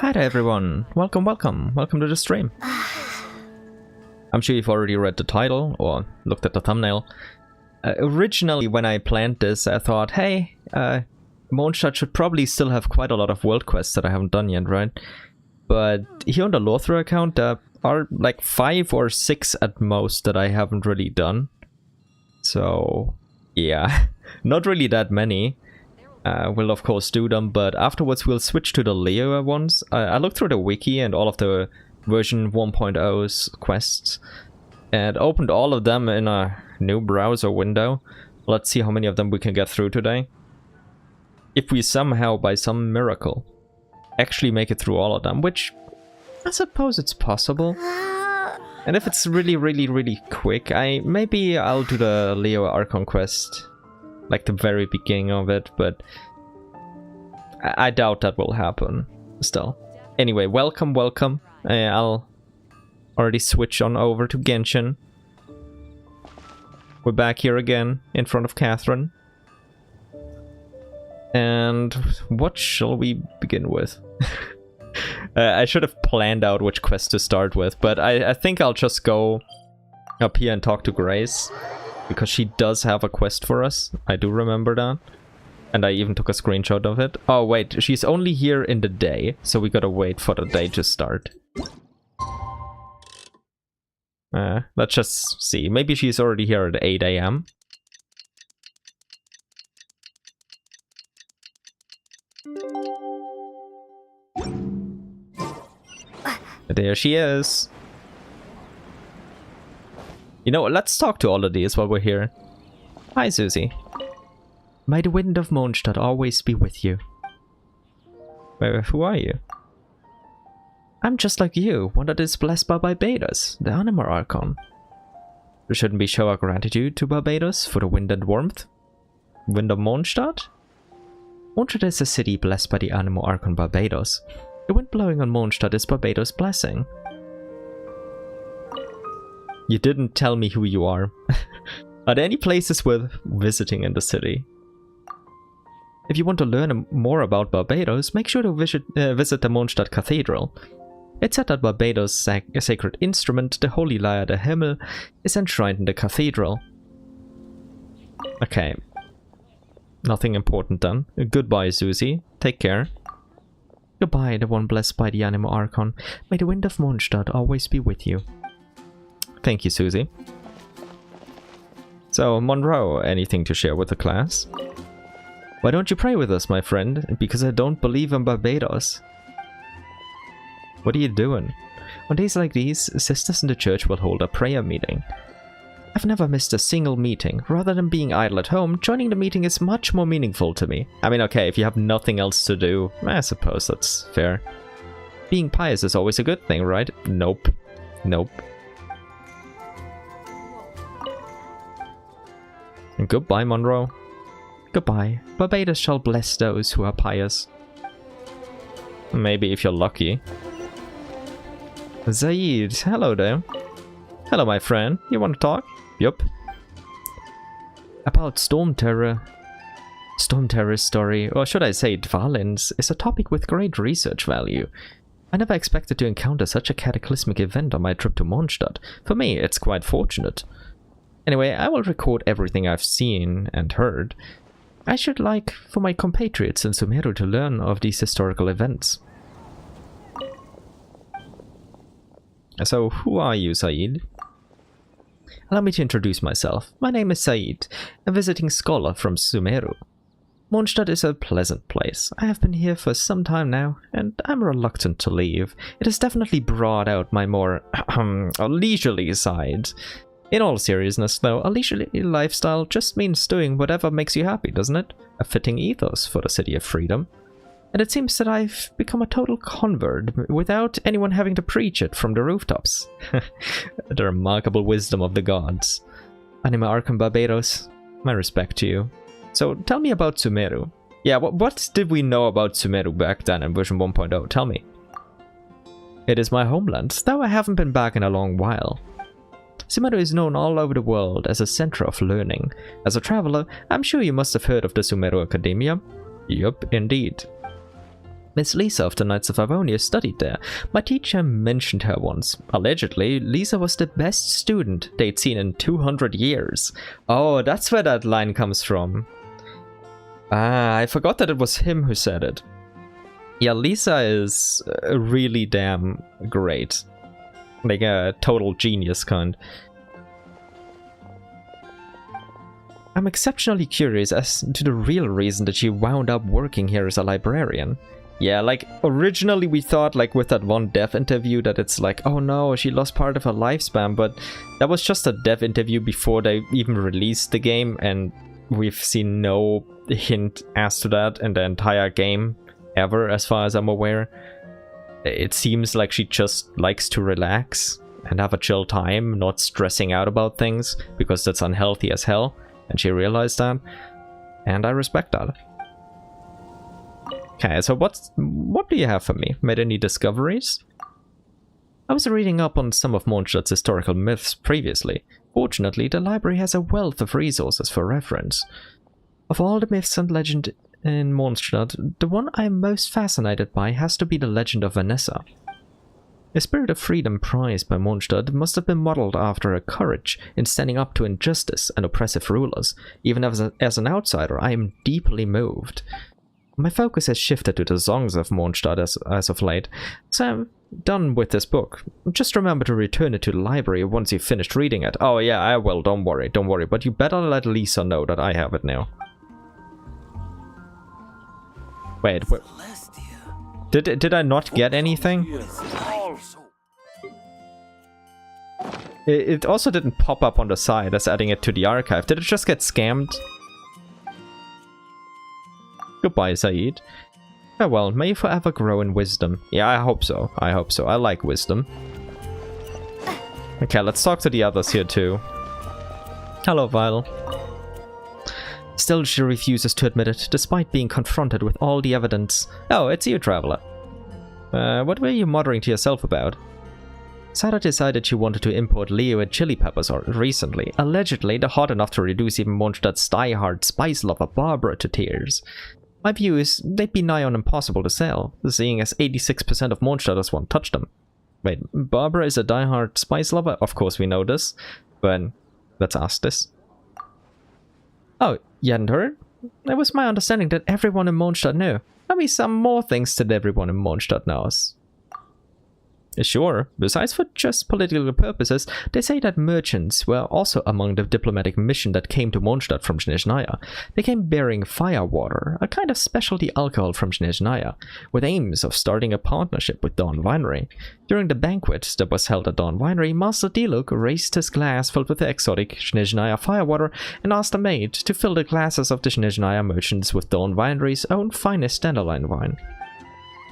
Hi there everyone, welcome to the stream. I'm sure you've already read the title or looked at the thumbnail. Originally when I planned this I thought, hey, Mondstadt should probably still have quite a lot of world quests that I haven't done yet, right? But here on the Lorethrough account there are like 5 or 6 at most that I haven't really done. So yeah, not really that many. We'll of course do them, but afterwards we'll switch to the Liyue ones. I looked through the wiki and all of the version 1.0's quests and opened all of them in a new browser window. Let's see how many of them we can get through today. If we somehow, by some miracle, actually make it through all of them, which I suppose it's possible. And if it's really quick, maybe I'll do the Liyue Archon Quest, like the very beginning of it, but I doubt that will happen still. Anyway, welcome. I'll already switch on over to Genshin. We're back here again in front of Catherine. And what shall we begin with? I should have planned out which quest to start with, but I think I'll just go up here and talk to Grace, because she does have a quest for us. I do remember that. And I even took a screenshot of it. Oh wait, she's only here in the day, so we gotta wait for the day to start. Let's just see. Maybe she's already here at 8 AM. There she is. You know, let's talk to all of these while we're here. Hi, Susie. May the wind of Mondstadt always be with you. Who are you? I'm just like you, one that is blessed by Barbados, the Anima Archon. Shouldn't we show our gratitude to Barbados for the wind and warmth? Wind of Mondstadt? Mondstadt is a city blessed by the Anima Archon Barbados. The wind blowing on Mondstadt is Barbados' blessing. You didn't tell me who you are. Are there any places worth visiting in the city? If you want to learn more about Barbados, make sure to visit the Mondstadt Cathedral. It's said that Barbados' sacred instrument, the Holy Lyre de Himmel, is enshrined in the cathedral. Okay. Nothing important then. Goodbye, Susie. Take care. Goodbye, the one blessed by the Anima Archon. May the wind of Mondstadt always be with you. Thank you, Susie. So, Monroe, anything to share with the class? Why don't you pray with us, my friend? Because I don't believe in Barbados. What are you doing? On days like these, sisters in the church will hold a prayer meeting. I've never missed a single meeting. Rather than being idle at home, joining the meeting is much more meaningful to me. I mean, okay, if you have nothing else to do, I suppose that's fair. Being pious is always a good thing, right? Nope. Nope. And goodbye, Monroe. Goodbye. Barbados shall bless those who are pious. Maybe if you're lucky. Zaid, hello there. Hello, my friend. You want to talk? Yup. About Storm Terror's story, or should I say Dvalin's, is a topic with great research value. I never expected to encounter such a cataclysmic event on my trip to Mondstadt. For me, it's quite fortunate. Anyway, I will record everything I've seen and heard. I should like for my compatriots in Sumeru to learn of these historical events. So, who are you, Said? Allow me to introduce myself. My name is Said, a visiting scholar from Sumeru. Mondstadt is a pleasant place. I have been here for some time now, and I'm reluctant to leave. It has definitely brought out my more leisurely side. In all seriousness, though, a leisurely lifestyle just means doing whatever makes you happy, doesn't it? A fitting ethos for the City of Freedom. And it seems that I've become a total convert without anyone having to preach it from the rooftops. The remarkable wisdom of the gods. Anima Archon Barbados, my respect to you. So tell me about Sumeru. Yeah, what did we know about Sumeru back then in version 1.0? Tell me. It is my homeland, though I haven't been back in a long while. Sumeru is known all over the world as a center of learning. As a traveler, I'm sure you must have heard of the Sumeru Academia. Yup, indeed. Miss Lisa of the Knights of Avonia studied there. My teacher mentioned her once. Allegedly, Lisa was the best student they'd seen in 200 years. Oh, that's where that line comes from. Ah, I forgot that it was him who said it. Yeah, Lisa is really damn great. Like a total genius kind. I'm exceptionally curious as to the real reason that she wound up working here as a librarian. Yeah, like, originally we thought, like, with that one dev interview that it's like, oh no, she lost part of her lifespan, but that was just a dev interview before they even released the game, and we've seen no hint as to that in the entire game, ever, as far as I'm aware. It seems like she just likes to relax and have a chill time, not stressing out about things, because that's unhealthy as hell, and she realized that, and I respect that. Okay, so what do you have for me? Made any discoveries? I was reading up on some of Mondstadt's historical myths previously. Fortunately, the library has a wealth of resources for reference. Of all the myths and legend in Mondstadt, the one I am most fascinated by has to be the legend of Vanessa. The spirit of freedom prized by Mondstadt must have been modeled after her courage in standing up to injustice and oppressive rulers. Even as an outsider, I am deeply moved. My focus has shifted to the songs of Mondstadt as of late, so I'm done with this book. Just remember to return it to the library once you've finished reading it. Oh yeah, I will, don't worry, but you better let Lisa know that I have it now. Wait, did I not get anything? It also didn't pop up on the side as adding it to the archive. Did it just get scammed? Goodbye, Saeed. Farewell, may you forever grow in wisdom. Yeah, I hope so. I hope so. I like wisdom. Okay, let's talk to the others here too. Hello, Vile. Still, she refuses to admit it, despite being confronted with all the evidence. Oh, it's you, Traveler. What were you muttering to yourself about? Sarah decided she wanted to import Liyue and chili peppers recently. Allegedly, they're hot enough to reduce even Mondstadt's die-hard spice lover Barbara to tears. My view is they'd be nigh on impossible to sell, seeing as 86% of Mondstadters won't touch them. Wait, Barbara is a die-hard spice lover? Of course we know this, but let's ask this. Oh, you hadn't heard? It was my understanding that everyone in Mondstadt knew. Tell me some more things that everyone in Mondstadt knows. Sure, besides for just political purposes, they say that merchants were also among the diplomatic mission that came to Mondstadt from Snezhnaya. They came bearing firewater, a kind of specialty alcohol from Snezhnaya, with aims of starting a partnership with Dawn Winery. During the banquet that was held at Dawn Winery, Master Diluc raised his glass filled with the exotic Snezhnaya firewater and asked the maid to fill the glasses of the Snezhnaya merchants with Dawn Winery's own finest dandelion wine.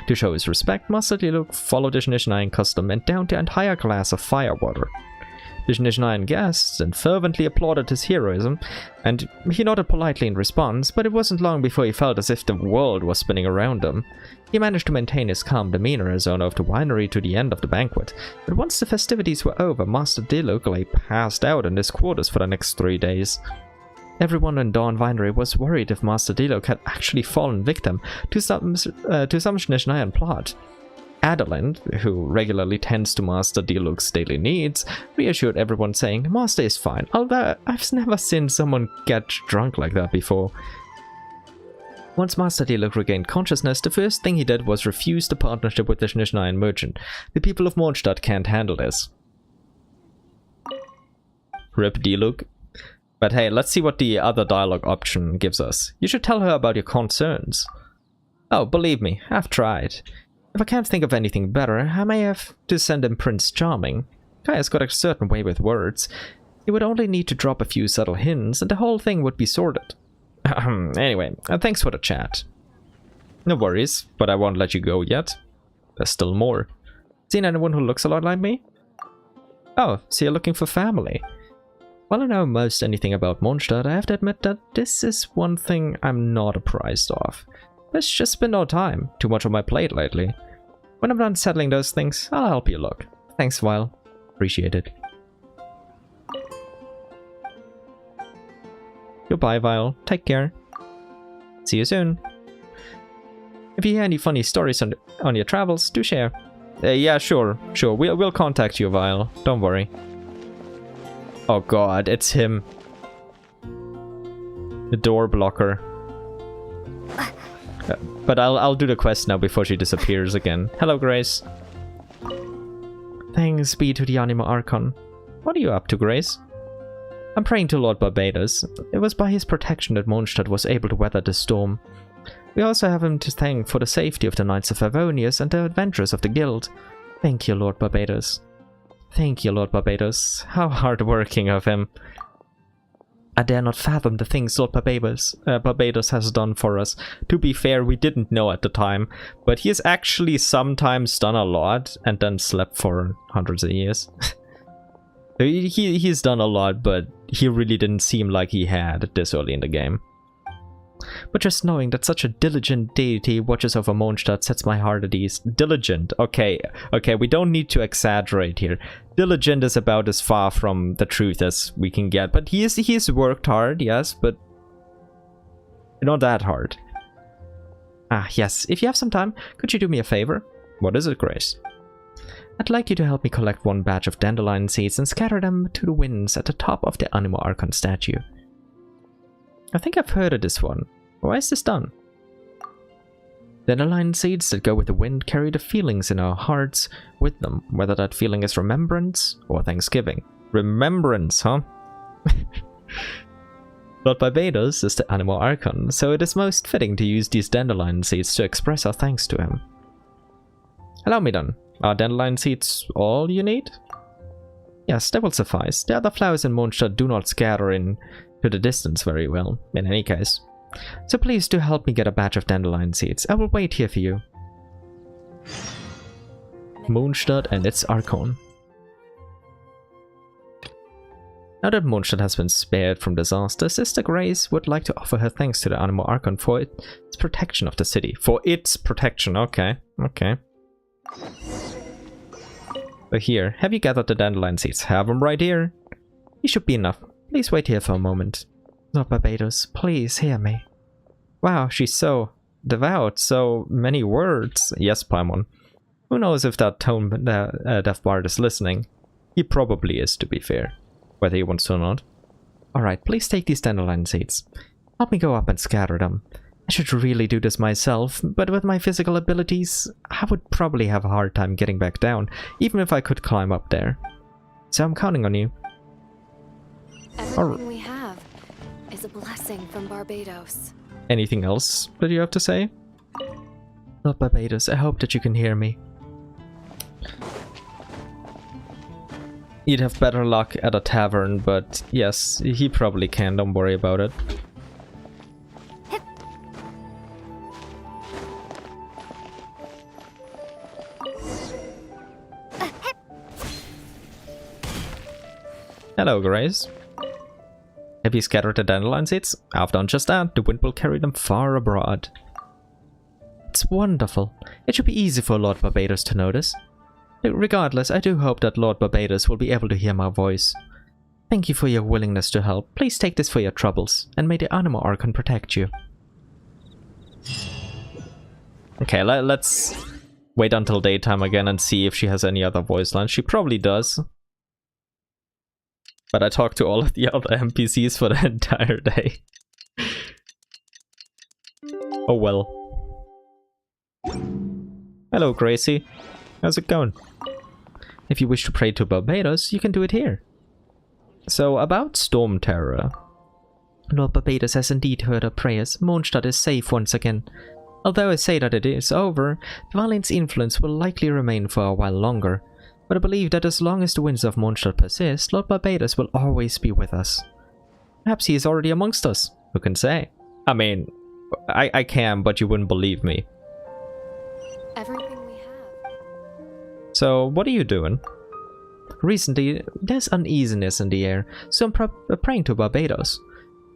To show his respect, Master Diluc followed the Snezhnayan custom and downed the entire glass of firewater. The Snezhnayan guests then fervently applauded his heroism, and he nodded politely in response, but it wasn't long before he felt as if the world was spinning around him. He managed to maintain his calm demeanor as owner of the winery to the end of the banquet, but once the festivities were over, Master Diluc lay passed out in his quarters for the next 3 days. Everyone in Dawn Winery was worried if Master Diluc had actually fallen victim to some Snezhnayan plot. Adeline, who regularly tends to Master Diluc's daily needs, reassured everyone saying, Master is fine, although I've never seen someone get drunk like that before. Once Master Diluc regained consciousness, the first thing he did was refuse the partnership with the Snezhnayan merchant. The people of Mondstadt can't handle this. Rip Diluc. But hey, let's see what the other dialogue option gives us. You should tell her about your concerns. Oh, believe me, I've tried. If I can't think of anything better, I may have to send him Prince Charming. Guy's got a certain way with words. He would only need to drop a few subtle hints and the whole thing would be sorted. Anyway, thanks for the chat. No worries, but I won't let you go yet. There's still more. Seen anyone who looks a lot like me? Oh, so you're looking for family. While I know most anything about Mondstadt, I have to admit that this is one thing I'm not apprised of. There's just been no time, too much on my plate lately. When I'm done settling those things, I'll help you look. Thanks, Vile. Appreciate it. Goodbye, Vile. Take care. See you soon. If you hear any funny stories on your travels, do share. Yeah, sure. We'll contact you, Vile. Don't worry. Oh god, it's him. The door blocker. But I'll do the quest now before she disappears again. Hello, Grace. Thanks be to the Liyue Archon. What are you up to, Grace? I'm praying to Lord Barbados. It was by his protection that Mondstadt was able to weather the storm. We also have him to thank for the safety of the Knights of Favonius and the adventurers of the Guild. Thank you, Lord Barbados. Thank you, Lord Barbados. How hard-working of him. I dare not fathom the things Lord Barbados has done for us. To be fair, we didn't know at the time, but he has actually sometimes done a lot and then slept for hundreds of years. He's done a lot, but he really didn't seem like he had this early in the game. But just knowing that such a diligent deity watches over Mondstadt sets my heart at ease. Diligent, okay, we don't need to exaggerate here. Diligent is about as far from the truth as we can get, but he's worked hard, yes, but not that hard. Ah, yes, if you have some time, could you do me a favor? What is it, Grace? I'd like you to help me collect one batch of dandelion seeds and scatter them to the winds at the top of the Liyue Archon statue. I think I've heard of this one. Why is this done? Dandelion seeds that go with the wind carry the feelings in our hearts with them, whether that feeling is remembrance or thanksgiving. Remembrance, huh? Lord Barbados is the Liyue Archon, so it is most fitting to use these dandelion seeds to express our thanks to him. Allow me then. Are dandelion seeds all you need? Yes, that will suffice. The other flowers in Mondstadt do not scatter into the distance very well, in any case. So please do help me get a batch of dandelion seeds. I will wait here for you. Mondstadt and its Archon. Now that Mondstadt has been spared from disaster, Sister Grace would like to offer her thanks to the Liyue Archon for its protection of the city. For its protection, okay. But here, have you gathered the dandelion seeds? Have them right here. These should be enough. Please wait here for a moment. Lord Barbados, please hear me. Wow, she's so devout, so many words. Yes, Paimon. Who knows if that deaf bard is listening? He probably is, to be fair. Whether he wants to or not. Alright, please take these dandelion seeds. Help me go up and scatter them. I should really do this myself, but with my physical abilities, I would probably have a hard time getting back down, even if I could climb up there. So I'm counting on you. Everything we have is a blessing from Barbados. Anything else that you have to say? Lord Barbados, I hope that you can hear me. You'd have better luck at a tavern, but yes, he probably can, don't worry about it. Hello, Grace. Have you scattered the dandelion seeds? I've done just that. The wind will carry them far abroad. It's wonderful. It should be easy for Lord Barbados to notice. Regardless, I do hope that Lord Barbados will be able to hear my voice. Thank you for your willingness to help. Please take this for your troubles, and may the Liyue Archon protect you. Okay, let's wait until daytime again and see if she has any other voice lines. She probably does. But I talked to all of the other NPCs for the entire day. Oh well. Hello, Gracie. How's it going? If you wish to pray to Barbados, you can do it here. So, about Storm Terror. Lord Barbados has indeed heard our prayers. Mondstadt is safe once again. Although I say that it is over, the Valiant's influence will likely remain for a while longer. But I believe that as long as the winds of Mondstadt persist, Lord Barbados will always be with us. Perhaps he is already amongst us. Who can say? I mean, I can, but you wouldn't believe me. Everything we have. So, what are you doing? Recently, there's uneasiness in the air, so I'm praying to Barbados.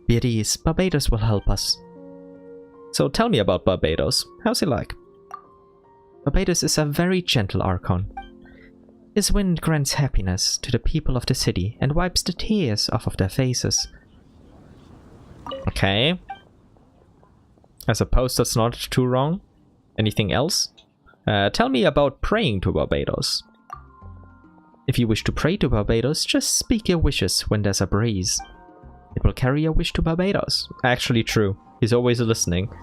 Be at ease, Barbados will help us. So tell me about Barbados. How's he like? Barbados is a very gentle Archon. His wind grants happiness to the people of the city and wipes the tears off of their faces. Okay. I suppose that's not too wrong. Anything else? Tell me about praying to Barbados. If you wish to pray to Barbados, just speak your wishes when there's a breeze. It will carry your wish to Barbados. Actually true. He's always listening.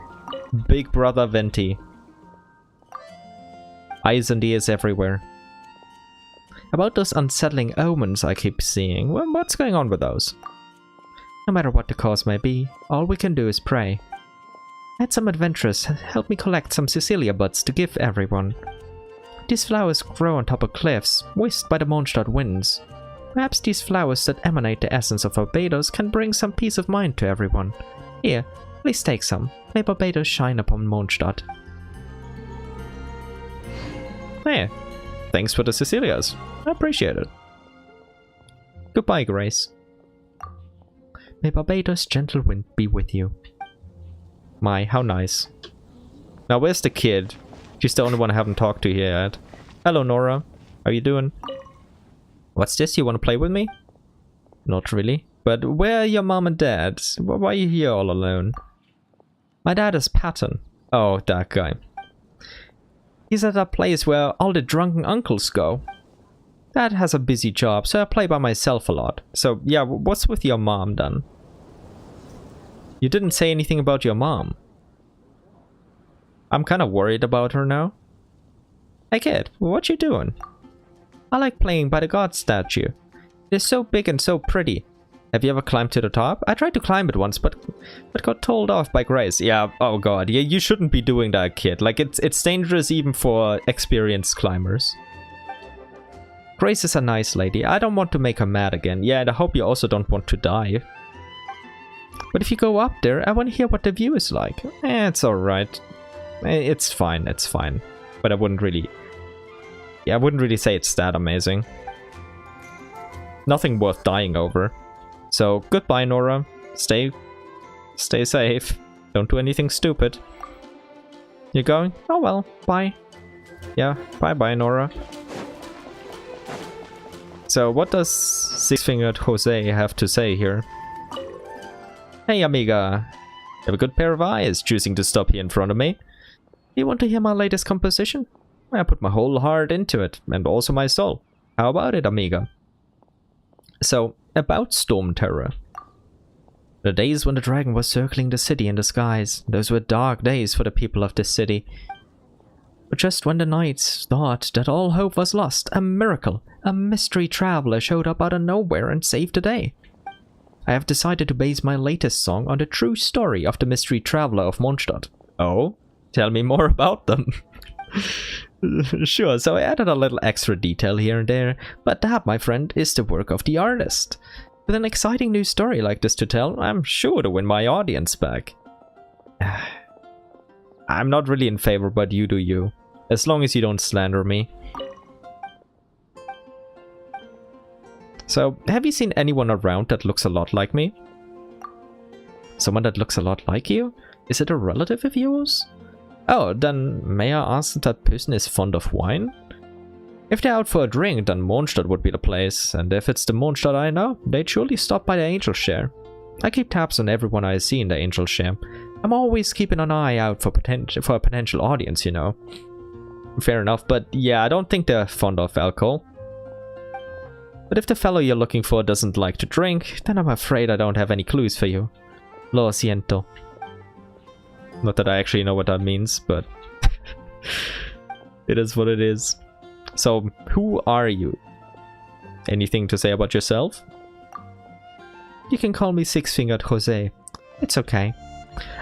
Big brother Venti. Eyes and ears everywhere. About those unsettling omens I keep seeing, well, what's going on with those? No matter what the cause may be, all we can do is pray. I had some adventurers help me collect some Cecilia buds to give everyone. These flowers grow on top of cliffs, whisked by the Mondstadt winds. Perhaps these flowers that emanate the essence of Barbados can bring some peace of mind to everyone. Here, please take some. May Barbados shine upon Mondstadt. Hey, thanks for the Cecilias. I appreciate it. Goodbye, Grace. May Barbados' gentle wind be with you. My, how nice. Now, where's the kid? She's the only one I haven't talked to here yet. Hello, Nora. How you doing? What's this? You want to play with me? Not really. But where are your mom and dad? Why are you here all alone? My dad is Patton. Oh, that guy. He's at that place where all the drunken uncles go. Dad has a busy job, so I play by myself a lot. So, yeah, what's with your mom, then? You didn't say anything about your mom. I'm kind of worried about her now. Hey kid, what you doing? I like playing by the god statue. It is so big and so pretty. Have you ever climbed to the top? I tried to climb it once, but got told off by Grace. Yeah, oh god, yeah, you shouldn't be doing that, kid. Like, it's dangerous even for experienced climbers. Grace is a nice lady. I don't want to make her mad again. Yeah, and I hope you also don't want to die. But if you go up there, I want to hear what the view is like. It's alright. It's fine, it's fine. But I wouldn't really... Yeah, I wouldn't really say it's that amazing. Nothing worth dying over. So, goodbye, Nora. Stay safe. Don't do anything stupid. You going? Oh well, bye. Yeah, bye-bye, Nora. So, what does Six-Fingered Jose have to say here? Hey, amiga. You have a good pair of eyes, choosing to stop here in front of me. You want to hear my latest composition? I put my whole heart into it, and also my soul. How about it, amiga? So, about Storm Terror. The days when the dragon was circling the city in the skies, those were dark days for the people of this city. But just when the knights thought that all hope was lost, a miracle, a mystery traveler showed up out of nowhere and saved the day. I have decided to base my latest song on the true story of the mystery traveler of Mondstadt. Oh? Tell me more about them. Sure, so I added a little extra detail here and there, but that, my friend, is the work of the artist. With an exciting new story like this to tell, I'm sure to win my audience back. I'm not really in favor, but you do you. As long as you don't slander me. So, have you seen anyone around that looks a lot like me? Someone that looks a lot like you? Is it a relative of yours? Oh, then may I ask if that person is fond of wine? If they're out for a drink, then Mondstadt would be the place, and if it's the Mondstadt I know, they'd surely stop by the Angel Share. I keep tabs on everyone I see in the Angel Share. I'm always keeping an eye out for a potential audience, you know. Fair enough, but yeah, I don't think they're fond of alcohol. But if the fellow you're looking for doesn't like to drink, then I'm afraid I don't have any clues for you. Lo siento. Not that I actually know what that means, but it is what it is. So, who are you? Anything to say about yourself? You can call me Six-Fingered Jose. It's okay.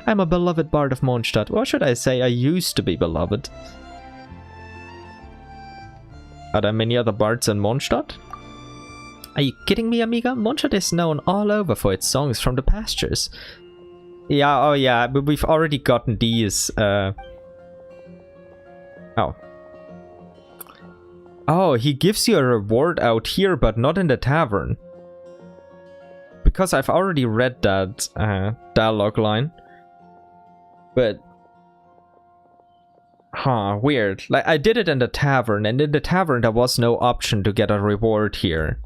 I'm a beloved bard of Mondstadt, or should I say I used to be beloved. Are there many other bards in Mondstadt? Are you kidding me, amiga? Mondstadt is known all over for its songs from the pastures. Yeah, oh yeah, but we've already gotten these, Oh. Oh, he gives you a reward out here, but not in the tavern. Because I've already read that, dialogue line. But... Huh, weird. Like, I did it in the tavern, and in the tavern there was no option to get a reward here.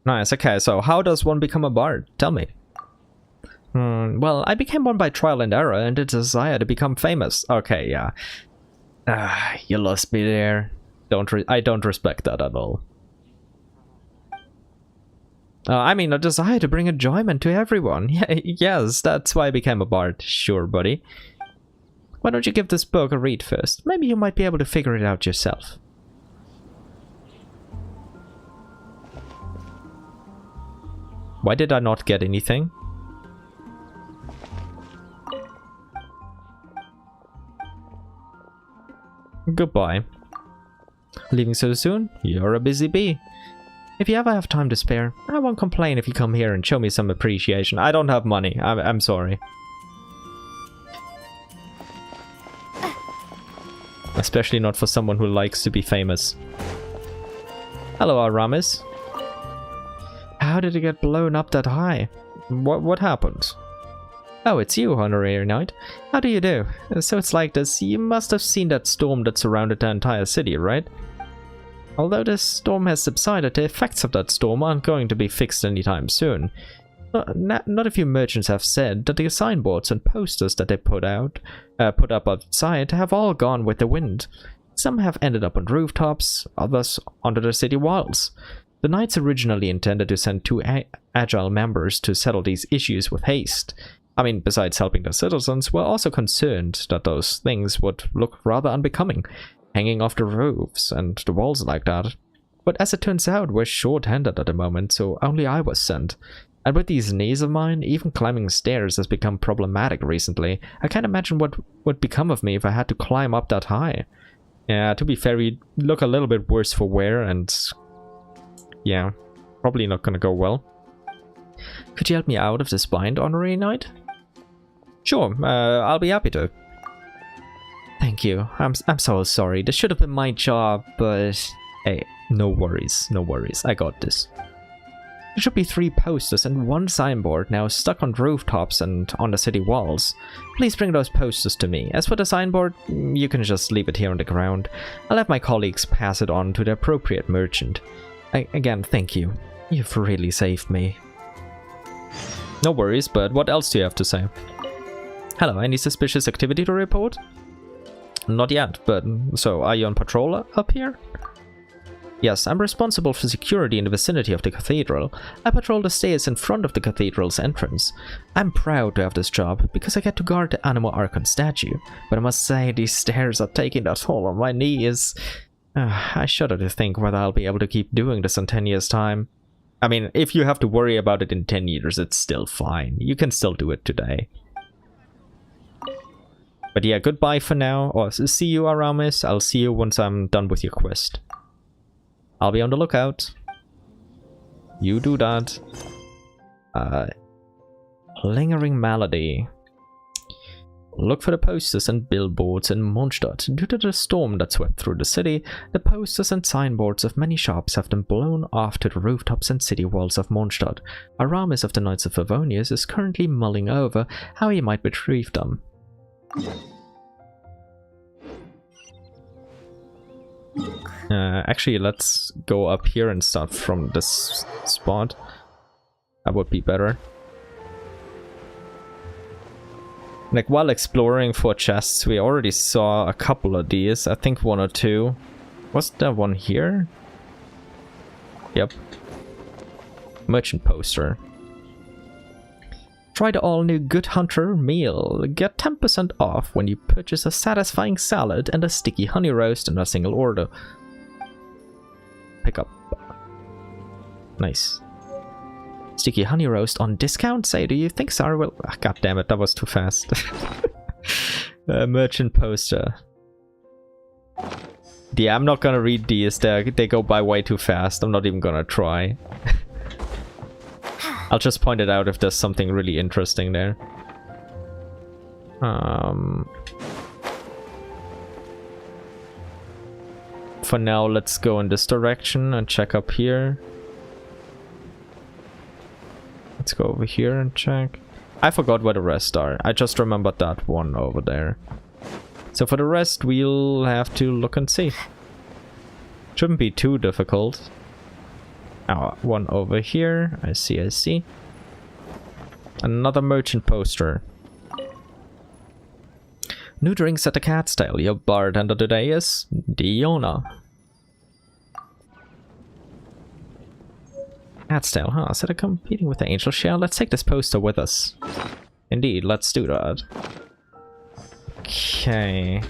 Nice, okay, so how does one become a bard? Tell me. Well, I became one by trial and error and a desire to become famous. Okay, yeah. You lost me there. I don't respect that at all. I mean, a desire to bring enjoyment to everyone. Yeah, yes, that's why I became a bard. Sure, buddy. Why don't you give this book a read first? Maybe you might be able to figure it out yourself. Why did I not get anything? Goodbye. Leaving so soon? You're a busy bee. If you ever have time to spare, I won't complain if you come here and show me some appreciation. I don't have money. I'm sorry. Especially not for someone who likes to be famous. Hello, Aramis. How did it get blown up that high? What happened? Oh, it's you, Honorary Knight. How do you do? So it's like this. You must have seen that storm that surrounded the entire city, right? Although this storm has subsided, the effects of that storm aren't going to be fixed anytime soon. Not a few merchants have said that the signboards and posters that they put up outside have all gone with the wind. Some have ended up on rooftops, others under the city walls. The knights originally intended to send 2 agile members to settle these issues with haste. I mean, besides helping the citizens, we're also concerned that those things would look rather unbecoming, hanging off the roofs and the walls like that. But as it turns out, we're short-handed at the moment, so only I was sent. And with these knees of mine, even climbing stairs has become problematic recently. I can't imagine what would become of me if I had to climb up that high. Yeah, to be fair, you look a little bit worse for wear, and yeah, probably not gonna go well. Could you help me out of this bind, Honorary Knight? Sure, I'll be happy to. Thank you. I'm so sorry. This should have been my job, but hey, no worries, no worries. I got this. There should be 3 posters and 1 signboard now stuck on rooftops and on the city walls. Please bring those posters to me. As for the signboard, you can just leave it here on the ground. I'll have my colleagues pass it on to the appropriate merchant. Again, thank you. You've really saved me. No worries, but what else do you have to say? Hello, any suspicious activity to report? Not yet, but so are you on patrol up here? Yes, I'm responsible for security in the vicinity of the cathedral. I patrol the stairs in front of the cathedral's entrance. I'm proud to have this job, because I get to guard the Liyue Archon statue. But I must say, these stairs are taking a toll on my knees. I shudder to think whether I'll be able to keep doing this in 10 years' time. I mean, if you have to worry about it in 10 years, it's still fine. You can still do it today. But yeah, goodbye for now. Or see you, Aramis. I'll see you once I'm done with your quest. I'll be on the lookout. You do that. Lingering malady. Look for the posters and billboards in Mondstadt. Due to the storm that swept through the city, the posters and signboards of many shops have been blown off to the rooftops and city walls of Mondstadt. Aramis of the Knights of Favonius is currently mulling over how he might retrieve them. Actually, let's go up here and start from this spot. That would be better. Like, while exploring for chests, we already saw a couple of these. I think 1 or 2. Was there one here? Yep. Merchant poster. Try the all-new Good Hunter meal. Get 10% off when you purchase a satisfying salad and a sticky honey roast in a single order. Pick up. Nice. Sticky honey roast on discount? Say, do you think so? Well, god damn it, that was too fast. Merchant poster. Yeah, I'm not gonna read these. They go by way too fast. I'm not even gonna try. I'll just point it out if there's something really interesting there. For now, let's go in this direction and check up here. Let's go over here and check. I forgot where the rest are. I just remembered that one over there. So for the rest, we'll have to look and see. Shouldn't be too difficult. Oh, one over here. I see, I see. Another merchant poster. New drinks at the Cat's Tail. Your bartender today is Diona. Cat's Tail, huh? So they're competing with the Angel Shell? Let's take this poster with us. Indeed, let's do that. Okay.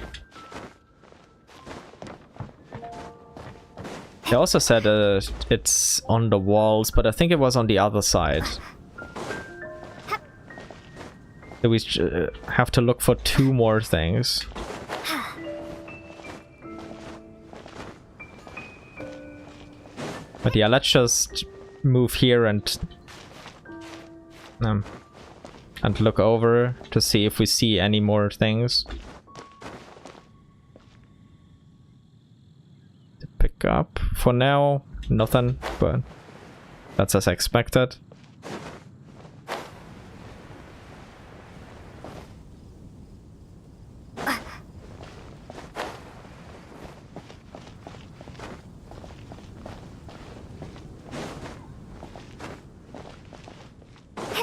They also said it's on the walls, but I think it was on the other side. So we have to look for 2 more things. But yeah, let's just move here and look over to see if we see any more things to pick up. For now, nothing, but that's as expected.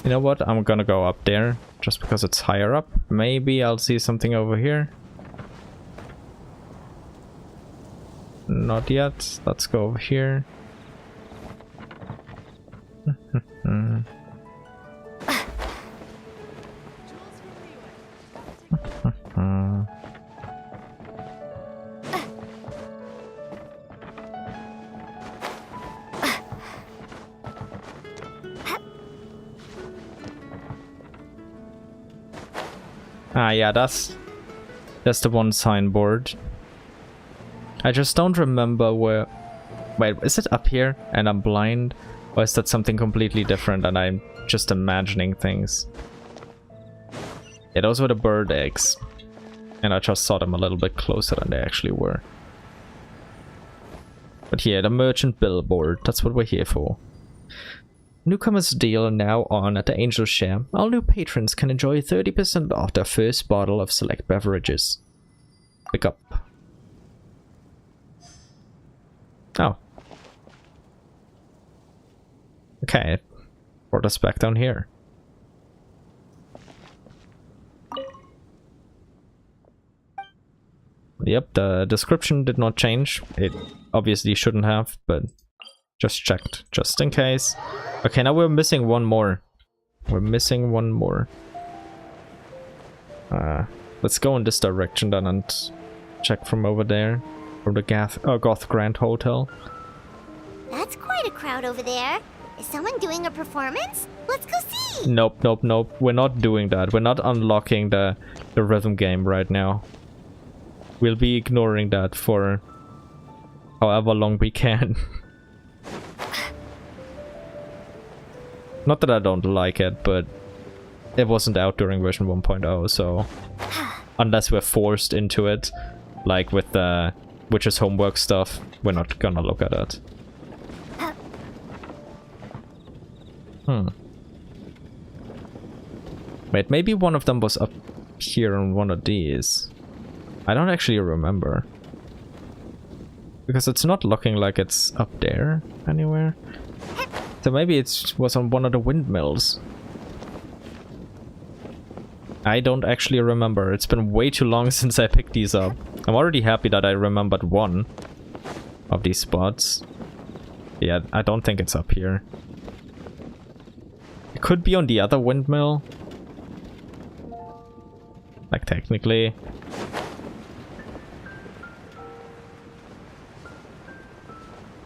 You know what? I'm gonna go up there just because it's higher up. Maybe I'll see something over here. Not yet. Let's go over here. Ah, yeah, that's the one signboard. I just don't remember where... Wait, is it up here and I'm blind? Or is that something completely different and I'm just imagining things? Yeah, those were the bird eggs. And I just saw them a little bit closer than they actually were. But here, the merchant billboard, that's what we're here for. Newcomers deal now on at the Angel Share. All new patrons can enjoy 30% off their first bottle of select beverages. Pick up. Oh. Okay. Brought us back down here. Yep, the description did not change. It obviously shouldn't have, but just checked, just in case. Okay, now we're missing one more. We're missing one more. Let's go in this direction then and check from over there. From the Goth Grand Hotel. That's quite a crowd over there. Is someone doing a performance? Let's go see! Nope, nope, nope. We're not doing that. We're not unlocking the rhythm game right now. We'll be ignoring that for however long we can. Not that I don't like it, but it wasn't out during version 1.0, so unless we're forced into it, like with the Witcher's Homework stuff, we're not gonna look at it. Wait, maybe one of them was up here on one of these. I don't actually remember. Because it's not looking like it's up there anywhere. So maybe it was on one of the windmills. I don't actually remember. It's been way too long since I picked these up. I'm already happy that I remembered one of these spots. Yeah, I don't think it's up here. It could be on the other windmill. Like, technically.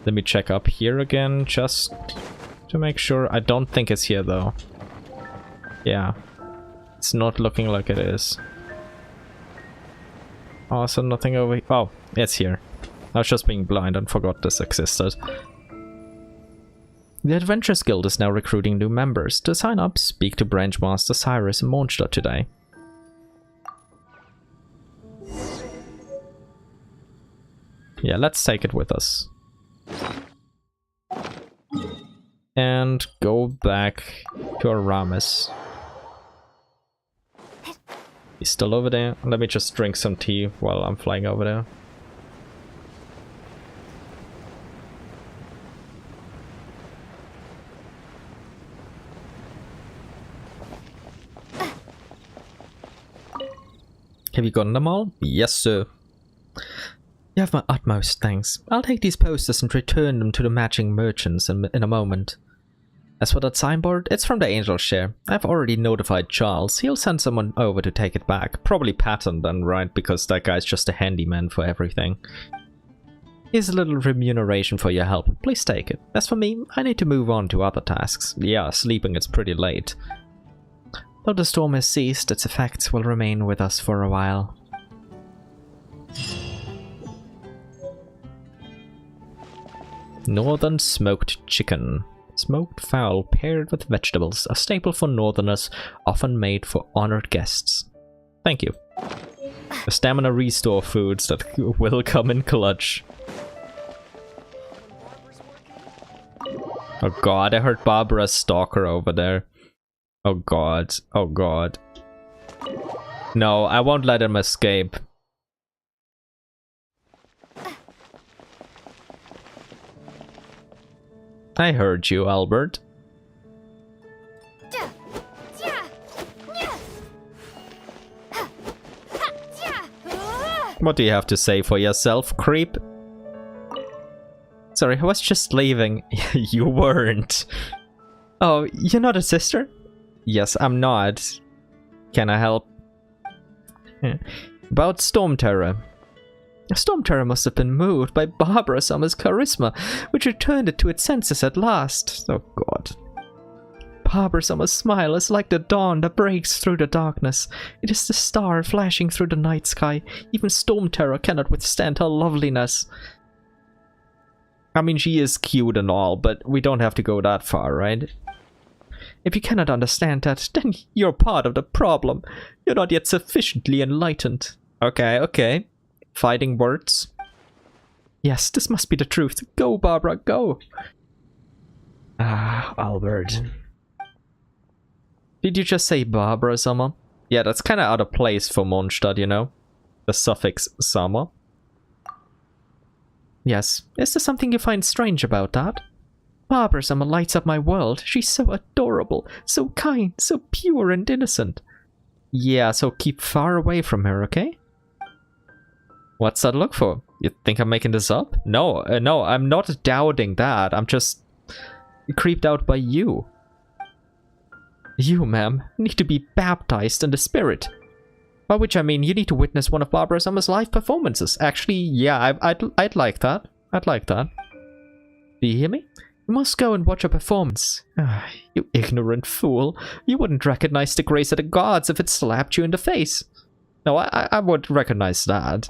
Let me check up here again, just to make sure. I don't think it's here, though. Yeah. It's not looking like it is. Also, nothing over here. Oh, it's here. I was just being blind and forgot this existed. The Adventurers Guild is now recruiting new members. To sign up, speak to Branch Master Cyrus in Mondstadt today. Yeah, let's take it with us. And go back to Aramis. He's still over there. Let me just drink some tea while I'm flying over there. Have you gotten them all? Yes, sir. You have my utmost thanks. I'll take these posters and return them to the matching merchants in a moment. As for that signboard, it's from the Angel Share. I've already notified Charles. He'll send someone over to take it back. Probably Patton then, right? Because that guy's just a handyman for everything. Here's a little remuneration for your help. Please take it. As for me, I need to move on to other tasks. Yeah, sleeping is pretty late. Though the storm has ceased, its effects will remain with us for a while. Northern smoked chicken. Smoked fowl paired with vegetables, a staple for northerners, often made for honored guests. Thank you. The stamina restore foods that will come in clutch. Oh god, I heard Barbara's stalker over there. Oh god, oh god. No, I won't let him escape. I heard you, Albert. What do you have to say for yourself, creep? Sorry, I was just leaving. You weren't. Oh, you're not a sister? Yes, I'm not. Can I help? About Storm Terror. Storm Terror must have been moved by Barbara Summer's charisma, which returned it to its senses at last. Oh god. Barbara Summer's smile is like the dawn that breaks through the darkness. It is the star flashing through the night sky. Even Storm Terror cannot withstand her loveliness. I mean, she is cute and all, but we don't have to go that far, right? If you cannot understand that, then you're part of the problem. You're not yet sufficiently enlightened. Okay, okay. Fighting words. Yes, this must be the truth. Go, Barbara, go. Ah, Albert. Did you just say Barbara Summer? Yeah, that's kind of out of place for Mondstadt, you know? The suffix Summer. Yes, is there something you find strange about that? Barbara Summer lights up my world. She's so adorable, so kind, so pure and innocent. Yeah, so keep far away from her, okay? What's that look for? You think I'm making this up? No, no, I'm not doubting that. I'm just creeped out by you. You, ma'am, need to be baptized in the spirit. By which I mean you need to witness one of Barbara Summer's live performances. Actually, yeah, I'd like that. I'd like that. Do you hear me? You must go and watch a performance. You ignorant fool. You wouldn't recognize the grace of the gods if it slapped you in the face. No, I would recognize that.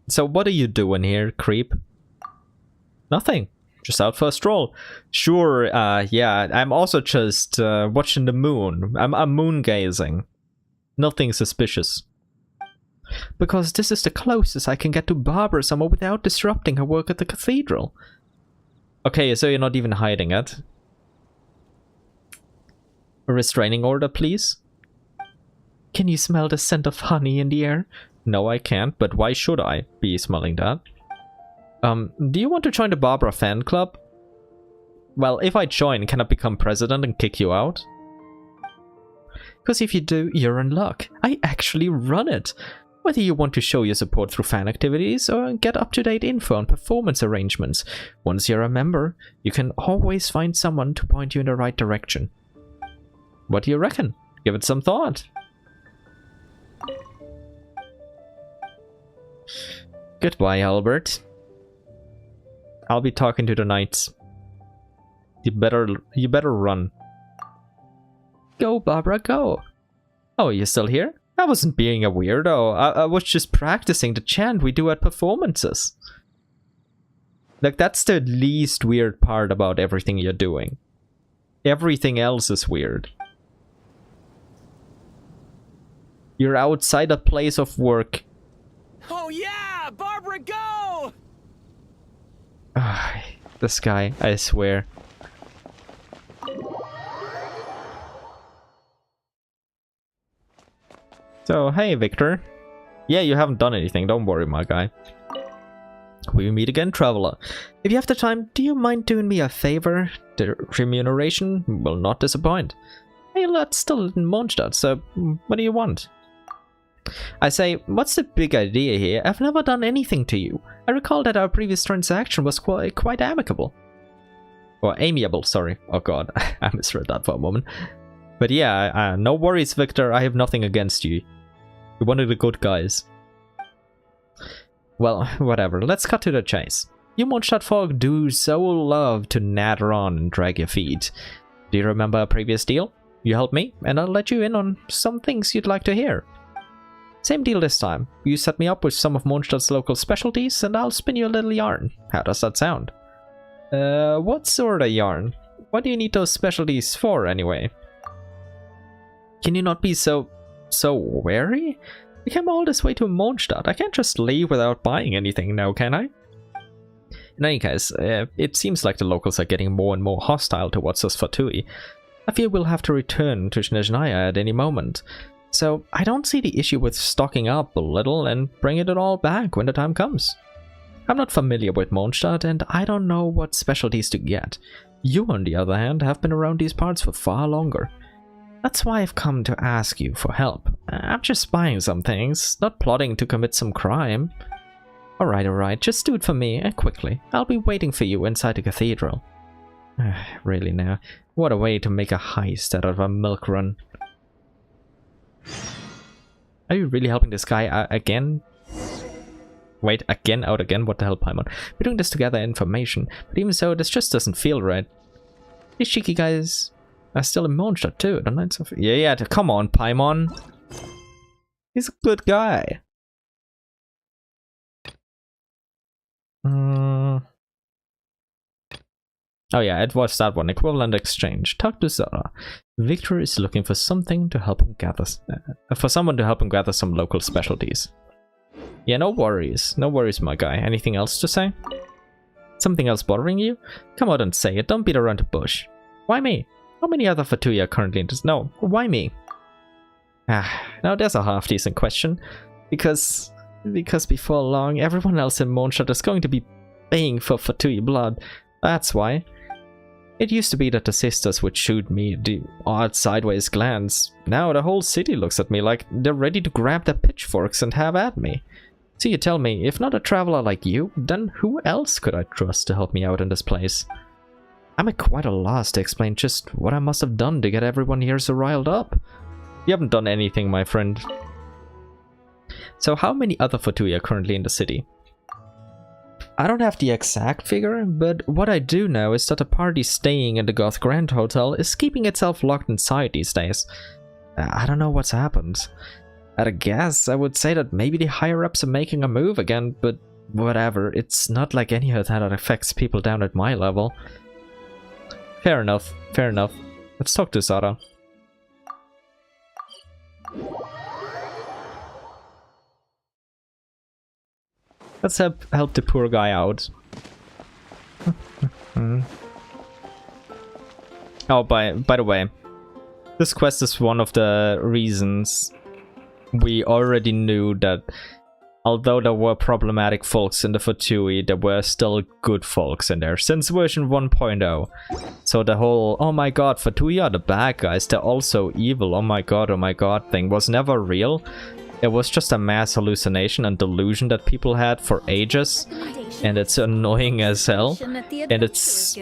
So what are you doing here, creep? Nothing. Just out for a stroll. Sure, yeah, I'm also just watching the moon. I'm moon gazing. Nothing suspicious. Because this is the closest I can get to Barbara Summer without disrupting her work at the cathedral. Okay, so you're not even hiding it. A restraining order, please? Can you smell the scent of honey in the air? No, I can't, but why should I be smelling that? Do you want to join the Barbara fan club? Well, if I join, can I become president and kick you out? Because if you do, you're in luck. I actually run it. Whether you want to show your support through fan activities or get up-to-date info on performance arrangements, once you're a member, you can always find someone to point you in the right direction. What do you reckon? Give it some thought. Goodbye, Albert. I'll be talking to the knights. You better run. Go, Barbara, go. Oh, you're still here? I wasn't being a weirdo. I was just practicing the chant we do at performances. Like, that's the least weird part about everything you're doing. Everything else is weird. You're outside a place of work. Oh yeah! Barbara, go! This guy, I swear. So, hey, Victor. Yeah, you haven't done anything, don't worry, my guy. We meet again, traveler. If you have the time, do you mind doing me a favor? The remuneration will not disappoint. Hey, lad, still in Mondstadt, so what do you want? I say, what's the big idea here? I've never done anything to you. I recall that our previous transaction was quite amicable. Or amiable, sorry. Oh god, I misread that for a moment. But yeah, no worries, Victor, I have nothing against you. You're one of the good guys. Well, whatever, let's cut to the chase. You Mondstadt folk do so love to natter on and drag your feet. Do you remember a previous deal? You help me, and I'll let you in on some things you'd like to hear. Same deal this time. You set me up with some of Mondstadt's local specialties, and I'll spin you a little yarn. How does that sound? What sort of yarn? What do you need those specialties for, anyway? Can you not be so wary? We came all this way to Mondstadt. I can't just leave without buying anything now, can I? In any case, it seems like the locals are getting more and more hostile towards us Fatui. I fear we'll have to return to Snezhnaya at any moment. So I don't see the issue with stocking up a little and bringing it all back when the time comes. I'm not familiar with Mondstadt and I don't know what specialties to get. You, on the other hand, have been around these parts for far longer. That's why I've come to ask you for help. I'm just buying some things, not plotting to commit some crime. Alright, just do it for me, and quickly. I'll be waiting for you inside the cathedral. Really now, what a way to make a heist out of a milk run. Are you really helping this guy again? Wait, out again? What the hell, Paimon? We're doing this to gather information, but even so, this just doesn't feel right. These cheeky guys are still in Mondstadt too, the Knights of... Yeah, come on, Paimon. He's a good guy. Oh yeah, it was that one. Equivalent exchange. Talk to Zara. Victor is looking for something to help him gather... for someone to help him gather some local specialties. Yeah, no worries. No worries, my guy. Anything else to say? Something else bothering you? Come out and say it. Don't beat around the bush. Why me? How many other Fatui are currently interested? No, why me? Now there's a half-decent question. Because before long, everyone else in Mondstadt is going to be paying for Fatui blood. That's why. It used to be that the sisters would shoot me the odd sideways glance. Now the whole city looks at me like they're ready to grab their pitchforks and have at me. So you tell me, if not a traveler like you, then who else could I trust to help me out in this place? I'm at quite a loss to explain just what I must have done to get everyone here so riled up. You haven't done anything, my friend. So how many other Fatui are currently in the city? I don't have the exact figure, but what I do know is that the party staying in the Goth Grand Hotel is keeping itself locked inside these days. I don't know what's happened. At a guess, I would say that maybe the higher-ups are making a move again, but whatever, it's not like any of that affects people down at my level. Fair enough, fair enough. Let's talk to Zara. Let's help the poor guy out. Oh, by the way, this quest is one of the reasons we already knew that although there were problematic folks in the Fatui, there were still good folks in there since version 1.0. So the whole, oh my god, Fatui are the bad guys, they're also evil, oh my god thing was never real. It was just a mass hallucination and delusion that people had for ages, and it's annoying as hell, and it's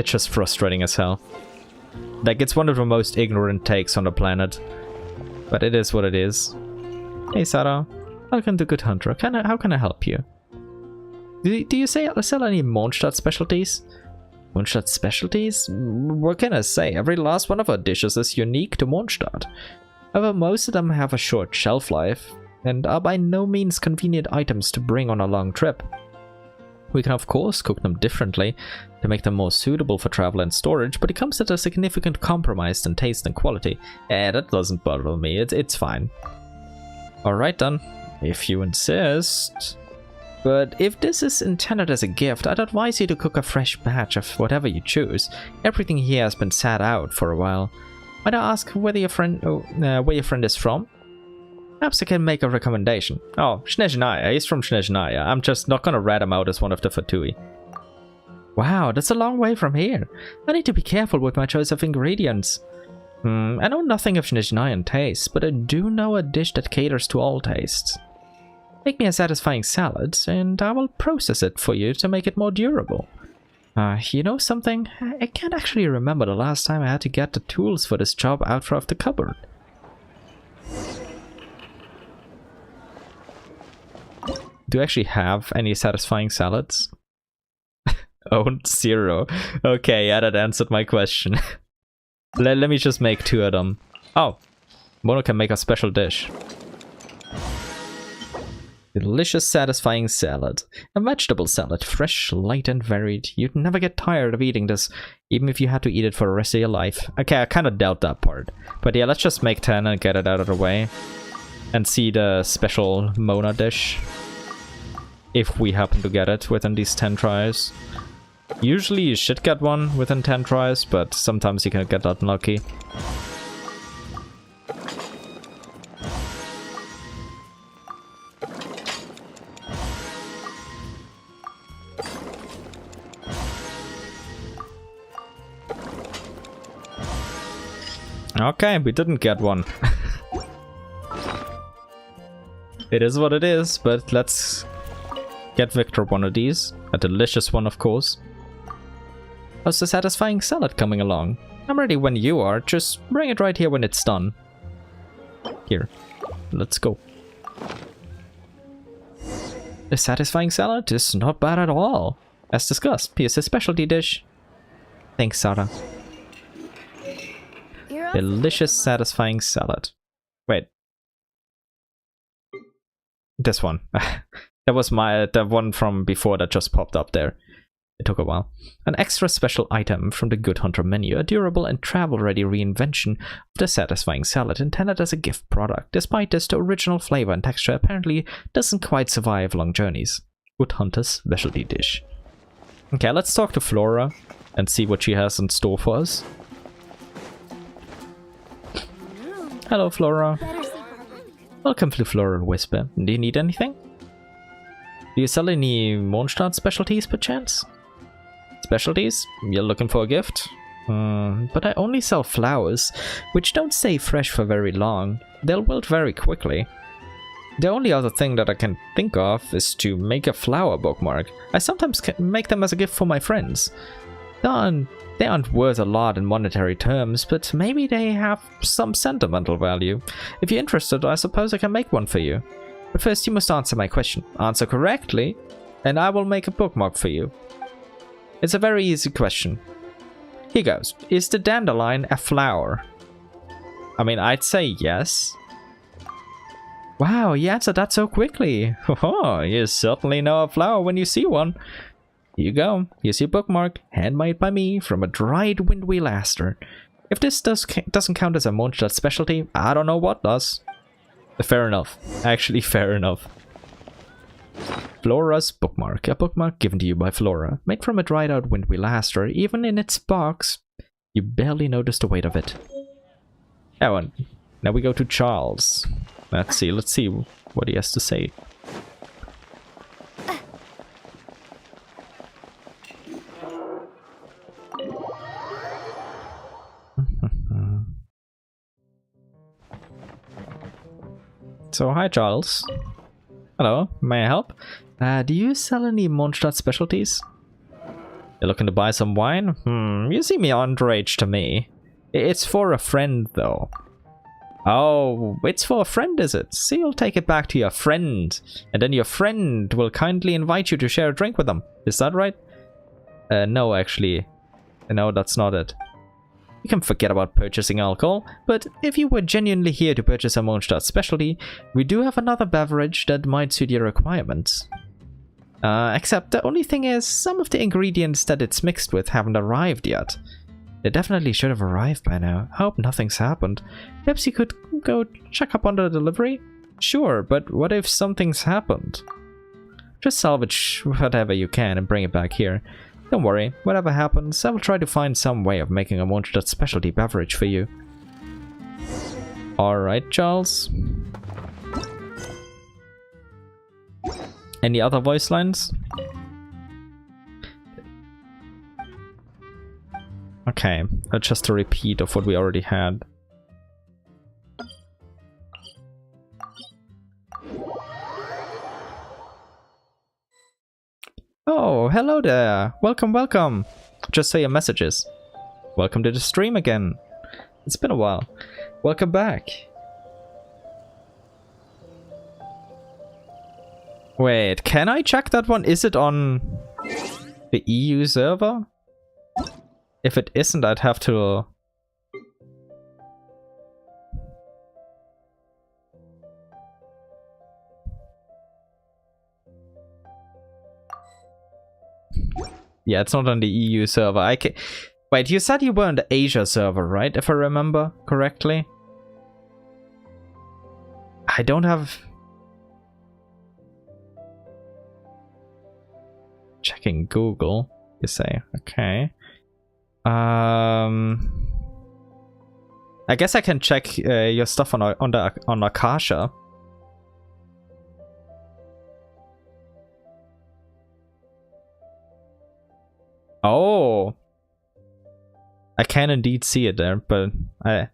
just frustrating as hell. Like, it's one of the most ignorant takes on the planet, but it is what it is. Hey Sarah, welcome to Good Hunter. How can I help you? Do you sell any Mondstadt specialties? Mondstadt specialties? What can I say? Every last one of our dishes is unique to Mondstadt. However, most of them have a short shelf life, and are by no means convenient items to bring on a long trip. We can of course cook them differently to make them more suitable for travel and storage, but it comes at a significant compromise in taste and quality. That doesn't bother me, it's fine. Alright then, if you insist. But if this is intended as a gift, I'd advise you to cook a fresh batch of whatever you choose. Everything here has been sat out for a while. Might I ask where your friend is from? Perhaps I can make a recommendation. Oh, Snezhnaya. He's from Snezhnaya. I'm just not gonna rat him out as one of the Fatui. Wow, that's a long way from here. I need to be careful with my choice of ingredients. I know nothing of Nizhnayan taste, but I do know a dish that caters to all tastes. Make me a satisfying salad, and I will process it for you to make it more durable. You know something? I can't actually remember the last time I had to get the tools for this job out of the cupboard. Do I actually have any satisfying salads? Owned 0. Okay, yeah, that answered my question. Let me just make 2 of them. Oh, Mono can make a special dish. Delicious, satisfying salad. A vegetable salad, fresh, light and varied. You'd never get tired of eating this, even if you had to eat it for the rest of your life. Okay, I kind of doubt that part. But yeah, let's just make 10 and get it out of the way. And see the special Mona dish. If we happen to get it within these 10 tries. Usually you should get one within 10 tries, but sometimes you can get unlucky. Okay, we didn't get one. It is what it is, but let's get Victor one of these. A delicious one, of course. How's the satisfying salad coming along? I'm ready when you are. Just bring it right here when it's done. Here, let's go. The satisfying salad is not bad at all. As discussed, here's a specialty dish. Thanks, Sarah. Delicious, satisfying salad. Wait. This one. That was the one from before that just popped up there. It took a while. An extra special item from the Good Hunter menu, a durable and travel-ready reinvention of the satisfying salad intended as a gift product. Despite this, the original flavor and texture apparently doesn't quite survive long journeys. Good Hunter's specialty dish. Okay, let's talk to Flora and see what she has in store for us. Hello, Flora. Welcome to Floral Whisper. Do you need anything? Do you sell any Mondstadt specialties, perchance? Specialties? You're looking for a gift? But I only sell flowers, which don't stay fresh for very long. They'll wilt very quickly. The only other thing that I can think of is to make a flower bookmark. I sometimes can make them as a gift for my friends. They aren't worth a lot in monetary terms, but maybe they have some sentimental value. If you're interested, I suppose I can make one for you. But first you must answer my question. Answer correctly, and I will make a bookmark for you. It's a very easy question. Here goes. Is the dandelion a flower? I mean, I'd say yes. Wow, you answered that so quickly. Oh, you certainly know a flower when you see one. Here you go. Here's your bookmark, handmade by me from a dried windwheel aster. If this doesn't count as a Mondstadt specialty, I don't know what does. Fair enough. Actually, fair enough. Flora's bookmark. A bookmark given to you by Flora. Made from a dried out windwheel aster. Even in its box, you barely notice the weight of it. That one. Now we go to Charles. Let's see what he has to say. So, hi Charles. Hello, may I help? Do you sell any Mondstadt specialties? You're looking to buy some wine? You seem underage to me. It's for a friend though. Oh, it's for a friend, is it? So you'll take it back to your friend, and then your friend will kindly invite you to share a drink with them. Is that right? No, actually. No, that's not it. You can forget about purchasing alcohol, but if you were genuinely here to purchase a Mondstadt specialty, we do have another beverage that might suit your requirements. Except the only thing is, some of the ingredients that it's mixed with haven't arrived yet. They definitely should have arrived by now. I hope nothing's happened. Perhaps you could go check up on the delivery? Sure, but what if something's happened? Just salvage whatever you can and bring it back here. Don't worry, whatever happens, I will try to find some way of making a Mondstadt specialty beverage for you. Alright, Charles. Any other voice lines? Okay, just a repeat of what we already had. Oh, hello there! Welcome, welcome! Just say your messages. Welcome to the stream again. It's been a while. Welcome back. Wait, can I check that one? Is it on the EU server? If it isn't, I'd have to... Yeah, it's not on the EU server. I can... Wait, you said you were on the Asia server, right? If I remember correctly. I don't have... Checking Google, you say. Okay. I guess I can check your stuff on Akasha. Oh, I can indeed see it there, but I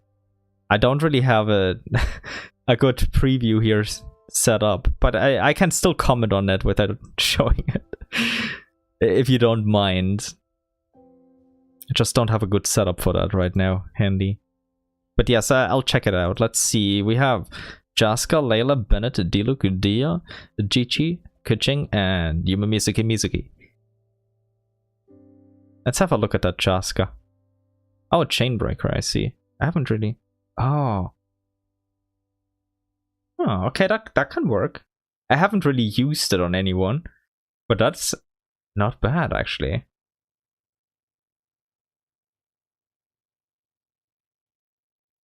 don't really have a a good preview here set up. But I can still comment on it without showing it, if you don't mind. I just don't have a good setup for that right now, handy. But yes, I'll check it out. Let's see. We have Jaska, Layla, Bennett, Diluc, Dia, Jichi, Kuching, and Yuma Mizuki. Let's have a look at that Jaska. Oh, Chainbreaker, I see. I haven't really... Oh. Oh, okay, that can work. I haven't really used it on anyone, but that's not bad, actually.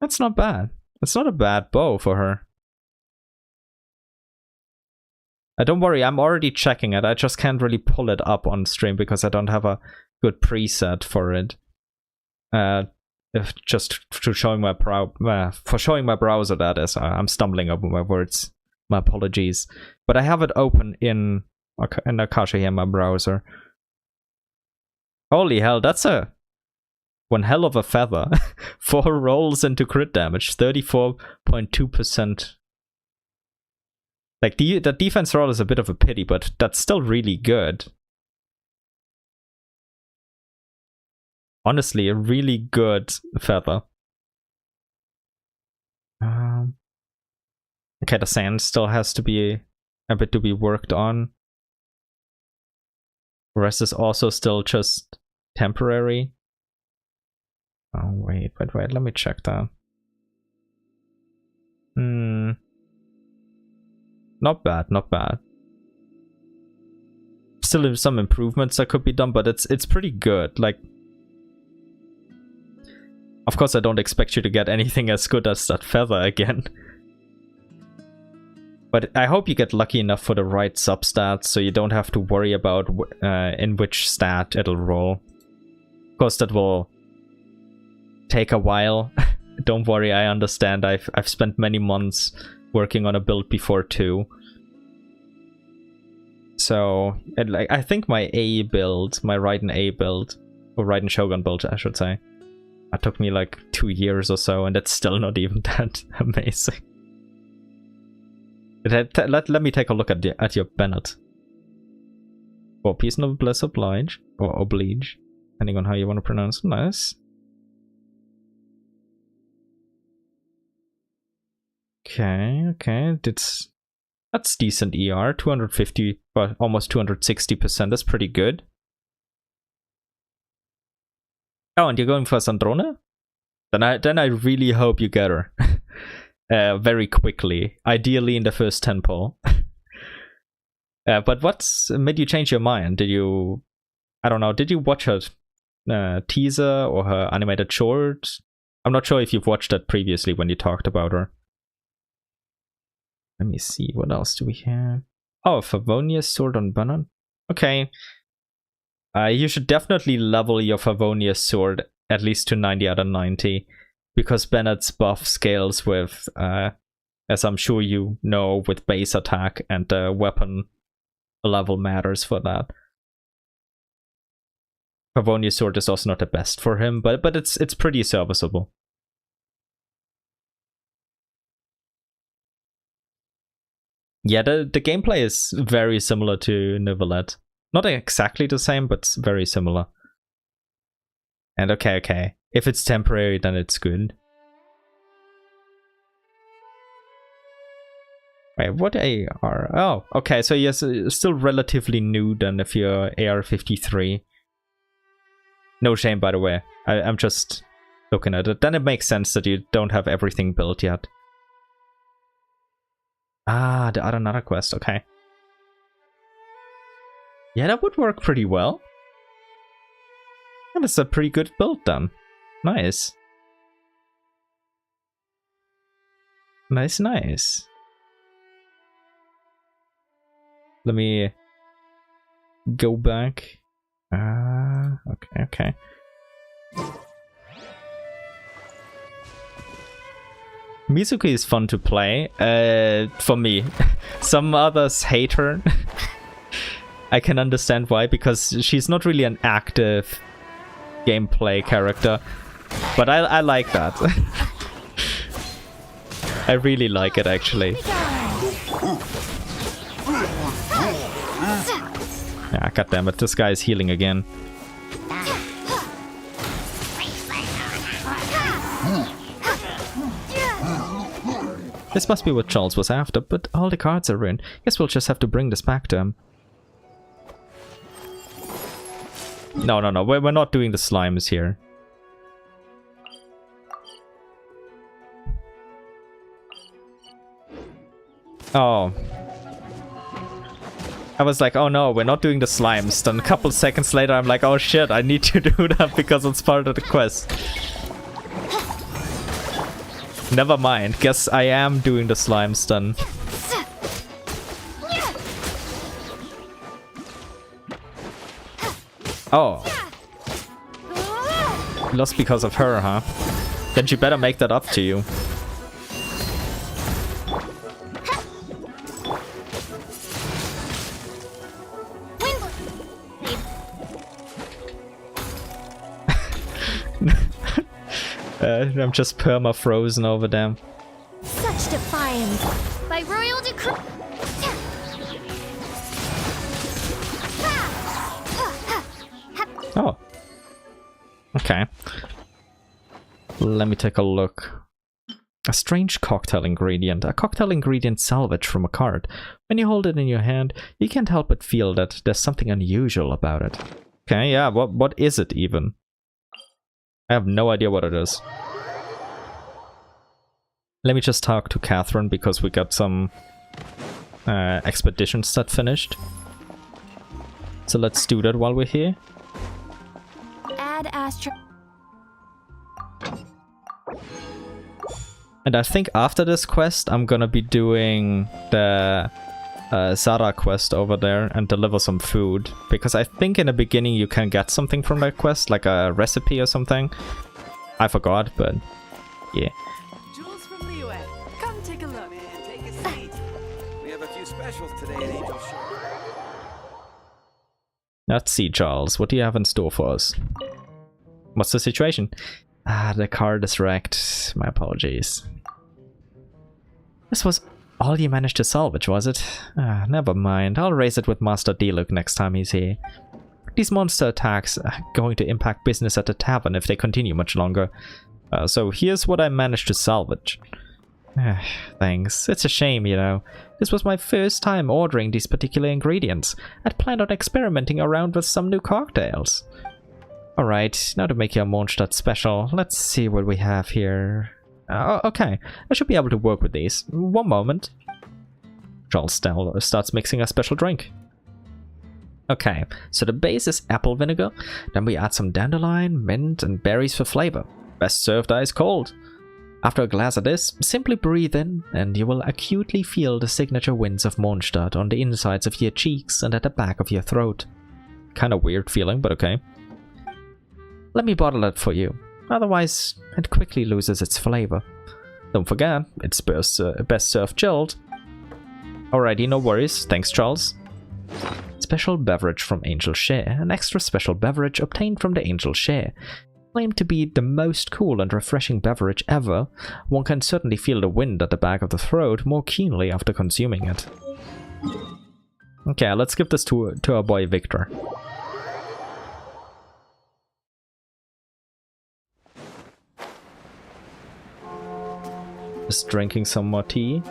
That's not bad. It's not a bad bow for her. Don't worry, I'm already checking it. I just can't really pull it up on stream because I don't have a good preset for it. If just to showing my for showing my browser, that is. I'm stumbling over my words. My apologies. But I have it open in Akasha here in my browser. Holy hell, that's one hell of a feather. 4 rolls into crit damage, 34.2%. Like, the defense roll is a bit of a pity, but that's still really good. Honestly, a really good feather. Okay, the sand still has to be a bit to be worked on. The rest is also still just temporary. Oh, wait, let me check that. Not bad. Still some improvements that could be done, but it's pretty good. Like, of course I don't expect you to get anything as good as that feather again. But I hope you get lucky enough for the right substats, so you don't have to worry about in which stat it'll roll. Of course, that will take a while. Don't worry, I understand. I've spent many months working on a build before too. So, I think my A build, my Raiden A build, or Raiden Shogun build, I should say, it took me like 2 years or so, and it's still not even that amazing. Let me take a look at your Bennett. Or Peace and Bliss Oblige, or Oblige, depending on how you want to pronounce it. Nice. Okay, that's decent ER, 250, but almost 260%, that's pretty good. Oh, and you're going for Sandrona? Then I really hope you get her. Very quickly, ideally in the first 10 pull. But what's made you change your mind? Did you watch her teaser or her animated short? I'm not sure if you've watched that previously when you talked about her. Let me see, what else do we have? Oh, Favonius sword on Bennett. Okay. You should definitely level your Favonius sword at least to 90 out of 90. Because Bennett's buff scales with, as I'm sure you know, with base attack, and the weapon level matters for that. Pavonia sword is also not the best for him, but it's pretty serviceable. Yeah, the gameplay is very similar to Neuvillette. Not exactly the same, but very similar. And okay. If it's temporary, then it's good. Wait, what AR? Oh, okay, so yes, still relatively new then if you're AR-53. No shame, by the way. I'm just looking at it. Then it makes sense that you don't have everything built yet. Ah, the another quest, okay. Yeah, that would work pretty well. And it's a pretty good build then. Nice. Nice. Let me go back. Okay. Mizuki is fun to play, for me. Some others hate her. I can understand why, because she's not really an active gameplay character. But I like that. I really like it, actually. Ah, goddammit, this guy is healing again. This must be what Charles was after, but all the cards are ruined. Guess we'll just have to bring this back to him. No, we're not doing the slimes here. Oh. I was like, oh no, we're not doing the slimes. Then a couple seconds later, I'm like, oh shit, I need to do that because it's part of the quest. Never mind, guess I am doing the slimes then. Oh. Lost because of her, huh? Then she better make that up to you. I'm just perma-frozen over them. Such defiance. By royal decree. Oh. Okay. Let me take a look. A strange cocktail ingredient. A cocktail ingredient salvage from a card. When you hold it in your hand, you can't help but feel that there's something unusual about it. Okay, yeah, what is it even? I have no idea what it is. Let me just talk to Catherine because we got some expeditions that finished. So let's do that while we're here. Add Astra. And I think after this quest, I'm gonna be doing the Zara quest over there and deliver some food. Because I think in the beginning you can get something from that quest, like a recipe or something. I forgot, but yeah. Jules from Liyue. Come take a look. Man, take a seat. We have a few specials today at Angel Shore. Let's see, Charles. What do you have in store for us? What's the situation? Ah, the card is wrecked. My apologies. This was all you managed to salvage, was it? Ah, never mind. I'll raise it with Master Diluc next time he's here. These monster attacks are going to impact business at the tavern if they continue much longer. So here's what I managed to salvage. Thanks. It's a shame, you know. This was my first time ordering these particular ingredients. I'd planned on experimenting around with some new cocktails. Alright, now to make your Mondstadt special, let's see what we have here. Okay, I should be able to work with these. One moment. Charles starts mixing a special drink. Okay, so the base is apple vinegar, then we add some dandelion, mint, and berries for flavor. Best served ice cold. After a glass of this, simply breathe in, and you will acutely feel the signature winds of Mondstadt on the insides of your cheeks and at the back of your throat. Kinda weird feeling, but okay. Let me bottle it for you, otherwise it quickly loses its flavor. Don't forget, it's best served chilled. Alrighty, no worries, thanks Charles. It's special beverage from Angel Share, an extra special beverage obtained from the Angel Share. Claimed to be the most cool and refreshing beverage ever, one can certainly feel the wind at the back of the throat more keenly after consuming it. Okay, let's give this to our boy Victor. Just drinking some more tea.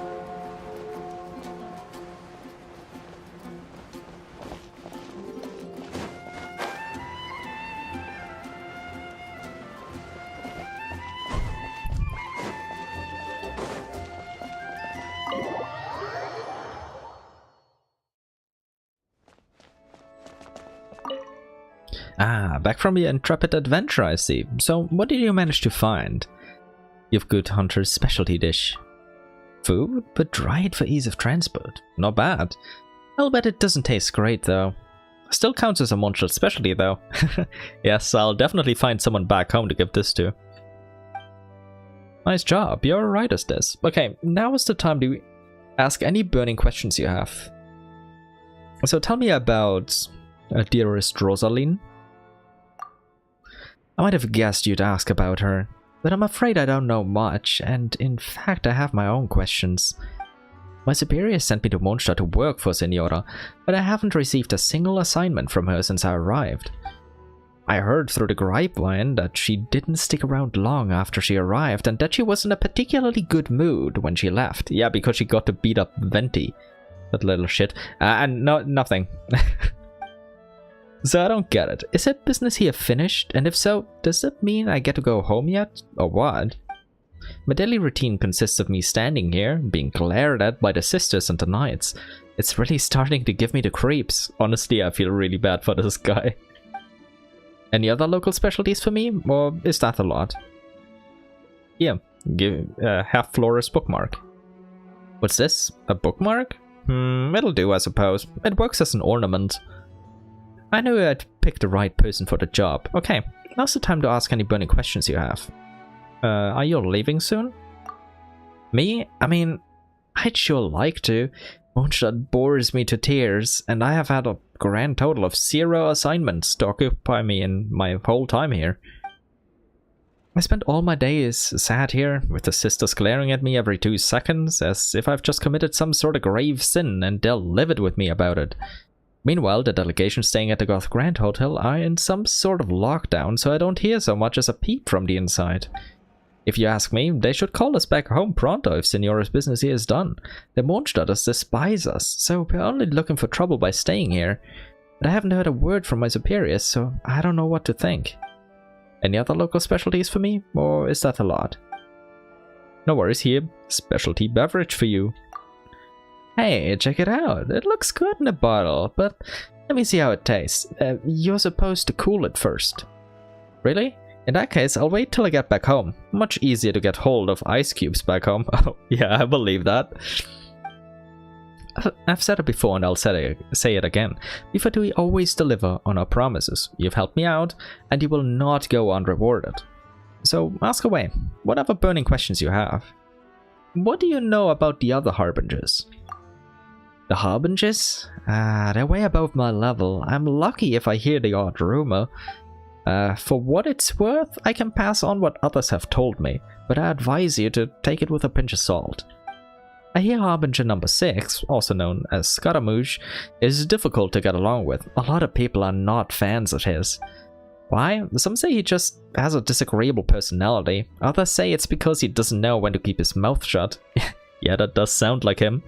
Ah, back from your intrepid adventure, I see. So, what did you manage to find? You've good hunter's specialty dish. Food, but dried for ease of transport. Not bad. I'll bet it doesn't taste great, though. Still counts as a Mondstadt specialty, though. Yes, I'll definitely find someone back home to give this to. Nice job, you're right as this. Okay, now is the time to ask any burning questions you have. So tell me about dearest Rosaline. I might have guessed you'd ask about her, but I'm afraid I don't know much, and in fact I have my own questions. My superior sent me to Mondstadt to work for Senora, but I haven't received a single assignment from her since I arrived. I heard through the grapevine that she didn't stick around long after she arrived, and that she was in a particularly good mood when she left. Yeah, because she got to beat up Venti. That little shit. And nothing. So I don't get it. Is that business here finished? And if so, does that mean I get to go home yet? Or what? My daily routine consists of me standing here, being glared at by the sisters and the knights. It's really starting to give me the creeps. Honestly, I feel really bad for this guy. Any other local specialties for me? Or is that a lot? Yeah, give have Flora's bookmark. What's this? A bookmark? It'll do, I suppose. It works as an ornament. I knew I'd picked the right person for the job. Okay, now's the time to ask any burning questions you have. Are you leaving soon? Me? I mean, I'd sure like to. Mondstadt bores me to tears, and I have had a grand total of 0 assignments to occupy me in my whole time here. I spent all my days sat here, with the sisters glaring at me every 2 seconds, as if I've just committed some sort of grave sin, and they're livid with me about it. Meanwhile, the delegation staying at the Goth Grand Hotel are in some sort of lockdown, so I don't hear so much as a peep from the inside. If you ask me, they should call us back home pronto if Senora's business here is done. The Mondstadters despise us, so we're only looking for trouble by staying here. But I haven't heard a word from my superiors, so I don't know what to think. Any other local specialties for me, or is that a lot? No worries here, specialty beverage for you. Hey, check it out. It looks good in a bottle, but let me see how it tastes. You're supposed to cool it first. Really? In that case, I'll wait till I get back home. Much easier to get hold of ice cubes back home. Oh, yeah, I believe that. I've said it before and I'll say it again. Before do we always deliver on our promises. You've helped me out, and you will not go unrewarded. So ask away. Whatever burning questions you have. What do you know about the other Harbingers? The Harbingers? They're way above my level. I'm lucky if I hear the odd rumor. For what it's worth, I can pass on what others have told me, but I advise you to take it with a pinch of salt. I hear Harbinger number 6, also known as Scaramouche, is difficult to get along with. A lot of people are not fans of his. Why? Some say he just has a disagreeable personality. Others say it's because he doesn't know when to keep his mouth shut. Yeah, that does sound like him.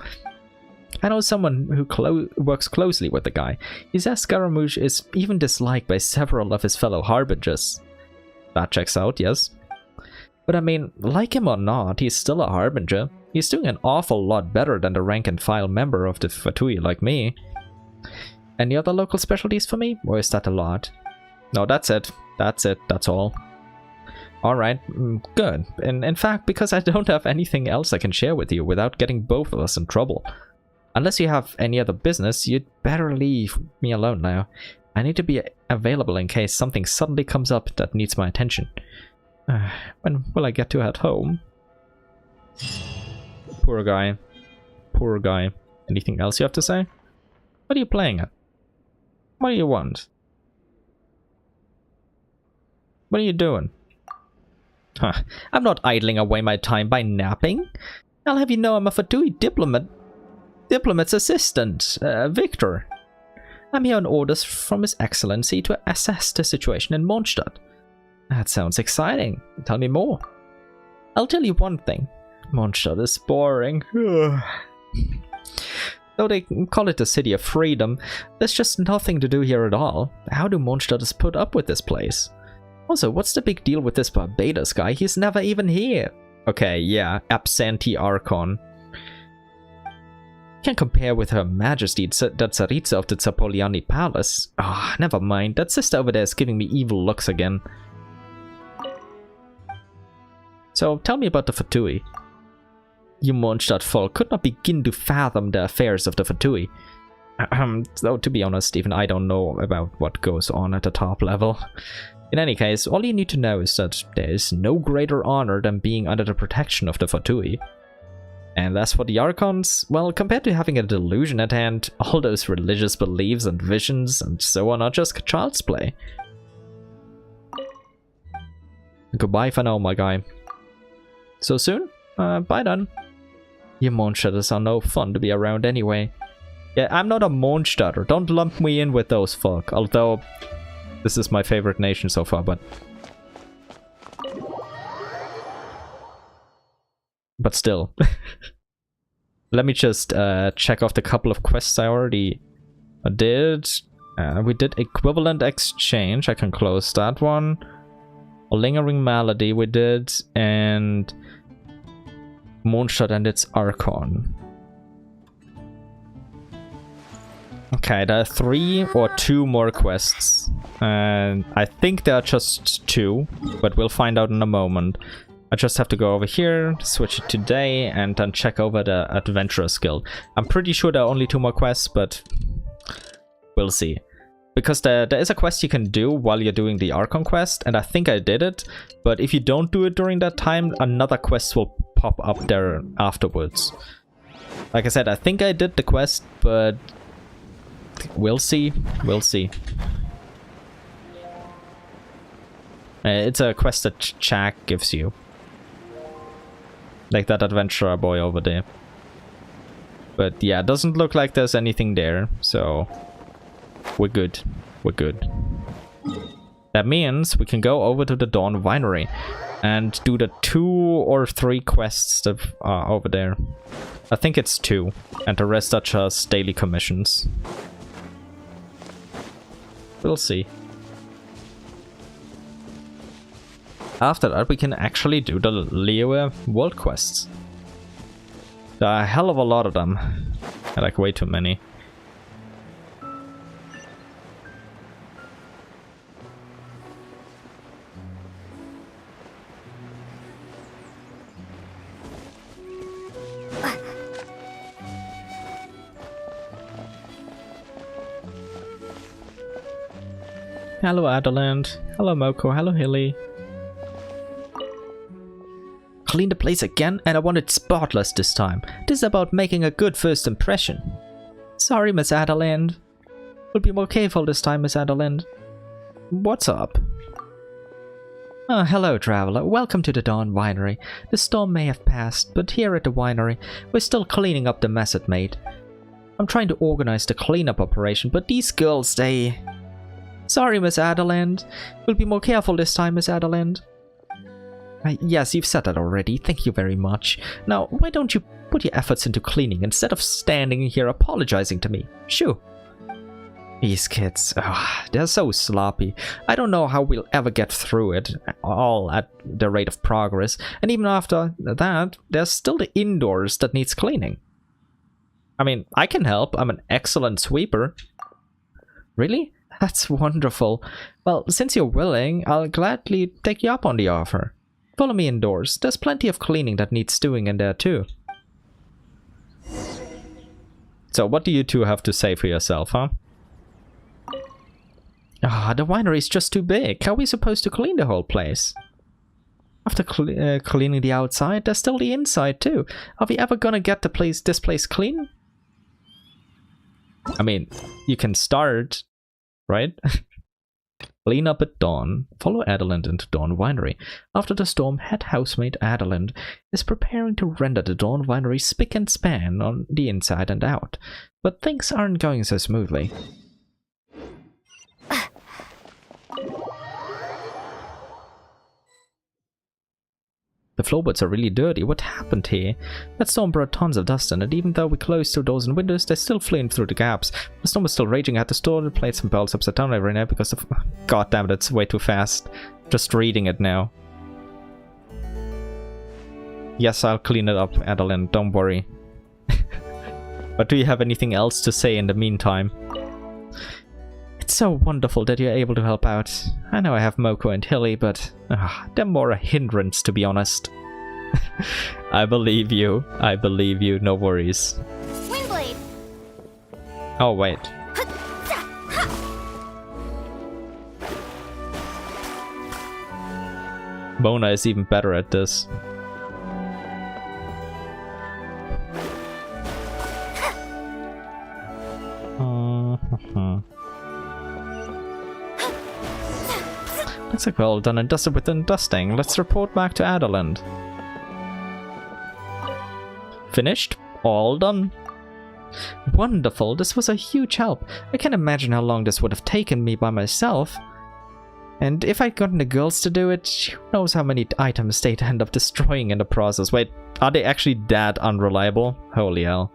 I know someone who works closely with the guy. He says Scaramouche is even disliked by several of his fellow Harbingers. That checks out, yes. But I mean, like him or not, he's still a Harbinger. He's doing an awful lot better than the rank-and-file member of the Fatui like me. Any other local specialties for me, or is that a lot? No, that's it. That's it. That's all. Alright, good. In fact, because I don't have anything else I can share with you without getting both of us in trouble. Unless you have any other business, you'd better leave me alone now. I need to be available in case something suddenly comes up that needs my attention. When will I get to head home? Poor guy. Poor guy. Anything else you have to say? What are you playing at? What do you want? What are you doing? Huh. I'm not idling away my time by napping. I'll have you know I'm a Fatui diplomat's assistant, Victor. I'm here on orders from His Excellency to assess the situation in Mondstadt. That sounds exciting. Tell me more. I'll tell you one thing. Mondstadt is boring. Though they call it the City of Freedom, there's just nothing to do here at all. How do Mondstadters put up with this place? Also, what's the big deal with this Barbados guy? He's never even here. Okay, yeah, absentee Archon. Can't compare with Her Majesty, that Tsaritsa of the Tsapoliani Palace. Ah, never mind. That sister over there is giving me evil looks again. So, tell me about the Fatui. You Mondstadt folk could not begin to fathom the affairs of the Fatui. Though, to be honest, even I don't know about what goes on at the top level. In any case, all you need to know is that there is no greater honor than being under the protection of the Fatui. And as for the Archons, well, compared to having a delusion at hand, all those religious beliefs and visions and so on are just child's play. Goodbye for now, my guy. So soon? Bye then. You Mondstadters are no fun to be around anyway. Yeah, I'm not a Mondstadter. Don't lump me in with those folk, although this is my favorite nation so far, but still. Let me just check off the couple of quests I already did. We did Equivalent Exchange. I can close that one. A Lingering Malady we did, and Mondstadt and its Archon. Okay, there are 3 or 2 more quests. And I think there are just 2, but we'll find out in a moment. I just have to go over here, switch it to day, and then check over the Adventurer's Guild. I'm pretty sure there are only 2 more quests, but we'll see. Because there is a quest you can do while you're doing the Archon quest, and I think I did it. But if you don't do it during that time, another quest will pop up there afterwards. Like I said, I think I did the quest, but we'll see. We'll see. It's a quest that Chak gives you. Like that adventurer boy over there. But yeah, it doesn't look like there's anything there, so we're good. We're good. That means we can go over to the Dawn Winery and do the 2 or 3 quests that are over there. I think it's 2, and the rest are just daily commissions. We'll see. After that, we can actually do the Liyue world quests. There are a hell of a lot of them. I like way too many. Hello Adeland. Hello Moko. Hello Hilly. Clean the place again, and I want it spotless this time. This is about making a good first impression. Sorry, Miss Adeland. We'll be more careful this time, Miss Adeland. What's up? Ah, hello, traveler. Welcome to the Dawn Winery. The storm may have passed, but here at the winery, we're still cleaning up the mess it made. I'm trying to organize the cleanup operation, but these girls, they... Sorry, Miss Adeland. We'll be more careful this time, Miss Adeland. Yes, you've said that already. Thank you very much. Now, why don't you put your efforts into cleaning instead of standing here apologizing to me? Shoo. These kids, they're so sloppy. I don't know how we'll ever get through it, all at the rate of progress. And even after that, there's still the indoors that needs cleaning. I mean, I can help. I'm an excellent sweeper. Really? That's wonderful. Well, since you're willing, I'll gladly take you up on the offer. Follow me indoors. There's plenty of cleaning that needs doing in there too. So what do you two have to say for yourself, huh? The winery's just too big. How are we supposed to clean the whole place? After cleaning the outside, there's still the inside too. Are we ever gonna get this place clean? I mean, you can start right? Clean up at dawn. Follow Adeland into Dawn Winery. After the storm, head housemaid Adeland is preparing to render the Dawn Winery spick and span on the inside and out. But things aren't going so smoothly. The floorboards are really dirty. What happened here? That storm brought tons of dust in it. Even though we closed two doors and windows, they're still fleeing through the gaps. The storm was still raging. I had to store the plates and belts upside down every night because of... God damn it, it's way too fast. Just reading it now. Yes, I'll clean it up, Adeline. Don't worry. But do you have anything else to say in the meantime? It's so wonderful that you're able to help out. I know I have Moko and Hilly, but they're more a hindrance, to be honest. I believe you. I believe you. No worries. Windblade. Oh, wait. Mona is even better at this. Looks like we're all done and dusted with the dusting. Let's report back to Adeland. Finished? All done. Wonderful. This was a huge help. I can't imagine how long this would have taken me by myself. And if I'd gotten the girls to do it, who knows how many items they'd end up destroying in the process. Wait, are they actually that unreliable? Holy hell.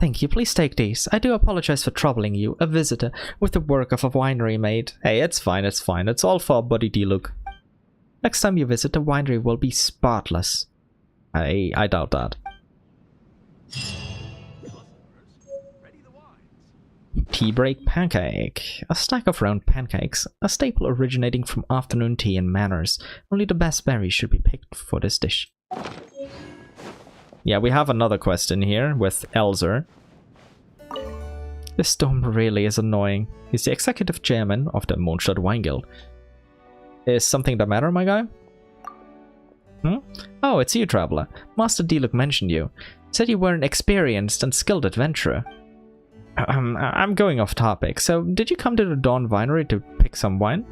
Thank you, please take these. I do apologize for troubling you, a visitor, with the work of a winery maid. Hey, it's fine, it's fine. It's all for Buddy D-Look. Next time you visit, the winery will be spotless. I doubt that. Tea break pancake. A stack of round pancakes, a staple originating from afternoon tea and manners. Only the best berries should be picked for this dish. Yeah, we have another quest in here with Elzer. This storm really is annoying. He's the executive chairman of the Mondstadt Wine Guild. Is something the matter, my guy? Oh, it's you, traveler. Master D-Look mentioned you. Said you were an experienced and skilled adventurer. I'm going off topic, so did you come to the Dawn Winery to pick some wine?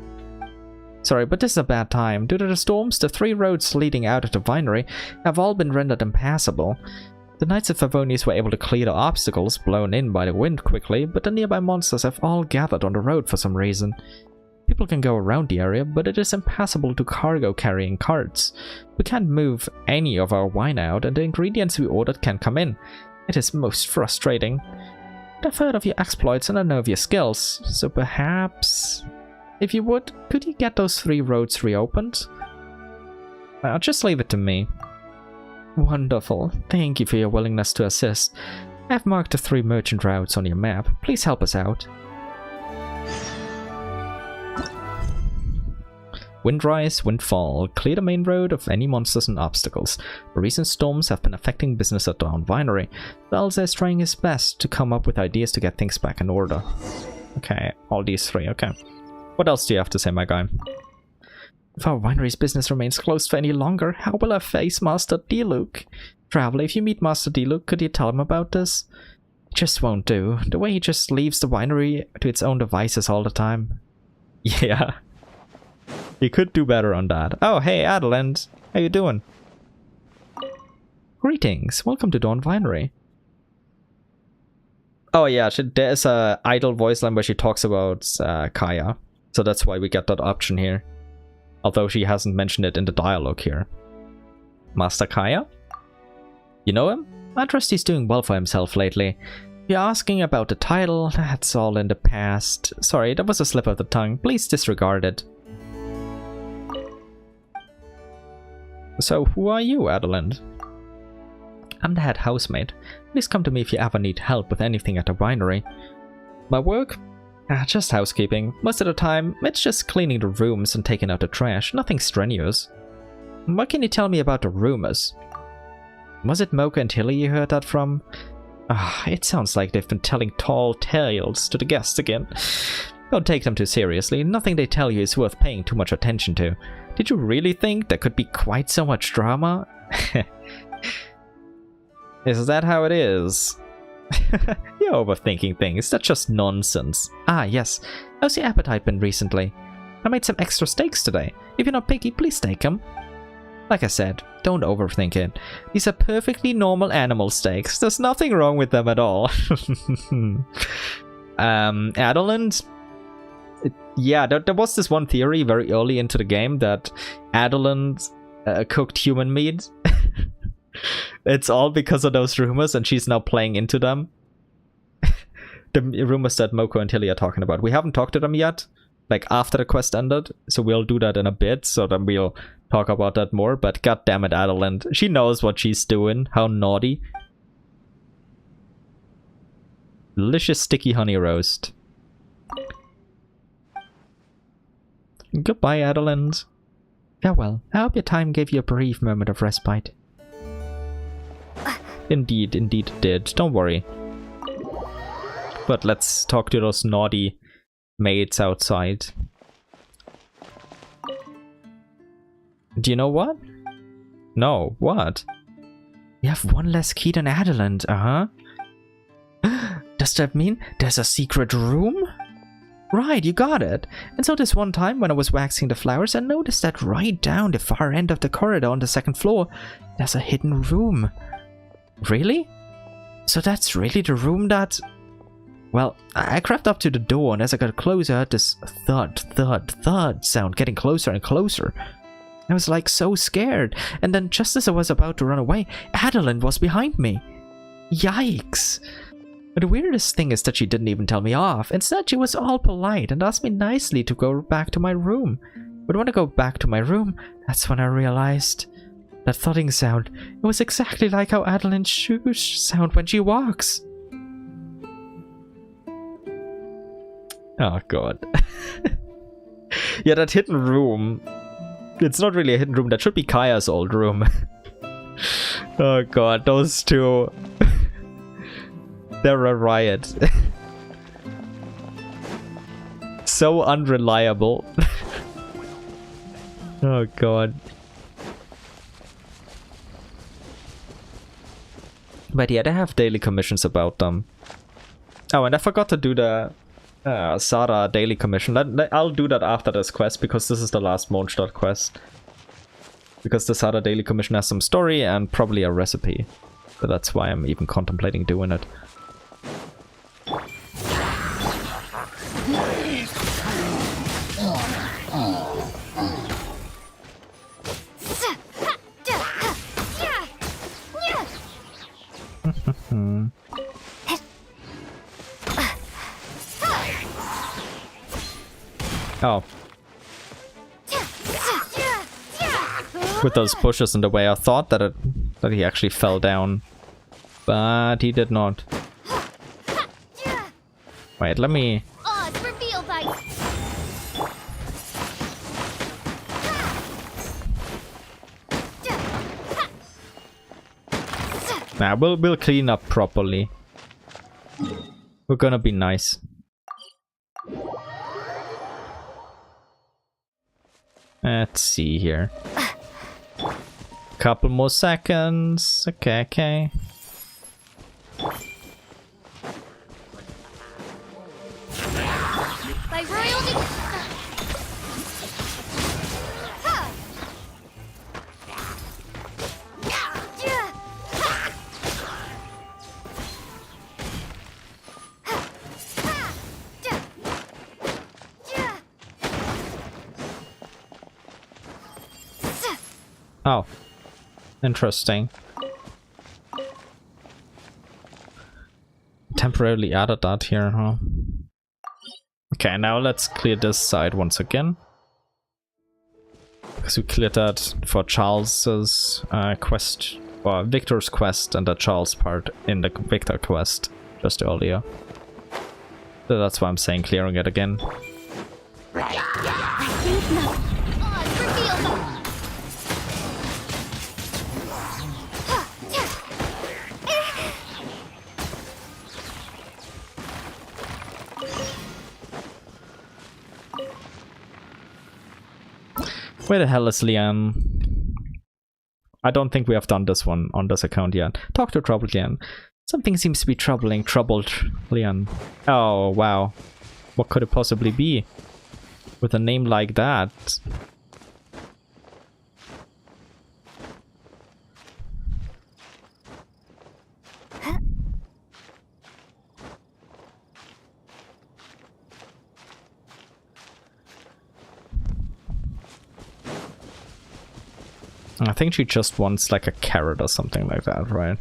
Sorry, but this is a bad time. Due to the storms, the 3 roads leading out of the winery have all been rendered impassable. The Knights of Favonius were able to clear the obstacles blown in by the wind quickly, but the nearby monsters have all gathered on the road for some reason. People can go around the area, but it is impassable to cargo-carrying carts. We can't move any of our wine out, and the ingredients we ordered can't come in. It is most frustrating. I've heard of your exploits and I know of your skills, so perhaps... If you would, could you get those 3 roads reopened? Just leave it to me. Wonderful. Thank you for your willingness to assist. I've marked the 3 merchant routes on your map. Please help us out. Windrise, Windfall. Clear the main road of any monsters and obstacles. The recent storms have been affecting business at Dawn Winery. Elsa is trying his best to come up with ideas to get things back in order. Okay, all these 3, okay. What else do you have to say, my guy? If our winery's business remains closed for any longer, how will I face Master D-Look? Traveler, if you meet Master D-Look, could you tell him about this? It just won't do. The way he just leaves the winery to its own devices all the time. Yeah. He could do better on that. Oh, hey, Adeland. How you doing? Greetings. Welcome to Dawn Winery. Oh, yeah. There's a idle voice line where she talks about Kaya. So that's why we get that option here. Although she hasn't mentioned it in the dialogue here. Master Kaya? You know him? I trust he's doing well for himself lately. If you're asking about the title, that's all in the past. Sorry, that was a slip of the tongue. Please disregard it. So, who are you, Adeland? I'm the head housemaid. Please come to me if you ever need help with anything at the winery. My work? Just housekeeping. Most of the time, it's just cleaning the rooms and taking out the trash. Nothing strenuous. What can you tell me about the rumors? Was it Mocha and Tilly you heard that from? It sounds like they've been telling tall tales to the guests again. Don't take them too seriously. Nothing they tell you is worth paying too much attention to. Did you really think there could be quite so much drama? Is that how it is? You're overthinking things. That's just nonsense. Ah, yes. How's your appetite been recently? I made some extra steaks today. If you're not picky, please take them. Like I said, don't overthink it. These are perfectly normal animal steaks. There's nothing wrong with them at all. Adelant? Yeah, there was this one theory very early into the game that Adelant cooked human meat. It's all because of those rumors, and she's now playing into them. The rumors that Moko and Tilly are talking about. We haven't talked to them yet, like after the quest ended, so we'll do that in a bit, so then we'll talk about that more. But goddammit, Adelant, she knows what she's doing. How naughty. Delicious sticky honey roast. Goodbye, Adelant. Farewell. I hope your time gave you a brief moment of respite. Indeed it did. Don't worry. But let's talk to those naughty maids outside. Do you know what? No, what? You have one less key than Adelant, Does that mean there's a secret room? Right, you got it. And so this one time when I was waxing the flowers, I noticed that right down the far end of the corridor on the second floor, there's a hidden room. Really? So that's really the room that... Well, I crept up to the door, and as I got closer, I heard this thud, thud, thud sound getting closer and closer. I was like so scared, and then just as I was about to run away, Adelant was behind me. Yikes. But the weirdest thing is that she didn't even tell me off. Instead, she was all polite and asked me nicely to go back to my room. But when I go back to my room, that's when I realized that thudding sound. It was exactly like how Adelant's shoes sound when she walks. Oh god. Yeah, that hidden room. It's not really a hidden room. That should be Kaya's old room. Oh god, those two. They're a riot. So unreliable. Oh god. But yeah, they have daily commissions about them. Oh, and I forgot to do the Sara daily commission. I'll do that after this quest, because this is the last Mondstadt quest. Because the Sara daily commission has some story and probably a recipe. So that's why I'm even contemplating doing it. Oh. With those bushes in the way, I thought that he actually fell down. But he did not. Wait, let me... Oh, it's reveal bite. Nah, we'll clean up properly. We're gonna be nice. Let's see here. Couple more seconds. Okay. By royalty. Oh, interesting. Temporarily added that here, huh? Okay, now let's clear this side once again. Because we cleared that for Charles's quest, or Victor's quest, and the Charles part in the Victor quest just earlier. So that's why I'm saying clearing it again. Where the hell is Lian? I don't think we have done this one on this account yet. Talk to Trouble Lian. Something seems to be troubled Leon. Oh, wow. What could it possibly be? With a name like that. I think she just wants like a carrot or something like that, right?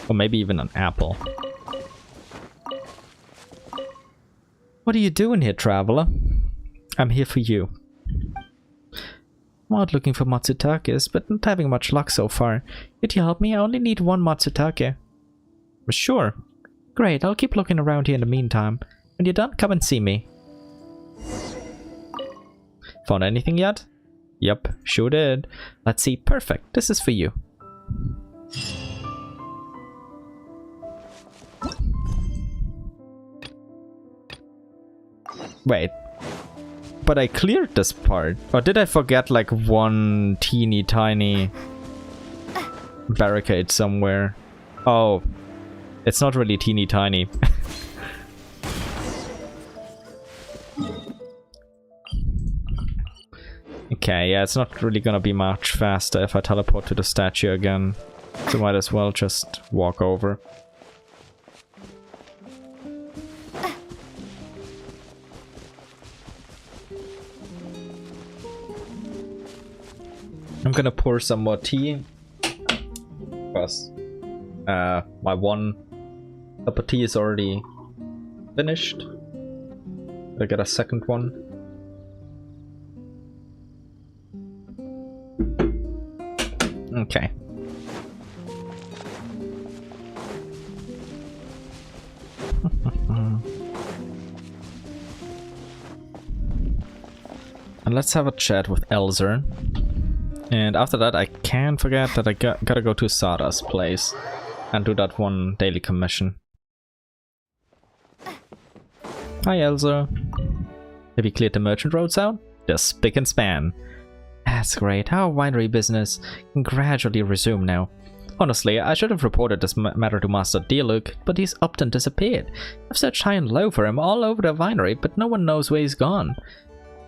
Or maybe even an apple. What are you doing here, traveler? I'm here for you. I'm out looking for Matsutakes, but not having much luck so far. Could you help me? I only need one Matsutake. Sure. Great, I'll keep looking around here in the meantime. When you're done, come and see me. Found anything yet? Yep, sure did. Let's see. Perfect. This is for you. Wait. But I cleared this part. Or did I forget like one teeny tiny barricade somewhere? Oh. It's not really teeny tiny. Okay, yeah, it's not really gonna be much faster if I teleport to the statue again. So might as well just walk over. I'm gonna pour some more tea. Because my one cup of tea is already finished. I get a second one. Okay. And let's have a chat with Elzer. And after that, I can't forget that I gotta go to Sada's place and do that one daily commission. Hi, Elzer. Have you cleared the merchant roads out? They're spick and span. That's great. Our winery business can gradually resume now. Honestly, I should have reported this matter to Master Diluc, but he's upped and disappeared. I've searched high and low for him all over the winery, but no one knows where he's gone.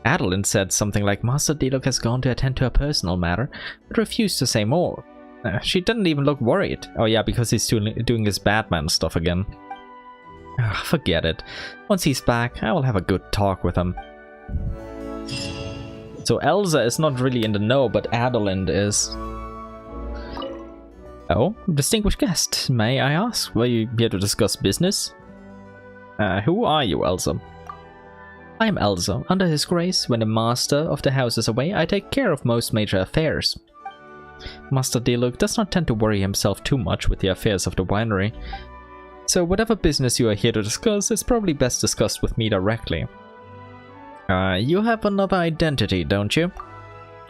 Adeline said something like Master Diluc has gone to attend to a personal matter, but refused to say more. She didn't even look worried. Oh yeah, because he's doing his Batman stuff again. Forget it. Once he's back, I will have a good talk with him. So Elsa is not really in the know, but Adeline is. Oh, distinguished guest, may I ask, were you here to discuss business? Who are you, Elsa? I am Elsa. Under his grace, when the master of the house is away, I take care of most major affairs. Master Diluc does not tend to worry himself too much with the affairs of the winery. So whatever business you are here to discuss is probably best discussed with me directly. You have another identity, don't you?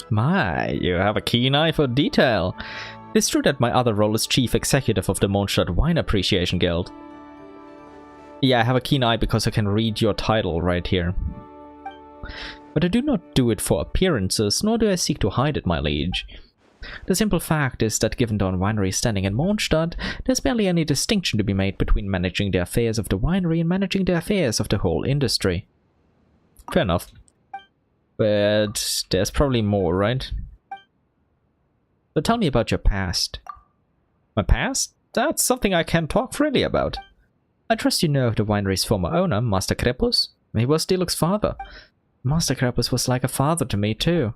My, you have a keen eye for detail. It's true that my other role is chief executive of the Mondstadt Wine Appreciation Guild. Yeah, I have a keen eye because I can read your title right here. But I do not do it for appearances, nor do I seek to hide it, my liege. The simple fact is that given the winery standing in Mondstadt, there's barely any distinction to be made between managing the affairs of the winery and managing the affairs of the whole industry. Fair enough. But there's probably more, right? So tell me about your past. My past? That's something I can't talk freely about. I trust you know of the winery's former owner, Master Krepus. He was Diluc's father. Master Krepus was like a father to me too.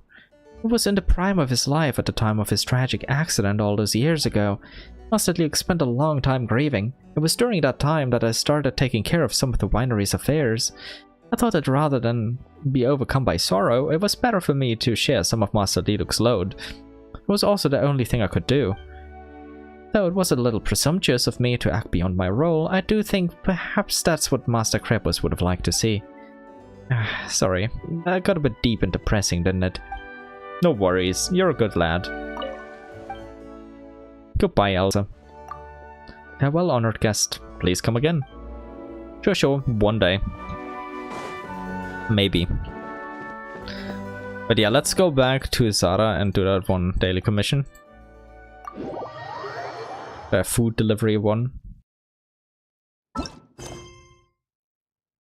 He was in the prime of his life at the time of his tragic accident all those years ago. Master Diluc spent a long time grieving. It was during that time that I started taking care of some of the winery's affairs. I thought that rather than be overcome by sorrow, it was better for me to share some of Master Diluc's load. It was also the only thing I could do. Though it was a little presumptuous of me to act beyond my role, I do think perhaps that's what Master Krepus would have liked to see. Sorry, I got a bit deep and depressing, didn't it? No worries, you're a good lad. Goodbye, Elsa. Farewell, honored guest. Please come again. Sure, one day. Maybe. But yeah, let's go back to Zara and do that one daily commission. The food delivery one.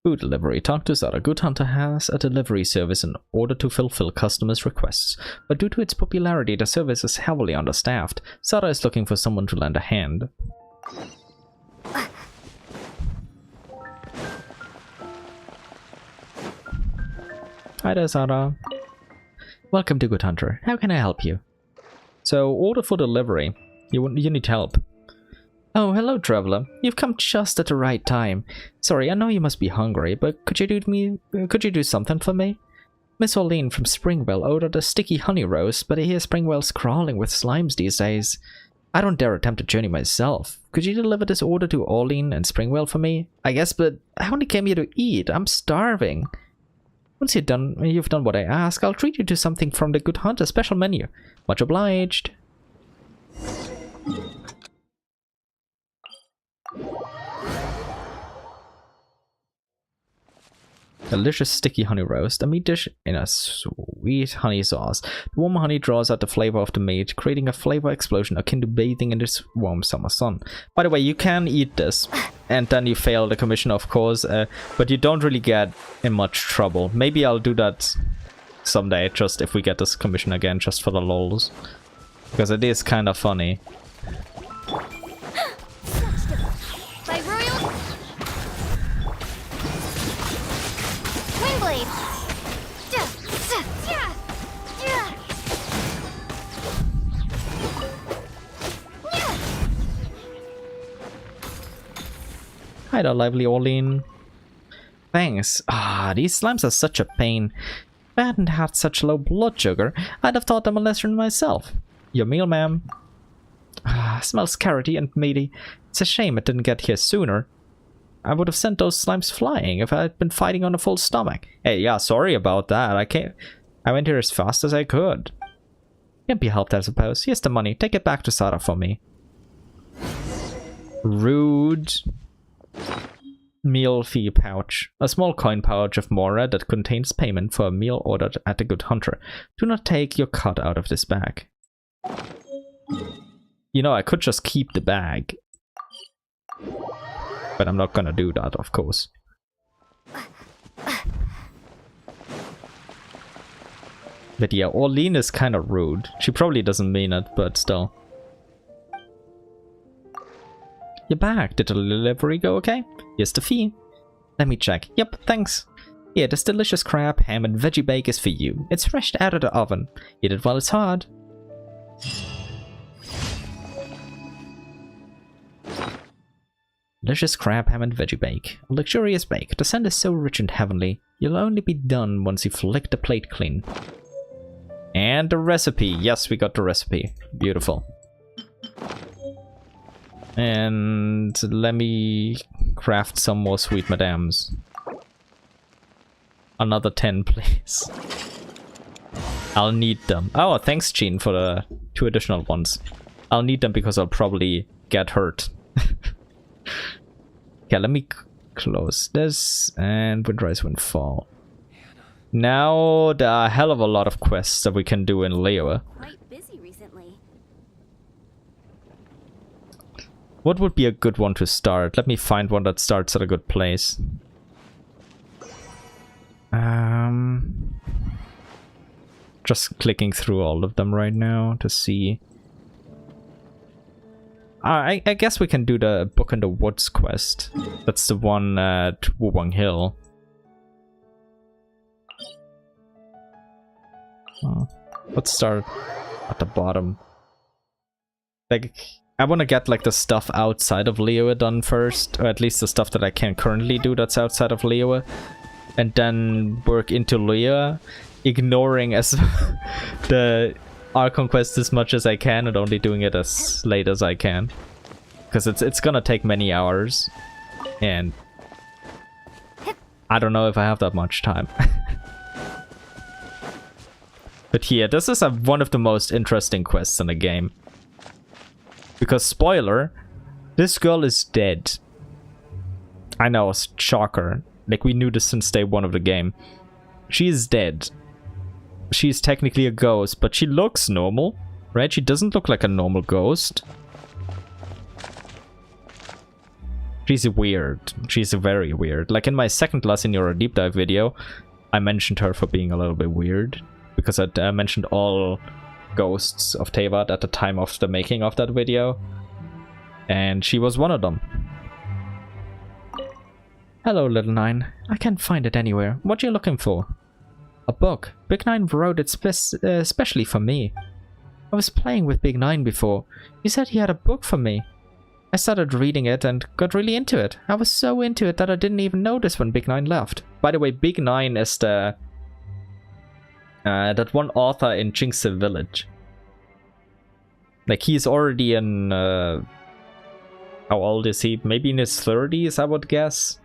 Food delivery. Talk to Zara. Good Hunter has a delivery service in order to fulfill customers' requests, but due to its popularity, the service is heavily understaffed. Zara is looking for someone to lend a hand. Hi there, Zara. Welcome to Good Hunter. How can I help you? So, order for delivery. You need help. Oh, hello, traveler. You've come just at the right time. Sorry, I know you must be hungry, but could you do something for me? Miss Orlean from Springwell ordered a sticky honey roast, but I hear Springwell's crawling with slimes these days. I don't dare attempt a journey myself. Could you deliver this order to Orlean and Springwell for me? I guess, but I only came here to eat. I'm starving. Once you've done what I ask, I'll treat you to something from the Good Hunter special menu. Much obliged. Delicious sticky honey roast, a meat dish in a sweet honey sauce. The warm honey draws out the flavor of the meat, creating a flavor explosion akin to bathing in this warm summer sun. By the way, you can eat this, and then you fail the commission, of course, but you don't really get in much trouble. Maybe I'll do that someday, just if we get this commission again, just for the lols. Because it is kind of funny. Hi there, lively Orlean. Thanks. These slimes are such a pain. If I hadn't had such low blood sugar, I'd have taught them a lesson myself. Your meal, ma'am. Smells carroty and meaty. It's a shame it didn't get here sooner. I would have sent those slimes flying if I had been fighting on a full stomach. Hey, yeah, sorry about that. I went here as fast as I could. Can't be helped, I suppose. Here's the money. Take it back to Sada for me. Rude. Meal fee pouch. A small coin pouch of Mora that contains payment for a meal ordered at the Good Hunter. Do not take your cut out of this bag. You know, I could just keep the bag. But I'm not gonna do that, of course. But yeah, Orlean is kind of rude. She probably doesn't mean it, but still. You're back. Did the delivery go okay? Here's the fee. Let me check. Yep, thanks. Here, this delicious crab, ham, and veggie bake is for you. It's fresh out of the oven. Eat it while it's hot. Delicious crab, ham, and veggie bake. A luxurious bake. The scent is so rich and heavenly. You'll only be done once you've licked the plate clean. And the recipe. Yes, we got the recipe. Beautiful. And let me craft some more sweet madams. Another 10, please. I'll need them. Oh, thanks, Jean, for the 2 additional ones. I'll need them because I'll probably get hurt. Okay, let me close this and Windrise Windfall. Now there are a hell of a lot of quests that we can do in Liyue. Quite busy recently. What would be a good one to start? Let me find one that starts at a good place. Just clicking through all of them right now to see. I guess we can do the Book in the Woods quest. That's the one at Wubang Hill. Let's start at the bottom. Like, I want to get like the stuff outside of Liyue done first, or at least the stuff that I can currently do that's outside of Liyue, and then work into Liyue, ignoring as the Archon Quest as much as I can and only doing it as late as I can, because it's gonna take many hours, and I don't know if I have that much time. But here, this is one of the most interesting quests in the game. Because, spoiler, this girl is dead. I know, shocker. Like, we knew this since day 1 of the game. She is dead. She's technically a ghost, but she looks normal, right? She doesn't look like a normal ghost. She's weird. She's very weird. Like in my second La Signora deep dive video, I mentioned her for being a little bit weird. Because I mentioned all ghosts of Teyvat at the time of the making of that video. And she was one of them. Hello, Little Nine. I can't find it anywhere. What are you looking for? A book. Big Nine wrote it especially for me. I was playing with Big Nine before. He said he had a book for me. I started reading it and got really into it. I was so into it that I didn't even notice when Big Nine left. By the way, Big Nine is the... that one author in Jinxie Village. Like, he's already in... how old is he? Maybe in his 30s, I would guess.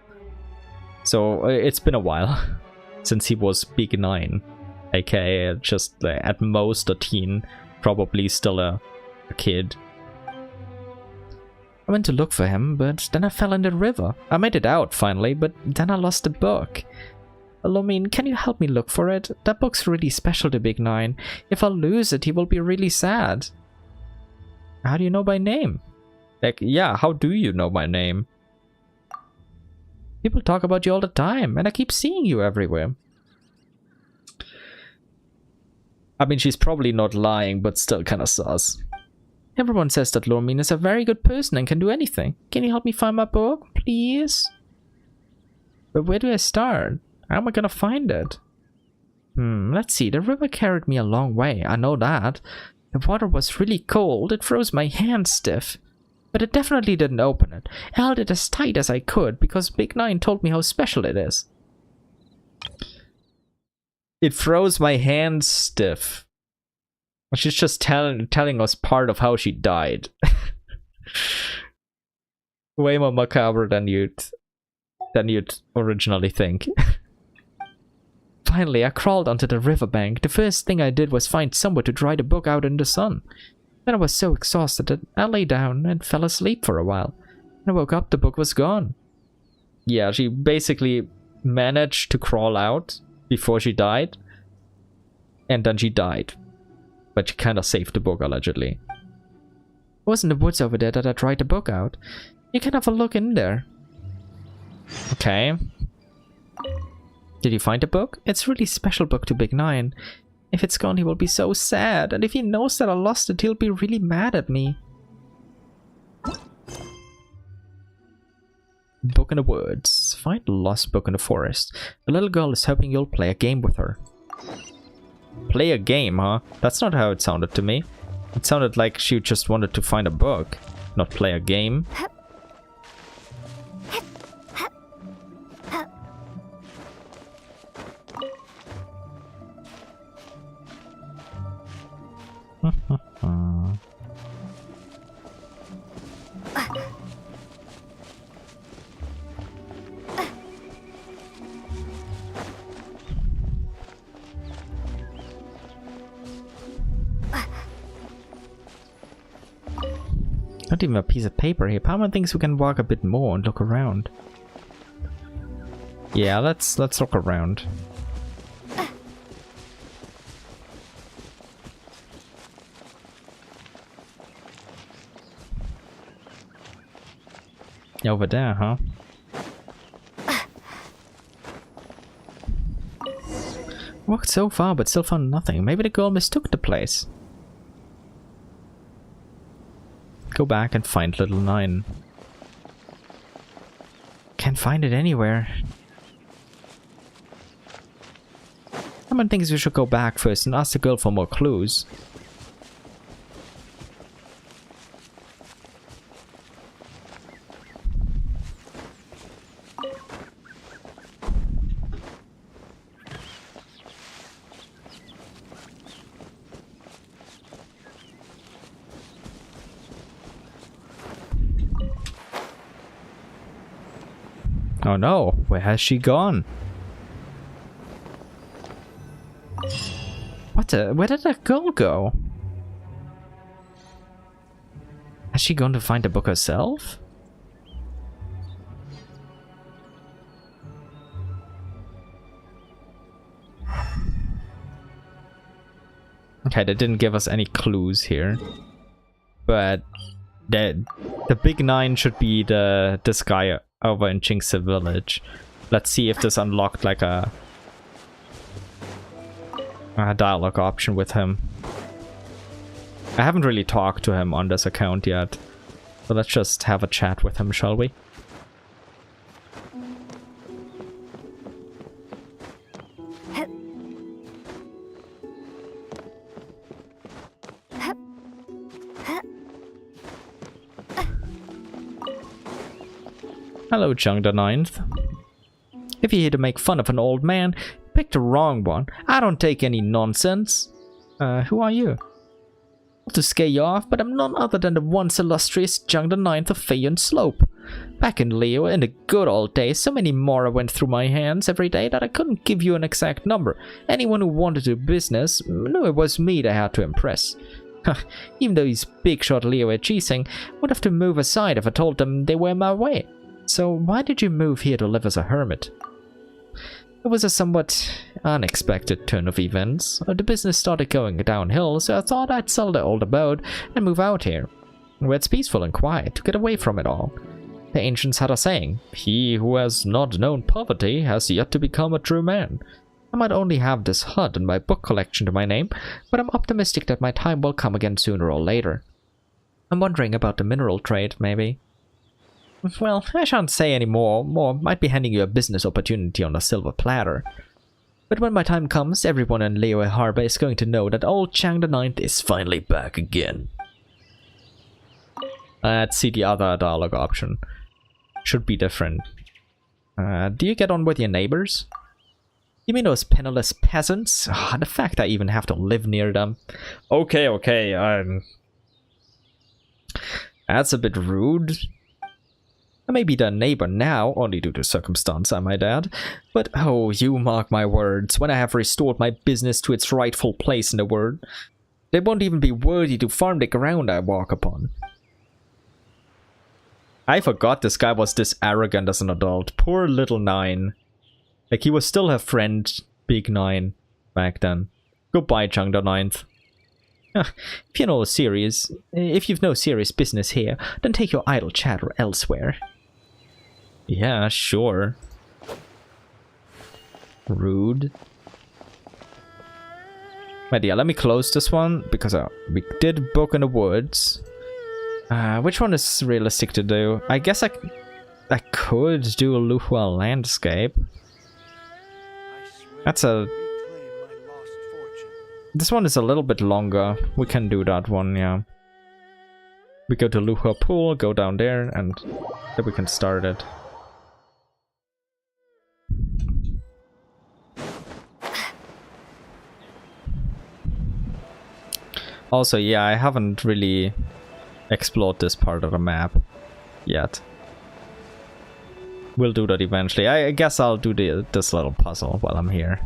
So, it's been a while since he was Big Nine. AKA just at most a teen. Probably still a kid. I went to look for him, but then I fell in the river. I made it out finally, but then I lost the book. Lomin, can you help me look for it? That book's really special to Big Nine. If I lose it, he will be really sad. How do you know my name? Like, yeah, how do you know my name? People talk about you all the time, and I keep seeing you everywhere. I mean, she's probably not lying, but still kind of sus. Everyone says that Lormin is a very good person and can do anything. Can you help me find my book, please? But where do I start? How am I gonna find it? Let's see. The river carried me a long way, I know that. The water was really cold. It froze my hand stiff. But it definitely didn't open it. I held it as tight as I could because Big Nine told me how special it is. It froze my hand stiff. She's just telling us part of how she died. Way more macabre than you'd originally think. Finally, I crawled onto the riverbank. The first thing I did was find somewhere to dry the book out in the sun. Then I was so exhausted that I lay down and fell asleep for a while. When I woke up, the book was gone. Yeah, she basically managed to crawl out before she died. And then she died. But she kind of saved the book, allegedly. It was in the woods over there that I dried the book out. You can have a look in there. Okay. Did you find the book? It's a really special book to Big Nine. If it's gone, he will be so sad. And if he knows that I lost it, he'll be really mad at me. Book in the woods. Find the lost book in the forest. The little girl is hoping you'll play a game with her. Play a game, huh? That's not how it sounded to me. It sounded like she just wanted to find a book, not play a game. Not even a piece of paper here. Palmer thinks we can walk a bit more and look around. Yeah, let's look around. Over there, huh? Walked so far but still found nothing. Maybe the girl mistook the place. Go back and find Little Nine. Can't find it anywhere. Someone thinks we should go back first and ask the girl for more clues. Oh no, where has she gone? What the? Where did that girl go? Has she gone to find the book herself? Okay, they didn't give us any clues here. But The big 9 should be this guy over in Jinxie Village. Let's see if this unlocked like a dialogue option with him. I haven't really talked to him on this account yet. So let's just have a chat with him, shall we? Hello, Chung the Ninth. If you're here to make fun of an old man, pick the wrong one. I don't take any nonsense. Who are you? Not to scare you off, but I'm none other than the once illustrious Chung the Ninth of Feyon Slope. Back in Liyue, in the good old days, so many Mora went through my hands every day that I couldn't give you an exact number. Anyone who wanted to do business knew it was me they had to impress. Even though these big-shot Liyue Chising would have to move aside if I told them they were in my way. So why did you move here to live as a hermit? It was a somewhat unexpected turn of events. The business started going downhill, so I thought I'd sell the old abode and move out here, where it's peaceful and quiet, to get away from it all. The ancients had a saying, "He who has not known poverty has yet to become a true man." I might only have this hut and my book collection to my name, but I'm optimistic that my time will come again sooner or later. I'm wondering about the mineral trade, maybe. Well, I shan't say any more. Might be handing you a business opportunity on a silver platter. But when my time comes, everyone in Liyue Harbor is going to know that old Chang the Ninth is finally back again. Let's see the other dialogue option. Should be different. Do you get on with your neighbors? You mean those penniless peasants? The fact I even have to live near them. Okay, that's a bit rude. I may be their neighbor now, only due to circumstance, I might add. But, oh, you mark my words, when I have restored my business to its rightful place in the world, they won't even be worthy to farm the ground I walk upon. I forgot this guy was this arrogant as an adult. Poor little 9. Like, he was still her friend, Big 9, back then. Goodbye, Chung the Ninth. If you've no serious business here, then take your idle chatter elsewhere. Yeah, sure. Rude. But yeah, let me close this one, because we did Book in the Woods. Which one is realistic to do? I guess I could do a Liyue landscape. This one is a little bit longer. We can do that one, yeah. We go to Liyue Pool, go down there, and then we can start it. Also, yeah, I haven't really explored this part of the map yet. We'll do that eventually. I guess I'll do this little puzzle while I'm here.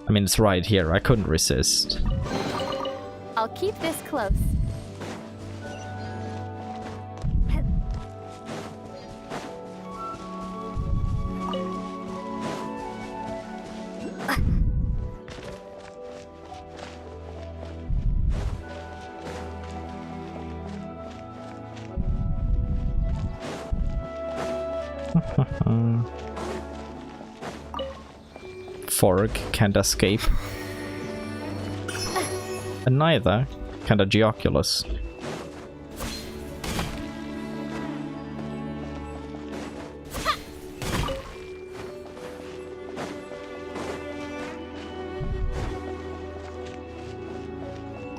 I mean, it's right here. I couldn't resist. I'll keep this close. Fork can't escape. And neither can the Geoculus.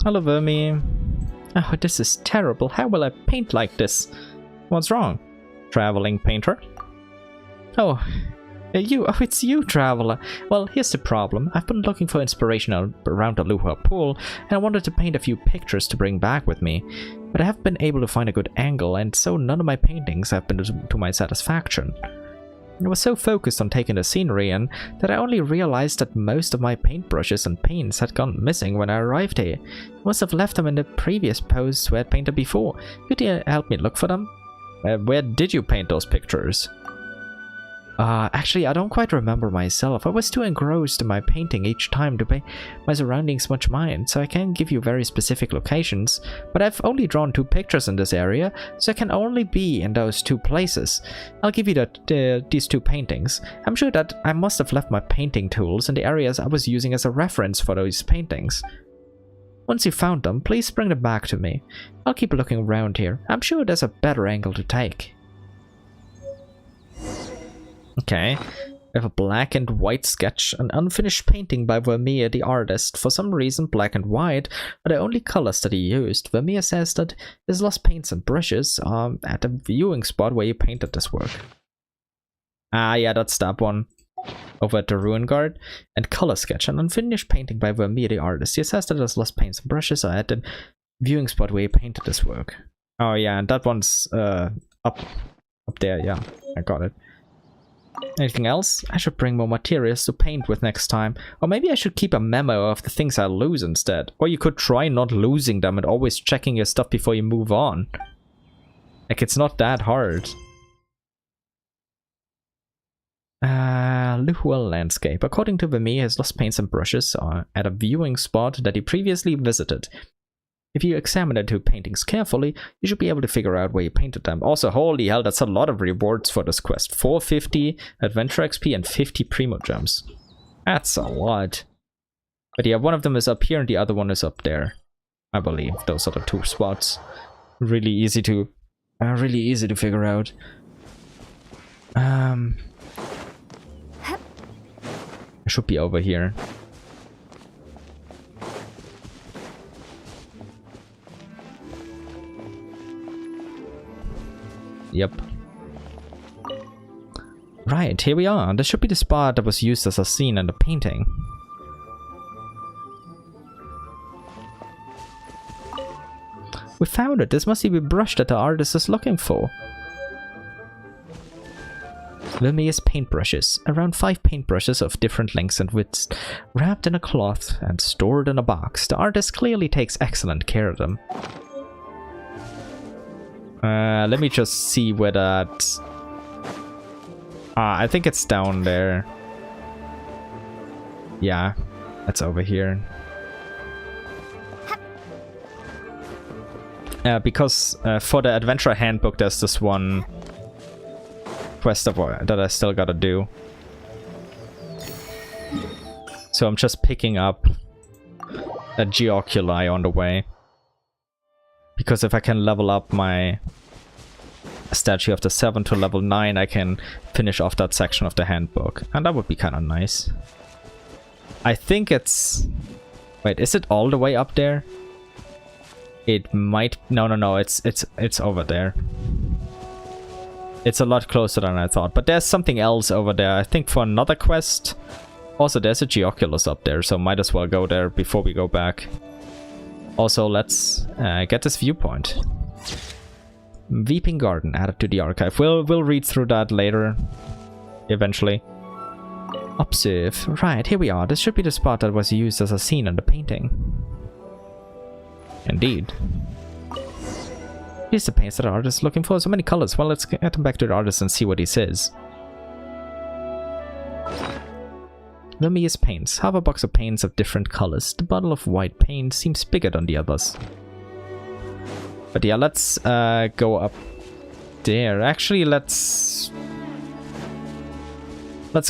Hello, Vermi. Oh, this is terrible. How will I paint like this? What's wrong? Traveling painter? Oh, it's you, traveler. Well, here's the problem. I've been looking for inspiration around the Liyue Pool, and I wanted to paint a few pictures to bring back with me. But I haven't been able to find a good angle, and so none of my paintings have been to my satisfaction. I was so focused on taking the scenery in that I only realized that most of my paintbrushes and paints had gone missing when I arrived here. I must have left them in the previous posts where I'd painted before. Could you help me look for them? Where did you paint those pictures? Actually, I don't quite remember myself. I was too engrossed in my painting each time to pay my surroundings much mind, so I can't give you very specific locations. But I've only drawn 2 pictures in this area, so I can only be in those 2 places. I'll give you these 2 paintings. I'm sure that I must have left my painting tools in the areas I was using as a reference for those paintings. Once you found them, please bring them back to me. I'll keep looking around here. I'm sure there's a better angle to take. Okay, we have a black and white sketch, an unfinished painting by Vermeer the artist. For some reason, black and white are the only colors that he used. Vermeer says that his lost paints and brushes are at the viewing spot where he painted this work. Ah, yeah, that's that one. Over at the Ruin Guard. And color sketch, an unfinished painting by Vermeer the artist. He says that his lost paints and brushes are at the viewing spot where he painted this work. Oh yeah, and that one's up there, yeah, I got it. Anything else? I should bring more materials to paint with next time. Or maybe I should keep a memo of the things I lose instead. Or you could try not losing them and always checking your stuff before you move on. Like, it's not that hard. Liyue landscape. According to Vermeer, his lost paints and brushes are at a viewing spot that he previously visited. If you examine the 2 paintings carefully, you should be able to figure out where you painted them. Also, holy hell, that's a lot of rewards for this quest. 450 Adventure XP and 50 Primo Gems. That's a lot. But yeah, one of them is up here and the other one is up there. I believe those are the 2 spots. Really easy to figure out. I should be over here. Yep. Right, here we are. This should be the spot that was used as a scene in the painting. We found it. This must be the brush that the artist is looking for. Vermeer's paintbrushes. Around 5 paintbrushes of different lengths and widths, wrapped in a cloth and stored in a box. The artist clearly takes excellent care of them. Let me just see where that... I think it's down there. Yeah, that's over here. Because for the adventure handbook, there's this one quest that I still gotta do. So I'm just picking up a Geoculi on the way. Because if I can level up my Statue of the 7 to level 9, I can finish off that section of the handbook. And that would be kind of nice. I think it's... Wait, is it all the way up there? It might... No, it's over there. It's a lot closer than I thought. But there's something else over there, I think, for another quest. Also, there's a Geoculus up there, so might as well go there before we go back. Also, let's get this viewpoint. Weeping Garden added to the archive. We'll read through that later, eventually. Observe. Right, here we are. This should be the spot that was used as a scene in the painting. Indeed. Here's the paints that the artist is looking for. So many colors. Well, let's get him back to the artist and see what he says. Vermeer's paints. Have a box of paints of different colors. The bottle of white paint seems bigger than the others. But yeah, let's go up there. Actually, let's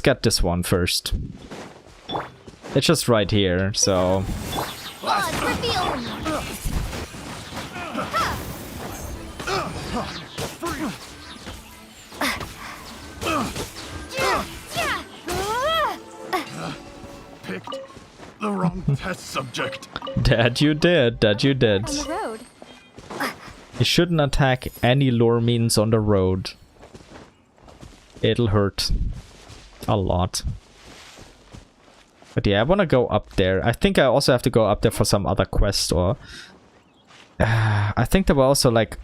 get this one first. It's just right here, so... Picked the wrong test subject. That you did. That you did. On the road. You shouldn't attack any lure means on the road. It'll hurt a lot. But yeah, I want to go up there. I think I also have to go up there for some other quest, or... I think there were also like...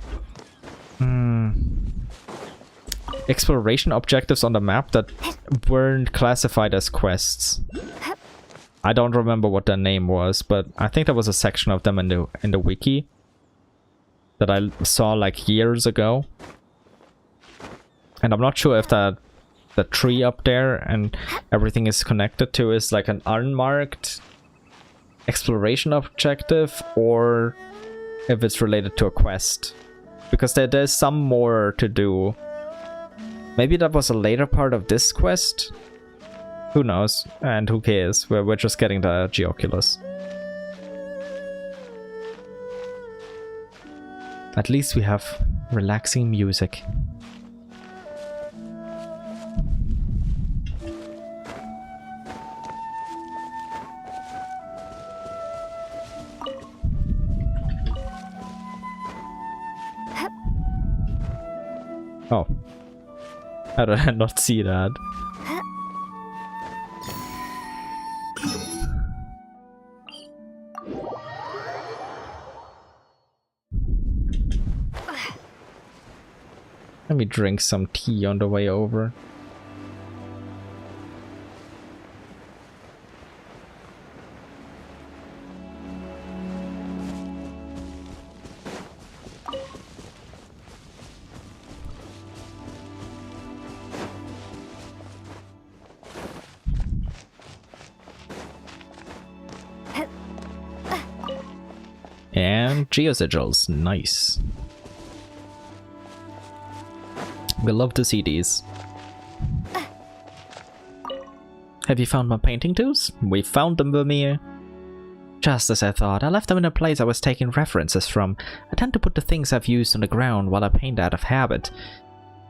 exploration objectives on the map that weren't classified as quests. I don't remember what their name was, but I think there was a section of them in the wiki that I saw like years ago. And I'm not sure if that the tree up there and everything is connected to is like an unmarked exploration objective, or if it's related to a quest. Because there's some more to do. Maybe that was a later part of this quest? Who knows? And who cares? We're just getting the Geoculus. At least we have relaxing music. Oh. How did I not see that? Let me drink some tea on the way over. And geosigils, nice. We love to see these. Have you found my painting tools? We found them, Vermeer. Just as I thought, I left them in a place I was taking references from. I tend to put the things I've used on the ground while I paint out of habit.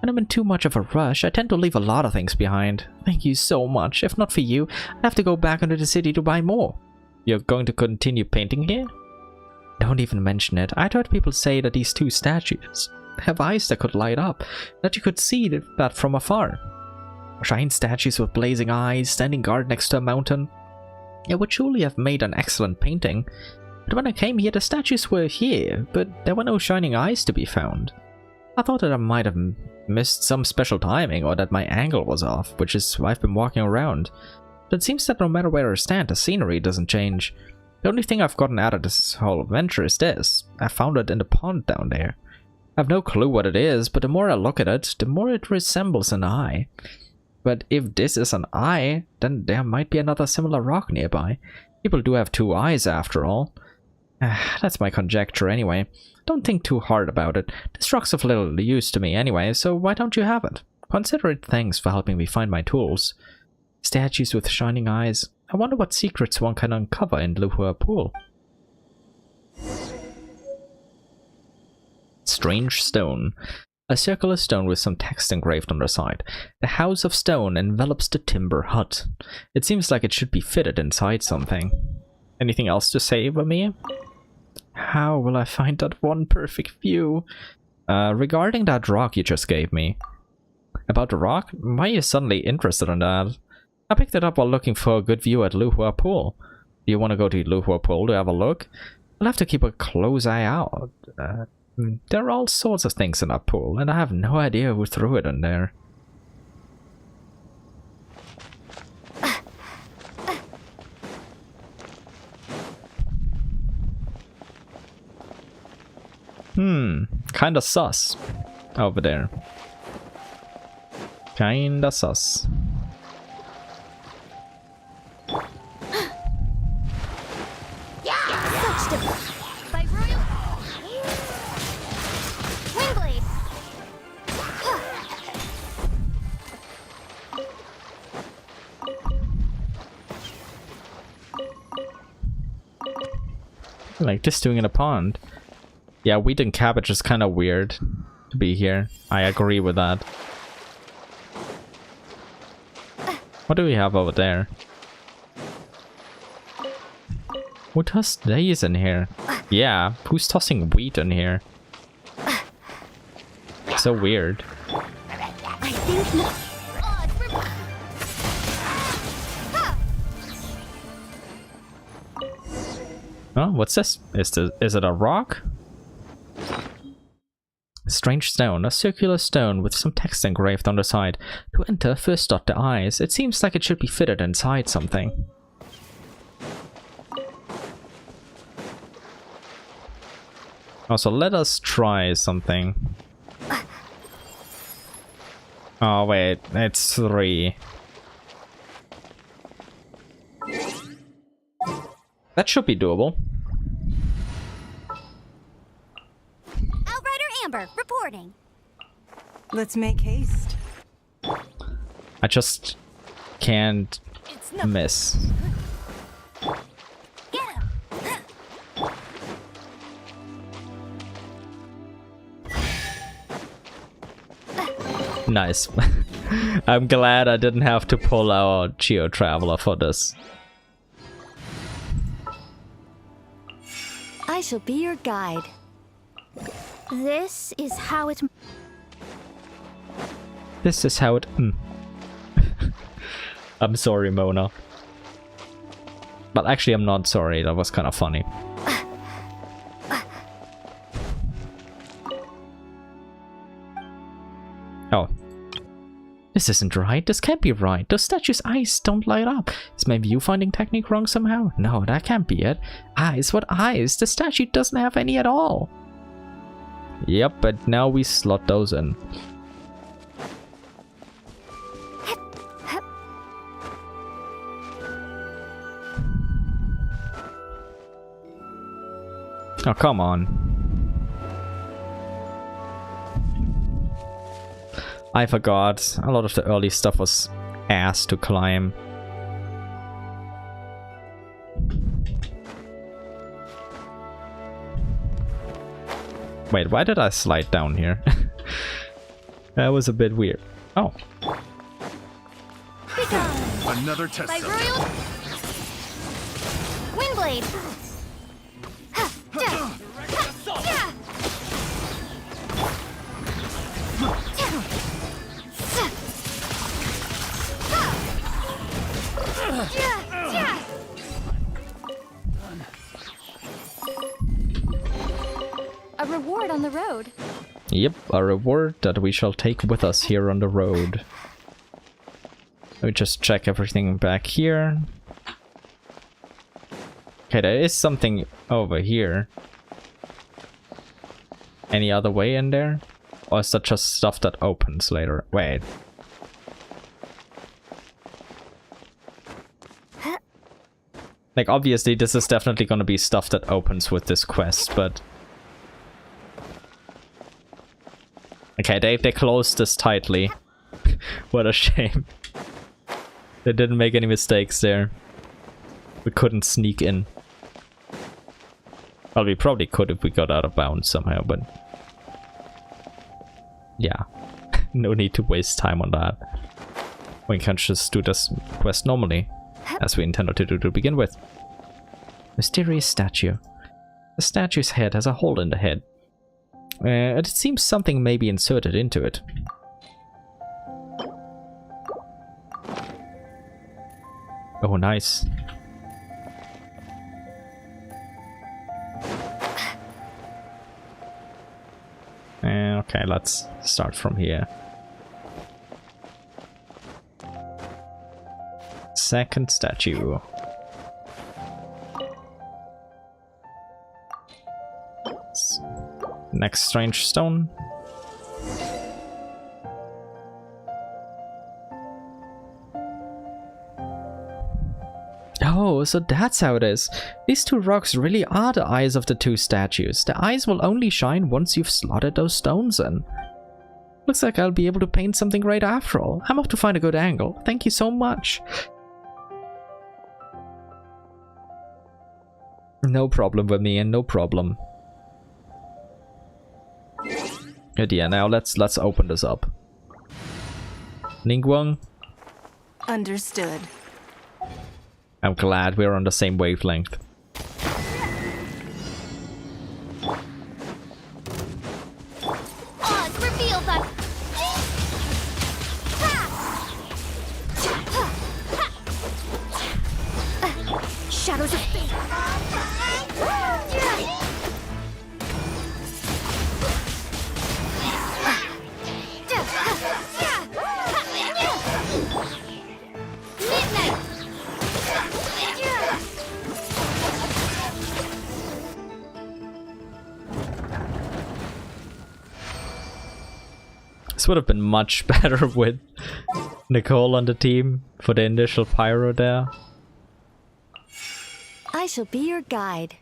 When I'm in too much of a rush, I tend to leave a lot of things behind. Thank you so much. If not for you, I'd have to go back into the city to buy more. You're going to continue painting here? Don't even mention it. I'd heard people say that these two statues have eyes that could light up, that you could see that from afar. Giant statues with blazing eyes, standing guard next to a mountain. It would surely have made an excellent painting. But when I came here, the statues were here, but there were no shining eyes to be found. I thought that I might have missed some special timing, or that my angle was off, which is why I've been walking around. But it seems that no matter where I stand, the scenery doesn't change. The only thing I've gotten out of this whole adventure is this. I found it in the pond down there. I have no clue what it is, but the more I look at it, the more it resembles an eye. But if this is an eye, then there might be another similar rock nearby. People do have two eyes after all. That's my conjecture anyway. Don't think too hard about it. This rock's of little use to me anyway, so why don't you have it? Consider it thanks for helping me find my tools. Statues with shining eyes. I wonder what secrets one can uncover in Liyue Pool. Strange stone. A circular stone with some text engraved on the side. The house of stone envelops the timber hut. It seems like it should be fitted inside something. Anything else to say, Vermeer? How will I find that one perfect view? Regarding that rock you just gave me. About the rock? Why are you suddenly interested in that? I picked it up while looking for a good view at Liyue Pool. Do you want to go to Liyue Pool to have a look? I'll have to keep a close eye out. There are all sorts of things in that pool, and I have no idea who threw it in there. Kinda sus. Over there. Kinda sus. By royal Windblade. Like this doing in a pond. Yeah, wheat and cabbage is kind of weird to be here. I agree with that. What do we have over there? Who tossed these in here? Yeah, who's tossing wheat in here? So weird. I think Oh, what's this? Is it a rock? Strange stone, a circular stone with some text engraved on the side. To enter, first dot the eyes. It seems like it should be fitted inside something. Also, let us try something. Oh wait, it's 3. That should be doable. Outrider Amber, reporting. Let's make haste. I just can't miss. Get him. Nice. I'm glad I didn't have to pull out Geo Traveler for this. I shall be your guide. This is how it... This is how it... I'm sorry, Mona. But actually, I'm not sorry. That was kind of funny. Oh. This isn't right. This can't be right. The statue's eyes don't light up. Is my viewfinding technique wrong somehow? No, that can't be it. Eyes? What eyes? The statue doesn't have any at all. Yep, but now we slot those in. Oh, come on. I forgot. A lot of the early stuff was ass to climb. Wait, why did I slide down here? That was a bit weird. Oh. Another test By subject. Royal... Windblade. A reward on the road. Yep, a reward that we shall take with us here on the road. Let me just check everything back here. Okay, there is something over here. Any other way in there? Or is that just stuff that opens later? Wait. Like, obviously this is definitely gonna be stuff that opens with this quest, but... Okay, they closed this tightly. What a shame. They didn't make any mistakes there. We couldn't sneak in. Well, we probably could if we got out of bounds somehow, but... Yeah. No need to waste time on that. We can just do this quest normally, as we intended to do to begin with. Mysterious statue. The statue's head has a hole in the head. It seems something may be inserted into it. Oh, nice. Okay, let's start from here. Second statue. Next strange stone. Oh, so that's how it is. These two rocks really are the eyes of the two statues. The eyes will only shine once you've slotted those stones in. Looks like I'll be able to paint something right after all. I'm off to find a good angle. Thank you so much. No problem with me, and no problem. Good, yeah, now let's open this up. Ningguang? Understood. I'm glad we're on the same wavelength. Oz, reveal the... Shadows of fate. This would have been much better with Nicole on the team for the initial pyro there. I shall be your guide.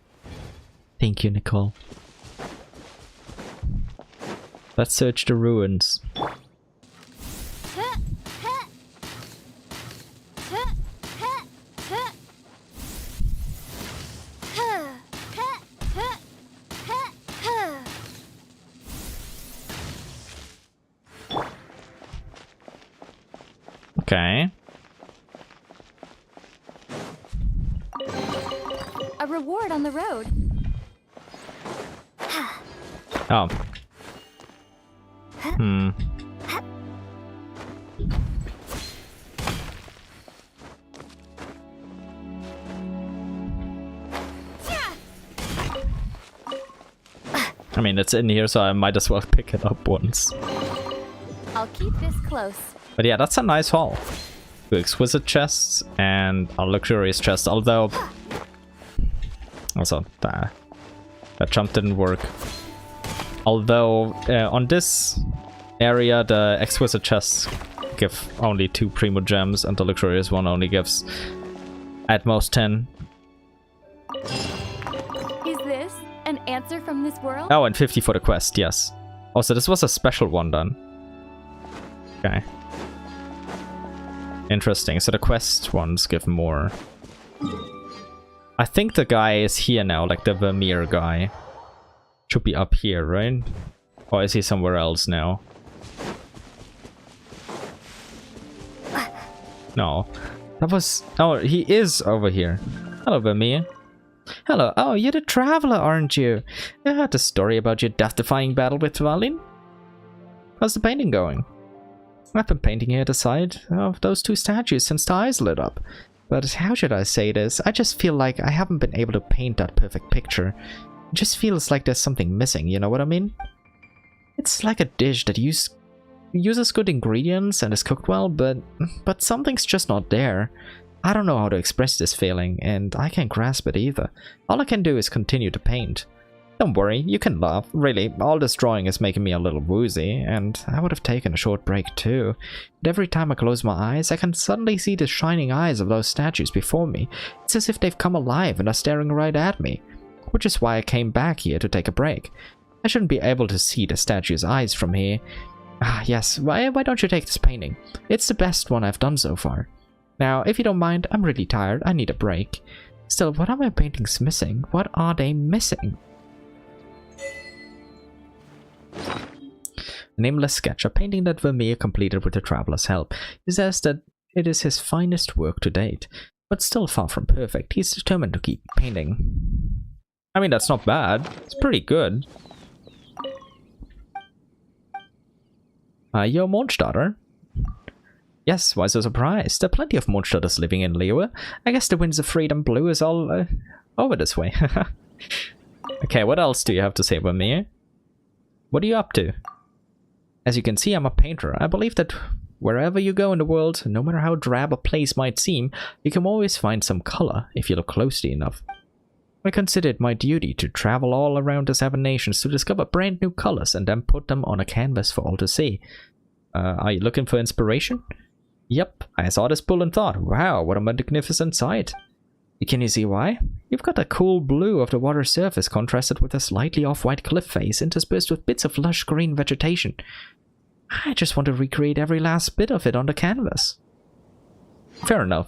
Thank you, Nicole. Let's search the ruins. Okay. A reward on the road. Oh. Hmm. I mean, it's in here, so I might as well pick it up once. I'll keep this close. But yeah, that's a nice haul. Two exquisite chests and a luxurious chest, although... Also, that jump didn't work. Although, on this area, the exquisite chests give only 2 primo gems, and the luxurious one only gives at most 10. Is this an answer from this world? Oh, and 50 for the quest, yes. Also, this was a special one then. Okay. Interesting, so the quest ones give more. I think the guy is here now, like the Vermeer guy. Should be up here, right? Or is he somewhere else now? No. That was... Oh, he is over here. Hello, Vermeer. Hello. Oh, you're the traveler, aren't you? I heard the story about your death-defying battle with Valin. How's the painting going? I've been painting here at the side of those 2 statues since the eyes lit up. But how should I say this? I just feel like I haven't been able to paint that perfect picture. It just feels like there's something missing, you know what I mean? It's like a dish that uses good ingredients and is cooked well, but something's just not there. I don't know how to express this feeling, and I can't grasp it either. All I can do is continue to paint. Don't worry, you can laugh. Really, all this drawing is making me a little woozy, and I would have taken a short break too. But every time I close my eyes, I can suddenly see the shining eyes of those statues before me. It's as if they've come alive and are staring right at me. Which is why I came back here to take a break. I shouldn't be able to see the statue's eyes from here. Ah, yes, why don't you take this painting? It's the best one I've done so far. Now, if you don't mind, I'm really tired. I need a break. Still, what are my paintings missing? What are they missing? A nameless sketch, a painting that Vermeer completed with the traveler's help. He says that it is his finest work to date, but still far from perfect. He's determined to keep painting. I mean, that's not bad. It's pretty good. You're Mondstadt? Yes, why so surprised? There are plenty of Mondstadters living in Liyue. I guess the winds of freedom blue is all over this way. Okay, what else do you have to say, Vermeer? What are you up to? As you can see, I'm a painter. I believe that wherever you go in the world, no matter how drab a place might seem, you can always find some color if you look closely enough. I consider it my duty to travel all around the 7 nations to discover brand new colors and then put them on a canvas for all to see. Are you looking for inspiration? Yep, I saw this bull and thought, wow, what a magnificent sight. Can you see why? You've got the cool blue of the water surface contrasted with a slightly off-white cliff face interspersed with bits of lush green vegetation. I just want to recreate every last bit of it on the canvas. Fair enough.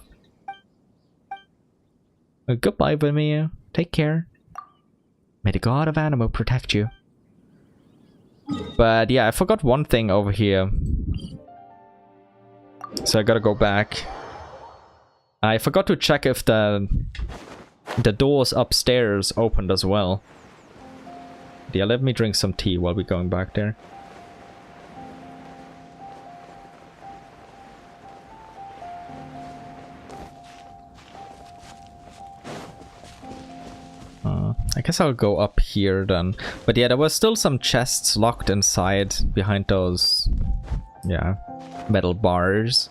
Goodbye, Vermeer. Take care. May the god of Animo protect you. But yeah, I forgot one thing over here. So I gotta go back. I forgot to check if the doors upstairs opened as well. Yeah, let me drink some tea while we're going back there. I guess I'll go up here then. But yeah, there were still some chests locked inside behind those, yeah, metal bars.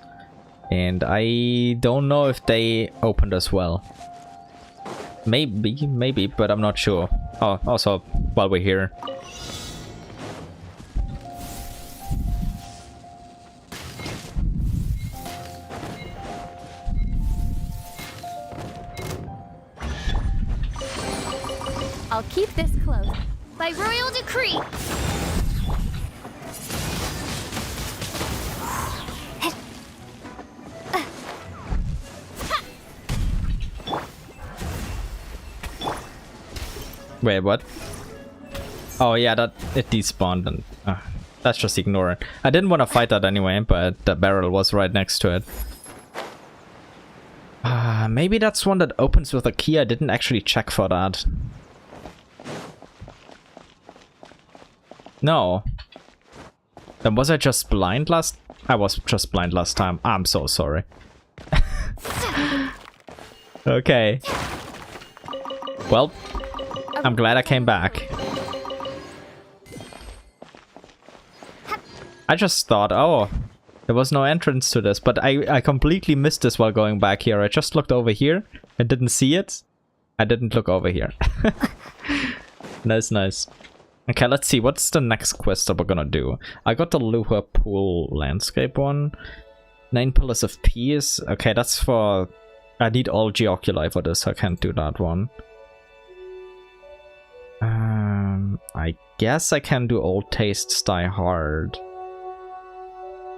And I don't know if they opened as well. Maybe, but I'm not sure. Oh, also, while we're here. I'll keep this close. By royal decree. Wait, what? Oh yeah, that it despawned and let's just ignore it. I didn't want to fight that anyway, but the barrel was right next to it. Maybe that's one that opens with a key. I didn't actually check for that. No. Then was I just blind last? I was just blind last time. I'm so sorry. Okay. Well, I'm glad I came back. I just thought, oh, there was no entrance to this, but I completely missed this while going back here. I just looked over here and didn't see it. I didn't look over here. Nice, nice. Okay, let's see. What's the next quest that we're gonna do? I got the Liyue Pool landscape one. 9 Pillars of Peace. Okay, that's for... I need all Geoculi for this. I can't do that one. I guess I can do Old Tastes Die Hard.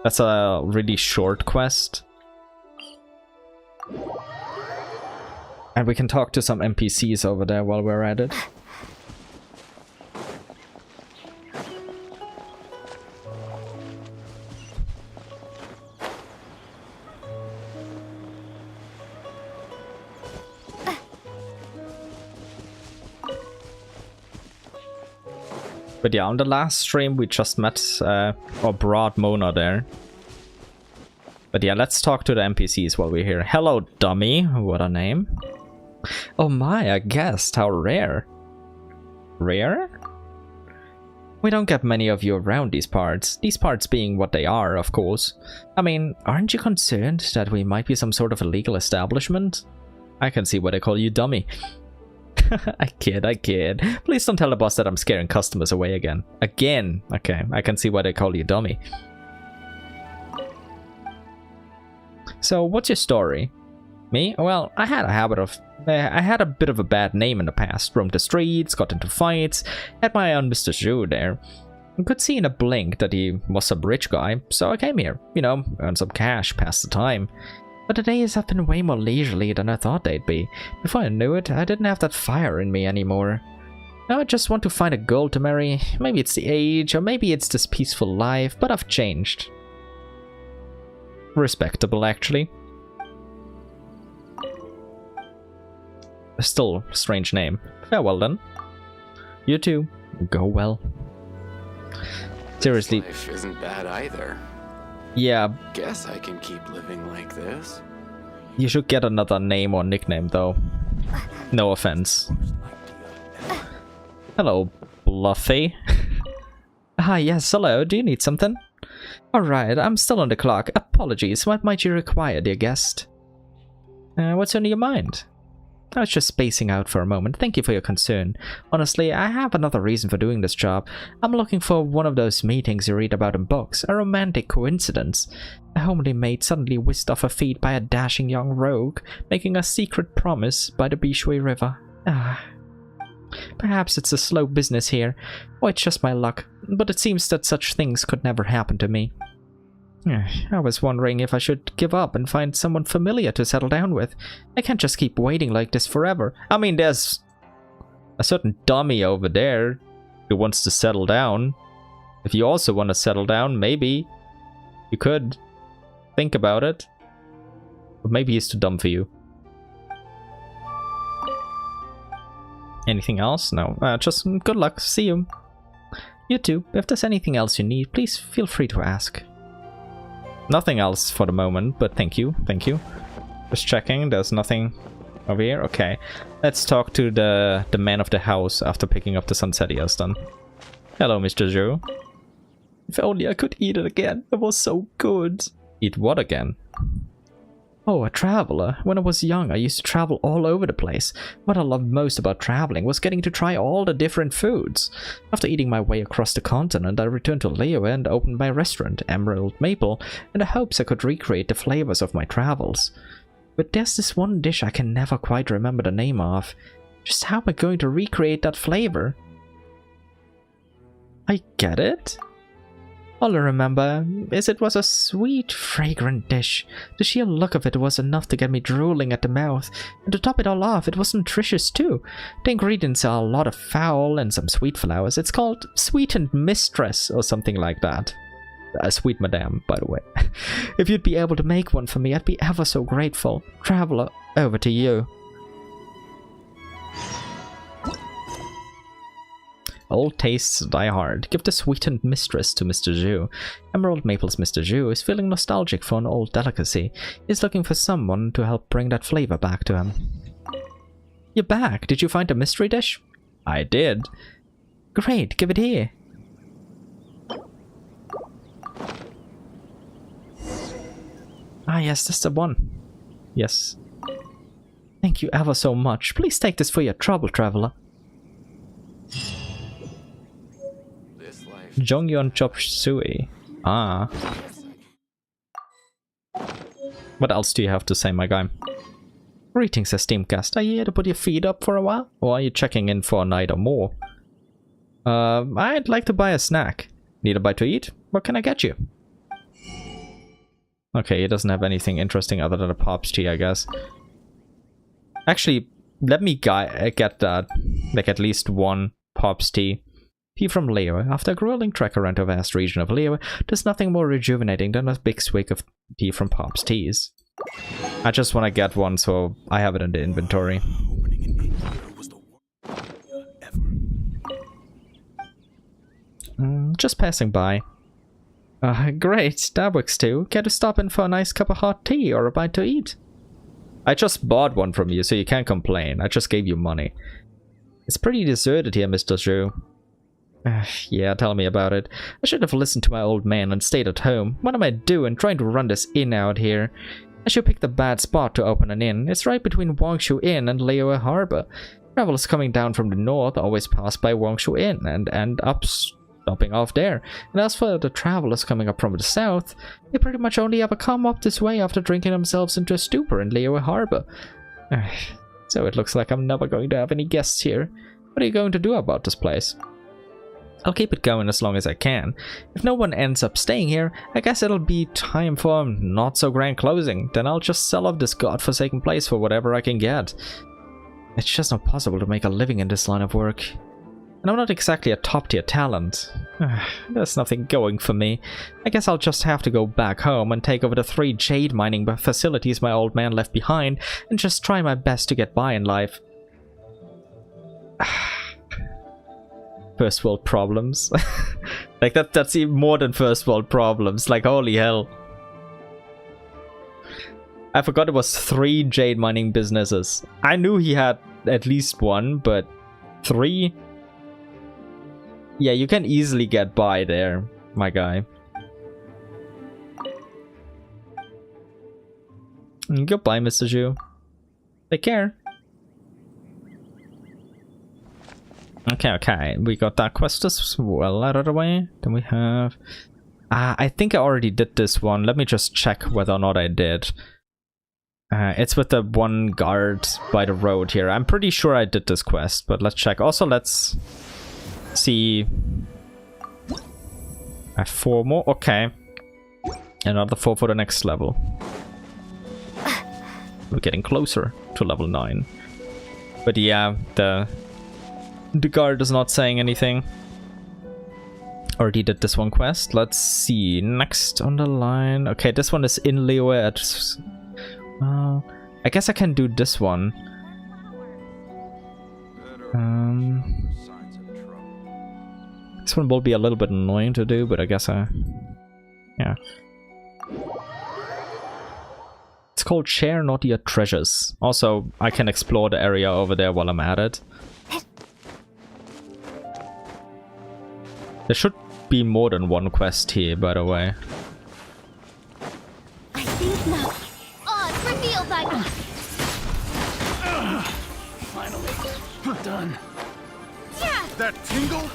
That's a really short quest. And we can talk to some NPCs over there while we're at it. But yeah, on the last stream we just met, or brought Mona there. But yeah, let's talk to the NPCs while we're here. Hello, dummy. What a name. Oh my, a guest. How rare. Rare? We don't get many of you around these parts. These parts being what they are, of course. I mean, aren't you concerned that we might be some sort of illegal establishment? I can see why they call you dummy. I kid. Please don't tell the boss that I'm scaring customers away again. Again! Okay, I can see why they call you dummy. So, what's your story? Me? Well, I had a bit of a bad name in the past. Roamed the streets, got into fights, had my own Mr. Zhu there. I could see in a blink that he was some rich guy, so I came here. You know, earn some cash, pass the time. But the days have been way more leisurely than I thought they'd be. Before I knew it, I didn't have that fire in me anymore. Now I just want to find a girl to marry. Maybe it's the age, or maybe it's this peaceful life, but I've changed. Respectable, actually. Still, strange name. Farewell then. You too. Go well. Seriously. Life isn't bad either. Yeah. Guess I can keep living like this. You should get another name or nickname though. No offense. Hello, Bluffy. Ah, yes, hello. Do you need something? Alright, I'm still on the clock. Apologies. What might you require, dear guest? What's on your mind? I was just spacing out for a moment. Thank you for your concern. Honestly, I have another reason for doing this job. I'm looking for one of those meetings you read about in books. A romantic coincidence. A homely maid suddenly whisked off her feet by a dashing young rogue, making a secret promise by the Bishui River. Ah. Perhaps it's a slow business here, or it's just my luck, but it seems that such things could never happen to me. I was wondering if I should give up and find someone familiar to settle down with. I can't just keep waiting like this forever. I mean, there's a certain dummy over there who wants to settle down. If you also want to settle down, maybe you could think about it. But maybe he's too dumb for you. Anything else? No. Just good luck. See you. You too. If there's anything else you need, please feel free to ask. Nothing else for the moment, but thank you. Thank you. Just checking. There's nothing over here. Okay. Let's talk to the man of the house after picking up the Sunsettias then. Hello, Mr. Zhou. If only I could eat it again. It was so good. Eat what again? Oh, a traveler. When I was young, I used to travel all over the place. What I loved most about traveling was getting to try all the different foods. After eating my way across the continent, I returned to Liyue and opened my restaurant, Emerald Maple, in the hopes I could recreate the flavors of my travels. But there's this one dish I can never quite remember the name of. Just how am I going to recreate that flavor? I get it. All I remember is it was a sweet, fragrant dish. The sheer look of it was enough to get me drooling at the mouth. And to top it all off, it was nutritious too. The ingredients are a lot of fowl and some sweet flowers. It's called Sweetened Mistress or something like that. Sweet Madame, by the way. If you'd be able to make one for me, I'd be ever so grateful. Traveler, over to you. Old tastes die hard. Give the Sweetened Mistress to Mr. Zhu. Emerald Maple's Mr. Zhu is feeling nostalgic for an old delicacy. He's looking for someone to help bring that flavor back to him. You're back. Did you find a mystery dish? I did. Great, give it here. Ah yes, that's the one. Yes. Thank you ever so much. Please take this for your trouble, traveler. Jongyeon Chop Suey. Ah. What else do you have to say, my guy? Greetings, esteemed guest. Are you here to put your feet up for a while? Or are you checking in for a night or more? I'd like to buy a snack. Need a bite to eat? What can I get you? Okay, he doesn't have anything interesting other than a Pops tea, I guess. Actually, let me get that. Like at least one Pops tea. Tea from Liyue. After a grueling trek around the vast region of Liyue, there's nothing more rejuvenating than a big swig of tea from Pop's Teas. I just want to get one, so I have it in the inventory. Just passing by. Great, that works too. Care to stop in for a nice cup of hot tea or a bite to eat? I just bought one from you, so you can't complain. I just gave you money. It's pretty deserted here, Mr. Zhu. Yeah, tell me about it. I should have listened to my old man and stayed at home. What am I doing trying to run this inn out here? I should pick the bad spot to open an inn. It's right between Wangshu Inn and Liyue Harbor. Travelers coming down from the north always pass by Wangshu Inn and end up stopping off there. And as for the travelers coming up from the south, they pretty much only ever come up this way after drinking themselves into a stupor in Liyue Harbor. So it looks like I'm never going to have any guests here. What are you going to do about this place? I'll keep it going as long as I can. If no one ends up staying here, I guess it'll be time for a not-so-grand closing. Then I'll just sell off this godforsaken place for whatever I can get. It's just not possible to make a living in this line of work. And I'm not exactly a top-tier talent. There's nothing going for me. I guess I'll just have to go back home and take over the 3 jade mining facilities my old man left behind and just try my best to get by in life. First world problems. Like that's even more than first world problems. Like holy hell. I forgot it was 3 jade mining businesses. I knew he had at least 1, but 3? Yeah, you can easily get by there, my guy. Goodbye, Mr. Zhu. Take care. Okay, we got that quest as well out of the way. Then we have... I think I already did this one. Let me just check whether or not I did. It's with the one guard by the road here. I'm pretty sure I did this quest, but let's check. Also, let's see... I have 4 more. Okay. Another 4 for the next level. We're getting closer to level 9. But yeah, the guard is not saying anything. Already did this one quest. Let's see. Next on the line. Okay, this one is in Liyue at... I guess I can do this one. This one will be a little bit annoying to do, but I guess yeah. It's called Share Not Your Treasures. Also, I can explore the area over there while I'm at it. There should be more than one quest here, by the way. I think not. Oh, it's revealed by... Finally, done. Yeah. That tingle?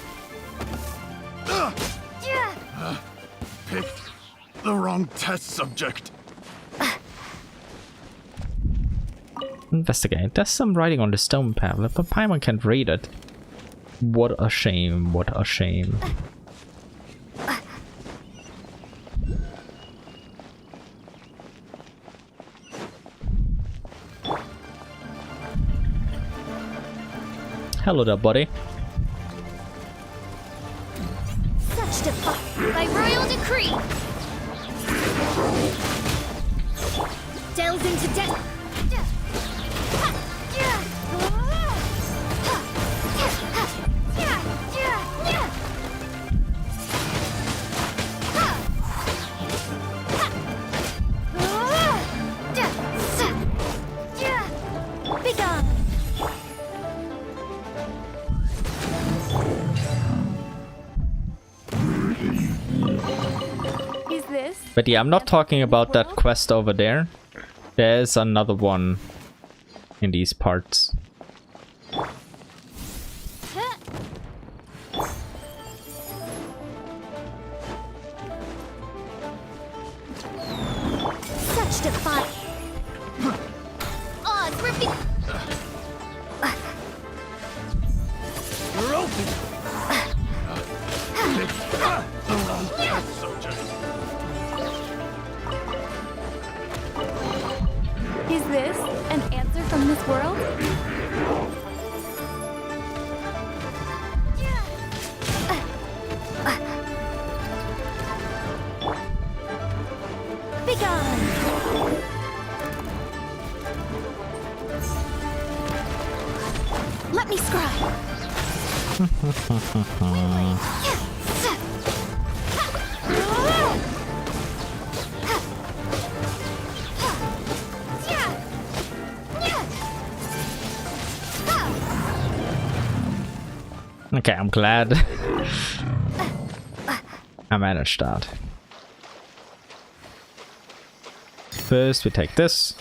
Yeah. Picked the wrong test subject. Investigate. There's some writing on the stone tablet, but Paimon can't read it. What a shame, what a shame. Hello there, buddy. Such defiance by royal decree. Delves into death. But yeah, I'm not talking about that quest over there. There's another one in these parts. Such defiance. Odds repeat. You're open. Is this an answer from this world? Begone. Let me scry. Okay, I'm glad I managed that. First we take this.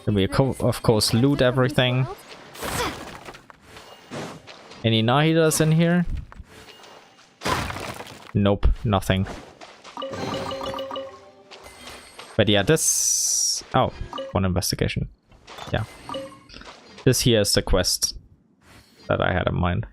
Then we of course loot everything. Any Nahidas in here? Nope, nothing. But yeah, this... Oh, one investigation. Yeah. This here is the quest that I had in mind.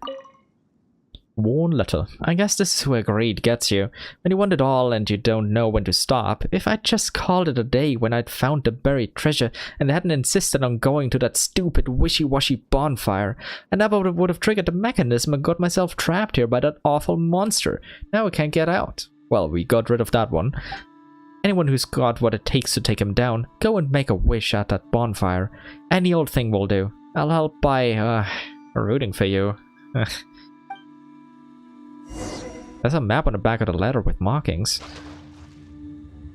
Warn letter. I guess this is where greed gets you. When you want it all and you don't know when to stop. If I'd just called it a day when I'd found the buried treasure and hadn't insisted on going to that stupid wishy-washy bonfire, I never would have triggered the mechanism and got myself trapped here by that awful monster. Now I can't get out. Well, we got rid of that one. Anyone who's got what it takes to take him down, go and make a wish at that bonfire. Any old thing will do. I'll help by, rooting for you. There's a map on the back of the letter with markings.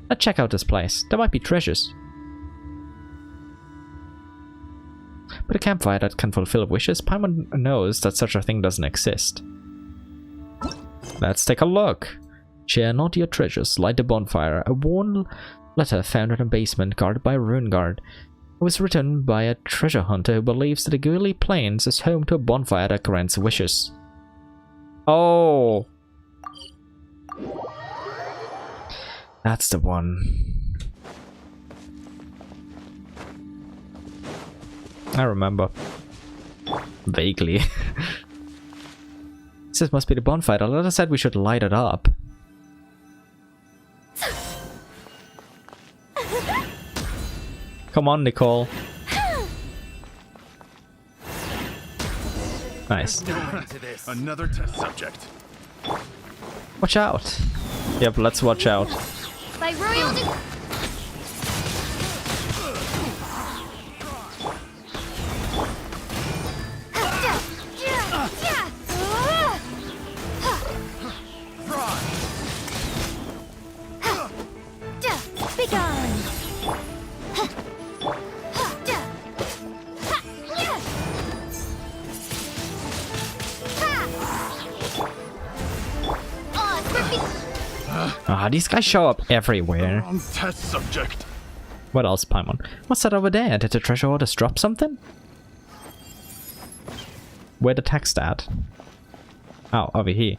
Let's check out this place. There might be treasures. But a campfire that can fulfill wishes, Paimon knows that such a thing doesn't exist. Let's take a look. Share not your treasures, light the bonfire. A worn letter found in a basement guarded by a rune guard. It was written by a treasure hunter who believes that the Gurley Plains is home to a bonfire that grants wishes. Oh! That's the one. I remember. Vaguely. This must be the bonfire. The letter said we should light it up. Come on, Nicole. Nice. Another test subject. Watch out. Yep, let's watch out. By royal These guys show up everywhere. Wrong test subject. What else, Paimon? What's that over there? Did the treasure hoarders drop something? Where the text at? Oh, over here.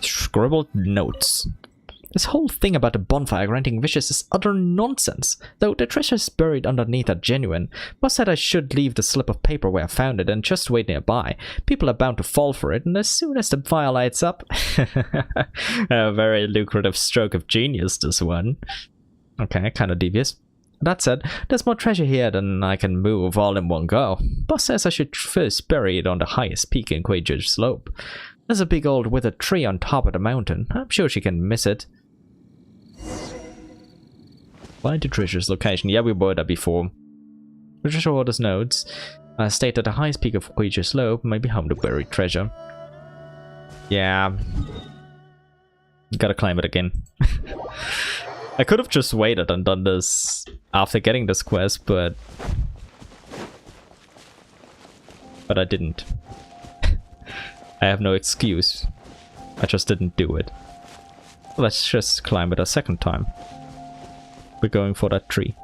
Scribbled notes. This whole thing about the bonfire granting wishes is utter nonsense. Though the treasures buried underneath are genuine, Boss said I should leave the slip of paper where I found it and just wait nearby. People are bound to fall for it, and as soon as the fire lights up... A very lucrative stroke of genius, this one. Okay, kind of devious. That said, there's more treasure here than I can move all in one go. Boss says I should first bury it on the highest peak in Quager Slope. There's a big old withered tree on top of the mountain. I'm sure she can miss it. Find the treasure's location. Yeah, we were there before. The treasure orders notes state that the highest peak of Quager Slope may be home to buried treasure. Yeah. Gotta climb it again. I could have just waited and done this after getting this quest, but I didn't. I have no excuse. I just didn't do it. Let's just climb it a second time. We're going for that tree.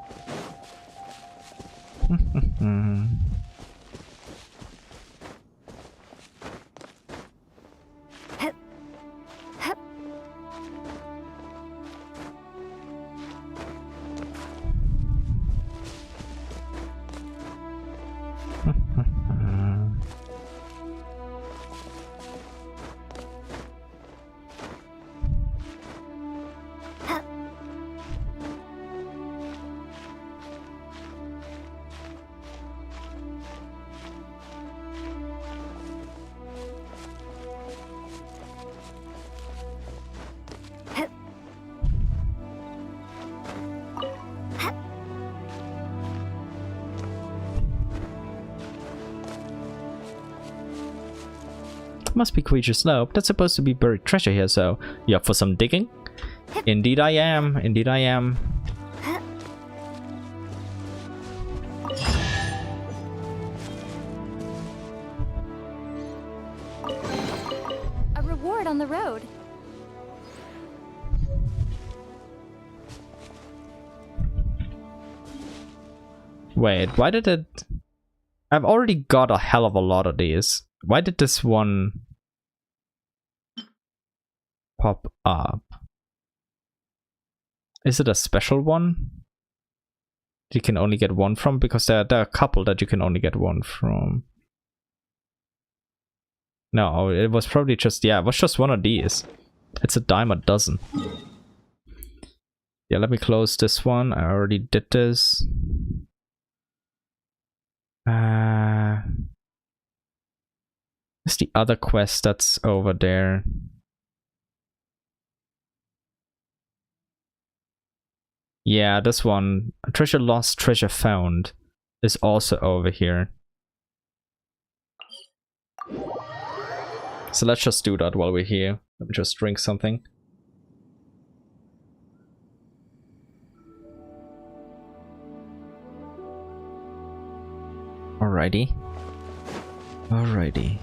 Must be Quager Slope. That's supposed to be buried treasure here, so you up for some digging? Indeed I am. Indeed I am. A reward on the road. Wait, why did it... I've already got a hell of a lot of these. Why did this one pop up? Is it a special one you can only get one from? Because there are a couple that you can only get one from. No, it was probably just, yeah, it was just one of these. It's a dime a dozen. Yeah, let me close this one. I already did this. What's the other quest that's over there? Yeah, this one. Treasure lost, treasure found is also over here. So let's just do that while we're here. Let me just drink something. Alrighty. Alrighty.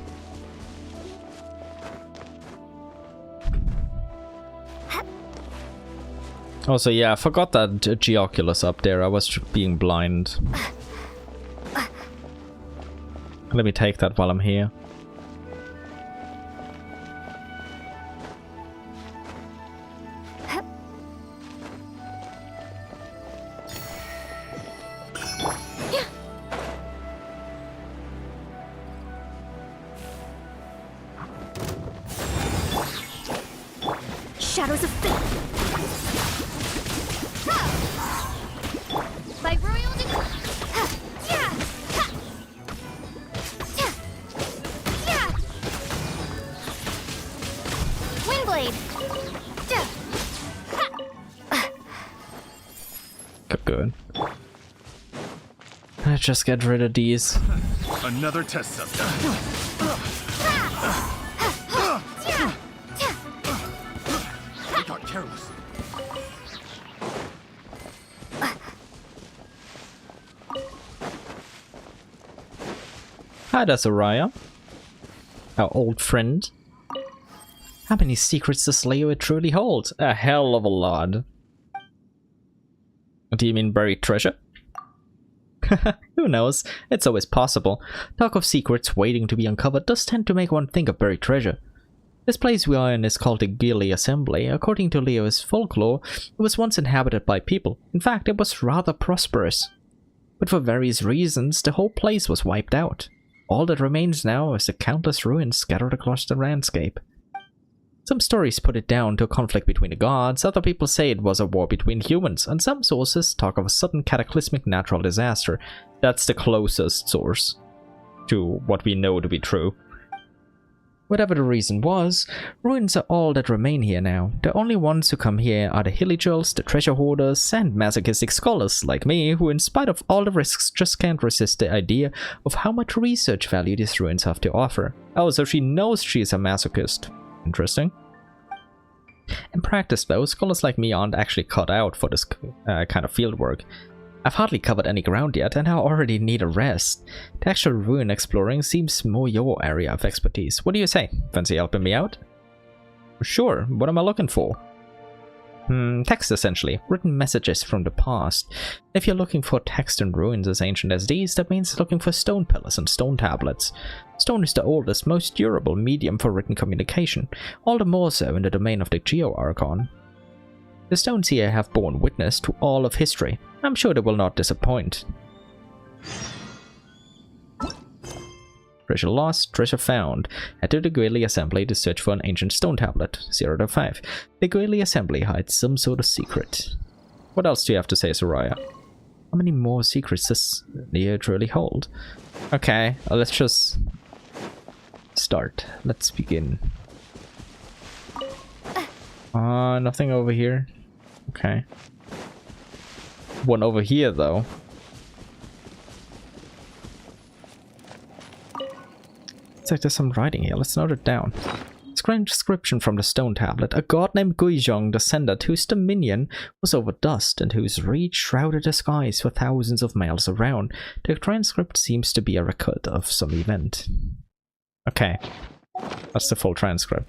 Also, yeah, I forgot that Geoculus up there. I was being blind. Let me take that while I'm here. Shadows of Fate. By royal Windblade. Good. Let's just get rid of these. Another test subject. I got careless. Hi, that's Araya. Our old friend. How many secrets does Liyue truly hold? A hell of a lot. Do you mean buried treasure? Who knows? It's always possible. Talk of secrets waiting to be uncovered does tend to make one think of buried treasure. This place we are in is called the Gili Assembly. According to Liyue's folklore, it was once inhabited by people. In fact, it was rather prosperous. But for various reasons, the whole place was wiped out. All that remains now is the countless ruins scattered across the landscape. Some stories put it down to a conflict between the gods, other people say it was a war between humans, and some sources talk of a sudden cataclysmic natural disaster. That's the closest source to what we know to be true. Whatever the reason was, ruins are all that remain here now. The only ones who come here are the hillagers, the treasure hoarders, and masochistic scholars like me, who in spite of all the risks just can't resist the idea of how much research value these ruins have to offer. Oh, so she knows she's a masochist. Interesting. In practice though, scholars like me aren't actually cut out for this kind of fieldwork. I've hardly covered any ground yet and I already need a rest. The actual ruin exploring seems more your area of expertise. What do you say? Fancy helping me out? Sure, what am I looking for? Text essentially, written messages from the past. If you're looking for text in ruins as ancient as these, that means looking for stone pillars and stone tablets. Stone is the oldest, most durable medium for written communication, all the more so in the domain of the Liyue Archon. The stones here have borne witness to all of history. I'm sure they will not disappoint. Treasure lost, treasure found. Head to the Gili Assembly to search for an ancient stone tablet. 0-5. The Gili Assembly hides some sort of secret. What else do you have to say, Soraya? How many more secrets does Liyue truly hold? Okay, let's just start. Let's begin. Nothing over here. Okay. One over here, though. Looks like there's some writing here. Let's note it down. Strange description from the stone tablet. A god named Guizhong descended, whose dominion was over dust and whose reach shrouded the skies for thousands of miles around. The transcript seems to be a record of some event. Okay. That's the full transcript.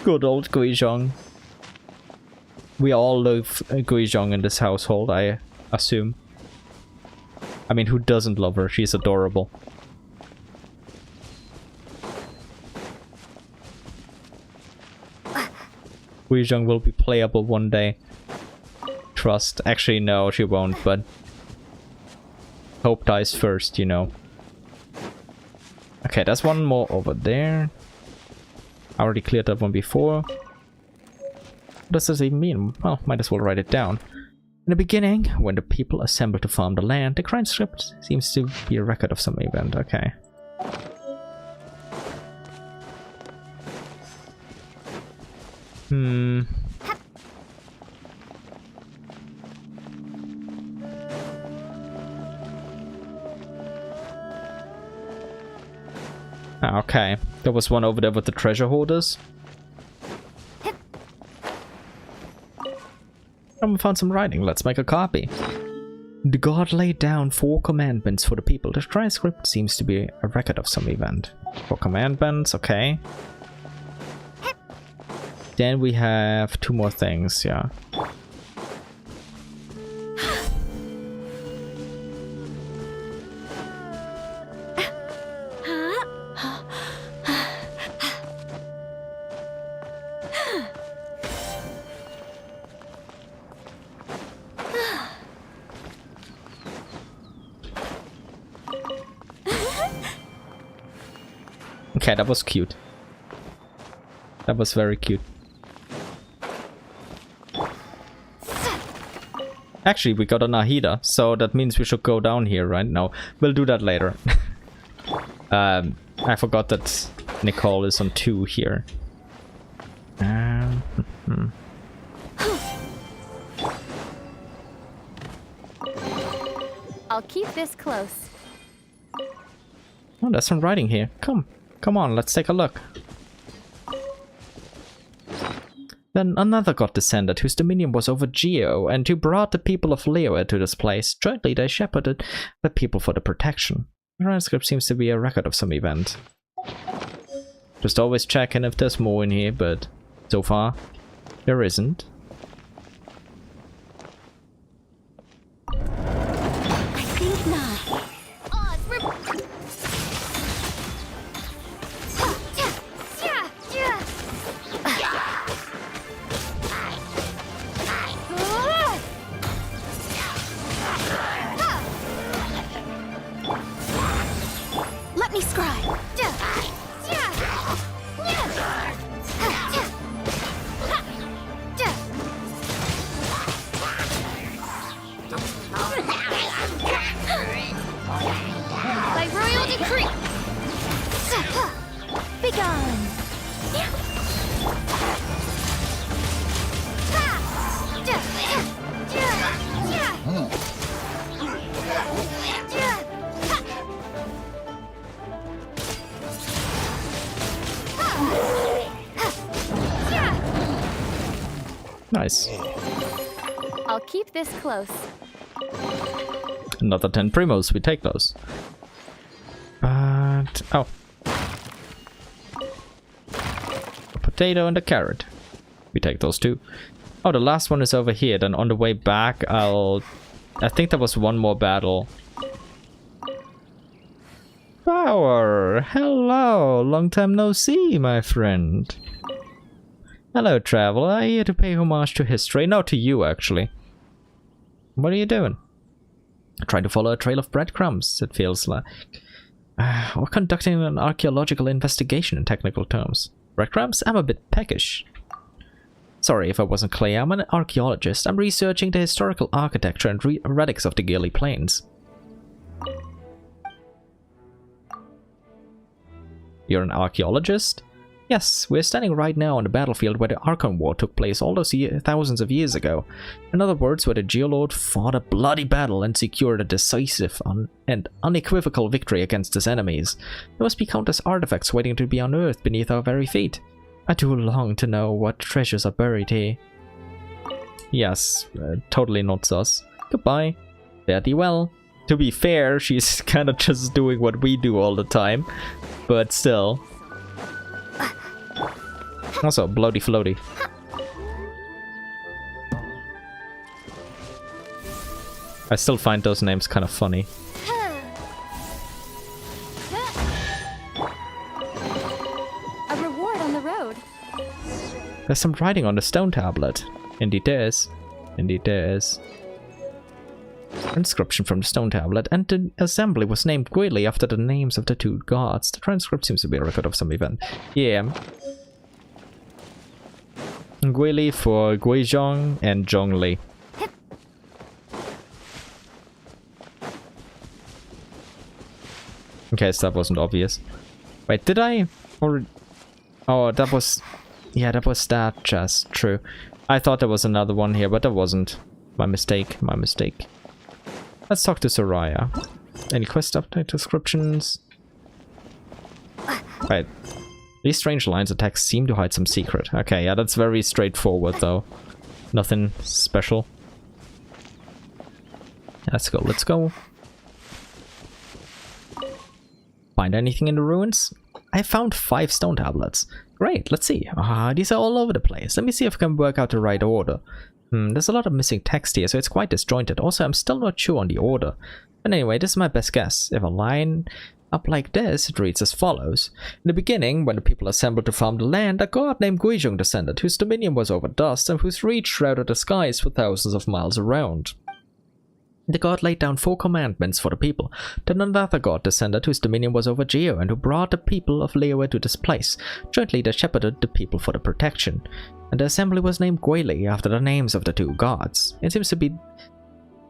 Good old Guizhong. We all love Guizhong in this household, I assume. I mean, who doesn't love her? She's adorable. Guizhong will be playable one day. Trust. Actually, no, she won't, but hope dies first, you know. Okay, there's one more over there. I already cleared that one before. What does this even mean? Well, might as well write it down. In the beginning, when the people assembled to farm the land, the transcript seems to be a record of some event. Okay. Okay, there was one over there with the treasure hoarders. We found some writing. Let's make a copy. The god laid down 4 commandments for the people. The transcript seems to be a record of some event. 4 commandments, okay. Then we have 2 more things, yeah. Okay, that was cute. That was very cute. Actually, we got a Nahida, so that means we should go down here, right? No, we'll do that later. I forgot that Nicole is on 2 here. I'll keep this close. Oh, there's some writing here. Come on, let's take a look. Then another god descended, whose dominion was over Geo, and who brought the people of Liyue to this place. Jointly they shepherded the people for the protection. The transcript seems to be a record of some event. Just always checking if there's more in here, but so far, there isn't. I think not. gone! Nice. I'll keep this close. Another 10 primos, we take those. But... oh. A potato and a carrot. We take those too. Oh, the last one is over here. Then on the way back, I think there was one more battle. Power! Hello! Long time no see, my friend. Hello, traveler. I'm here to pay homage to history. No, to you, actually. What are you doing? Trying to follow a trail of breadcrumbs, it feels like. Or conducting an archaeological investigation in technical terms. Breadcrumbs? I'm a bit peckish. Sorry if I wasn't clear. I'm an archaeologist. I'm researching the historical architecture and relics of the Gili Plains. You're an archaeologist? Yes, we're standing right now on the battlefield where the Archon War took place all those thousands of years ago. In other words, where the Geolord fought a bloody battle and secured a decisive and unequivocal victory against his enemies. There must be countless artifacts waiting to be unearthed beneath our very feet. I do long to know what treasures are buried here. Yes, totally not sus. Goodbye. Fare thee well. To be fair, she's kind of just doing what we do all the time, but still. Also, bloody floaty. I still find those names kind of funny. A reward on the road. There's some writing on the stone tablet. Indeed there is. Indeed there is. Inscription from the stone tablet, and the assembly was named Guili after the names of the two gods. The transcript seems to be a record of some event. Yeah. Guili for Guizhong and Zhongli. In case that wasn't obvious. Wait, did I? Or oh, that was... yeah, that was that chest. True. I thought there was another one here, but there wasn't. My mistake. My mistake. Let's talk to Soraya. Any quest update descriptions? Right. These strange lines of text seem to hide some secret. Okay, yeah, that's very straightforward though. Nothing special. Let's go, let's go. Find anything in the ruins? I found 5 stone tablets. Great, let's see. These are all over the place. Let me see if I can work out the right order. There's a lot of missing text here, so it's quite disjointed. Also, I'm still not sure on the order. But anyway, this is my best guess. If I line up like this, it reads as follows. In the beginning, when the people assembled to farm the land, a god named Guizhong descended, whose dominion was over dust and whose reach shrouded the skies for thousands of miles around. The god laid down 4 commandments for the people. Then another god descended, whose dominion was over Geo, and who brought the people of Liyue to this place. Jointly they shepherded the people for the protection. And the assembly was named Guili, after the names of the 2 gods. It seems to be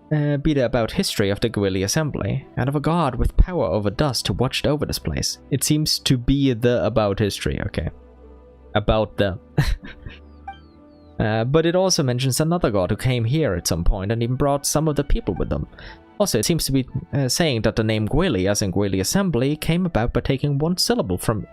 the about history of the Guili assembly, and of a god with power over dust who watched over this place. It seems to be the about history, okay. About the... but it also mentions another god who came here at some point and even brought some of the people with them. Also, it seems to be saying that the name Guili, as in Guili Assembly, came about by taking 1 syllable from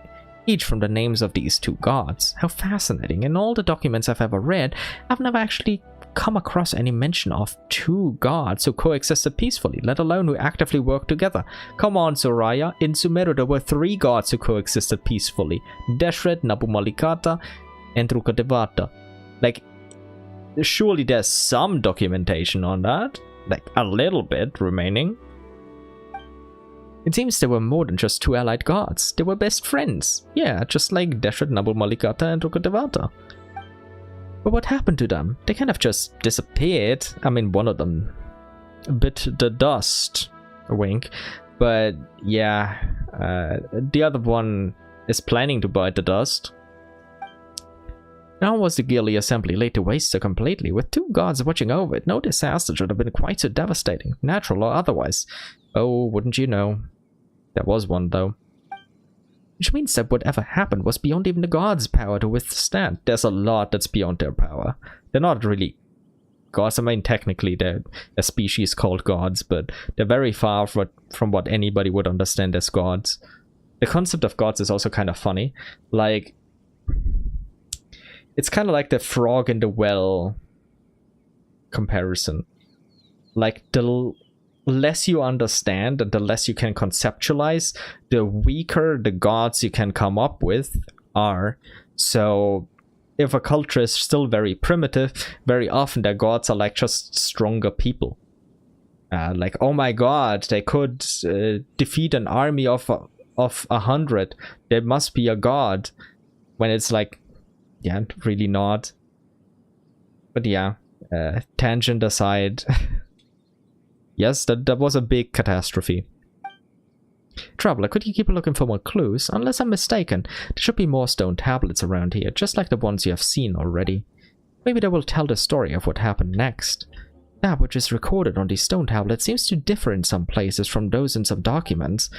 each from the names of these 2 gods. How fascinating. In all the documents I've ever read, I've never actually come across any mention of 2 gods who coexisted peacefully, let alone who actively worked together. Come on, Soraya. In Sumeru, there were 3 gods who coexisted peacefully. Deshret, Nabu Malikata, and Rukadevata. Like, surely there's some documentation on that. Like, a little bit remaining. It seems there were more than just 2 allied gods. They were best friends. Yeah, just like Deshret, Nabu Malikata, and Rukadevata. But what happened to them? They kind of just disappeared. I mean, one of them bit the dust. A wink. But, yeah. The other one is planning to bite the dust. Now was the Gili Assembly laid to waste so completely, with 2 gods watching over it? No disaster should have been quite so devastating, natural or otherwise. Oh, wouldn't you know. There was one, though. which means that whatever happened was beyond even the gods' power to withstand. There's a lot that's beyond their power. They're not really gods. I mean, technically they're a species called gods, but they're very far from what anybody would understand as gods. The concept of gods is also kind of funny. Like, it's kind of like the frog in the well comparison. Like, the less you understand and the less you can conceptualize, the weaker the gods you can come up with are. So if a culture is still very primitive, very often their gods are like just stronger people. Like, oh my god, they could defeat an army of 100. There must be a god. When it's like, yeah, really not. But yeah, tangent aside. Yes, that was a big catastrophe. Traveler, could you keep looking for more clues? Unless I'm mistaken, there should be more stone tablets around here, just like the ones you have seen already. Maybe they will tell the story of what happened next. That which is recorded on these stone tablets seems to differ in some places from those in some documents.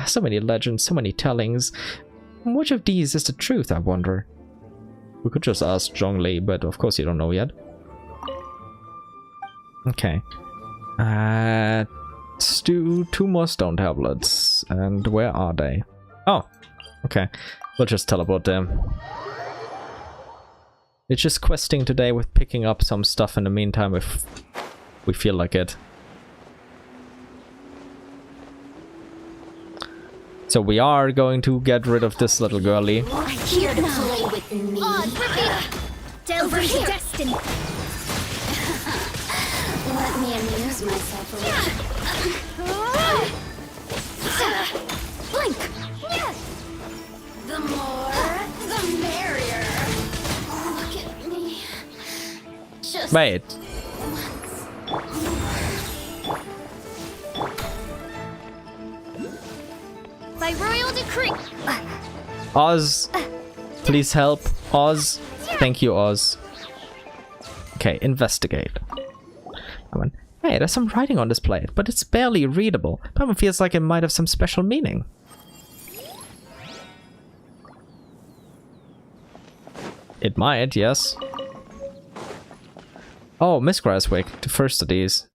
So many legends, so many tellings. Which of these is the truth, I wonder? We could just ask Zhongli, but of course you don't know yet. Okay. Let's do 2 more stone tablets. And where are they? Oh, okay. We'll just teleport them. It's just questing today with picking up some stuff in the meantime if we feel like it. So we are going to get rid of this little girlie. I'm here to play with me. Over here. Destiny. Let me amuse myself a little. Blink. The more, the merrier. Look at me. Just Wait. by royal decree. Oz, please help. Oz, thank you, Oz. Okay, investigate. Come on. Hey, there's some writing on this plate, but it's barely readable. It feels like it might have some special meaning. It might, yes. Oh, Mistgrass Wick, the first of these.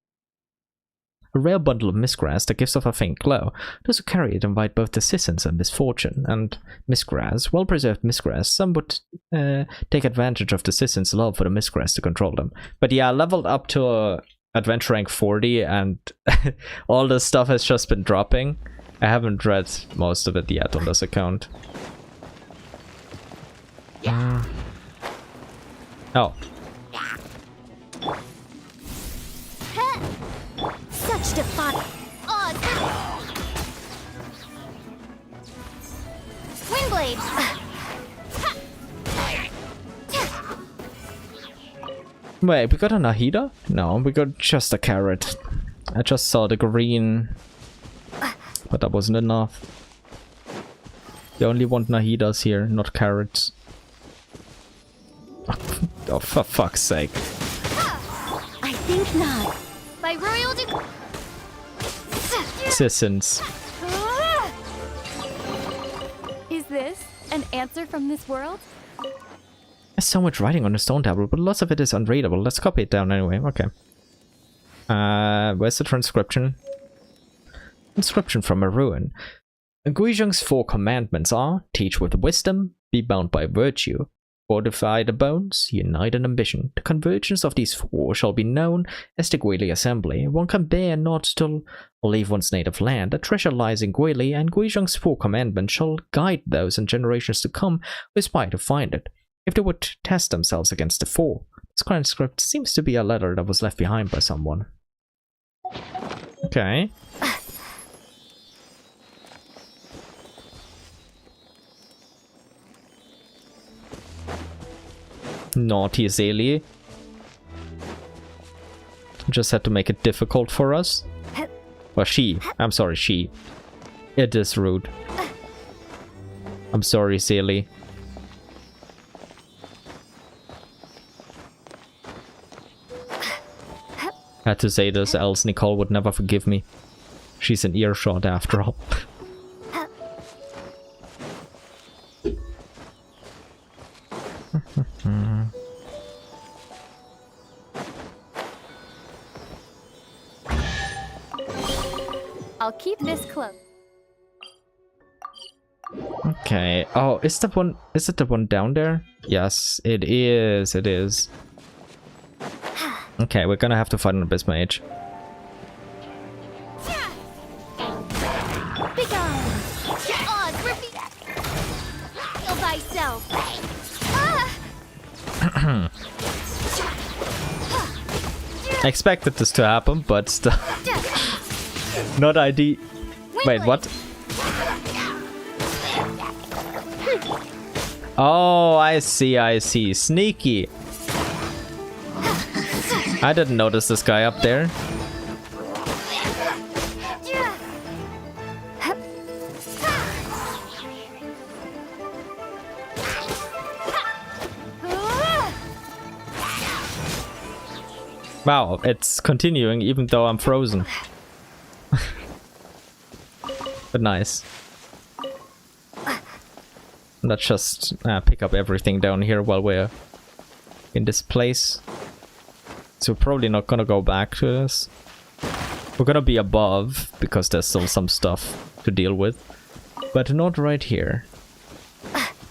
A rare bundle of mistgrass that gives off a faint glow. Those who carry it invite both assistance and misfortune. And mistgrass, well-preserved mistgrass, some would take advantage of the assistant's love for the mistgrass to control them. But yeah, leveled up to adventure rank 40 and all this stuff has just been dropping. I haven't read most of it yet on this account. Oh. Such defiance. Windblade. Wait, we got a Nahida? No, we got just a carrot. I just saw the green, but that wasn't enough. They only want Nahidas here, not carrots. Oh, for fuck's sake. I think not. By royal decree. Citizens. Is this an answer from this world? There's so much writing on the stone tablet, but lots of it is unreadable. Let's copy it down anyway. Okay. Where's the transcription? Inscription from a ruin. Guizhong's 4 commandments are: teach with wisdom, be bound by virtue, fortify the bones, unite in ambition. The convergence of these 4 shall be known as the Guili Assembly. One can bear not to leave one's native land. A treasure lies in Guili, and Guizhong's 4 commandments shall guide those in generations to come who aspire to find it, if they would test themselves against the 4. This transcript seems to be a letter that was left behind by someone. Okay. Naughty Azalea. Just had to make it difficult for us. Well, she. I'm sorry, she. It is rude. I'm sorry, Azalea. Had to say this, else Nicole would never forgive me. She's an earshot after all. I'll keep this close. Okay. Oh, is that one? Is it the one down there? Yes, it is. It is. Okay, we're gonna have to fight an Abyss Mage. Big on! Odds, repeat that! Heal thyself! I expected this to happen, but still. Not ID. Wait, what? Oh, I see, I see. Sneaky. I didn't notice this guy up there. Wow, it's continuing even though I'm frozen. But nice. Let's just pick up everything down here while we're in this place. So we're probably not gonna go back to this. We're gonna be above because there's still some stuff to deal with. But not right here.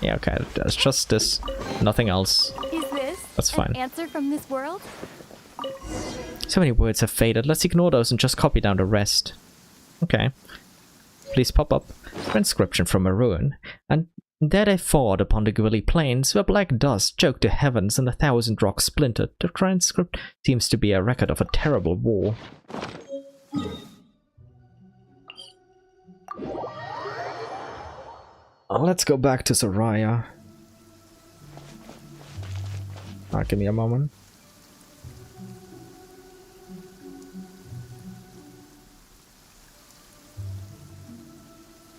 Yeah, okay, there's just this. Nothing else. Is this That's fine. an answer from this world? So many words have faded. Let's ignore those and just copy down the rest. Okay. Please pop up. Transcription from a ruin. And there they fought upon the Gwilly plains, where black dust choked the heavens and 1,000 rocks splintered. The transcript seems to be a record of a terrible war. Let's go back to Soraya. Give me a moment.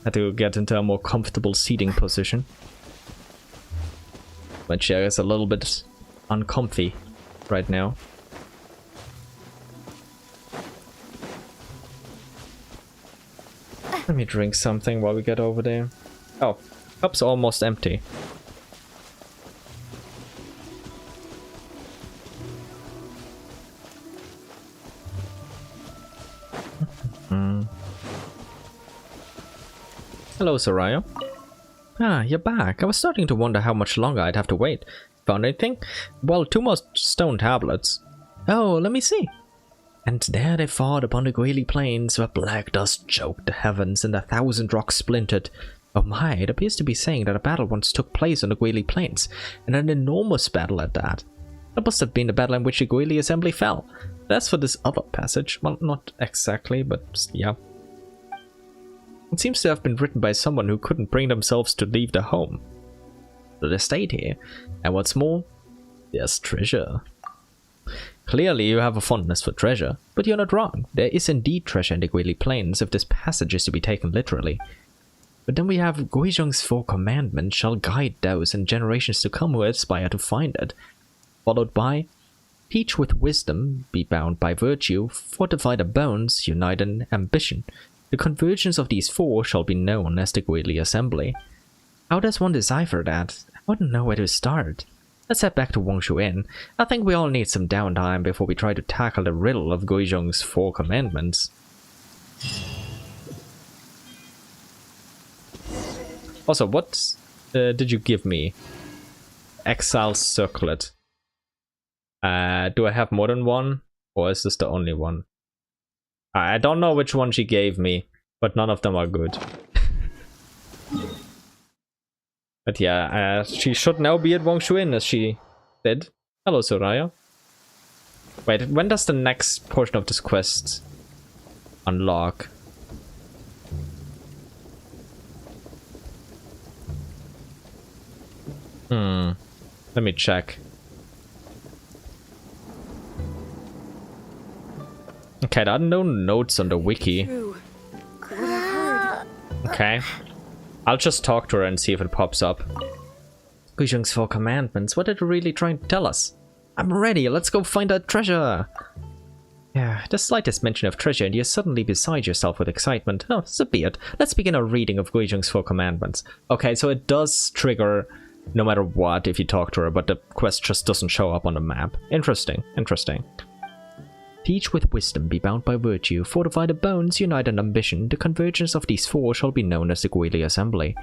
Had to get into a more comfortable seating position. My chair is a little bit uncomfy right now. Let me drink something while we get over there. Oh, cup's almost empty. Hello, Soraya. Ah, you're back. I was starting to wonder how much longer I'd have to wait. Found anything? Well, 2 more stone tablets. Oh, let me see. And there they fought upon the Gwilly plains, where black dust choked the heavens and 1,000 rocks splintered. Oh my, it appears to be saying that a battle once took place on the Gwilly plains, and an enormous battle at that. That must have been the battle in which the Gwilly assembly fell. That's for this other passage. Well, not exactly, but yeah. It seems to have been written by someone who couldn't bring themselves to leave their home. So they stayed here, and what's more, there's treasure. Clearly you have a fondness for treasure, but you're not wrong. There is indeed treasure in the Gwilly plains if this passage is to be taken literally. But then we have Guizhong's 4 commandments shall guide those in generations to come who aspire to find it. Followed by, teach with wisdom, be bound by virtue, fortify the bones, unite in ambition. The convergence of these 4 shall be known as the Gwilly Assembly. How does one decipher that? I wouldn't know where to start. Let's head back to Wongshu Inn. I think we all need some downtime before we try to tackle the riddle of Guizhong's 4 commandments. Also, what did you give me? Exile Circlet. Do I have more than one? Or is this the only one? I don't know which one she gave me, but none of them are good. But yeah, she should now be at Wongshu Inn, as she did. Hello, Soraya. Wait, when does the next portion of this quest unlock? Let me check. Okay, there are no notes on the wiki. Okay. I'll just talk to her and see if it pops up. Guizhong's 4 commandments, what are they really trying to tell us? I'm ready, let's go find that treasure! Yeah, the slightest mention of treasure and you're suddenly beside yourself with excitement. Oh, so be it. Let's begin our reading of Guizhong's 4 commandments. Okay, so it does trigger no matter what if you talk to her, but the quest just doesn't show up on the map. Interesting, interesting. Teach with wisdom, be bound by virtue, fortify the bones, unite an ambition. The convergence of these four shall be known as the Guili Assembly.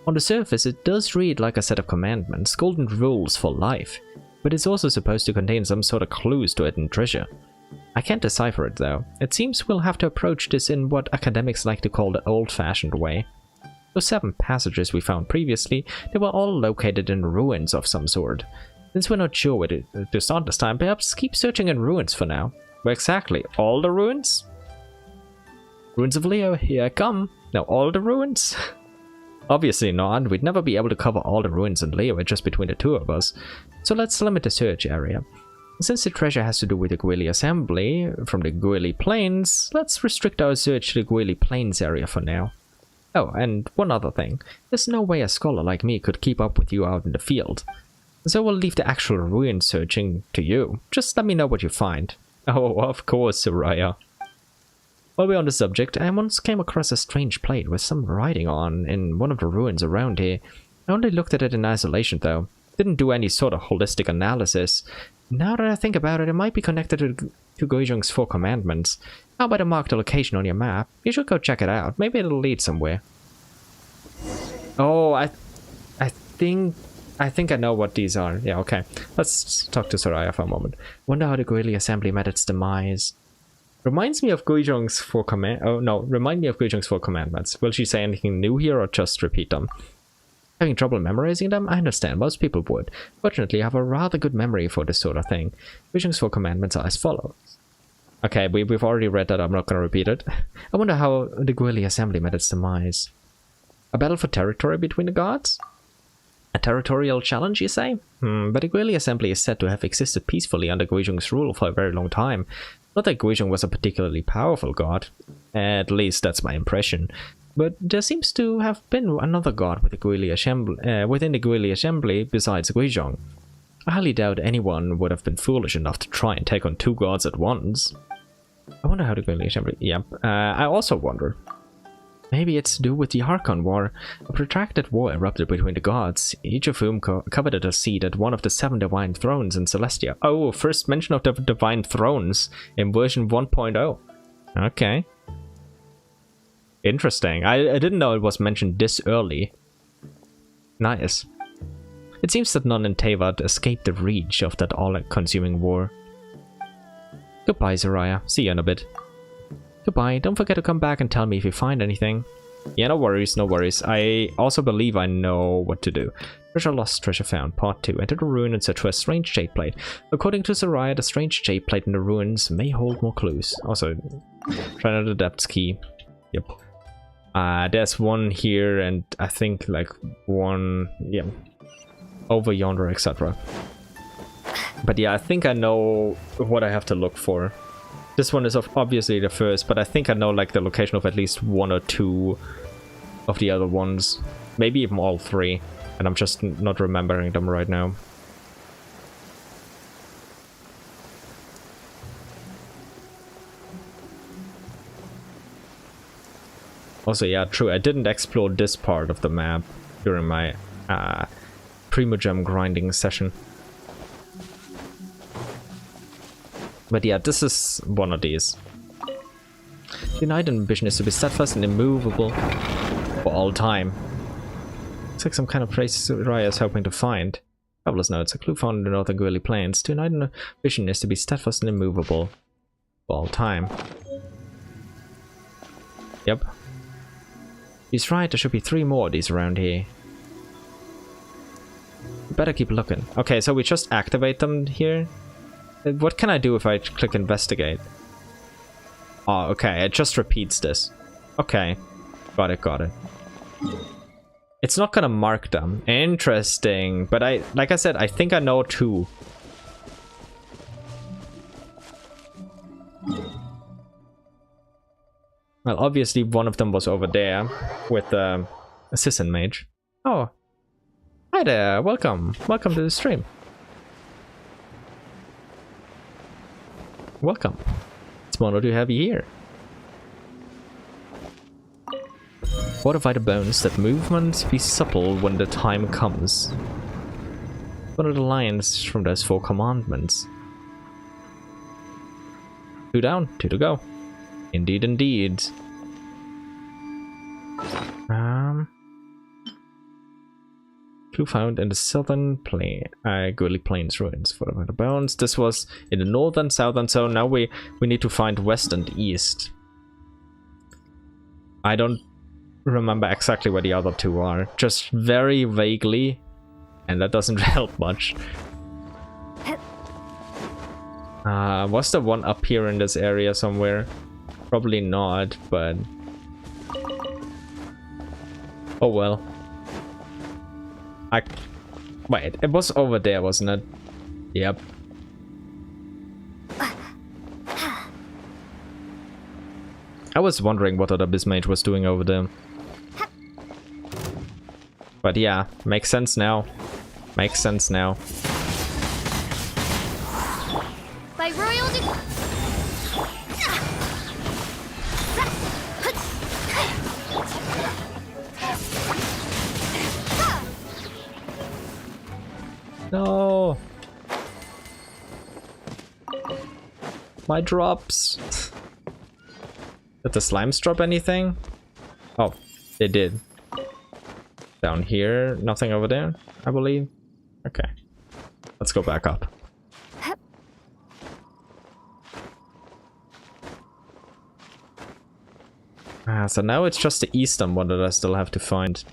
On the surface, it does read like a set of commandments, golden rules for life, but it's also supposed to contain some sort of clues to hidden treasure. I can't decipher it though. It seems we'll have to approach this in what academics like to call the old-fashioned way. Those 7 passages we found previously, they were all located in ruins of some sort. Since we're not sure where to start this time, perhaps keep searching in ruins for now. Where exactly? All the ruins? Ruins of Liyue, here I come. Now all the ruins? Obviously not, we'd never be able to cover all the ruins in Liyue just between the two of us. So let's limit the search area. Since the treasure has to do with the Guili Assembly from the Guili Plains, let's restrict our search to the Guili Plains area for now. Oh, and one other thing. There's no way a scholar like me could keep up with you out in the field. So we'll leave the actual ruin searching to you. Just let me know what you find. Oh, of course, Soraya. While we're on the subject, I once came across a strange plate with some writing on in one of the ruins around here. I only looked at it in isolation though. Didn't do any sort of holistic analysis. Now that I think about it, it might be connected to Guizhong's 4 commandments. How about I mark the location on your map? You should go check it out. Maybe it'll lead somewhere. Oh, I think I know what these are. Yeah, okay. Let's talk to Soraya for a moment. Wonder how the Guili Assembly met its demise. Reminds me of Guizhong's 4 remind me of Guizhong's 4 commandments. Will she say anything new here or just repeat them? Having trouble memorizing them? I understand, most people would. Fortunately, I have a rather good memory for this sort of thing. Guizhong's 4 commandments are as follows. Okay, we've already read that, I'm not going to repeat it. I wonder how the Guili Assembly met its demise. A battle for territory between the gods? A territorial challenge, you say? But the Guili Assembly is said to have existed peacefully under Guizhong's rule for a very long time. Not that Guizhong was a particularly powerful god. At least that's my impression. But there seems to have been another god with the Guili Assembly, within the Guili Assembly besides Guizhong. I highly doubt anyone would have been foolish enough to try and take on 2 gods at once. I wonder how the Guili Assembly... Yep. I also wonder. Maybe it's to do with the Archon War. A protracted war erupted between the gods, each of whom coveted a seat at one of the 7 divine thrones in Celestia. Oh, first mention of the divine thrones in version 1.0. Okay. Interesting. I didn't know it was mentioned this early. Nice. It seems that none in Teyvat escaped the reach of that all-consuming war. Goodbye, Soraya. See you in a bit. Goodbye. Don't forget to come back and tell me if you find anything. Yeah, no worries, no worries. I also believe I know what to do. Treasure lost, treasure found. Part 2. Enter the ruin and search for a strange jade plate. According to Soraya, the strange jade plate in the ruins may hold more clues. Also, try out the depths key. Yep. There's one here and I think like one, yeah, over yonder, etc. But yeah, I think I know what I have to look for. This one is obviously the first, but I think I know like the location of at least 1 or 2 of the other ones. Maybe even all 3. And I'm just not remembering them right now. Also, yeah, true, I didn't explore this part of the map during my Primogem grinding session. But yeah, this is one of these. The united ambition is to be steadfast and immovable for all time. Looks like some kind of place Soraya is hoping to find. Traveler's notes, a clue found in the northern Guili Plains. To unite an ambition is to be steadfast and immovable for all time. Yep. He's right, there should be 3 more of these around here. We better keep looking. Okay, so we just activate them here. What can I do if I click investigate? Oh, okay, it just repeats this. Okay, got it. It's not gonna mark them. Interesting, but like I said, I think I know 2. Well, obviously one of them was over there with the assistant mage. Oh, hi there, welcome to the stream. Welcome. It's an honor to have you here. Fortify the bones, that movement be supple when the time comes. One of the lines from those 4 commandments. 2 down, 2 to go. Indeed, indeed. Clue found in the southern Gurley Plains ruins. Fortify the bones. This was in the northern, southern zone. Now we need to find west and east. I don't remember exactly where the other 2 are. Just very vaguely. And that doesn't help much. Was there one up here in this area somewhere? Probably not, but... oh well. Wait, it was over there, wasn't it? Yep. I was wondering what other Abyss Mage was doing over there. But yeah, makes sense now. Makes sense now. By royal No! My drops! Did the slimes drop anything? Oh, they did. Down here, nothing over there, I believe. Okay. Let's go back up. So now it's just the eastern one that I still have to find.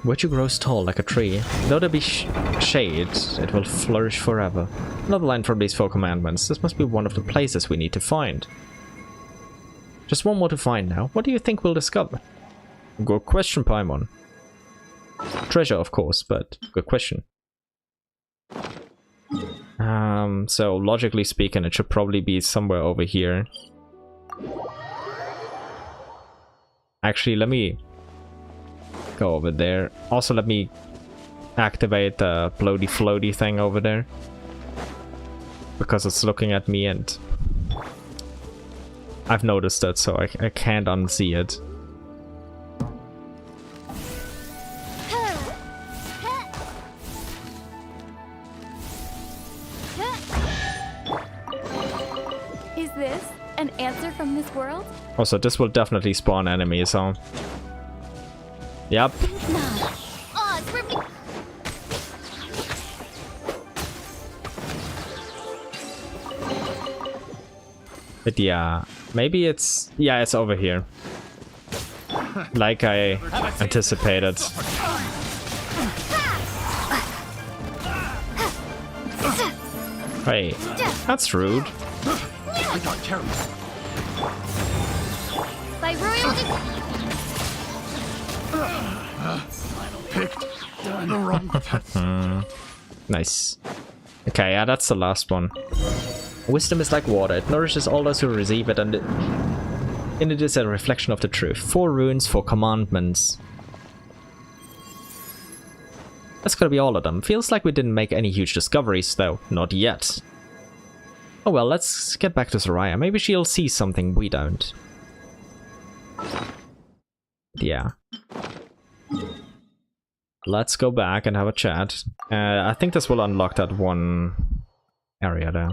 Virtue grows tall like a tree. Though there be shade, it will flourish forever. Another line from these 4 commandments. This must be one of the places we need to find. Just one more to find now. What do you think we'll discover? Good question, Paimon. Treasure, of course, but good question. So logically speaking, it should probably be somewhere over here. Actually, let me go over there. Also, let me activate the bloody floaty thing over there. Because it's looking at me and I've noticed it, so I can't unsee it. Is this an answer from this world? Also, this will definitely spawn enemies, so... Yep. But yeah, maybe it's... yeah, it's over here. Like I anticipated. Hey, that's rude. I got careless. by royal Picked the wrong test. Nice. Okay, yeah, that's the last one. Wisdom is like water. It nourishes all those who receive it, and it is a reflection of the truth. 4 runes, 4 commandments. That's gotta be all of them. Feels like we didn't make any huge discoveries, though. Not yet. Oh well, let's get back to Soraya. Maybe she'll see something we don't. Yeah. Let's go back and have a chat. I think this will unlock that one area there.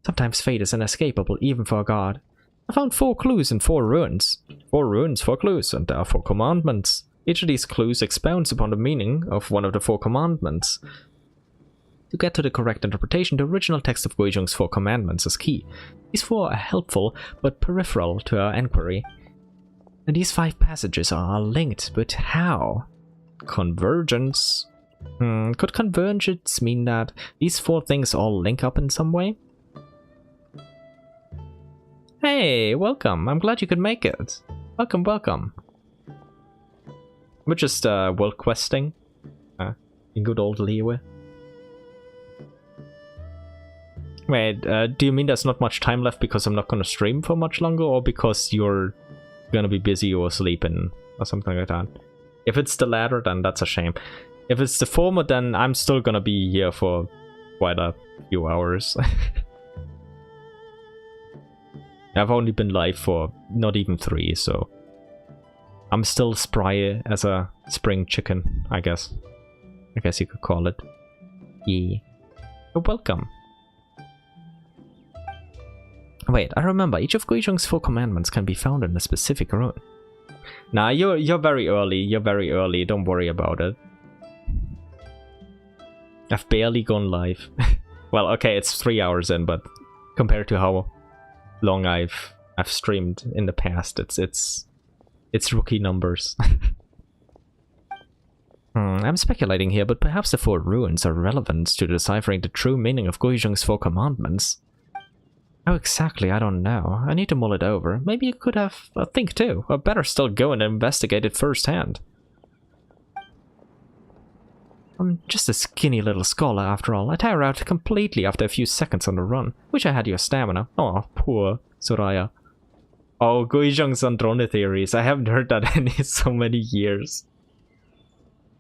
Sometimes fate is inescapable, even for a god. I found 4 clues and 4 runes. 4 runes, 4 clues, and there are 4 commandments. Each of these clues expounds upon the meaning of one of the 4 commandments. To get to the correct interpretation, the original text of Guizhong's 4 commandments is key. These 4 are helpful, but peripheral to our enquiry. And these 5 passages are linked, but how? Convergence? Could convergence mean that these 4 things all link up in some way? Hey, welcome. I'm glad you could make it. Welcome, welcome. We're just world questing in good old Liyue. Wait, do you mean there's not much time left because I'm not gonna stream for much longer, or because you're gonna be busy or sleeping or something like that? If it's the latter, then that's a shame. If it's the former, then I'm still gonna be here for quite a few hours. I've only been live for not even 3, so I'm still spry as a spring chicken, I guess. I guess you could call it. Yeah. You're welcome. Wait, I remember, each of Guizhong's 4 commandments can be found in a specific rune. Nah, you're very early, don't worry about it. I've barely gone live. Well, okay, it's 3 hours in, but compared to how long I've streamed in the past, it's rookie numbers. I'm speculating here, but perhaps the 4 runes are relevant to deciphering the true meaning of Guizhong's 4 commandments. How exactly, I don't know. I need to mull it over. Maybe you could have a think too, or better still go and investigate it firsthand. I'm just a skinny little scholar after all. I tire out completely after a few seconds on the run. Wish I had your stamina. Oh, poor Soraya. Oh, Guizhong's Androne theories. I haven't heard that in so many years.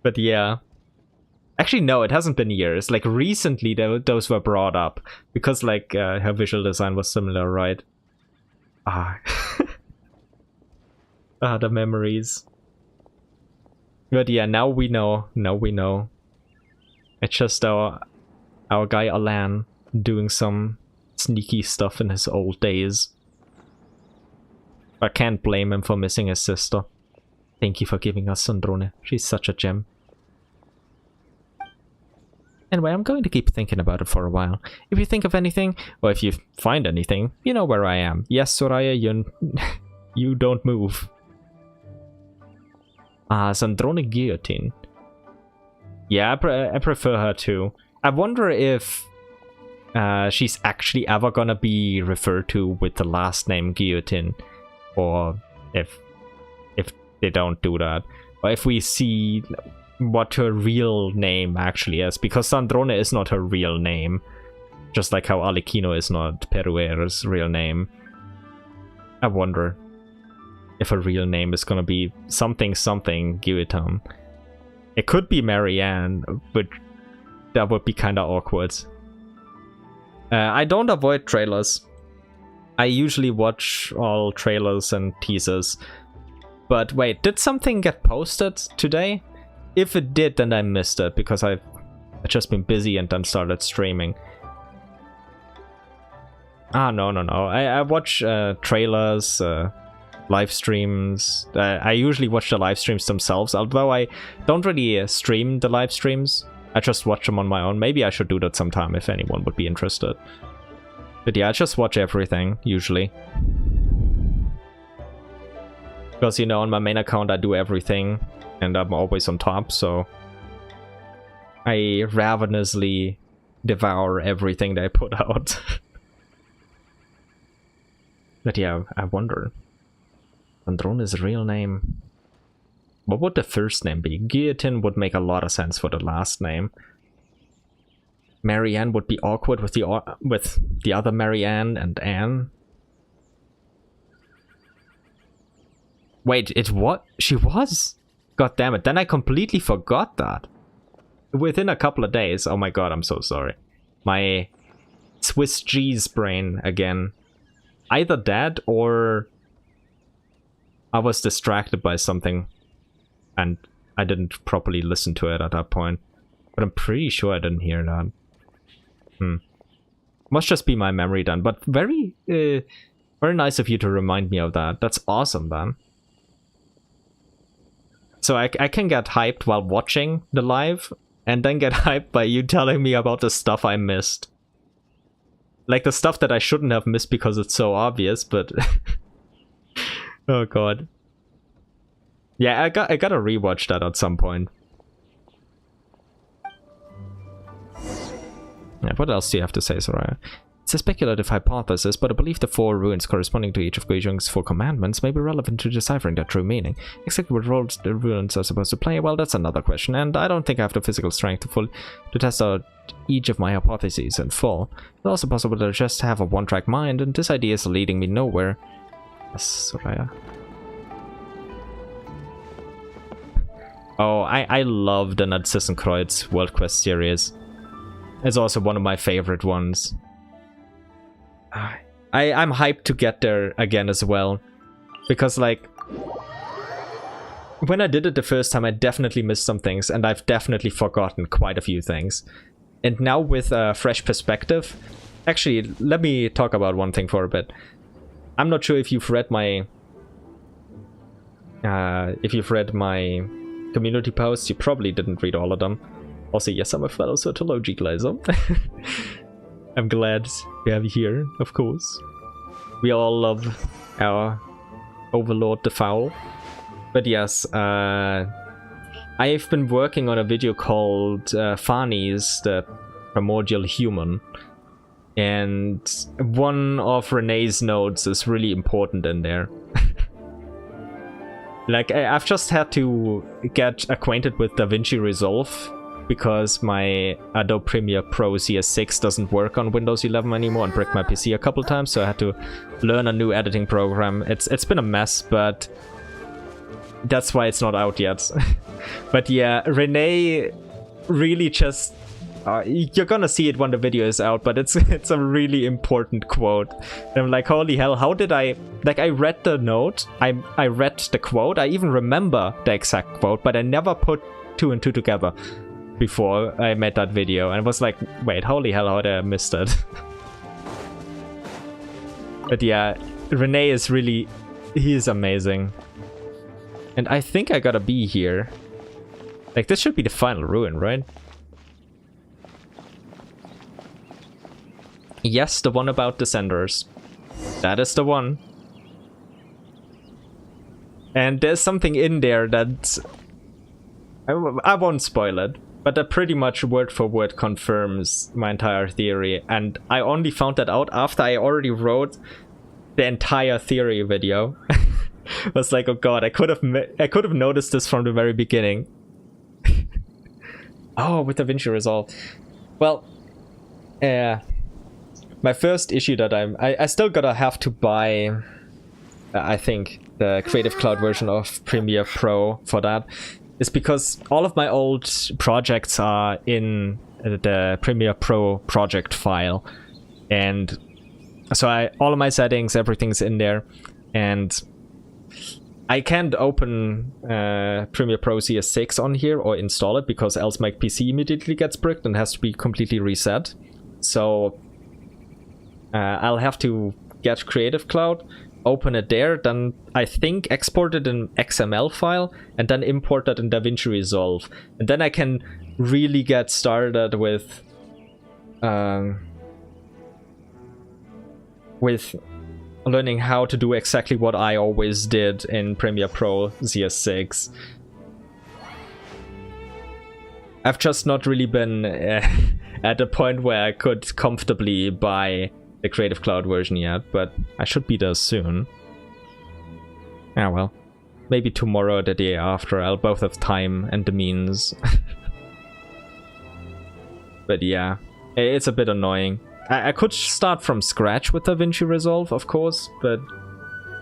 But yeah. Actually, no, it hasn't been years. Like, recently those were brought up. Because, like, her visual design was similar, right? Ah. Ah, the memories. But yeah, now we know. Now we know. It's just our guy Alan doing some sneaky stuff in his old days. I can't blame him for missing his sister. Thank you for giving us Sandrone. She's such a gem. Anyway, I'm going to keep thinking about it for a while. If you think of anything, or if you find anything, you know where I am. Yes, Soraya, you don't move. Ah, Sandrone Guillotine. Yeah, I prefer her too. I wonder if she's actually ever gonna be referred to with the last name Guillotine. Or if they don't do that. Or if we see what her real name actually is, because Sandrone is not her real name, just like how Alecchino is not Peruer's real name. I wonder if her real name is gonna be something Guillotine. It could be Marianne, but that would be kinda awkward. I don't avoid trailers. I usually watch all trailers and teasers. But wait, did something get posted today? If it did, then I missed it, because I've just been busy and then started streaming. Ah, no. I watch trailers, live streams. I usually watch the live streams themselves, although I don't really stream the live streams. I just watch them on my own. Maybe I should do that sometime if anyone would be interested. But yeah, I just watch everything, usually. Because, you know, on my main account I do everything. And I'm always on top, so I ravenously devour everything they put out. But yeah, I wonder. Androne's real name. What would the first name be? Guillotine would make a lot of sense for the last name. Marianne would be awkward with the other Marianne and Anne. Wait, she was? God damn it, then I completely forgot that. Within a couple of days. Oh my god, I'm so sorry. My Swiss cheese brain again. Either that or I was distracted by something and I didn't properly listen to it at that point. But I'm pretty sure I didn't hear that. Must just be my memory then. But very nice of you to remind me of that. That's awesome, man. So I can get hyped while watching the live, and then get hyped by you telling me about the stuff I missed. Like the stuff that I shouldn't have missed because it's so obvious, but... oh god. Yeah, I gotta rewatch that at some point. Yeah, what else do you have to say, Soraya? It's a speculative hypothesis, but I believe the 4 runes corresponding to each of Guizhong's 4 commandments may be relevant to deciphering their true meaning. Exactly what roles the runes are supposed to play, well, that's another question, and I don't think I have the physical strength to test out each of my hypotheses in full. It's also possible that I just have a one-track mind, and this idea is leading me nowhere. Yes, Soraya. Oh, I love the Narcissenkreuz World Quest series. It's also one of my favorite ones. I'm hyped to get there again as well, because like when I did it the first time, I definitely missed some things, and I've definitely forgotten quite a few things. And now with a fresh perspective, actually, let me talk about one thing for a bit. I'm not sure if you've read my community posts. You probably didn't read all of them. Also, yes, I'm a fellow Scientology glazer. I'm glad to have you here, of course. We all love our overlord the Foul. But yes, I've been working on a video called Fani's the Primordial Human. And one of Renee's notes is really important in there. Like, I've just had to get acquainted with DaVinci Resolve because my Adobe Premiere Pro CS6 doesn't work on Windows 11 anymore and bricked my PC a couple times, so I had to learn a new editing program. It's been a mess, but that's why it's not out yet. But yeah, Renee really just... you're gonna see it when the video is out, but it's a really important quote. And I'm like, holy hell, how did I... Like, I read the note, I read the quote, I even remember the exact quote, but I never put two and two together before I made that video. And I was like, wait, holy hell, how did I miss that? But yeah, Renee is really... He is amazing. And I think I got a B here. Like, this should be the final ruin, right? Yes, the one about Descenders. That is the one. And there's something in there that... I won't spoil it, but that pretty much word for word confirms my entire theory. And I only found that out after I already wrote the entire theory video. I was like, oh god, I could have noticed this from the very beginning. Oh, with DaVinci Resolve. Well, my first issue that I still gotta have to buy, I think, the Creative Cloud version of Premiere Pro for that, is because all of my old projects are in the Premiere Pro project file. And so all of my settings, everything's in there. And I can't open Premiere Pro CS6 on here or install it, because else my PC immediately gets bricked and has to be completely reset. So I'll have to get Creative Cloud, open it there, then I think export it in XML file, and then import that in DaVinci Resolve. And then I can really get started with learning how to do exactly what I always did in Premiere Pro CS6. I've just not really been at the point where I could comfortably buy the Creative Cloud version yet, but I should be there soon. Ah well. Maybe tomorrow or the day after. I'll both have time and the means. But yeah, it's a bit annoying. I could start from scratch with DaVinci Resolve, of course, but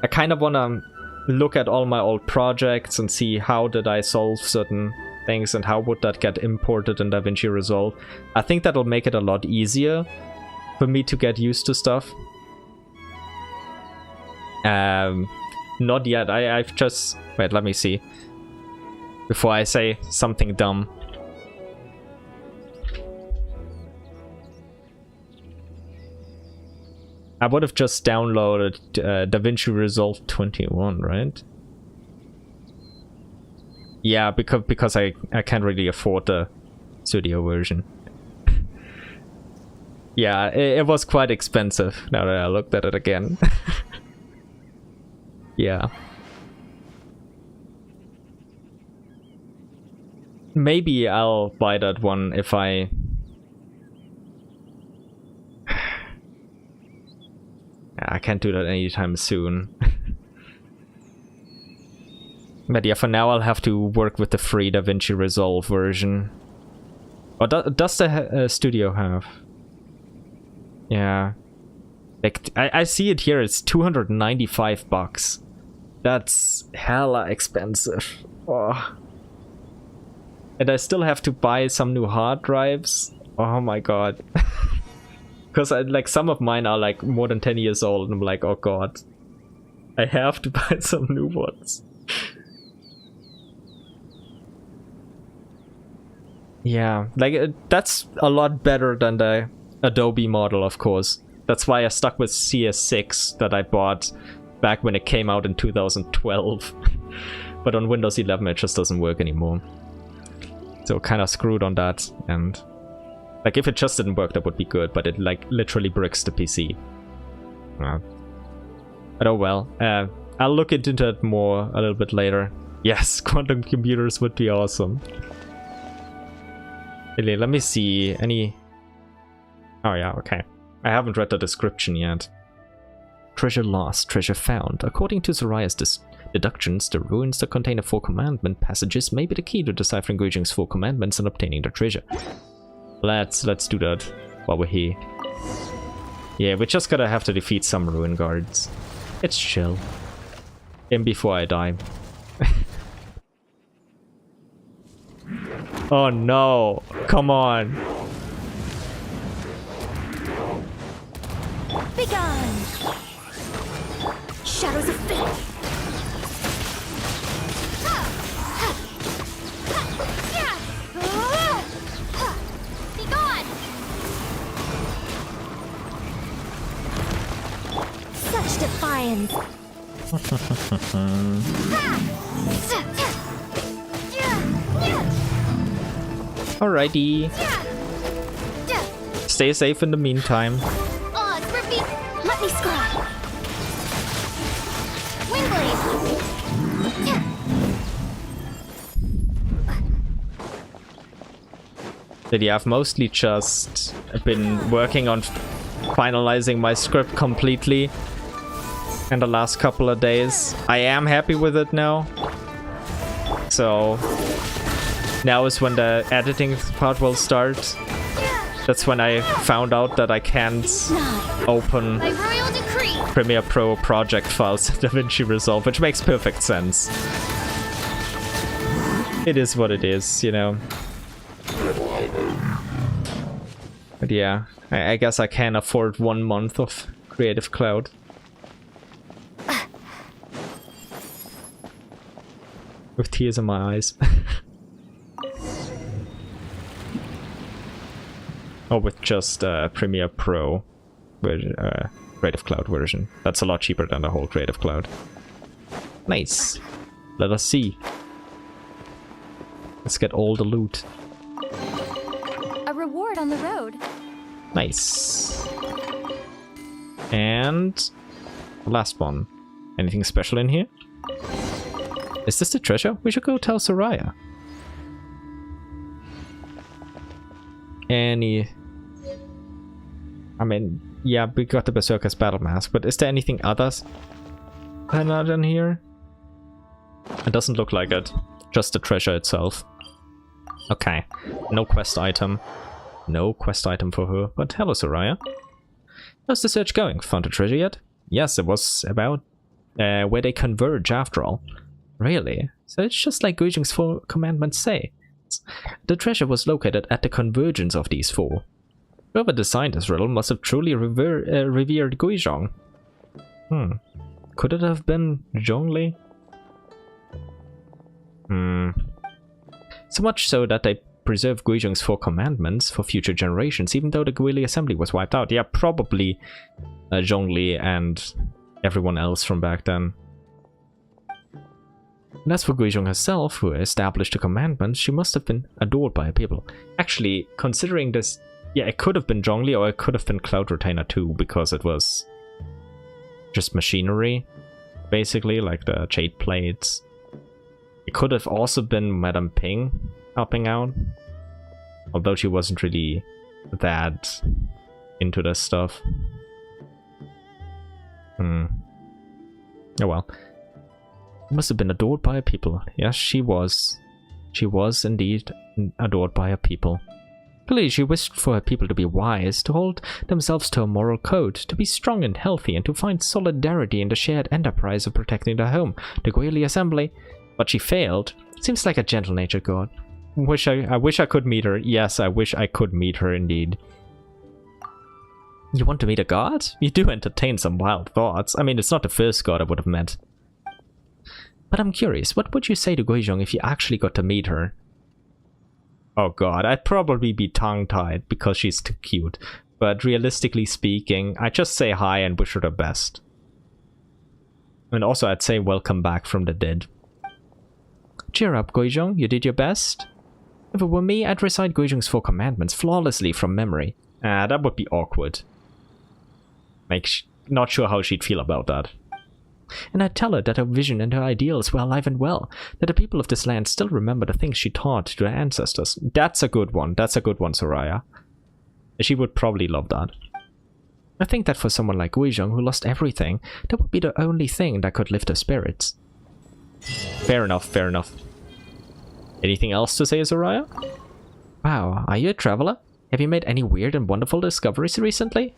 I kind of want to look at all my old projects and see how did I solve certain things and how would that get imported in DaVinci Resolve. I think that'll make it a lot easier for me to get used to stuff. Not yet. I've just... Wait, let me see. Before I say something dumb. I would have just downloaded DaVinci Resolve 21, right? Yeah, because I can't really afford the studio version. Yeah, it was quite expensive now that I looked at it again. Yeah. Maybe I'll buy that one if I... I can't do that anytime soon. But yeah, for now I'll have to work with the free DaVinci Resolve version. What does the studio have? Yeah. Like, I see it here, it's $295. That's hella expensive. Oh. And I still have to buy some new hard drives. Oh my god. Because like some of mine are like more than 10 years old and I'm like, oh god. I have to buy some new ones. Yeah, like that's a lot better than the Adobe model, of course. That's why I stuck with CS6 that I bought back when it came out in 2012. But on Windows 11 it just doesn't work anymore. So kind of screwed on that. And like if it just didn't work, that would be good, but it like literally bricks the PC. But oh well. I'll look into it more a little bit later. Yes, quantum computers would be awesome. Really, let me see any... Oh yeah, okay. I haven't read the description yet. Treasure lost, treasure found. According to Soraya's deductions, the ruins that contain the 4 commandment passages may be the key to deciphering Guizhong's 4 commandments and obtaining the treasure. Let's do that while we're here. Yeah, we just gotta have to defeat some ruin guards. It's chill. And before I die. Oh no! Come on! Begone! Shadows of fate! Begone! Such defiance! Alrighty. Stay safe in the meantime. Oh, let me scry! Windblade! Lady, I've mostly just been working on finalizing my script completely in the last couple of days. I am happy with it now. So now is when the editing part will start. That's when I found out that I can't open By royal decree! Premiere Pro project files in DaVinci Resolve, which makes perfect sense. It is what it is, you know. But yeah, I guess I can afford 1 month of Creative Cloud. With tears in my eyes. Or with just Premiere Pro Creative Cloud version. That's a lot cheaper than the whole Creative Cloud. Nice. Let us see. Let's get all the loot. A reward on the road. Nice. And the last one. Anything special in here? Is this the treasure? We should go tell Soraya. I mean, yeah, we got the Berserker's battle mask, but is there anything others not in here? It doesn't look like it. Just the treasure itself. Okay. No quest item. No quest item for her. But hello, Soraya. How's the search going? Found a treasure yet? Yes, it was about where they converge after all. Really? So it's just like Guizhong's 4 commandments say. The treasure was located at the convergence of these 4. Whoever designed this riddle must have truly revered Guizhong. Could it have been Zhongli? So much so that they preserved Guizhong's 4 commandments for future generations, even though the Guili assembly was wiped out. Yeah, probably Zhongli and everyone else from back then. And as for Guizhong herself, who established the commandments, she must have been adored by her people. Actually, considering this, yeah, it could have been Zhongli or it could have been Cloud Retainer too, because it was just machinery, basically, like the jade plates. It could have also been Madame Ping helping out, although she wasn't really that into this stuff. Oh well. Must have been adored by her people. Yes, she was. She was indeed adored by her people. Clearly, she wished for her people to be wise, to hold themselves to a moral code, to be strong and healthy, and to find solidarity in the shared enterprise of protecting their home, the Guili Assembly. But she failed. Seems like a gentle-natured god. I wish I could meet her. Yes, I wish I could meet her indeed. You want to meet a god? You do entertain some wild thoughts. I mean, it's not the first god I would have met. But I'm curious, what would you say to Guizhong if you actually got to meet her? Oh god, I'd probably be tongue-tied because she's too cute. But realistically speaking, I'd just say hi and wish her the best. And also I'd say welcome back from the dead. Cheer up, Guizhong, you did your best. If it were me, I'd recite Guizhong's 4 commandments flawlessly from memory. That would be awkward. Not sure how she'd feel about that. And I'd tell her that her vision and her ideals were alive and well, that the people of this land still remember the things she taught to their ancestors. That's a good one. That's a good one, Soraya. She would probably love that. I think that for someone like Guizhong, who lost everything, that would be the only thing that could lift her spirits. Fair enough, fair enough. Anything else to say, Soraya? Wow, are you a traveler? Have you made any weird and wonderful discoveries recently?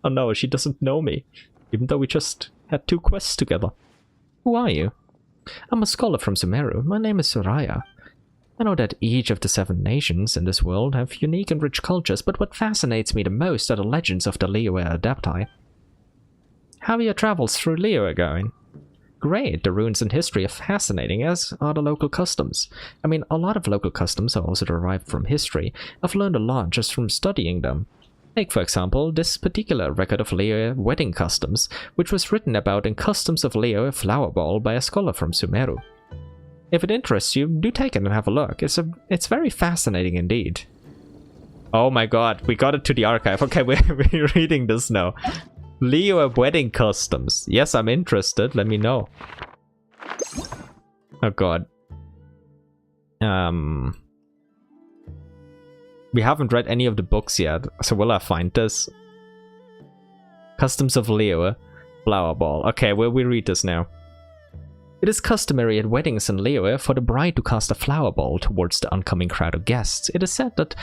Oh no, she doesn't know me, even though we just had 2 quests together. Who are you? I'm a scholar from Sumeru. My name is Soraya. I know that each of the 7 nations in this world have unique and rich cultures, but what fascinates me the most are the legends of the Liyue Adepti. How are your travels through Liyue going? Great, the ruins and history are fascinating, as are the local customs. I mean, a lot of local customs are also derived from history. I've learned a lot just from studying them. Take, for example, this particular record of Liyue wedding customs, which was written about in Customs of Liyue Flower Ball by a scholar from Sumeru. If it interests you, do take it and have a look. It's very fascinating indeed. Oh my god, we got it to the archive. Okay, we're reading this now. Liyue wedding customs. Yes, I'm interested. Let me know. Oh god. We haven't read any of the books yet, so will I find this? Customs of Liyue Flower Ball. Okay, well, we read this now. It is customary at weddings in Liyue for the bride to cast a flower ball towards the oncoming crowd of guests. It is said that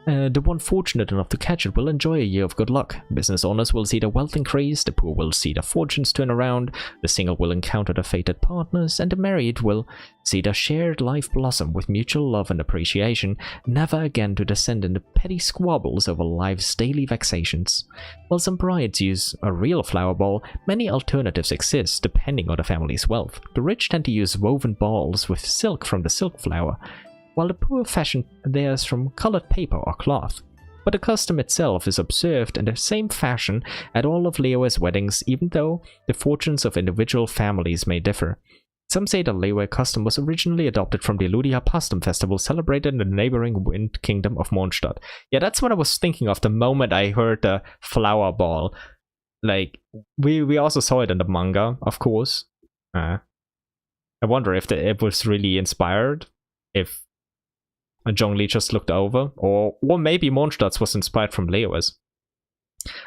the one fortunate enough to catch it will enjoy a year of good luck. Business owners will see their wealth increase, the poor will see their fortunes turn around, the single will encounter their fated partners, and the married will see their shared life blossom with mutual love and appreciation, never again to descend into petty squabbles over life's daily vexations. While some brides use a real flower ball, many alternatives exist depending on the family's wealth. The rich tend to use woven balls with silk from the silk flower, while the poor fashion theirs from colored paper or cloth. But the custom itself is observed in the same fashion at all of Liyue's weddings, even though the fortunes of individual families may differ. Some say the Liyue custom was originally adopted from the Ludia Pastum festival celebrated in the neighboring wind kingdom of Mondstadt. Yeah, that's what I was thinking of the moment I heard the flower ball. Like, we also saw it in the manga, of course. I wonder if it was really inspired, if Zhongli just looked over, or maybe Mondstadt was inspired from Liyue's.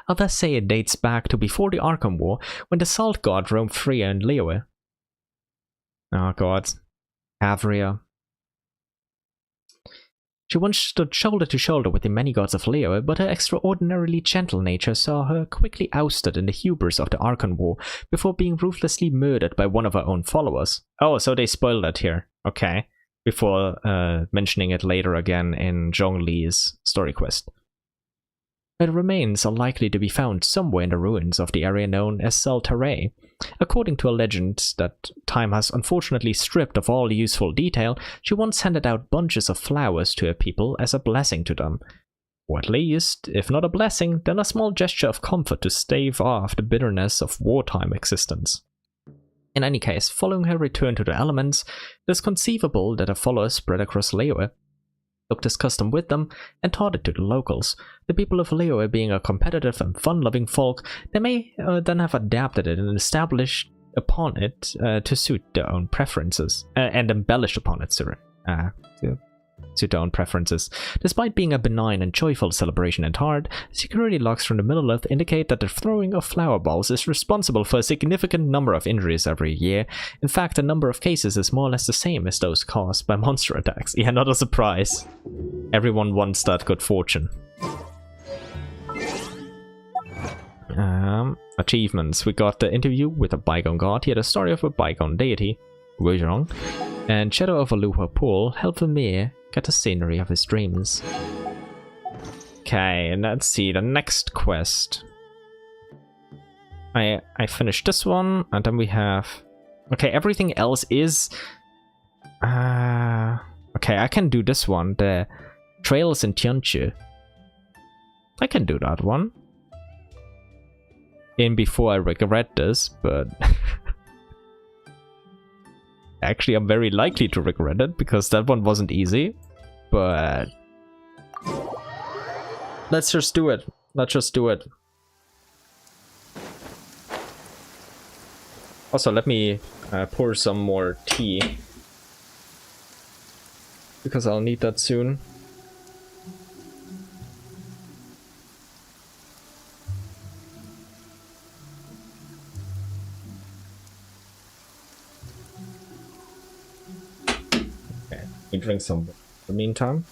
Others say it dates back to before the Archon War, when the Salt God roamed free in Liyue. Oh god. Havria. She once stood shoulder to shoulder with the many gods of Liyue, but her extraordinarily gentle nature saw her quickly ousted in the hubris of the Archon War before being ruthlessly murdered by one of her own followers. Oh, so they spoiled that here. Okay. Before mentioning it later again in Zhongli's story quest. Her remains are likely to be found somewhere in the ruins of the area known as Saltaray. According to a legend that time has unfortunately stripped of all useful detail, she once handed out bunches of flowers to her people as a blessing to them. Or at least, if not a blessing, then a small gesture of comfort to stave off the bitterness of wartime existence. In any case, following her return to the elements, it is conceivable that her followers spread across Liyue, took this custom with them, and taught it to the locals. The people of Liyue being a competitive and fun-loving folk, they may then have adapted it and established upon it to suit their own preferences, and embellished upon it, to suit their own preferences. Despite being a benign and joyful celebration at heart, security logs from the Middle-earth indicate that the throwing of flower balls is responsible for a significant number of injuries every year. In fact, the number of cases is more or less the same as those caused by monster attacks. Yeah, not a surprise. Everyone wants that good fortune. Achievements. We got the interview with a bygone god, here the story of a bygone deity, Guizhong, and Shadow of a Luha Pool help Vermeer get the scenery of his dreams. Okay, and let's see the next quest. I finished this one, and then we have... Okay, everything else is... Okay, I can do this one, the Trails in Tianqi. I can do that one. In before I regret this, but... Actually, I'm very likely to regret it, because that one wasn't easy. But... let's just do it. Let's just do it. Also, let me pour some more tea. Because I'll need that soon. Okay, we drink some in the meantime.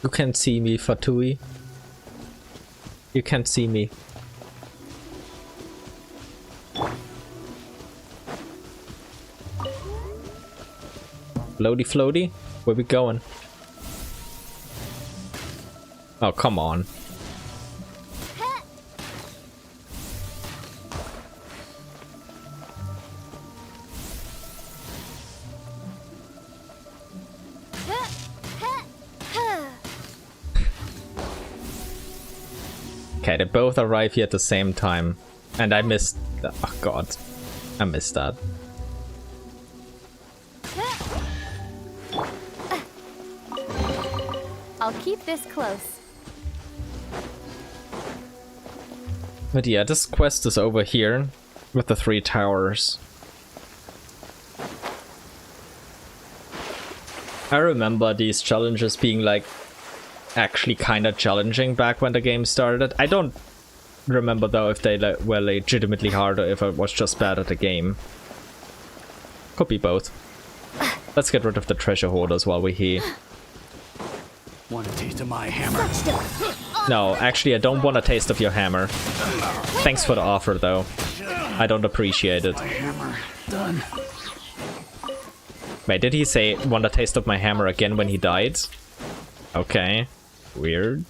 You can't see me, Fatui. You can't see me. Floaty floaty? Where we going? Oh, come on. Okay, they both arrive here at the same time. And I missed... oh god. I missed that. I'll keep this close. But yeah, this quest is over here. With the 3 towers. I remember these challenges being like... actually kinda challenging back when the game started. I don't remember though if they were legitimately hard or if I was just bad at the game. Could be both. Let's get rid of the treasure hoarders while we're here. Want a taste of my hammer? No, actually I don't want a taste of your hammer. Thanks for the offer though. I don't appreciate it. My hammer. Done. Wait, did he say want a taste of my hammer again when he died? Okay. Weird.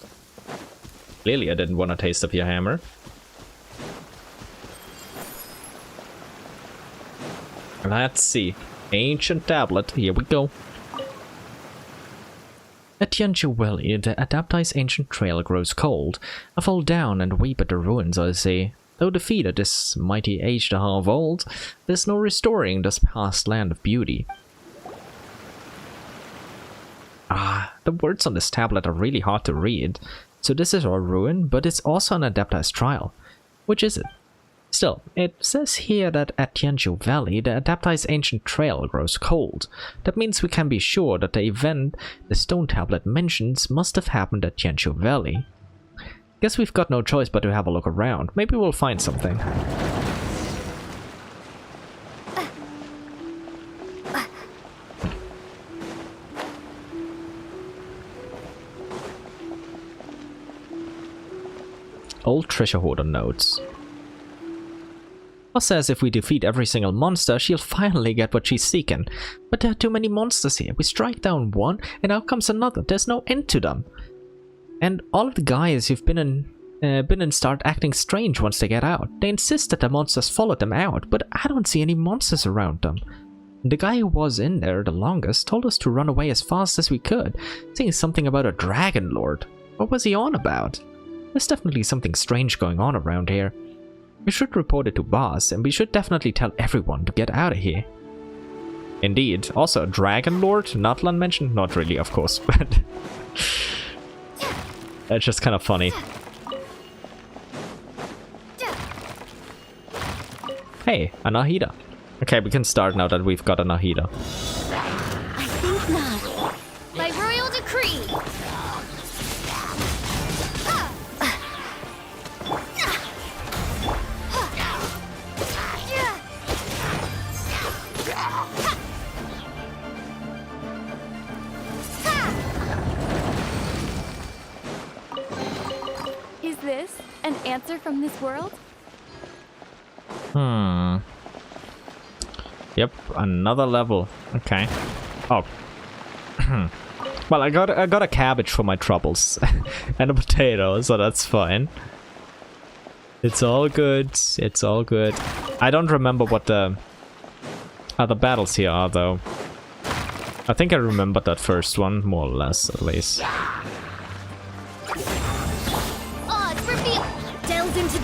Clearly I didn't want a taste of your hammer. Let's see. Ancient tablet. Here we go. At Tianqi Valley, the Adapti's ancient trail grows cold. I fall down and weep at the ruins I see. Though defeated this mighty age the half old, there's no restoring this past land of beauty. Ah, the words on this tablet are really hard to read. So this is our ruin, but it's also an Adapti's trial. Which is it? Still, it says here that at Tianqi Valley, the Adapti's ancient trail grows cold. That means we can be sure that the event the stone tablet mentions must have happened at Tianqi Valley. Guess we've got no choice but to have a look around. Maybe we'll find something. Old treasure hoarder notes. Boss says if we defeat every single monster, she'll finally get what she's seeking. But there are too many monsters here. We strike down one, and out comes another. There's no end to them. And all of the guys who've been in start acting strange once they get out. They insist that the monsters followed them out, but I don't see any monsters around them. The guy who was in there the longest told us to run away as fast as we could, saying something about a dragon lord. What was he on about? There's definitely something strange going on around here. We should report it to boss, and we should definitely tell everyone to get out of here. Indeed. Also, a dragon lord? Natlan mentioned? Not really, of course, but... that's just kind of funny. Hey, a Nahida. Okay, we can start now that we've got a Nahida. I think not. By royal decree. Is this an answer from this world? Yep, another level. Okay. Oh. Well, I got a cabbage for my troubles and a potato, so that's fine. It's all good. It's all good. I don't remember what the other battles here are, though. I think I remembered that first one, more or less, at least. Oh, it's revealed. Delves into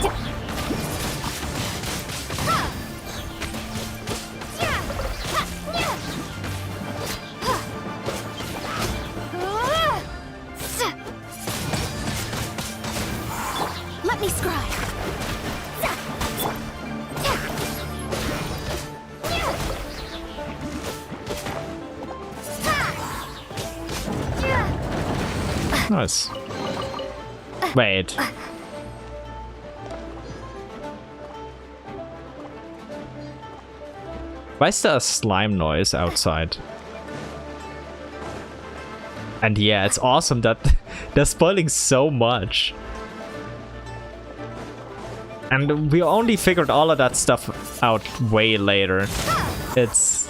Let me scry. Nice. Wait. Why is there a slime noise outside? And yeah, it's awesome that they're spoiling so much. And we only figured all of that stuff out way later. It's...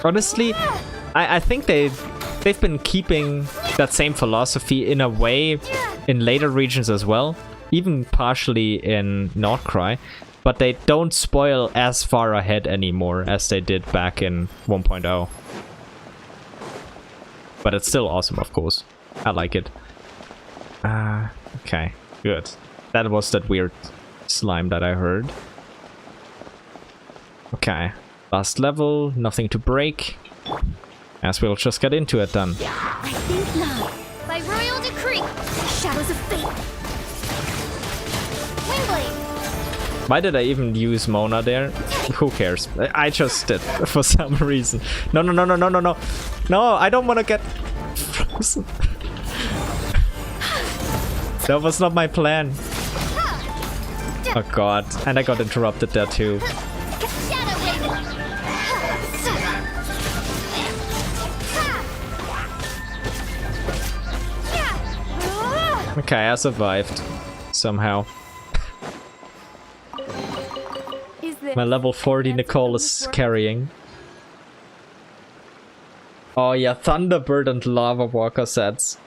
Honestly, I think they've been keeping that same philosophy in a way in later regions as well. Even partially in Northcry. But they don't spoil as far ahead anymore as they did back in 1.0. But it's still awesome, of course. I like it. Okay, good. That was that weird slime that I heard. Okay, last level, nothing to break. As we'll just get into it then. I think not. By royal decree, shadows of fate. Windblade. Why did I even use Mona there? Who cares? I just did for some reason. No, no, no, no, no, no, no. No, I don't want to get frozen. That was not my plan. Oh god, and I got interrupted there too. Okay, I survived. Somehow. My level 40 Nicole is carrying. Oh yeah, Thunderbird and Lava Walker sets.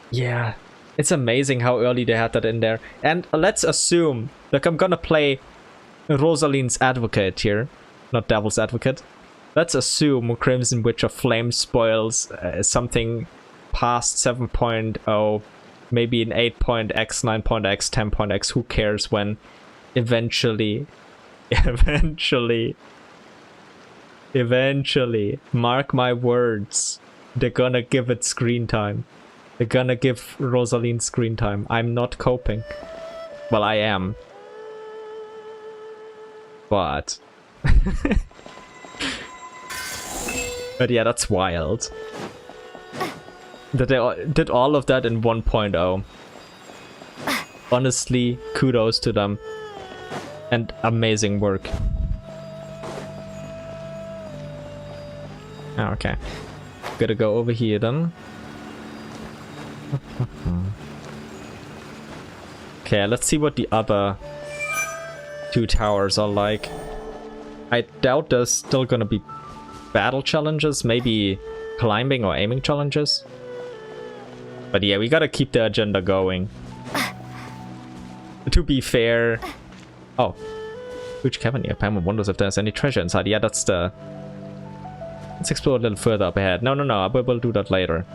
Yeah, it's amazing how early they had that in there. And let's assume, like, I'm gonna play Rosaline's Advocate here, not Devil's Advocate. Let's assume Crimson Witch of Flame spoils something past 7.0, maybe an 8.x, 9.x, 10.x, who cares when eventually, mark my words, they're gonna give it screen time. They're gonna give Rosaline screen time. I'm not coping. Well, I am. But... But yeah, that's wild. That they did all of that in 1.0. Honestly, kudos to them. And amazing work. Oh, okay. Gotta go over here then. Okay, let's see what the other two towers are like. I doubt there's still gonna be battle challenges, maybe climbing or aiming challenges. But yeah, we gotta keep the agenda going. To be fair... Oh. Huge cavern here. Paimon wonders if there's any treasure inside. Yeah, that's the... Let's explore a little further up ahead. No, we'll do that later.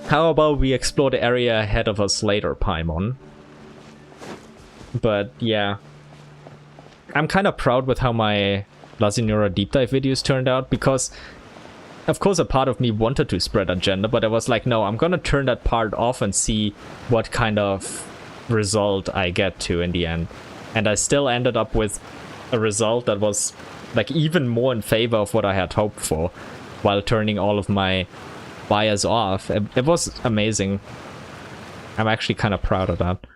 How about we explore the area ahead of us later, Paimon? But yeah. I'm kind of proud with how my La Signora deep dive videos turned out, because of course a part of me wanted to spread agenda, but I was like, no, I'm gonna turn that part off and see what kind of result I get to in the end. And I still ended up with a result that was like even more in favor of what I had hoped for, while turning all of my bias off. It was amazing. I'm actually kind of proud of that.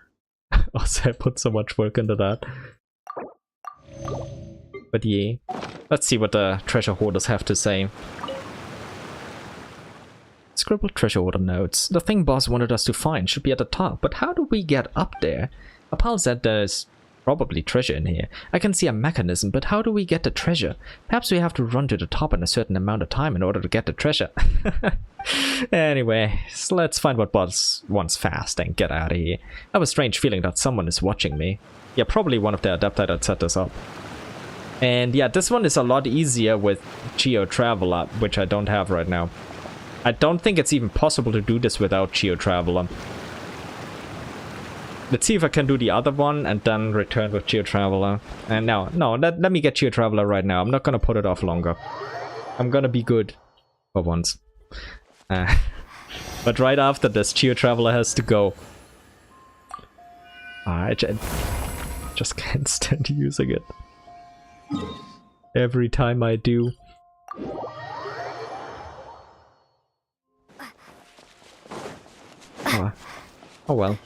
Also, I put so much work into that. But yeah, let's see what the treasure hoarders have to say. Scribbled treasure hoarder notes. The thing boss wanted us to find should be at the top, but how do we get up there? Apal said there's Probably treasure in here. I can see a mechanism, but how do we get the treasure? Perhaps we have to run to the top in a certain amount of time in order to get the treasure. Anyway, so let's find what boss wants fast and get out of here. I have a strange feeling that someone is watching me. Yeah, probably one of the adepti that set this up. And yeah, this one is a lot easier with Geo Traveler, which I don't have right now. I don't think it's even possible to do this without Geo Traveler. Let's see if I can do the other one and then return with Geo Traveler. And no, let me get Geo Traveler right now. I'm not gonna put it off longer. I'm gonna be good for once. But right after this, Geo Traveler has to go. I just can't stand using it. Every time I do. Oh well.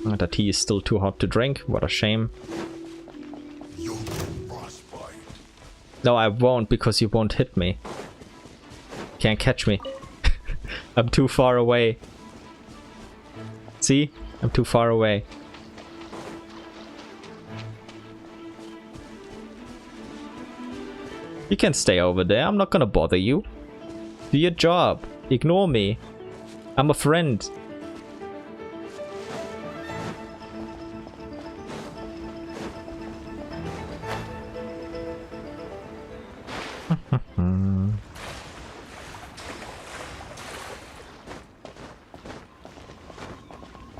The tea is still too hot to drink. What a shame. No, I won't, because you won't hit me. Can't catch me. I'm too far away. See? I'm too far away. You can stay over there. I'm not gonna bother you. Do your job. Ignore me. I'm a friend.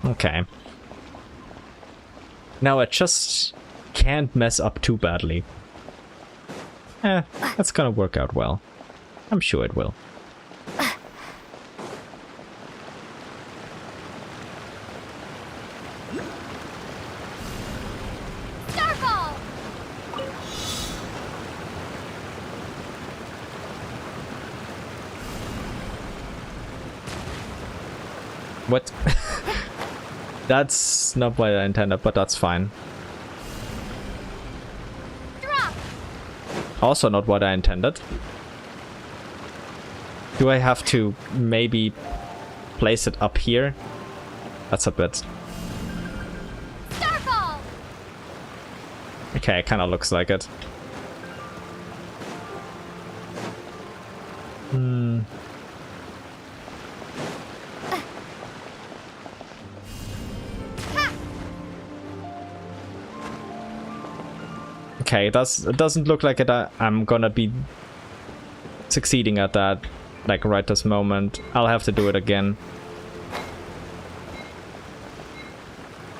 Okay. Now I just can't mess up too badly. That's gonna work out well. I'm sure it will. Starfall! What? That's not what I intended, but that's fine. Drop! Also not what I intended. Do I have to maybe place it up here? That's a bit... Starfall! Okay, it kind of looks like it. Okay, it doesn't look like I'm gonna be succeeding at that, like right this moment. I'll have to do it again.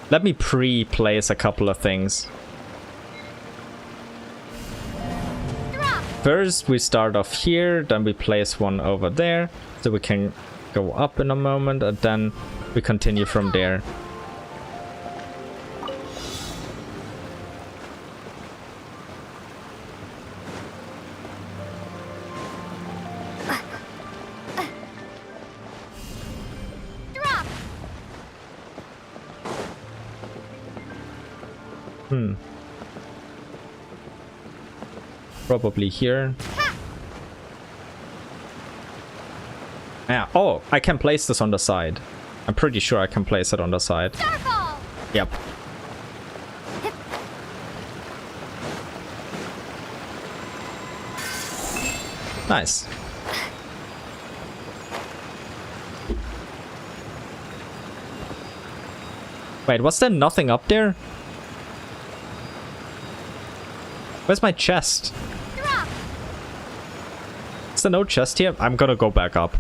Let me pre-place a couple of things. First, we start off here, then we place one over there, so we can go up in a moment, and then we continue from there. Probably here. Yeah. Oh, I can place this on the side. I'm pretty sure I can place it on the side. Starfall! Yep. Nice. Wait, was there nothing up there? Where's my chest? Is there no chest here? I'm gonna go back up.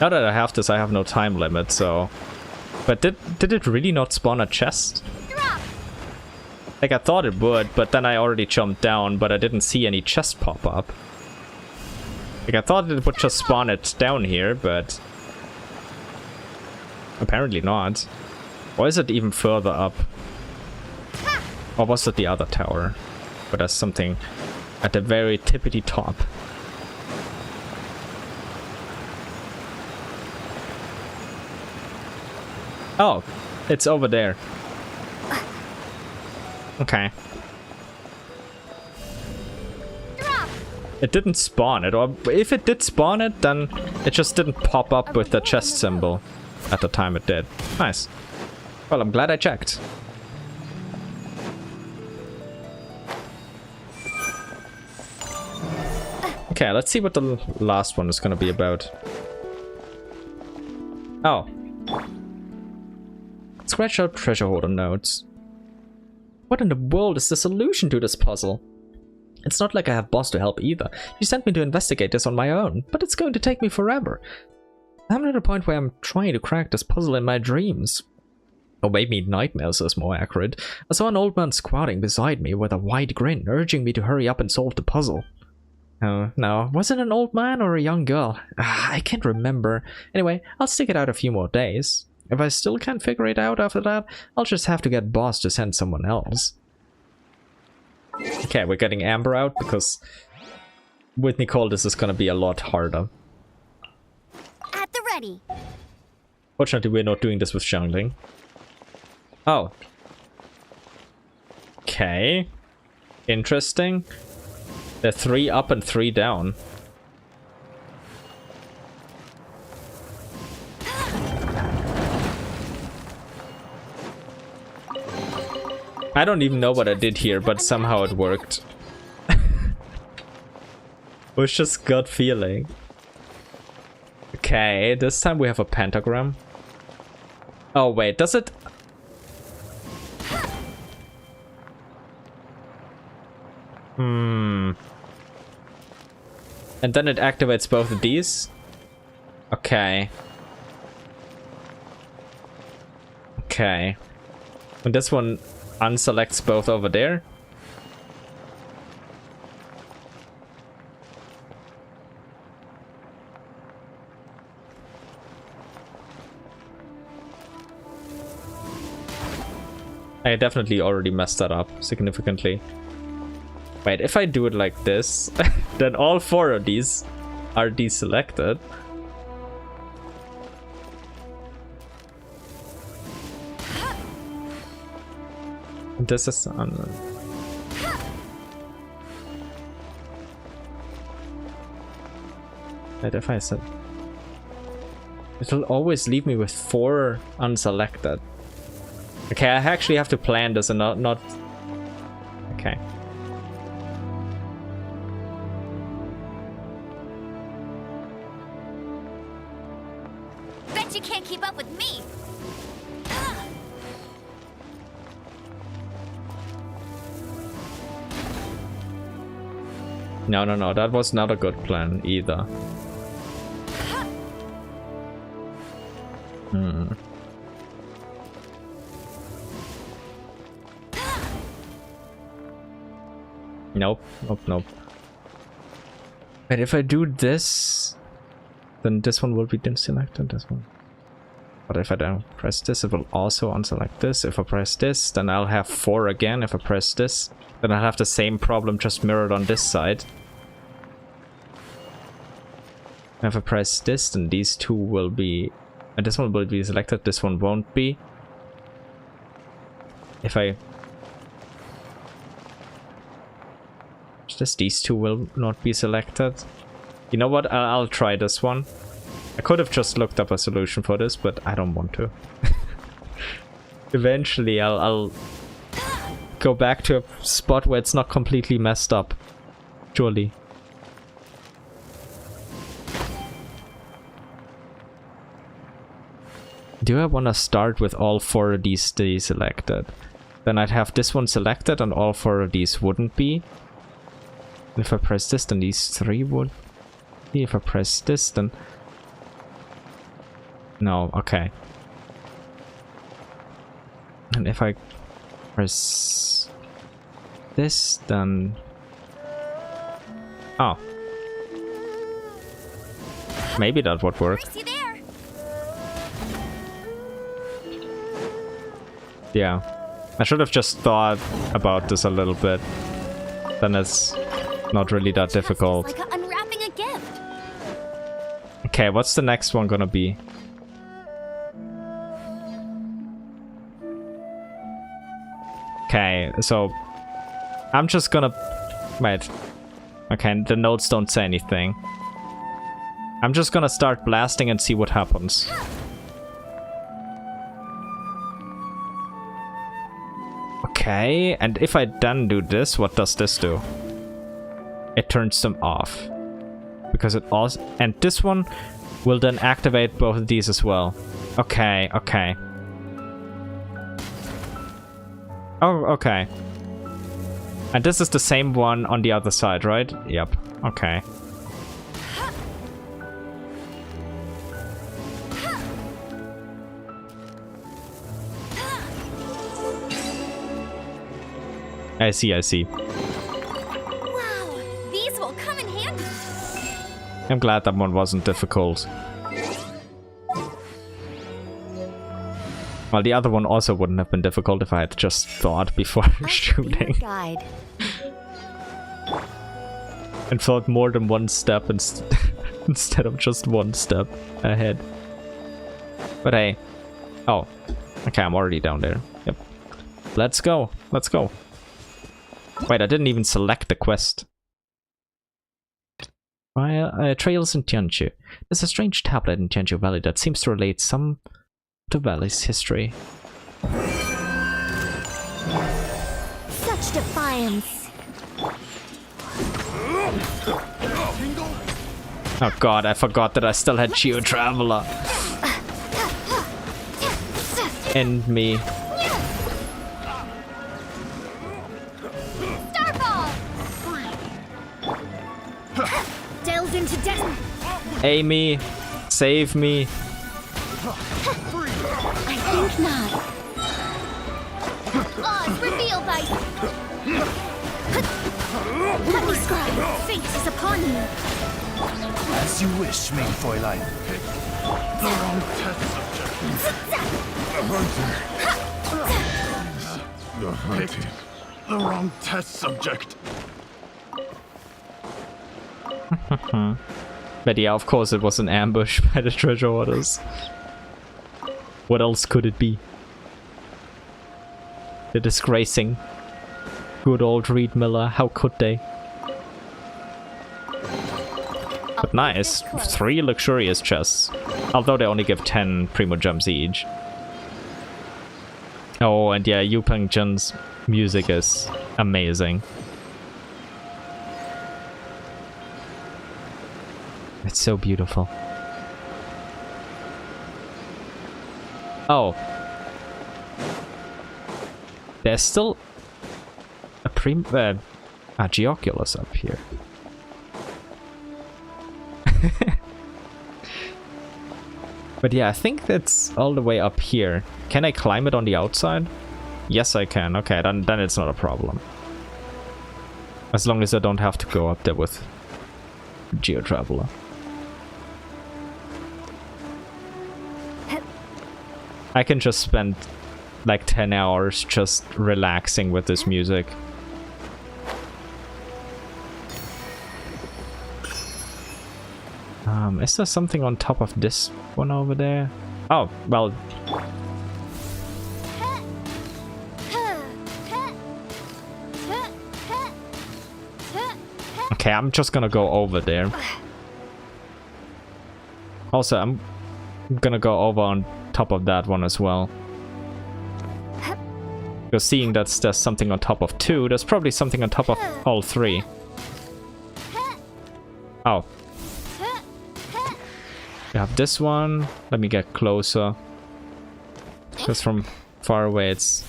Now that I have this, I have no time limit, so... But did it really not spawn a chest? Like, I thought it would, but then I already jumped down, but I didn't see any chest pop up. Like, I thought it would just spawn it down here, but... Apparently not. Or is it even further up? Or was it the other tower? But there's something at the very tippity top. Oh, it's over there. Okay. It didn't spawn it, or if it did spawn it, then it just didn't pop up with the chest symbol at the time it did. Nice. Well, I'm glad I checked. Okay, let's see what the last one is gonna be about. Oh. Scratch out treasure hoarder notes. What in the world is the solution to this puzzle? It's not like I have boss to help either. She sent me to investigate this on my own, but it's going to take me forever. I'm at a point where I'm trying to crack this puzzle in my dreams. Or maybe nightmares is more accurate. I saw an old man squatting beside me with a wide grin, urging me to hurry up and solve the puzzle. Oh, no, was it an old man or a young girl? I can't remember. Anyway, I'll stick it out a few more days. If I still can't figure it out after that, I'll just have to get boss to send someone else. Okay, we're getting Amber out because with Nicole this is gonna be a lot harder. At the ready. Fortunately, we're not doing this with Xiangling. Oh. Okay. Interesting. They're 3 up and 3 down. I don't even know what I did here, but somehow it worked. It was just gut feeling. Okay, this time we have a pentagram. Oh wait, does it? And then it activates both of these? Okay. Okay. And this one unselects both over there. I definitely already messed that up significantly. Wait, if I do it like this, then all 4 of these are deselected. This is Wait, if I said it'll always leave me with 4 unselected. Okay, I actually have to plan this and not okay. Bet you can't keep up with me. No, that was not a good plan either. Nope. But if I do this, then this one will be deselected, this one. But if I don't press this, it will also unselect this. If I press this, then I'll have 4 again. If I press this, then I'll have the same problem just mirrored on this side. If I press this, then these 2 will be... And this one will be selected, this one won't be. If I... These 2 will not be selected. You know what? I'll try this one. I could have just looked up a solution for this, but I don't want to. Eventually, I'll go back to a spot where it's not completely messed up. Surely. Do I want to start with all 4 of these deselected? Then I'd have this one selected and all 4 of these wouldn't be. If I press this, then these 3 would be. If I press this, then... No, okay. And if I press this, then... Oh. Maybe that would work. Yeah. I should have just thought about this a little bit. Then it's not really that difficult. Like unwrapping a gift. Okay, what's the next one gonna be? Okay, so I'm just gonna... Wait. Okay, the notes don't say anything. I'm just gonna start blasting and see what happens. Okay, and if I then do this, what does this do? It turns them off. Because it also... And this one will then activate both of these as well. Okay, okay. Oh, okay. And this is the same one on the other side, right? Yep. Okay. I see, I see. Wow, these will come in handy. I'm glad that one wasn't difficult. Well, the other one also wouldn't have been difficult if I had just thought before shooting. Guide. And thought more than one step instead of just one step ahead. But hey. Oh. Okay, I'm already down there. Yep. Let's go. Let's go. Wait, I didn't even select the quest. Trails in Tianchu. There's a strange tablet in Tianchu Valley that seems to relate some to Valley's history. Such defiance. Oh god, I forgot that I still had Geo Traveler. End me. Delve into death. Amy, save me. I think not. Oz, reveal thy... Let me scribe. Fate is upon you. As you wish, main Fräulein. The wrong test subject. The hunting. The wrong test subject. But yeah, of course it was an ambush by the treasure hoarders. What else could it be? The disgracing. Good old Reed Miller, how could they? But nice, 3 luxurious chests. Although they only give 10 primo gems each. Oh, and yeah, Yu Peng Jun's music is amazing. It's so beautiful. Oh. There's still a Geoculus up here. But yeah, I think that's all the way up here. Can I climb it on the outside? Yes, I can. Okay, then it's not a problem. As long as I don't have to go up there with Geo Traveler. I can just spend like 10 hours just relaxing with this music. Is there something on top of this one over there? Oh, well. Okay, I'm just gonna go over there. Also, I'm gonna go over on top of that one as well. Because seeing that there's something on top of 2, there's probably something on top of all 3. Oh. We have this one. Let me get closer. Because from far away it's...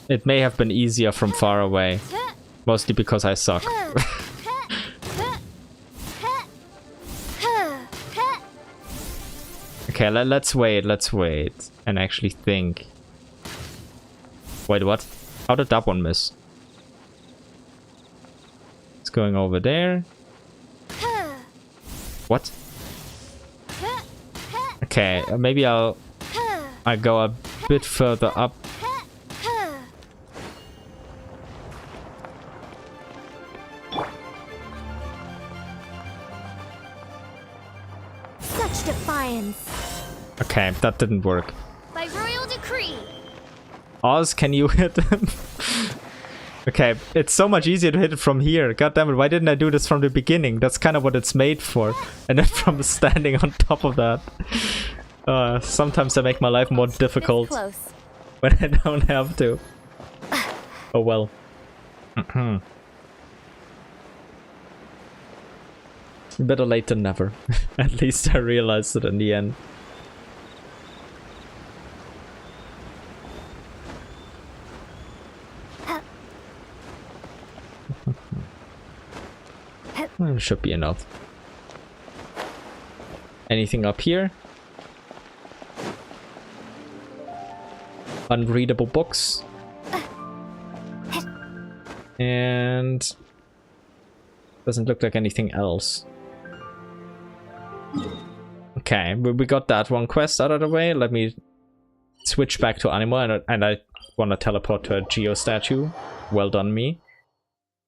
It may have been easier from far away. Mostly because I suck. Okay, let's wait. And actually think. Wait, what? How did that one miss? It's going over there. What? Okay, maybe I go a bit further up. Such defiance. Okay, that didn't work. By royal decree. Oz, can you hit them? Okay, it's so much easier to hit it from here. God damn it, why didn't I do this from the beginning? That's kind of what it's made for. And then from standing on top of that. Sometimes I make my life more difficult when I don't have to. Oh well. Better late than never. At least I realized it in the end. Well, should be enough. Anything up here? Unreadable books. And doesn't look like anything else. Okay, we got that one quest out of the way. Let me switch back to Anima, and I want to teleport to a Geo statue. Well done, me.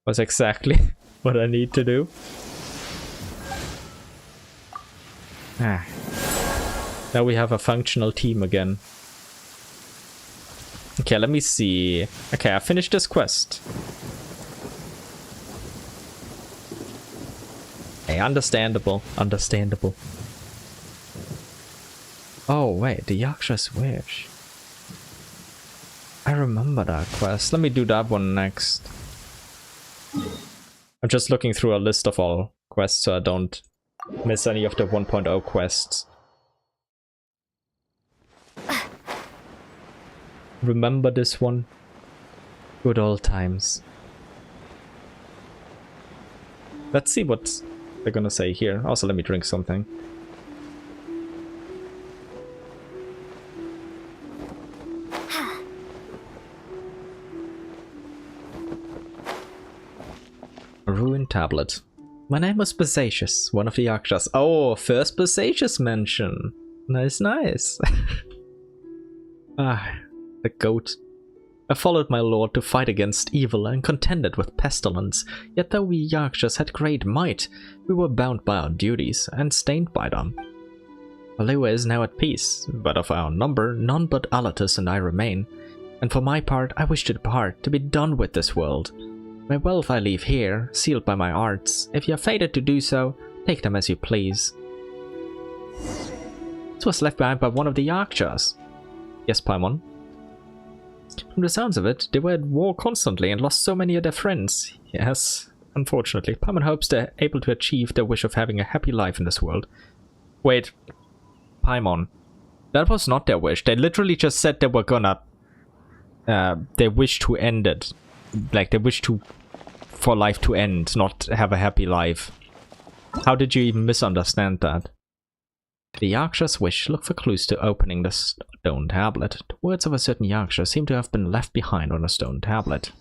Was exactly what I need to do. Now we have a functional team again. Okay, let me see. Okay, I finished this quest. Hey, understandable. Understandable. Oh, wait, the Yaksha's Wish. I remember that quest. Let me do that one next. I'm just looking through a list of all quests so I don't miss any of the 1.0 quests. Remember this one? Good old times. Let's see what they're gonna say here. Also, let me drink something. A ruined tablet. My name was Bersacius, one of the Yakshas. Oh, first Bersacius mention. Nice, nice. The goat. I followed my lord to fight against evil and contended with pestilence, yet though we Yakshas had great might, we were bound by our duties and stained by them. Liyue is now at peace, but of our number, none but Alatus and I remain, and for my part I wish to depart, to be done with this world. My wealth I leave here, sealed by my arts. If you are fated to do so, take them as you please. This was left behind by one of the Yakshas. Yes, Paimon. From the sounds of it, they were at war constantly and lost so many of their friends. Yes, unfortunately. Paimon hopes they're able to achieve their wish of having a happy life in this world. Wait, Paimon. That was not their wish. They literally just said they were gonna... they wish to end it. Like, they wish for life to end, not have a happy life. How did you even misunderstand that? The Yaksha's wish look for clues to opening the stone tablet. The words of a certain Yaksha seem to have been left behind on a stone tablet.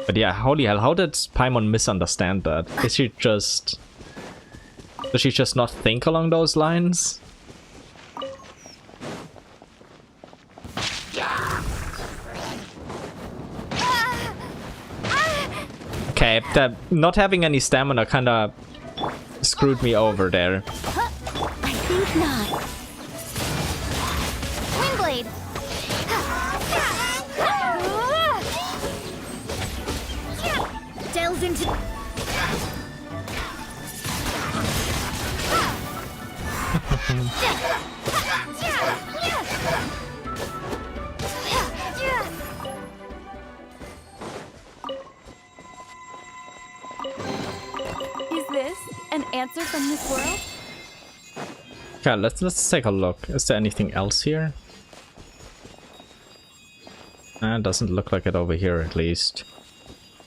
But yeah, holy hell, how did Paimon misunderstand that? Is she just... Does she just not think along those lines? Okay, that not having any stamina kinda screwed me over there. I think not. Windblade. Delves into. Is this an answer from this world? Okay, let's take a look. Is there anything else here? Doesn't look like it over here, at least.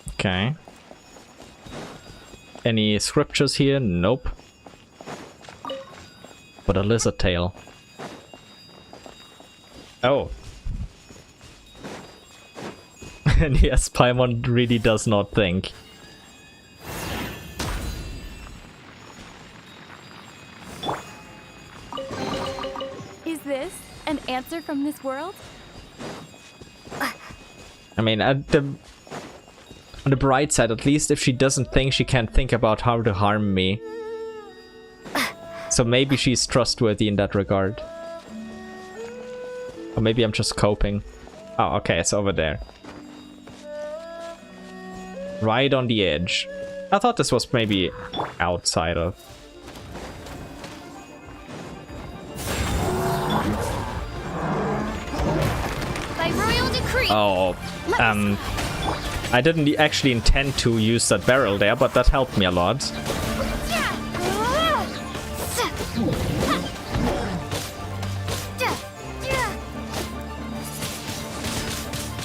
Okay. Any scriptures here? Nope. But a lizard tail. Oh. And yes, Paimon really does not think. Is this an answer from this world? I mean, on the bright side, at least if she doesn't think, she can't think about how to harm me. So maybe she's trustworthy in that regard. Or maybe I'm just coping. Oh, okay, it's over there. Right on the edge. I thought this was maybe outside of... By royal decree. Oh, I didn't actually intend to use that barrel there, but that helped me a lot.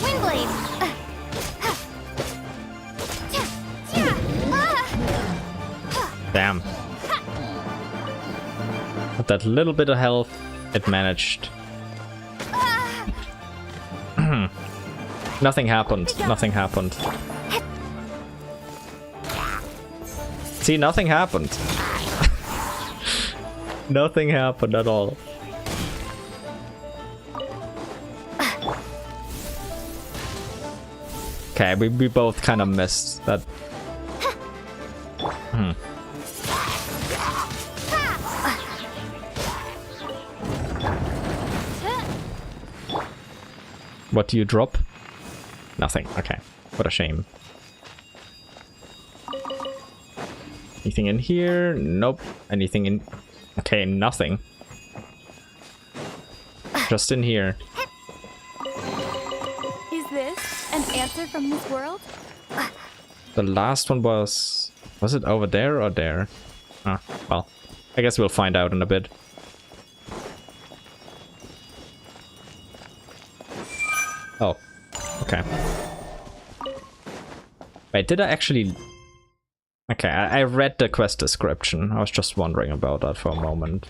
Windblade. Damn. With that little bit of health, it managed. Nothing happened. Nothing happened. See, nothing happened. Nothing happened at all. Okay, we both kind of missed that. What do you drop? Nothing. Okay. What a shame. Anything in here? Nope. Anything in... Okay, nothing. Just in here. Is this an answer from this world? The last one was... Was it over there or there? Ah, well. I guess we'll find out in a bit. Oh. Okay. Wait, did I actually... Okay, I read the quest description. I was just wondering about that for a moment.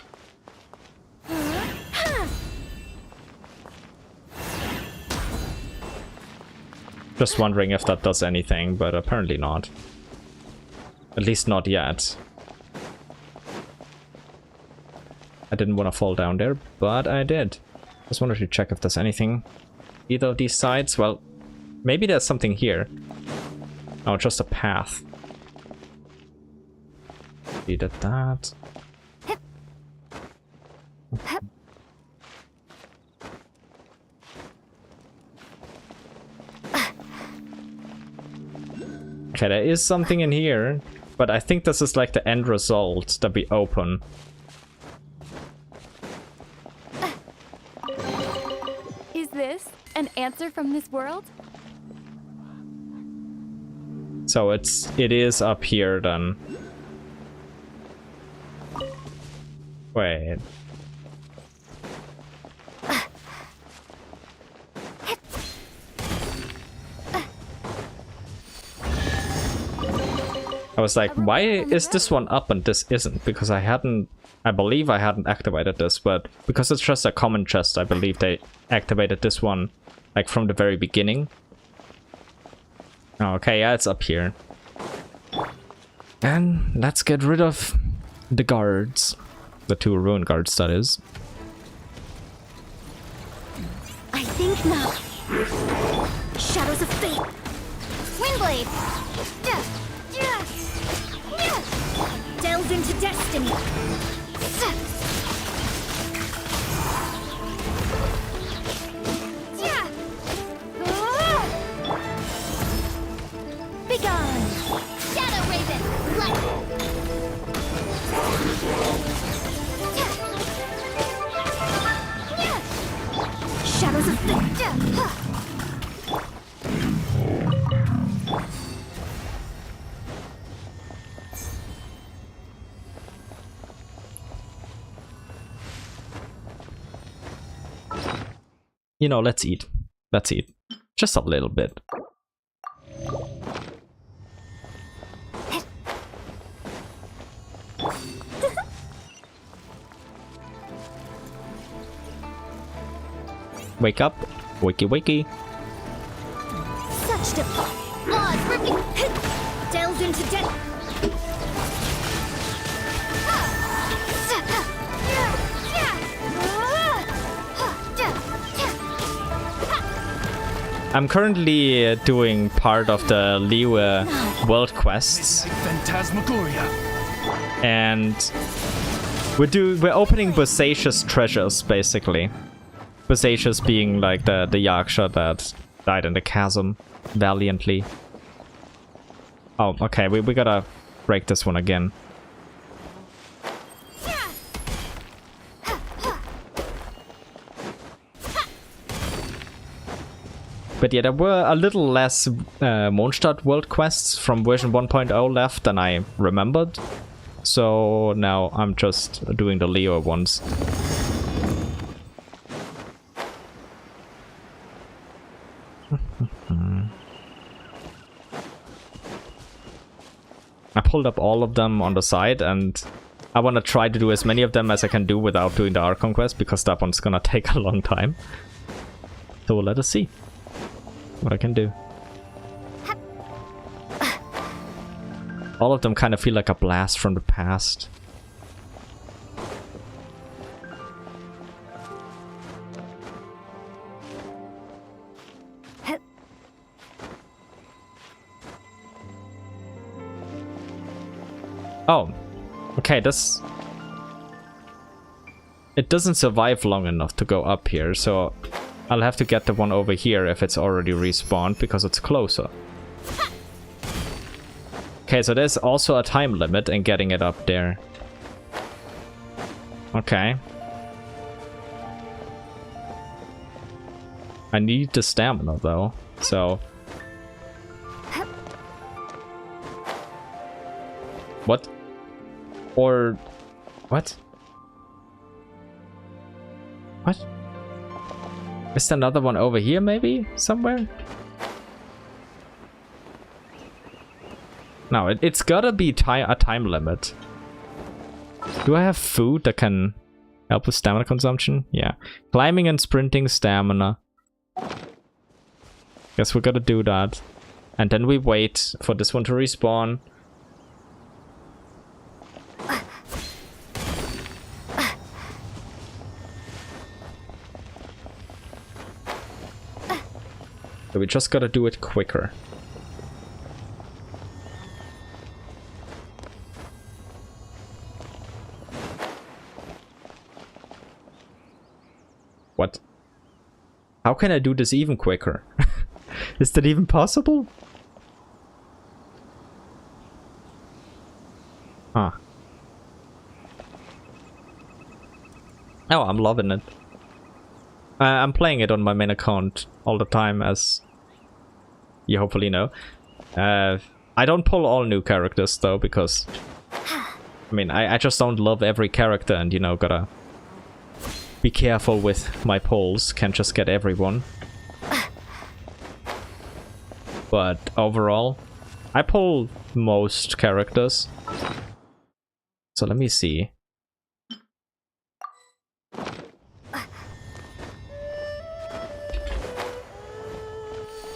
Just wondering if that does anything, but apparently not. At least not yet. I didn't want to fall down there, but I did. Just wanted to check if there's anything. Either of these sides? Well, maybe there's something here. Oh, just a path. We did that. Okay, there is something in here, but I think this is like the end result that we open. Is this an answer from this world? So it is up here then. Wait. I was like, why is this one up and this isn't? Because I believe I hadn't activated this, but because it's just a common chest, I believe they activated this one like from the very beginning. Oh, okay, yeah, it's up here. And let's get rid of the guards. The 2 ruin guards, that is. I think not. Shadows of fate. Windblade. Delves into destiny. Begone. Shadow Raven. Light. Shadows of fate. You know, let's eat. Let's eat. Just a little bit. Wake up. Wakey wakey. Such laws ripping. Delves into death. I'm currently doing part of the Liyue world quests. Phantasmagoria. And we're opening Bosacious treasures, basically. Bosacious being like the Yaksha that died in the chasm valiantly. Oh, okay, we gotta break this one again. But yeah, there were a little less Mondstadt world quests from version 1.0 left than I remembered. So now I'm just doing the Liyue ones. I pulled up all of them on the side, and I want to try to do as many of them as I can do without doing the Archon Quest, because that one's gonna take a long time. So let us see what I can do. All of them kind of feel like a blast from the past. Oh, okay, this... It doesn't survive long enough to go up here, so I'll have to get the one over here if it's already respawned, because it's closer. Okay, so there's also a time limit in getting it up there. Okay. I need the stamina though, so... What? Or... What? What? Is there another one over here maybe? Somewhere? No, it's gotta be a time limit. Do I have food that can help with stamina consumption? Yeah. Climbing and sprinting stamina. Guess we gotta do that. And then we wait for this one to respawn. So we just gotta do it quicker. What? How can I do this even quicker? Is that even possible? Huh. Oh, I'm loving it. I'm playing it on my main account all the time, as you hopefully know. I don't pull all new characters though, because I mean, I just don't love every character, and you know, gotta be careful with my pulls. Can't just get everyone. But overall, I pull most characters. So let me see.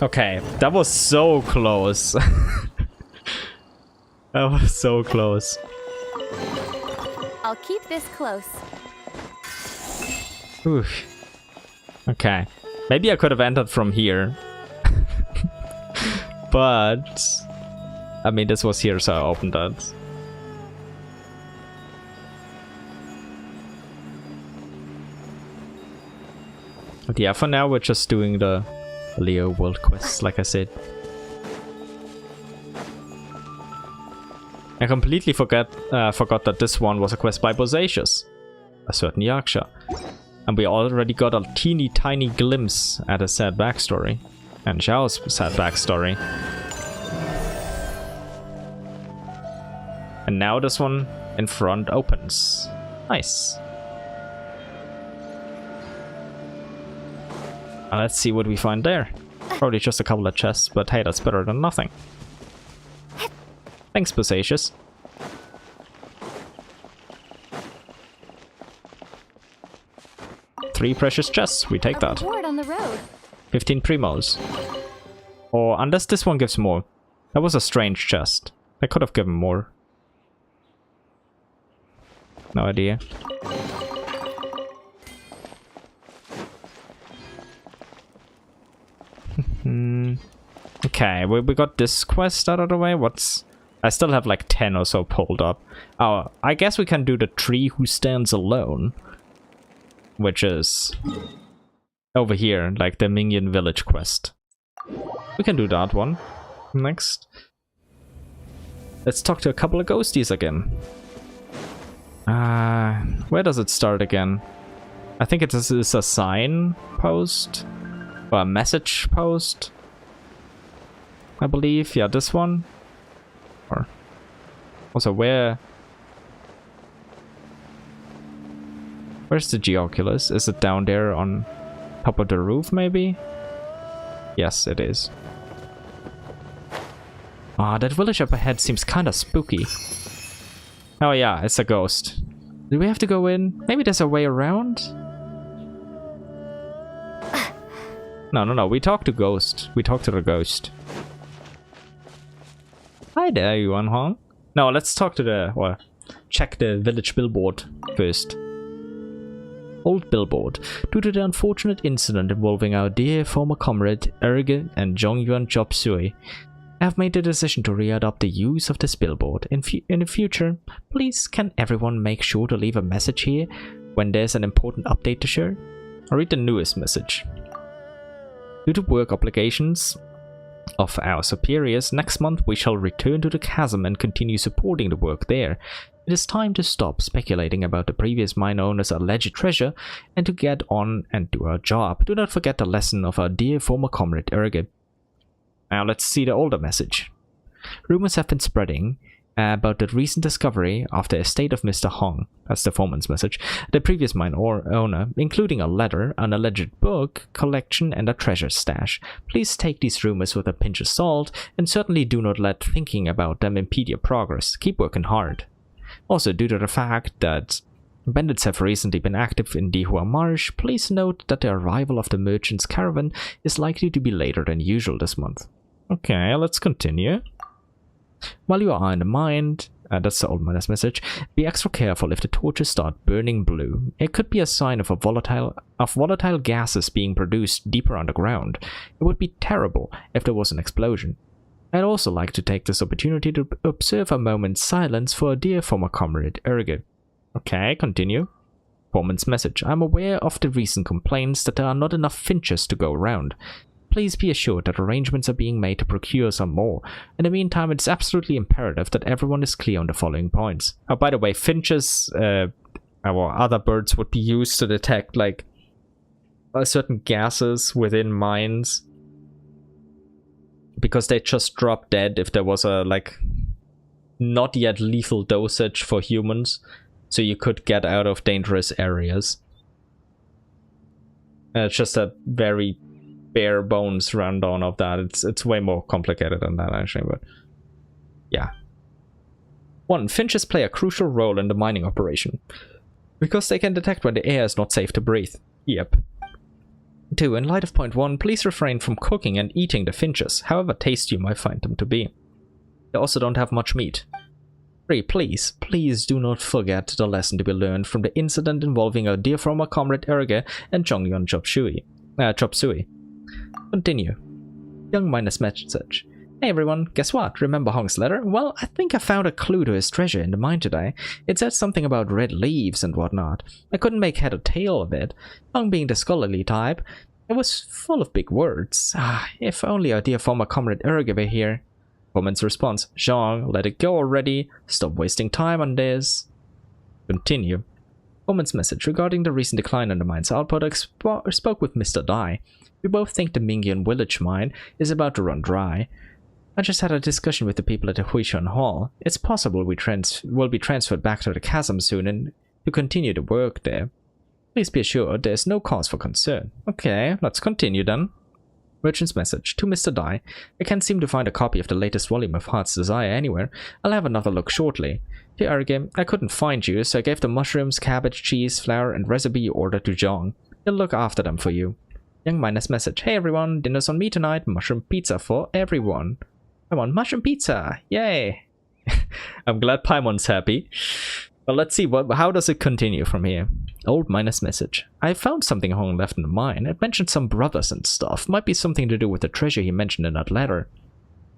Okay, that was so close. That was so close. I'll keep this close. Oof. Okay. Maybe I could have entered from here. But I mean, this was here, so I opened that. But yeah, for now we're just doing the Liyue world quests, like I said. I completely forgot that this one was a quest by Bosacius, a certain Yaksha. And we already got a teeny tiny glimpse at a sad backstory. And Zhao's sad backstory. And now this one in front opens. Nice. Let's see what we find there. Probably just a couple of chests, but hey, that's better than nothing. Thanks, Bosacius. Three precious chests, we take that. Reward on the road. 15 primos. Or unless this one gives more. That was a strange chest. They could have given more. No idea. Okay, we got this quest out of the way. What's... I still have like 10 or so pulled up. Oh, I guess we can do the tree who stands alone. Which is... over here, like the Minion Village quest. We can do that one next. Let's talk to a couple of ghosties again. Where does it start again? I think it is a sign post. Or a message post. I believe. Yeah, this one. Or also where's the Geoculus? Is it down there on top of the roof maybe? Yes, it is. Ah, that village up ahead seems kinda spooky. Oh yeah, it's a ghost. Do we have to go in? Maybe there's a way around? No, we talk to ghost. We talk to the ghost. Hi there, Yuan Hong. No, let's talk to the, or check the village billboard first. Old billboard. Due to the unfortunate incident involving our dear former comrade Erge and Zhongyuan Chop Sui, I have made the decision to readopt the use of this billboard. In the future, please can everyone make sure to leave a message here when there's an important update to share? I'll read the newest message. Due to work obligations of our superiors, next month we shall return to the chasm and continue supporting the work there. It is time to stop speculating about the previous mine owner's alleged treasure and to get on and do our job. Do not forget the lesson of our dear former comrade Erge. Now let's see the older message. Rumors have been spreading about the recent discovery of the estate of Mr. Hong. That's the foreman's message. The previous mine owner, including a letter, an alleged book collection, and a treasure stash. Please take these rumors with a pinch of salt, and certainly do not let thinking about them impede your progress. Keep working hard. Also, due to the fact that bandits have recently been active in Dihua Marsh, please note that the arrival of the merchant's caravan is likely to be later than usual this month. Okay, let's continue. While you are in the mine, that's the old miner's message, be extra careful if the torches start burning blue. It could be a sign of volatile gases being produced deeper underground. It would be terrible if there was an explosion. I'd also like to take this opportunity to observe a moment's silence for a dear former comrade, Erge. Okay, continue. Foreman's message. I'm aware of the recent complaints that there are not enough finches to go around. Please be assured that arrangements are being made to procure some more. In the meantime, it's absolutely imperative that everyone is clear on the following points. Oh, by the way, finches, or other birds would be used to detect, like, certain gases within mines. Because they just drop dead if there was a, like, not yet lethal dosage for humans. So you could get out of dangerous areas. It's just a very bare bones rundown of that. It's way more complicated than that, actually, but yeah. 1. Finches play a crucial role in the mining operation, because they can detect when the air is not safe to breathe. Yep. 2. In light of point 1, please refrain from cooking and eating the finches, however tasty you might find them to be. They also don't have much meat. 3. Please do not forget the lesson to be learned from the incident involving our dear former comrade Erge and Zhongyuan Chop Sui. Continue. Young miner's message. Hey everyone, guess what? Remember Hong's letter? Well, I think I found a clue to his treasure in the mine today. It said something about red leaves and whatnot. I couldn't make head or tail of it. Hong being the scholarly type, it was full of big words. If only our dear former comrade Erge were here. Woman's response. Zhong, let it go already. Stop wasting time on this. Continue. Woman's message. Regarding the recent decline in the mine's output, I spoke with Mr. Dai. We both think the Mingyan village mine is about to run dry. I just had a discussion with the people at the Huishan Hall. It's possible we will be transferred back to the chasm soon and to continue the work there. Please be assured there's no cause for concern. Okay, let's continue then. Merchant's message. To Mr. Dai. I can't seem to find a copy of the latest volume of Heart's Desire anywhere. I'll have another look shortly. To Erge, I couldn't find you, so I gave the mushrooms, cabbage, cheese, flour, and recipe you ordered to Zhong. He'll look after them for you. Young miner's message. Hey everyone, dinner's on me tonight. Mushroom pizza for everyone. I want mushroom pizza. Yay. I'm glad Paimon's happy. Well, let's see, how does it continue from here? Old miner's message. I found something Hong left in the mine. It mentioned some brothers and stuff. Might be something to do with the treasure he mentioned in that letter.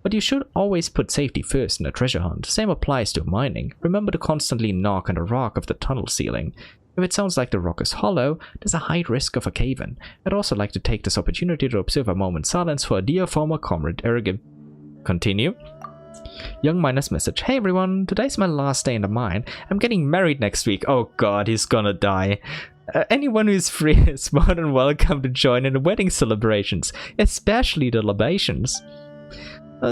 But you should always put safety first in a treasure hunt. Same applies to mining. Remember to constantly knock on the rock of the tunnel ceiling. If it sounds like the rock is hollow, there's a high risk of a cave-in. I'd also like to take this opportunity to observe a moment's silence for a dear former comrade Erge. Continue. Young Miner's message. Hey everyone, today's my last day in the mine. I'm getting married next week. Oh god, he's gonna die. Anyone who's free is more than welcome to join in the wedding celebrations, especially the libations.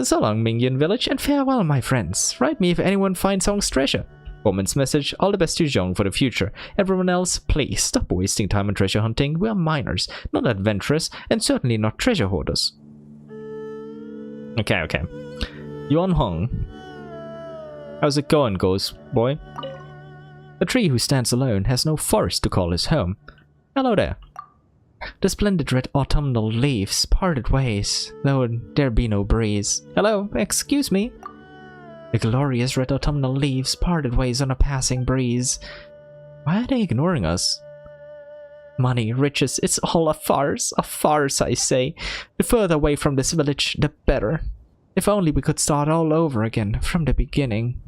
So long, Mingyun Village, and farewell, my friends. Write me if anyone finds Hong's treasure. Woman's message. All the best to Zhong for the future. Everyone else, please stop wasting time on treasure hunting. We are miners, not adventurers, and certainly not treasure hoarders. Okay. Yuan Hong. How's it going, ghost boy? A tree who stands alone has no forest to call his home. Hello there. The splendid red autumnal leaves parted ways, though there be no breeze. Hello, excuse me. The glorious red autumnal leaves parted ways on a passing breeze. Why are they ignoring us? Money, riches, it's all a farce, I say. The further away from this village, the better. If only we could start all over again, from the beginning.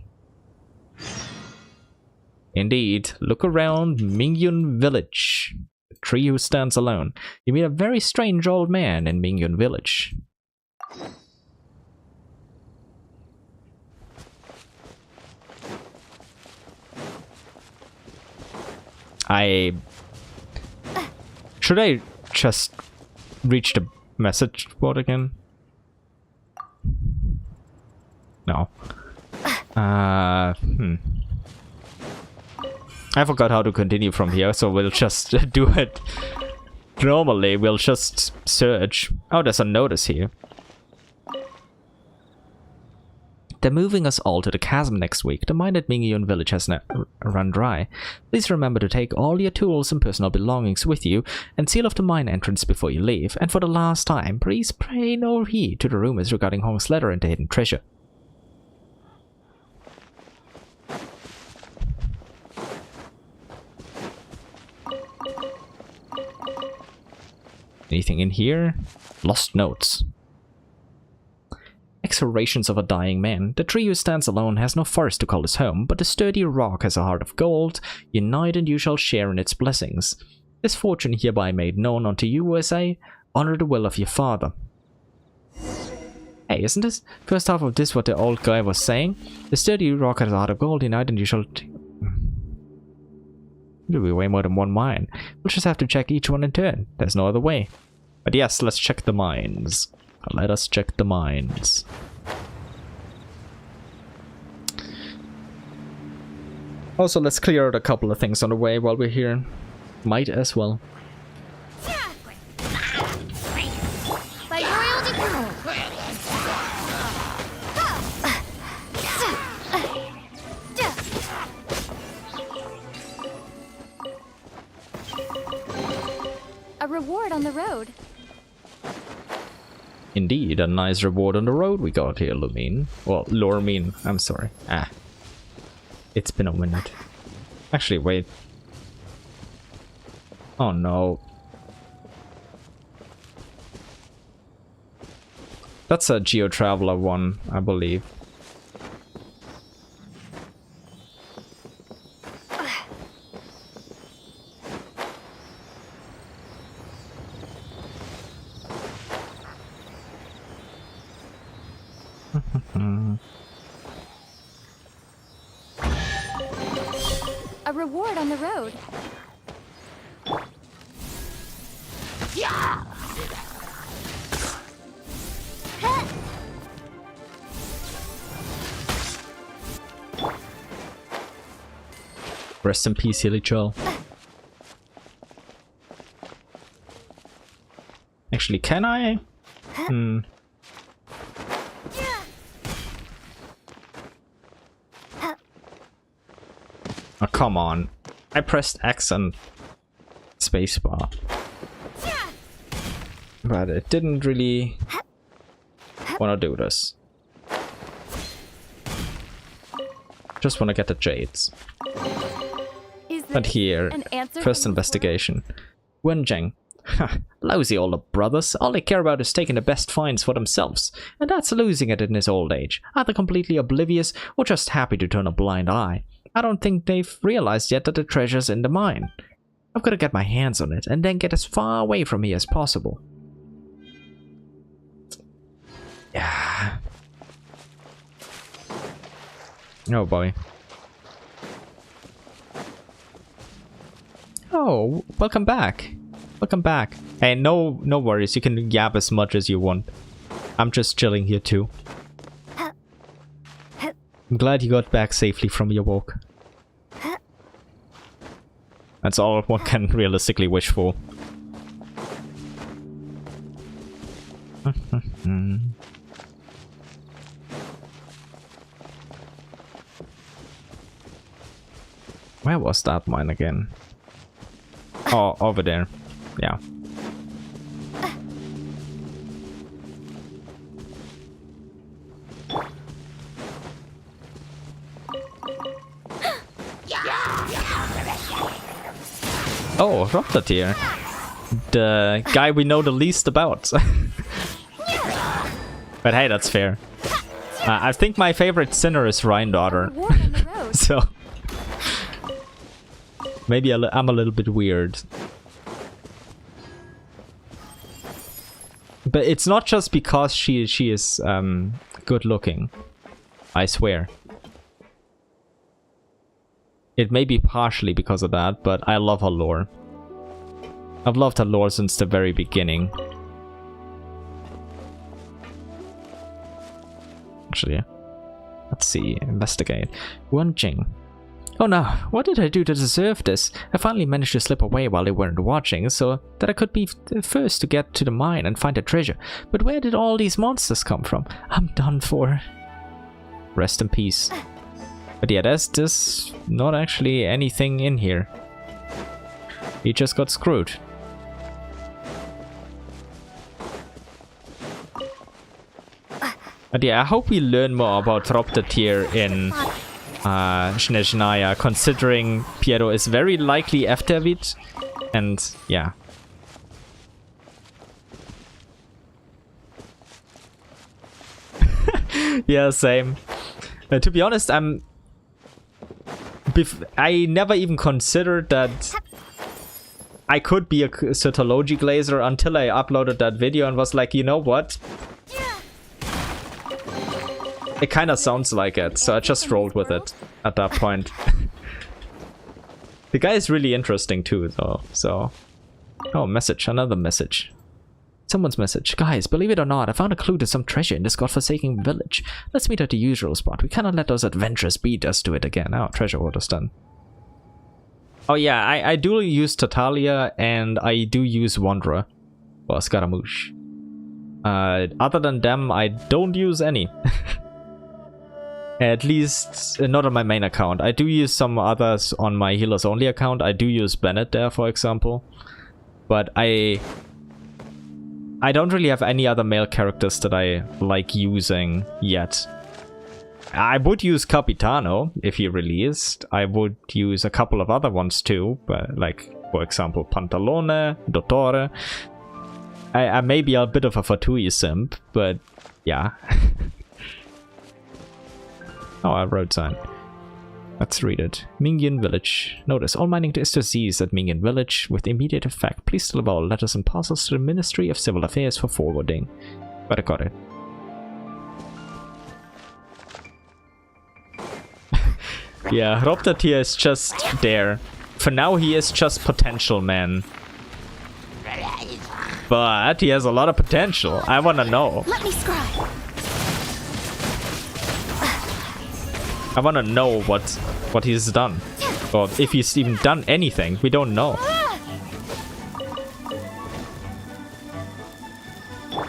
Indeed, look around Mingyun Village. The tree who stands alone. You meet a very strange old man in Mingyun Village. Should I just reach the message board again? No. I forgot how to continue from here, so we'll just do it. Normally, we'll just search. Oh, there's a notice here. They're moving us all to the chasm next week. The mine at Mingyun Village has run dry. Please remember to take all your tools and personal belongings with you and seal off the mine entrance before you leave. And for the last time, please pay no heed to the rumors regarding Hong's letter and the hidden treasure. Anything in here? Lost notes. Exhortations of a dying man. The tree who stands alone has no forest to call his home, but the sturdy rock has a heart of gold. Unite and you shall share in its blessings. This fortune hereby made known unto you, as I honor the will of your father. Hey, isn't this first half of this what the old guy was saying? The sturdy rock has a heart of gold. Unite and you shall... There'll be way more than one mine. We'll just have to check each one in turn. There's no other way. But yes, let's check the mines. Let us check the mines. Also, let's clear out a couple of things on the way while we're here. Might as well. By royal decree. A reward on the road. Indeed, a nice reward on the road we got here, Lumine. Well, Lormine, I'm sorry. It's been a minute. Actually, wait. Oh no. That's a Geo-Traveler one, I believe. A reward on the road. Rest in peace, Hilly Joel. Actually, can I? Oh, come on. I pressed X and spacebar. But it didn't really want to do this. Just want to get the jades. And here, first investigation. Wenjing. Lousy old brothers. All they care about is taking the best finds for themselves. And that's losing it in his old age. Either completely oblivious or just happy to turn a blind eye. I don't think they've realized yet that the treasure's in the mine. I've got to get my hands on it and then get as far away from here as possible. Yeah. Oh boy. Oh, welcome back. Welcome back. Hey, no worries. You can yap as much as you want. I'm just chilling here too. I'm glad you got back safely from your walk. That's all one can realistically wish for. Where was that mine again? Oh, over there. Yeah. Oh, Rocketeer. The guy we know the least about. But hey, that's fair. I think my favorite sinner is Rhine-Daughter. So maybe I'm a little bit weird. But it's not just because she is good looking. I swear. It may be partially because of that, but I love her lore. I've loved her lore since the very beginning. Actually, let's see. Investigate. Wenjing. Oh no, what did I do to deserve this? I finally managed to slip away while they weren't watching, so that I could be the first to get to the mine and find the treasure. But where did all these monsters come from? I'm done for. Rest in peace. But yeah, there's not actually anything in here. He just got screwed. But yeah, I hope we learn more about Rocketeer in Snezhnaya, considering Piero is very likely after it. And yeah. Yeah, same. To be honest, I never even considered that I could be a Cetology glazer until I uploaded that video and was like, you know what? It kind of sounds like it, so I just rolled with it at that point. The guy is really interesting too, though, so... Oh, message, another message. Someone's message. Guys, believe it or not, I found a clue to some treasure in this godforsaken village. Let's meet at the usual spot. We cannot let those adventurers beat us to it again. Oh, treasure order's done. Oh yeah, I do use Tatalia and I do use Wanderer. Or Scaramouche. Other than them, I don't use any. At least not on my main account. I do use some others on my healers only account. I do use Bennett there, for example. But I don't really have any other male characters that I like using yet. I would use Capitano if he released. I would use a couple of other ones too, but like, for example, Pantalone, Dottore. I may be a bit of a Fatui simp, but yeah. Oh, a road sign. Let's read it. Mingyan Village. Notice, all mining is to cease at Mingyan Village with immediate effect. Please deliver all letters and parcels to the Ministry of Civil Affairs for forwarding. But I got it. Yeah, Rocketeer is just there. For now, he is just potential, man. But he has a lot of potential. I wanna know. Let me scry. I wanna know what he's done. Or if he's even done anything. We don't know.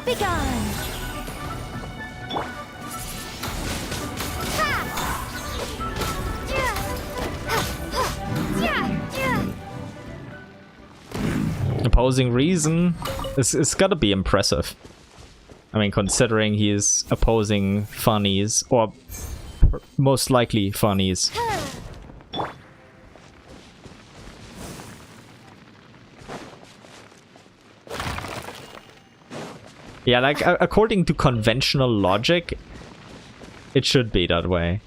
Be gone. Opposing reason it's gotta be impressive. I mean, considering he is opposing funnies, or most likely funnies. Yeah, like according to conventional logic, it should be that way.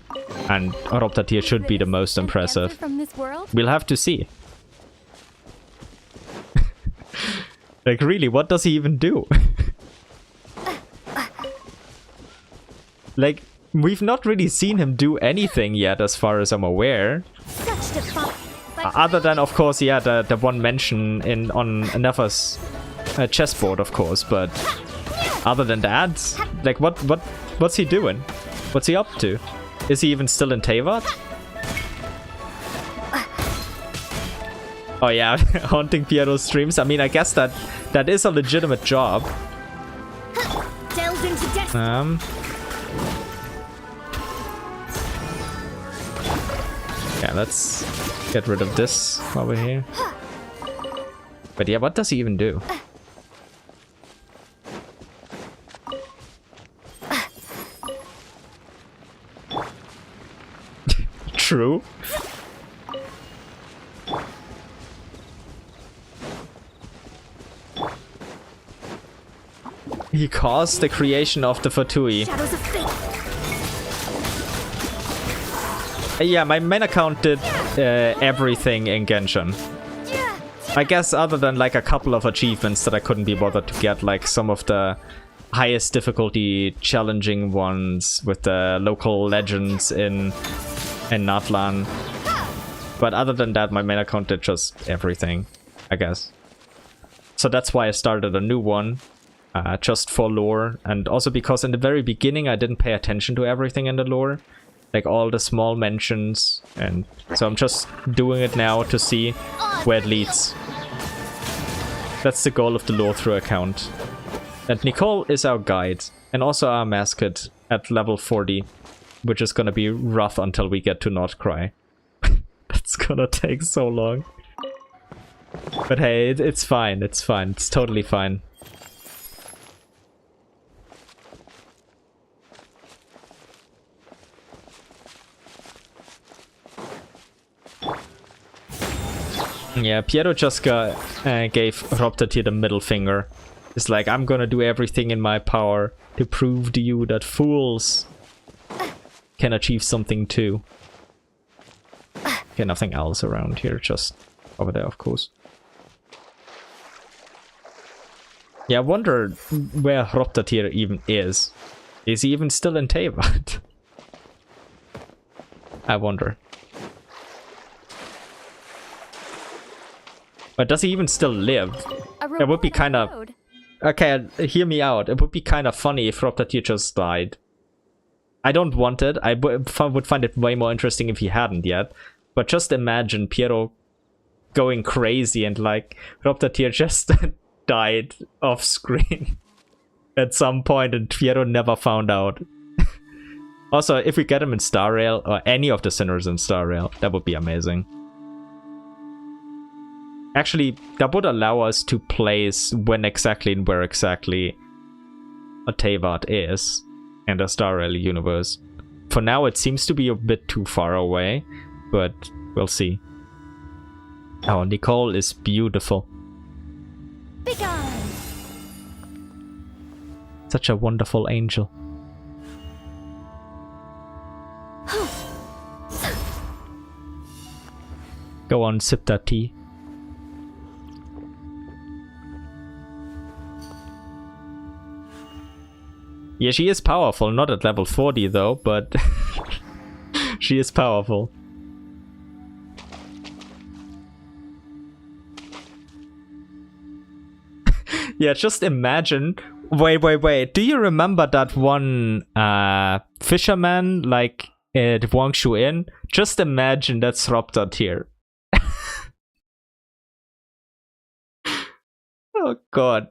And Rocketeer should be the most impressive. From this world? We'll have to see. Like, really, what does he even do? Like, we've not really seen him do anything yet, as far as I'm aware. Such defiant. Other than, of course, yeah, the one mention on Nefer's chessboard, of course. But other than that, like, what's he doing? What's he up to? Is he even still in Teyvat? Oh yeah, haunting Piero's streams. I mean, I guess that is a legitimate job. Delved into death. Yeah, let's get rid of this while we're here. But yeah, what does he even do? True. He caused the creation of the Fatui. Shadows of fate. Yeah, my main account did everything in Genshin. I guess other than like a couple of achievements that I couldn't be bothered to get, like some of the highest difficulty challenging ones with the local legends in Natlan. But other than that, my main account did just everything, I guess. So that's why I started a new one, just for lore, and also because in the very beginning I didn't pay attention to everything in the lore. Like all the small mentions, and so I'm just doing it now to see where it leads. That's the goal of the Lorethrough account. And Nicole is our guide, and also our mascot at level 40, which is gonna be rough until we get to not cry. That's gonna take so long. But hey, it's fine, it's fine, it's totally fine. Yeah, Piero just gave Roptatir the middle finger. It's like, I'm gonna do everything in my power to prove to you that fools can achieve something too. Okay, nothing else around here, just over there, of course. Yeah, I wonder where Roptatir even is. Is he even still in Teyvat? I wonder. But does he even still live? It would be kind of... Okay, hear me out. It would be kind of funny if Roptatir just died. I don't want it. I would find it way more interesting if he hadn't yet. But just imagine Piero going crazy and like Roptatir just died off screen at some point and Piero never found out. Also, if we get him in Star Rail, or any of the sinners in Star Rail, that would be amazing. Actually, that would allow us to place when exactly and where exactly a Teyvat is in the Star Rail universe. For now, it seems to be a bit too far away, but we'll see. Oh, Nicole is beautiful. Begone. Such a wonderful angel. Go on, sip that tea. Yeah, she is powerful, not at level 40 though, but she is powerful. Yeah, just imagine. Wait. Do you remember that one fisherman, like at Wangshu Inn? Just imagine that's Roptatir. Oh god.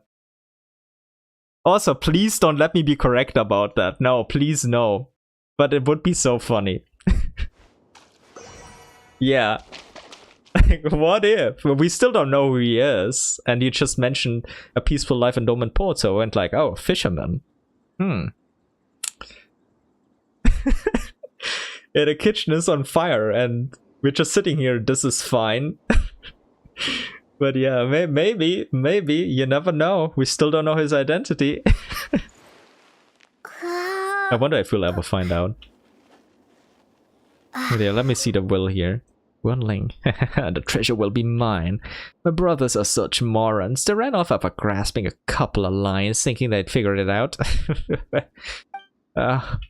Also, please don't let me be correct about that. No, please no. But it would be so funny. Yeah. What if? We still don't know who he is. And you just mentioned a peaceful life in Dome Port, so I went like, oh, fisherman. Yeah, the kitchen is on fire and we're just sitting here. This is fine. But yeah, maybe, you never know. We still don't know his identity. I wonder if we'll ever find out. But yeah, let me see the will here. Willing. The treasure will be mine. My brothers are such morons. They ran off after grasping a couple of lines, thinking they'd figured it out.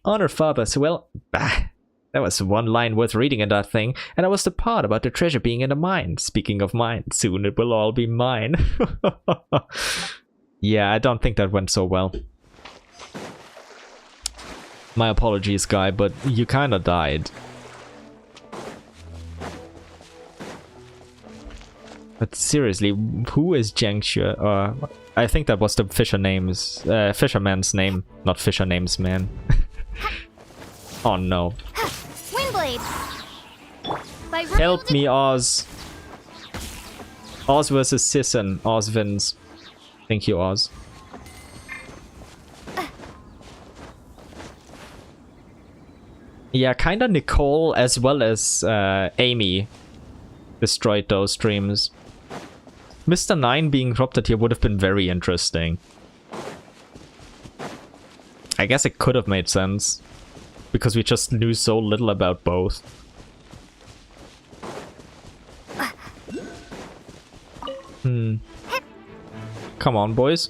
Honor fathers, well, bah, that was one line worth reading in that thing, and that was the part about the treasure being in the mine. Speaking of mine, soon it will all be mine. Yeah, I don't think that went so well. My apologies, guy, but you kinda died. But seriously, who is Jiang Xue? I think that was the fisherman's name, not fisher names, man. Oh no. Windblade! By Help me, Oz. Oz versus Sisson. Oz wins. Thank you, Oz. Yeah, kinda Nicole as well as Amy destroyed those streams. Mr. 9 being dropped here would have been very interesting. I guess it could have made sense, because we just knew so little about both. Come on, boys.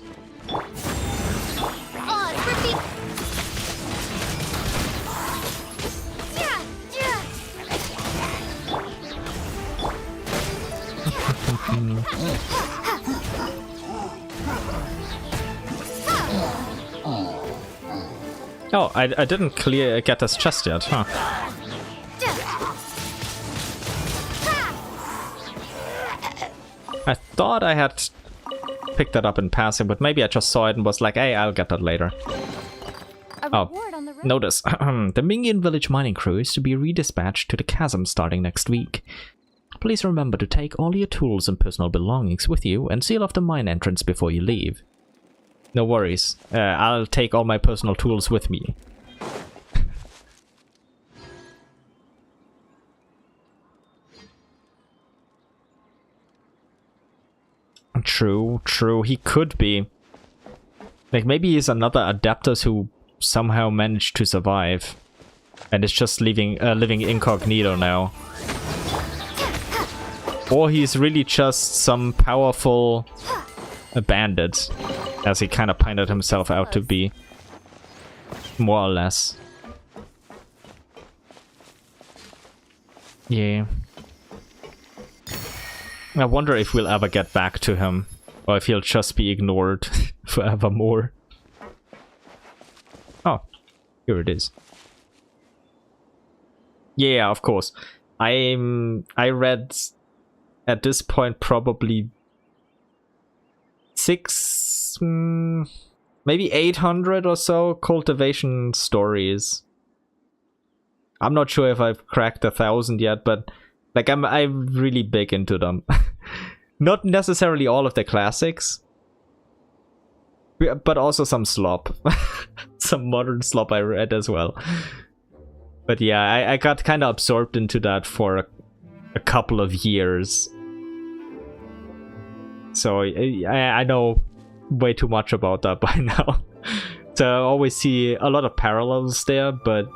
Oh, I didn't get this chest yet, huh? I thought I had picked that up in passing, but maybe I just saw it and was like, hey, I'll get that later. Oh, notice. The Mingyan village mining crew is to be redispatched to the chasm starting next week. Please remember to take all your tools and personal belongings with you and seal off the mine entrance before you leave. No worries. I'll take all my personal tools with me. True, true. He could be. Like, maybe he's another Adeptus who somehow managed to survive. And is just living incognito now. Or he's really just some powerful bandit, as he kind of painted himself out to be. More or less. Yeah. I wonder if we'll ever get back to him, or if he'll just be ignored forevermore. Oh, here it is. Yeah, of course. I read at this point probably 600, maybe 800 or so cultivation stories. I'm not sure if I've cracked 1,000 yet, but like I'm really big into them. Not necessarily all of the classics, but also some slop. Some modern slop I read as well. But yeah, I got kind of absorbed into that for a couple of years. So I know way too much about that by now. So I always see a lot of parallels there, but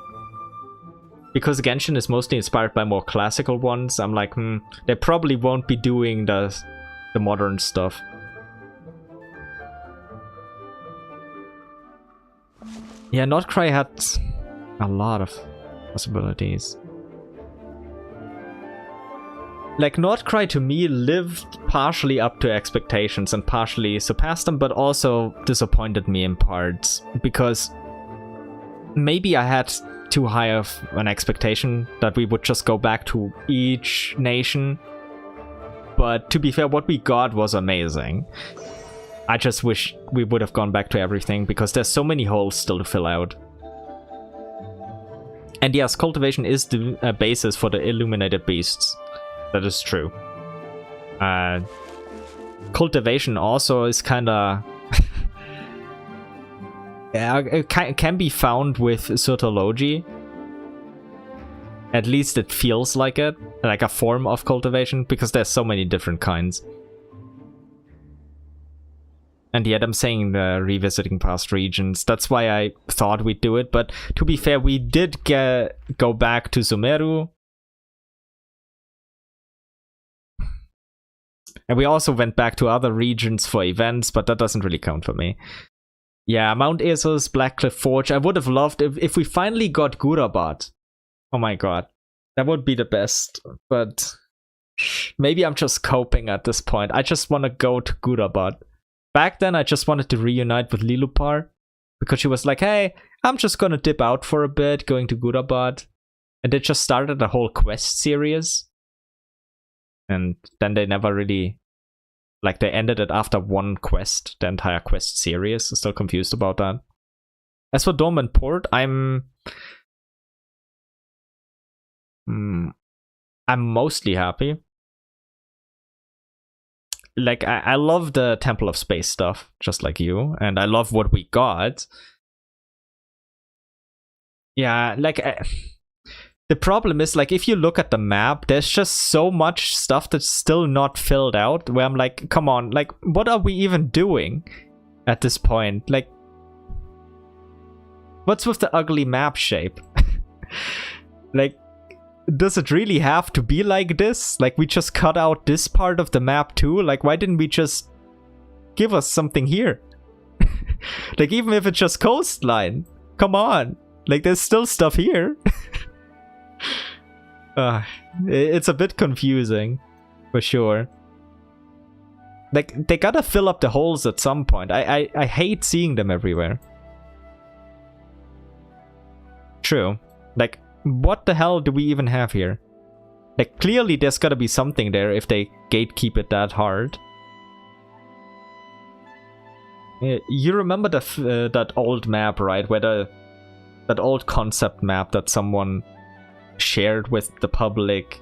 because Genshin is mostly inspired by more classical ones, I'm like, they probably won't be doing the modern stuff. Yeah, Notcry had a lot of possibilities. Like, Notcry to me lived partially up to expectations and partially surpassed them, but also disappointed me in parts, because maybe I had too high of an expectation that we would just go back to each nation. But to be fair, what we got was amazing. I just wish we would have gone back to everything, because there's so many holes still to fill out. And yes, cultivation is the basis for the illuminated beasts. That is true. Cultivation also is kinda... yeah, it can be found with Surtology. At least it feels like it. Like a form of cultivation, because there's so many different kinds. And yet I'm saying revisiting past regions. That's why I thought we'd do it. But to be fair, we did go back to Sumeru. And we also went back to other regions for events, but that doesn't really count for me. Yeah, Mount Esos, Blackcliff Forge. I would have loved if we finally got Gurabat. Oh my god. That would be the best. But maybe I'm just coping at this point. I just want to go to Gurabat. Back then, I just wanted to reunite with Lilupar. Because she was like, hey, I'm just gonna dip out for a bit, going to Gurabat. And they just started a whole quest series. And then they never really... Like, they ended it after one quest, the entire quest series. I'm still confused about that. As for Dome and Port, I'm mostly happy. Like, I love the Temple of Space stuff, just like you. And I love what we got. Yeah, like... the problem is, like, if you look at the map, there's just so much stuff that's still not filled out, where I'm like, come on, like, what are we even doing at this point? Like, what's with the ugly map shape? Like, does it really have to be like this? Like, we just cut out this part of the map too? Like, why didn't we just give us something here? Like, even if it's just coastline, come on. Like, there's still stuff here. It's a bit confusing, for sure. Like, they gotta fill up the holes at some point. I hate seeing them everywhere. True. Like, what the hell do we even have here? Like, clearly there's gotta be something there if they gatekeep it that hard. You remember that old map, right? Where that old concept map that someone shared with the public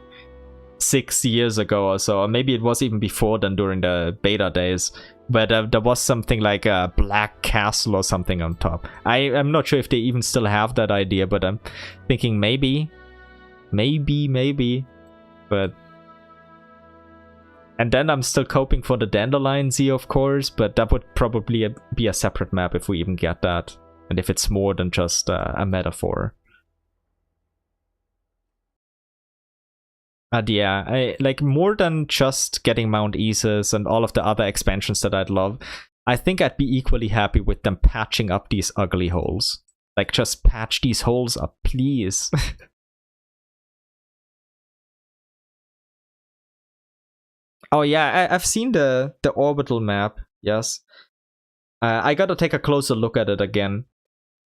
6 years ago or so, or maybe it was even before then, during the beta days, but there was something like a black castle or something on top. I'm not sure if they even still have that idea, but I'm thinking maybe, but... And then I'm still coping for the Dandelion Sea, of course, but that would probably be a separate map if we even get that, and if it's more than just a metaphor. Yeah, like, more than just getting Mount Esos and all of the other expansions that I'd love, I think I'd be equally happy with them patching up these ugly holes. Like, just patch these holes up, please. Oh yeah, I've seen the orbital map, yes. I gotta take a closer look at it again.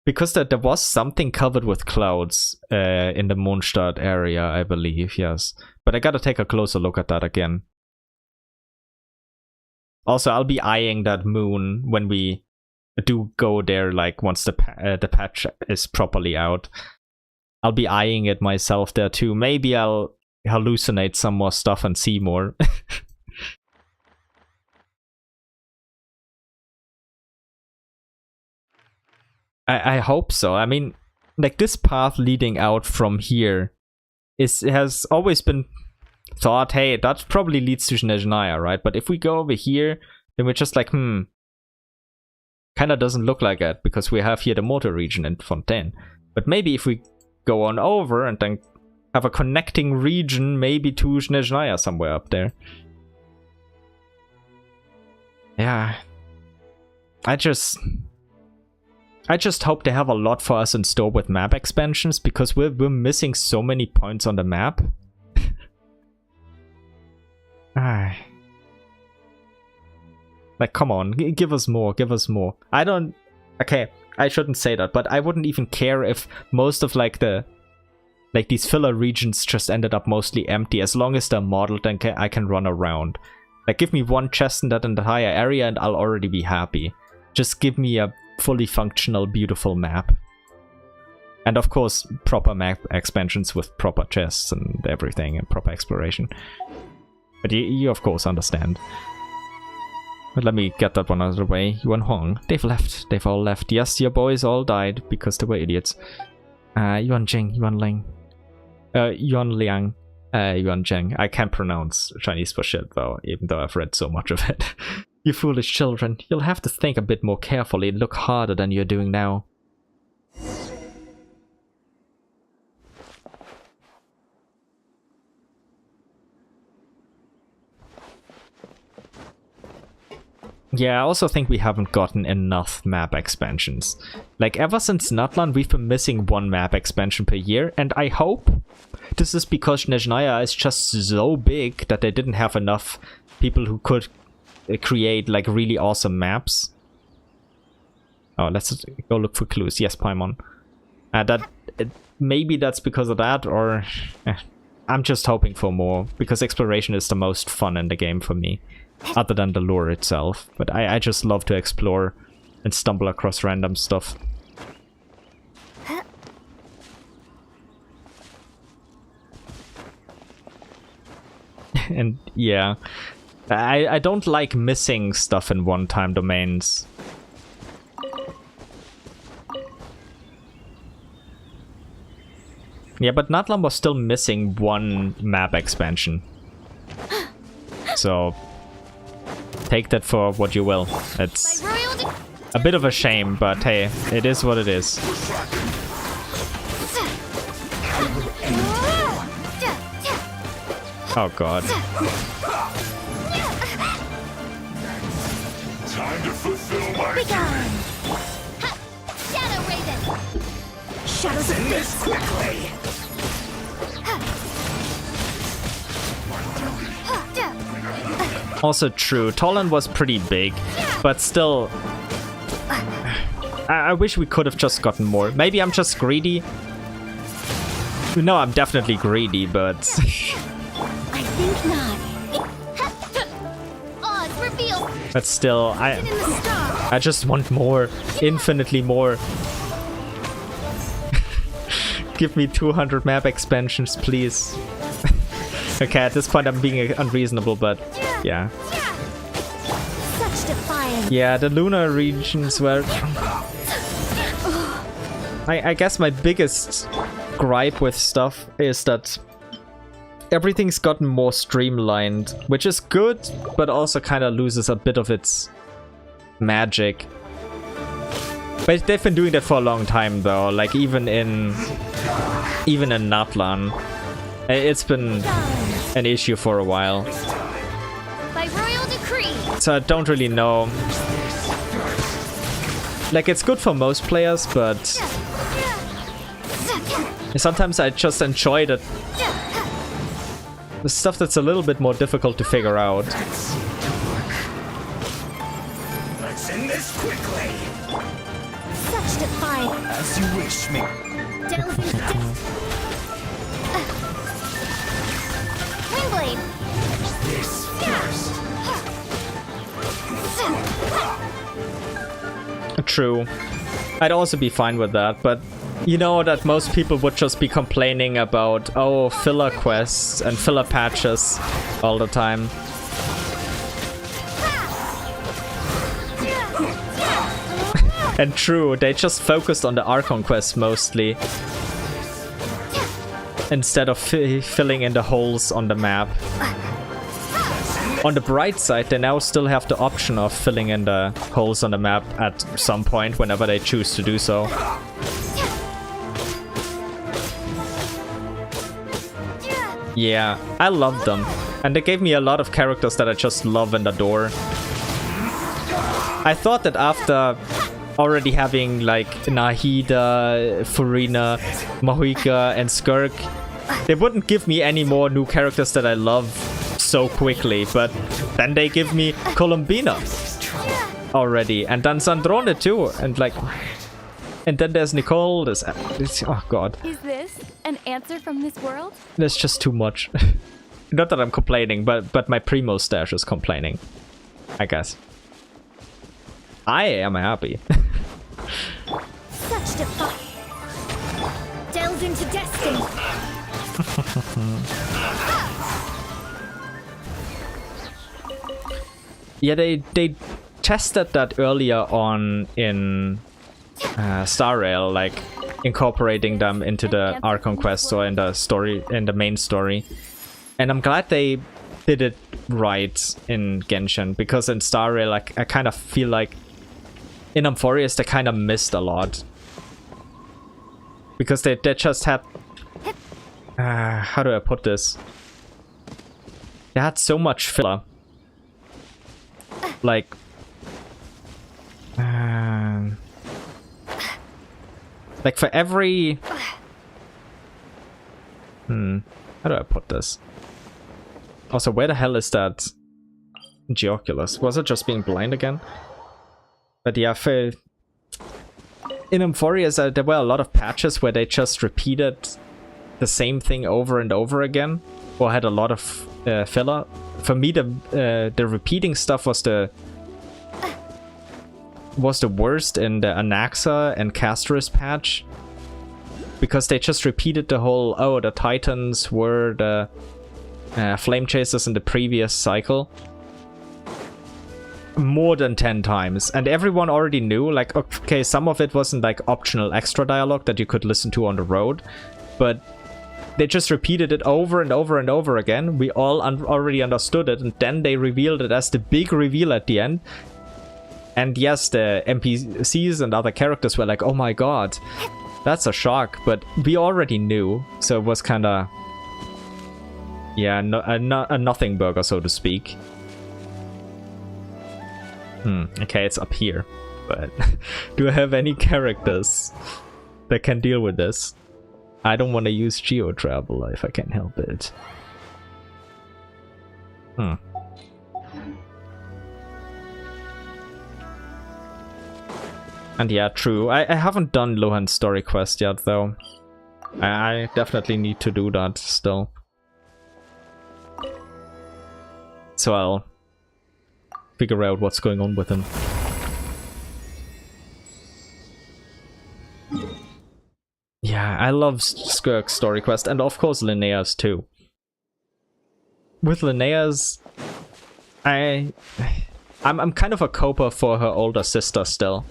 Because there was something covered with clouds in the Mondstadt area, I believe, yes. But I gotta take a closer look at that again. Also, I'll be eyeing that moon when we do go there, like, once the patch is properly out. I'll be eyeing it myself there too. Maybe I'll hallucinate some more stuff and see more. I hope so. I mean, like, this path leading out from here has always been thought, hey, that probably leads to Snezhnaya, right? But if we go over here, then we're just like, kinda doesn't look like it, because we have here the Motor region in Fontaine. But maybe if we go on over and then have a connecting region, maybe to Snezhnaya somewhere up there. Yeah. I just hope they have a lot for us in store with map expansions, because we're missing so many points on the map. Like, come on, give us more, give us more. I don't... Okay, I shouldn't say that, but I wouldn't even care if most of, like, these filler regions just ended up mostly empty, as long as they're modeled and I can run around. Like, give me one chest in that entire area and I'll already be happy. Just give me a fully functional, beautiful map. And of course, proper map expansions with proper chests and everything, and proper exploration. But you of course understand. But let me get that one out of the way. Yuan Hong, they've left. They've all left. Yes, your boys all died because they were idiots. Yuan Jing, Yuan Ling, Yuan Liang, Yuan Zheng. I can't pronounce Chinese for shit though, even though I've read so much of it. You foolish children, you'll have to think a bit more carefully and look harder than you're doing now. Yeah, I also think we haven't gotten enough map expansions. Like, ever since Natlan, we've been missing one map expansion per year, and I hope this is because Nezhnaya is just so big that they didn't have enough people who could create, like, really awesome maps. Oh, let's go look for clues. Yes, Paimon. Maybe that's because of that, or... I'm just hoping for more, because exploration is the most fun in the game for me. Other than the lore itself. But I just love to explore and stumble across random stuff. And yeah, I don't like missing stuff in one-time domains. Yeah, but Natlan was still missing one map expansion. So take that for what you will. It's a bit of a shame, but hey, it is what it is. Oh god. Time to fulfill my Shadow Raven! Shadows in this quickly. Also true, Toland was pretty big, but still... I wish we could have just gotten more. Maybe I'm just greedy. No, I'm definitely greedy, but... I think not. Oz, reveal! But still, I just want more. Infinitely more. Give me 200 map expansions, please. Okay, at this point I'm being unreasonable, but yeah. Such defiance. Yeah, the lunar regions were... I guess my biggest gripe with stuff is that everything's gotten more streamlined, which is good, but also kind of loses a bit of its magic. But they've been doing that for a long time, though. Like even in Natlan, it's been an issue for a while. By royal decree. So I don't really know. Like, it's good for most players, but sometimes I just enjoy the stuff that's a little bit more difficult to figure out. Let's end this quickly. Such defiance. As you wish, me. Delve into depth. Wingblade. This first. True. I'd also be fine with that, but you know that most people would just be complaining about, oh, filler quests and filler patches all the time. And true, they just focused on the Archon Quests mostly, instead of filling in the holes on the map. On the bright side, they now still have the option of filling in the holes on the map at some point, whenever they choose to do so. Yeah, I love them. And they gave me a lot of characters that I just love and adore. I thought that after already having like Nahida, Furina, Mahuika, and Skirk, they wouldn't give me any more new characters that I love so quickly, but then they give me Columbina already, and then Sandrone too, and like, and then there's Nicole, there's oh god. Is this an answer from this world? There's just too much. Not that I'm complaining, but my Primo stash is complaining, I guess. I am happy. Such defiance. Delve into destiny. Yeah, they tested that earlier on in Star Rail, like incorporating them into the Archon Quests or in the story, in the main story. And I'm glad they did it right in Genshin, because in Star Rail, like, I kind of feel like in Amphorius they kind of missed a lot, because they just had how do I put this? They had so much filler. Like, Like for every... How do I put this? Also, where the hell is that Geoculus? Was it just being blind again? But yeah, for... In Emphorius, there were a lot of patches where they just repeated the same thing over and over again, or had a lot of filler. For me, the repeating stuff was the worst in the Anaxa and Castris patch, because they just repeated the whole, oh, the Titans were the Flame Chasers in the previous cycle more than 10 times, and everyone already knew. Like, okay, some of it wasn't like optional extra dialogue that you could listen to on the road, but they just repeated it over and over and over again. We all already understood it, and then they revealed it as the big reveal at the end. And yes, the NPCs and other characters were like, oh my god, that's a shock, but we already knew, so it was kind of, yeah, a nothing burger, so to speak. Okay, it's up here, but do I have any characters that can deal with this? I don't want to use geo-travel if I can help it. And yeah, true. I haven't done Lohan's story quest yet, though. I definitely need to do that still. So I'll figure out what's going on with him. Yeah, I love Skirk's story quest, and of course Linnea's too. With Linnea's, I'm kind of a coper for her older sister still.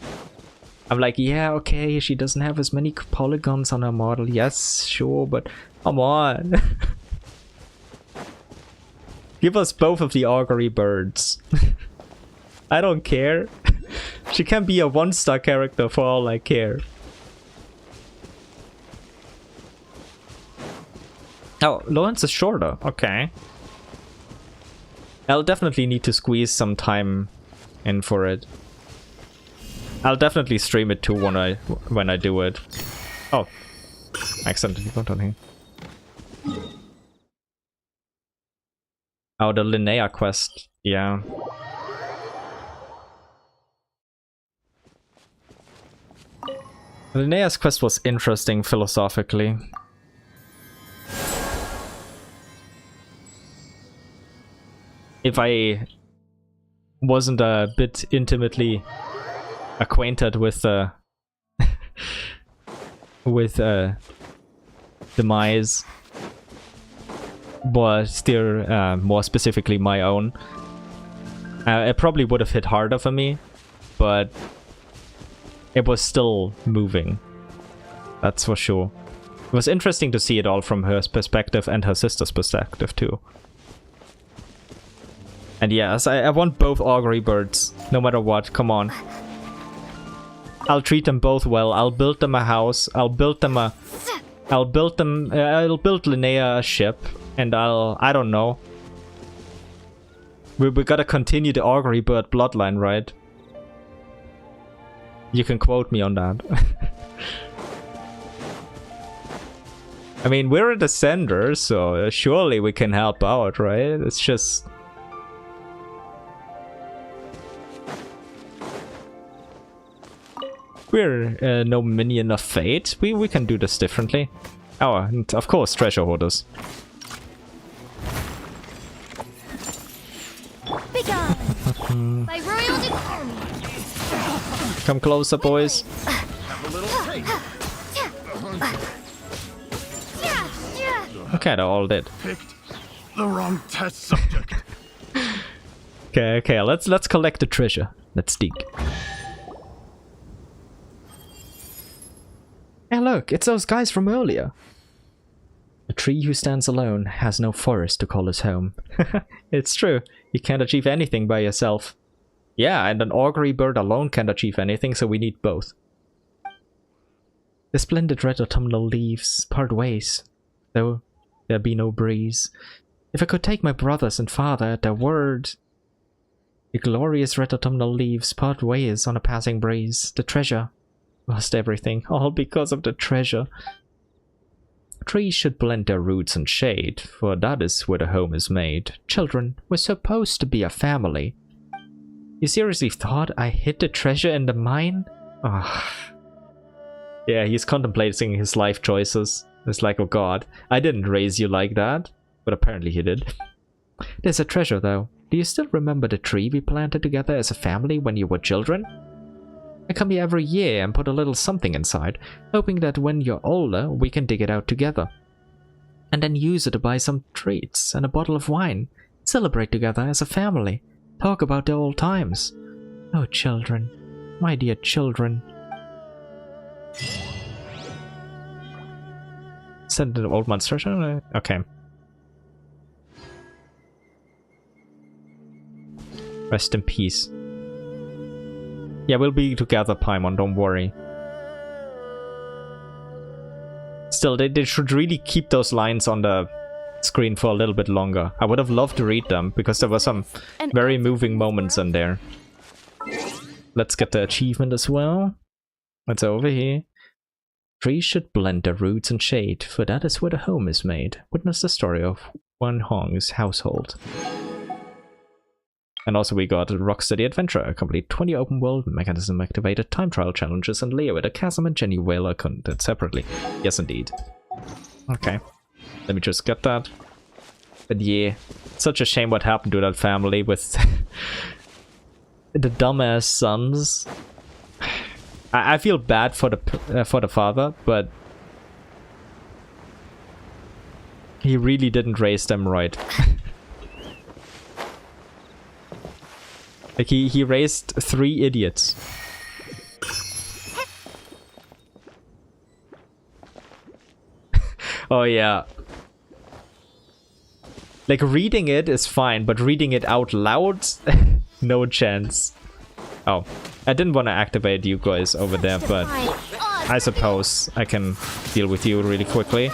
I'm like, yeah, okay, she doesn't have as many polygons on her model. Yes, sure, but come on. Give us both of the augury birds. I don't care. She can be a 1-star character for all I care. Oh, Lawrence is shorter. Okay. I'll definitely need to squeeze some time in for it. I'll definitely stream it too when I do it. Oh, I accidentally got on here. Oh, the Linnea quest. Yeah. Linnea's quest was interesting philosophically. If I wasn't a bit intimately acquainted with Demise, but still more specifically my own, it probably would have hit harder for me, but it was still moving. That's for sure. It was interesting to see it all from her perspective and her sister's perspective too. And yes, I want both augury birds, no matter what. Come on. I'll treat them both well. I'll build them a house. I'll build Linnea a ship, and I don't know. We gotta continue the augury bird bloodline, right? You can quote me on that. I mean, we're a descender, so surely we can help out, right? It's just... we're no minion of fate. We can do this differently. Oh, and of course, treasure hoarders. By royal decree. Come closer, boys. Okay, they're all dead. Picked the wrong test subject. Okay, let's collect the treasure. Let's dig. Hey look, it's those guys from earlier. A tree who stands alone has no forest to call his home. It's true, you can't achieve anything by yourself. Yeah, and an augury bird alone can't achieve anything, so we need both. The splendid red autumnal leaves part ways, though there be no breeze. If I could take my brothers and father at their word... The glorious red autumnal leaves part ways on a passing breeze. The treasure lost everything, all because of the treasure. Trees should blend their roots and shade, for that is where the home is made. Children, we're supposed to be a family. You seriously thought I hid the treasure in the mine? Ah. Yeah, he's contemplating his life choices. It's like, oh god, I didn't raise you like that. But apparently he did. There's a treasure though. Do you still remember the tree we planted together as a family when you were children? I come here every year and put a little something inside, hoping that when you're older we can dig it out together. And then use it to buy some treats and a bottle of wine. Celebrate together as a family. Talk about the old times. Oh children, my dear children. Send the old man's treasure? Okay. Rest in peace. Yeah, we'll be together, Paimon, don't worry. Still, they should really keep those lines on the screen for a little bit longer. I would have loved to read them, because there were some very moving moments in there. Let's get the achievement as well. It's over here. Trees should blend their roots and shade, for that is where the home is made. Witness the story of Wan Hong's household. And also we got Rocksteady Adventure, complete 20 open world, mechanism activated, time trial challenges, and Liyue the Chasm and Jenny Whaler content separately. Yes indeed. Okay. Let me just get that. But yeah, such a shame what happened to that family with the dumbass sons. I feel bad for the father, but he really didn't raise them right. Like he raised 3 idiots. Oh yeah. Like reading it is fine, but reading it out loud? No chance. Oh, I didn't want to activate you guys over there, but I suppose I can deal with you really quickly.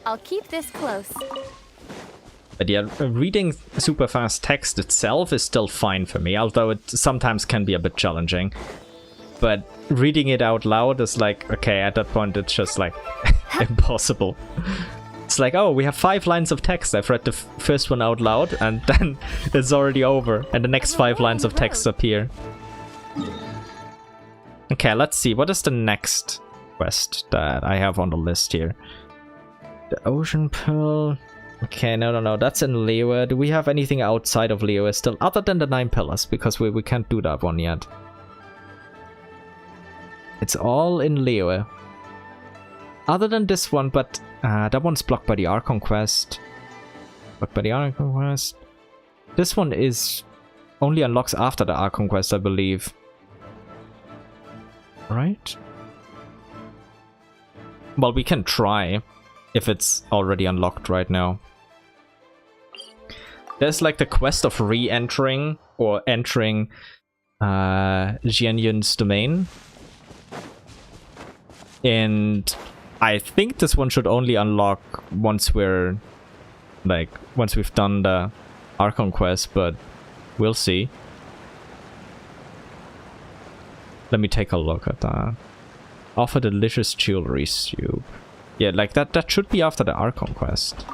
I'll keep this close. But yeah, reading super fast text itself is still fine for me, although it sometimes can be a bit challenging. But reading it out loud is like, okay, at that point it's just like impossible. It's like, oh, we have 5 lines of text. I've read the first one out loud and then it's already over and the next 5 lines of text appear. Okay, let's see. What is the next quest that I have on the list here? The Ocean Pearl. Okay, no. That's in Liyue. Do we have anything outside of Liyue still, other than the 9 pillars? Because we can't do that one yet. It's all in Liyue. Other than this one, but that one's blocked by the Archon Quest. Blocked by the Archon Quest. This one is only unlocks after the Archon Quest, I believe. Right? Well, we can try. If it's already unlocked right now. There's like the quest of re-entering or entering Jianyun's domain. And I think this one should only unlock once we've done the Archon quest, but we'll see. Let me take a look at that. Offer delicious jewelry soup. Yeah, like that should be after the Archon quest.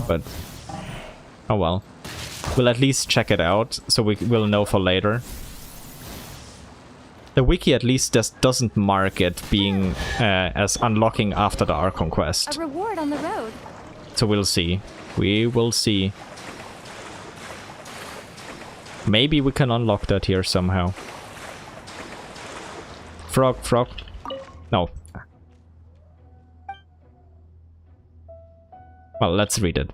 But oh well. We'll at least check it out, so we'll know for later. The wiki at least just doesn't mark it being as unlocking after the Archon quest. A reward on the road. So we'll see. We will see. Maybe we can unlock that here somehow. Frog. No. Well, let's read it.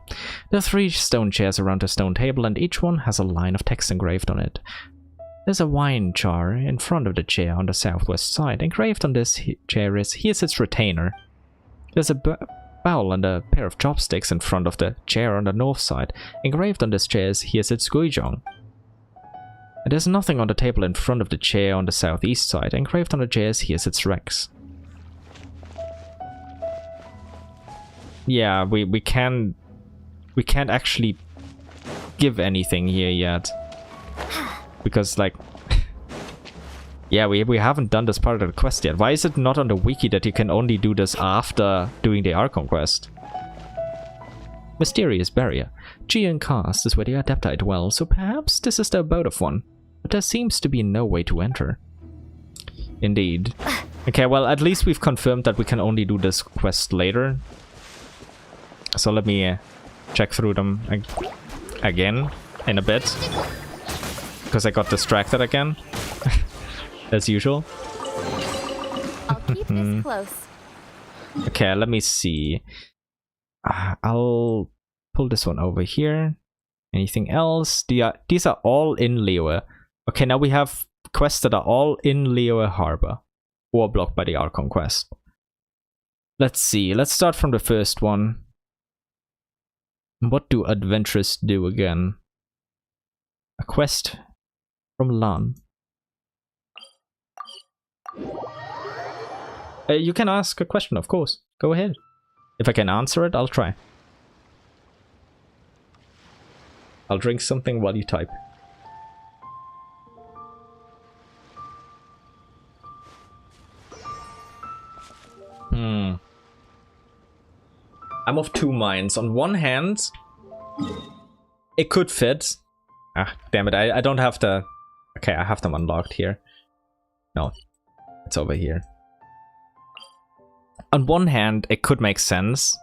There are 3 stone chairs around a stone table, and each one has a line of text engraved on it. There's a wine jar in front of the chair on the southwest side. Engraved on this chair is, "Here's its retainer." There's a bowl and a pair of chopsticks in front of the chair on the north side. Engraved on this chair is "Here sits Guizhong." And there's nothing on the table in front of the chair on the southeast side. Engraved on the chair is "Here sits Rex." Yeah, we can't actually give anything here yet. Because, like, yeah, we haven't done this part of the quest yet. Why is it not on the wiki that you can only do this after doing the Archon quest? Mysterious barrier. Jian Cast is where the Adepti dwell, so perhaps this is the abode of one. But there seems to be no way to enter. Indeed. Okay, well, at least we've confirmed that we can only do this quest later. So let me check through them again in a bit. Because I got distracted again. As usual. I'll keep this close. Okay, let me see. I'll pull this one over here. Anything else? These are all in Liyue. Okay, now we have quests that are all in Liyue Harbor. Or blocked by the Archon quest. Let's see. Let's start from the first one. What do adventurers do again? A quest from Lan. You can ask a question, of course. Go ahead. If I can answer it, I'll try. I'll drink something while you type. I'm of two minds. On one hand, it could fit. Ah, damn it, I don't have the... Okay, I have them unlocked here. No, it's over here. On one hand, it could make sense.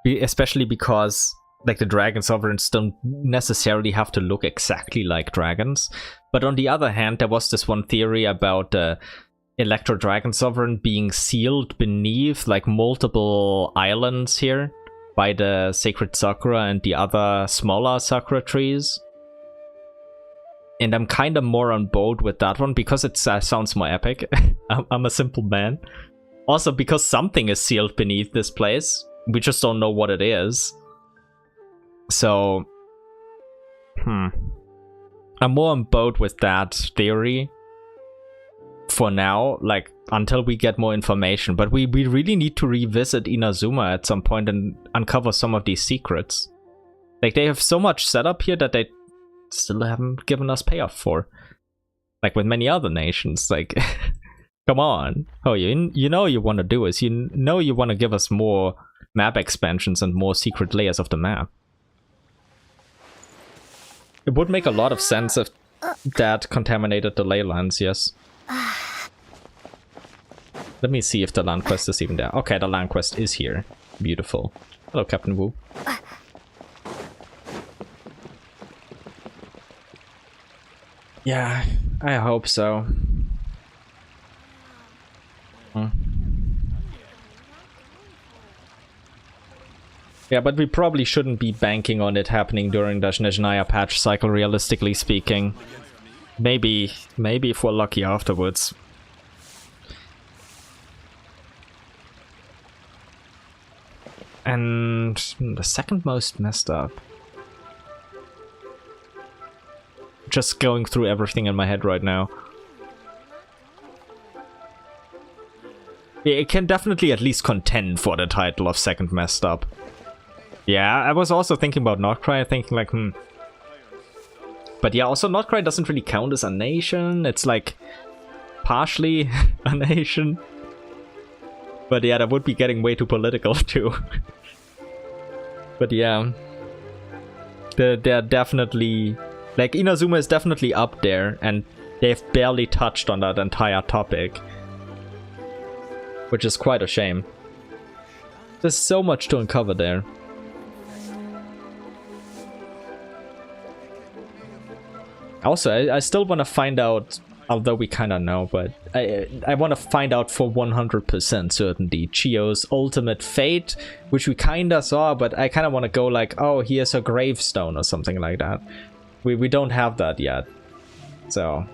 Especially because, like, the Dragon Sovereigns don't necessarily have to look exactly like dragons. But on the other hand, there was this one theory about the Electro Dragon Sovereign being sealed beneath, like, multiple islands here by the Sacred Sakura and the other smaller Sakura trees. And I'm kind of more on board with that one because it sounds more epic. I'm a simple man. Also because something is sealed beneath this place. We just don't know what it is. So, I'm more on board with that theory for now, like, until we get more information. But we really need to revisit Inazuma at some point and uncover some of these secrets. Like, they have so much setup here that they still haven't given us payoff for. Like with many other nations, like, come on. Oh, you know you want to do is, you know you want to give us more map expansions and more secret layers of the map. It would make a lot of sense if that contaminated the leylands, yes. Let me see if the land quest is even there. Okay, the land quest is here. Beautiful. Hello, Captain Wu. Yeah, I hope so. Yeah, but we probably shouldn't be banking on it happening during the Snezhnaya patch cycle, realistically speaking. Maybe if we're lucky afterwards. And the second most messed up. Just going through everything in my head right now. Yeah, it can definitely at least contend for the title of second messed up. Yeah, I was also thinking about Notcry, thinking like, But yeah, also Notcry doesn't really count as a nation. It's like partially a nation. But yeah, that would be getting way too political too. But yeah, they're definitely, like, Inazuma is definitely up there, and they've barely touched on that entire topic, which is quite a shame. There's so much to uncover there. Also, I still want to find out, although we kind of know, but I want to find out for 100% certainty Chio's ultimate fate, which we kind of saw, but I kind of want to go like, oh, here's a gravestone or something like that. We don't have that yet, so...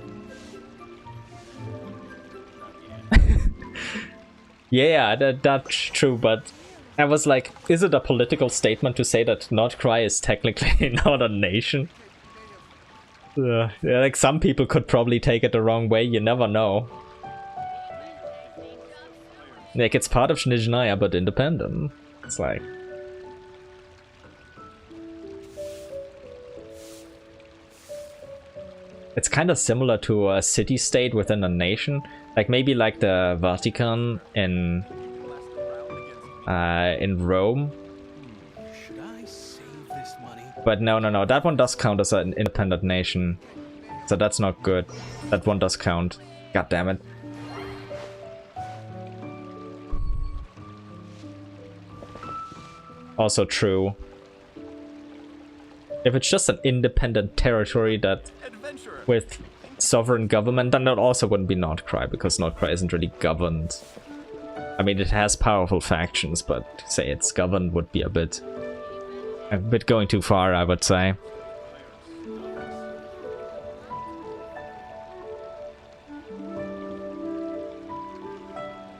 yeah, that's true, but I was like, is it a political statement to say that Nordcry is technically not a nation? Yeah, like some people could probably take it the wrong way, you never know. Like, it's part of Nizhnaya, but independent. It's like... It's kind of similar to a city-state within a nation. Like, maybe like the Vatican in Rome. Should I save this money? But no, that one does count as an independent nation. So that's not good. That one does count. God damn it. Also true. If it's just an independent territory that with sovereign government, then that also wouldn't be Nordcry, because Nordcry isn't really governed. I mean, it has powerful factions, but to say it's governed would be a bit going too far, I would say.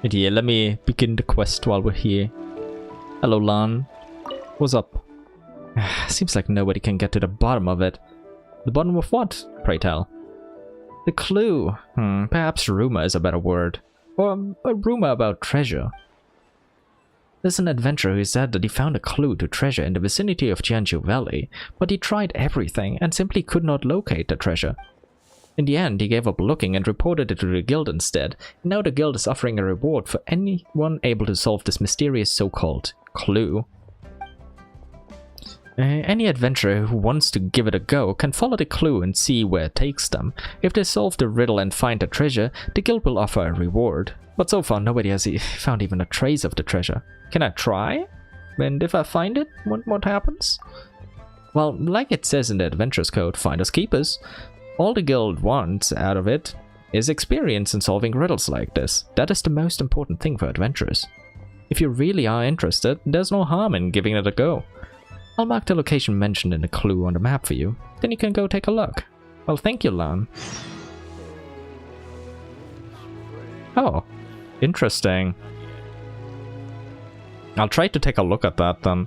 Yeah, let me begin the quest while we're here. Hello, Lan. What's up? Seems like nobody can get to the bottom of it. The bottom of what, pray tell? The clue. Perhaps rumor is a better word. Or a rumor about treasure. There's an adventurer who said that he found a clue to treasure in the vicinity of Jianzhou Valley, but he tried everything and simply could not locate the treasure. In the end, he gave up looking and reported it to the guild instead. Now the guild is offering a reward for anyone able to solve this mysterious so-called clue. Any adventurer who wants to give it a go can follow the clue and see where it takes them. If they solve the riddle and find the treasure, the guild will offer a reward. But so far nobody has found even a trace of the treasure. Can I try? And if I find it, what happens? Well, like it says in the adventurer's code, finders keepers. All the guild wants out of it is experience in solving riddles like this. That is the most important thing for adventurers. If you really are interested, there's no harm in giving it a go. I'll mark the location mentioned in the clue on the map for you. Then you can go take a look. Well, thank you, Lan. Oh, interesting. I'll try to take a look at that then.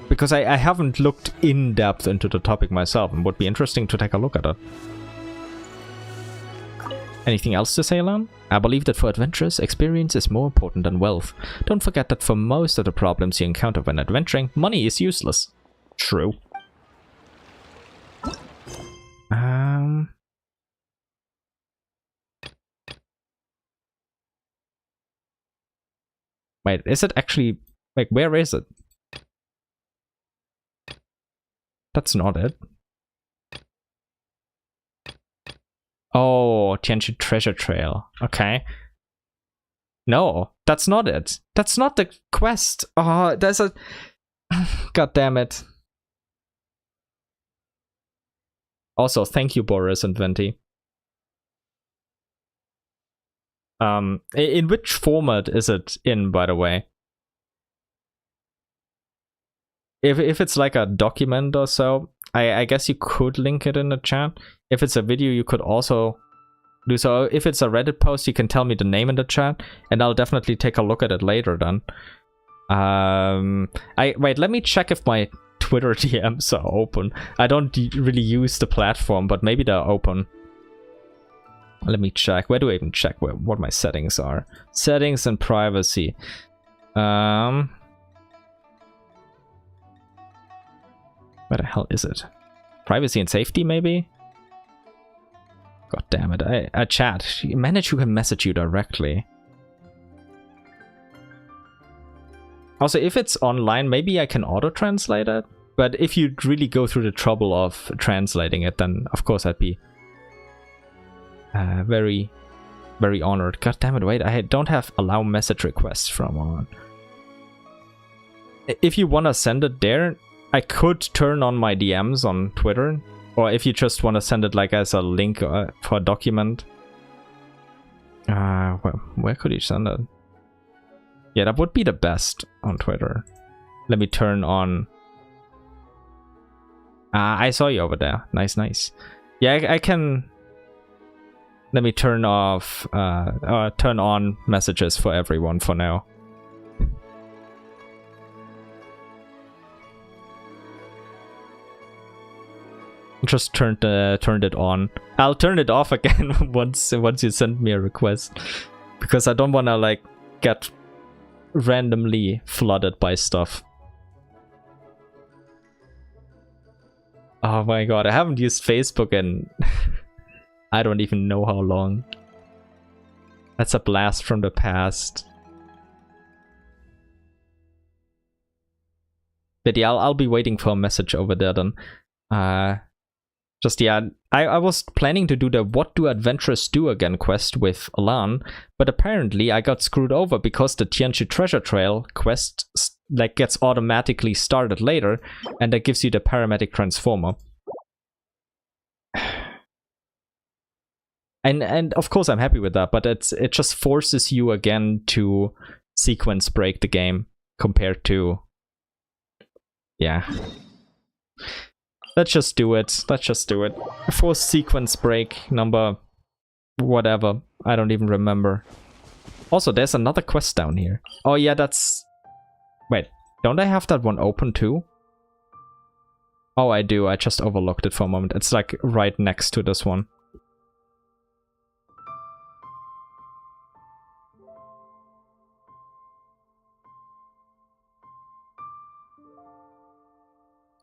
Because I haven't looked in depth into the topic myself, and would be interesting to take a look at it. Anything else to say, Lan? I believe that for adventurers, experience is more important than wealth. Don't forget that for most of the problems you encounter when adventuring, money is useless. True. Wait, is it actually... Like, where is it? That's not it. Oh, Tianzhu Treasure Trail. Okay. No, that's not it. That's not the quest. Oh, there's a... God damn it. Also, thank you, Boris and Venti. In which format is it in, by the way? If it's like a document or so, I guess you could link it in the chat. If it's a video, you could also do so. If it's a Reddit post, you can tell me the name in the chat, and I'll definitely take a look at it later then. Wait, let me check if my Twitter DMs are open. I don't really use the platform, but maybe they're open. Let me check. Where do I even check what my settings are? Settings and privacy. Where the hell is it? Privacy and safety, maybe? God damn it. I chat. Manage who can message you directly. Also, if it's online, maybe I can auto-translate it. But if you really go through the trouble of translating it, then of course I'd be very, very honored. God damn it, wait, I don't have allow message requests from on. If you want to send it there, I could turn on my DMs on Twitter. Or if you just want to send it like as a link for a document. Where could you send it? Yeah, that would be the best on Twitter. Let me turn on... I saw you over there. Nice, nice. Yeah, I can... Let me turn off... turn on messages for everyone for now. Just turned it on. I'll turn it off again once you send me a request, because I don't want to like get randomly flooded by stuff. Oh my god, I haven't used Facebook in I don't even know how long. That's a blast from the past. But yeah, I'll be waiting for a message over there then. Just yeah, I was planning to do the What Do Adventurers Do Again quest with Alan, but apparently I got screwed over because the Tianchi Treasure Trail quest like gets automatically started later, and that gives you the paramedic transformer. And of course I'm happy with that, but it just forces you again to sequence break the game compared to, yeah. Let's just do it. Let's just do it. Force sequence break number whatever. I don't even remember. Also, there's another quest down here. Oh yeah, that's... Wait, don't I have that one open too? Oh, I do. I just overlooked it for a moment. It's like right next to this one.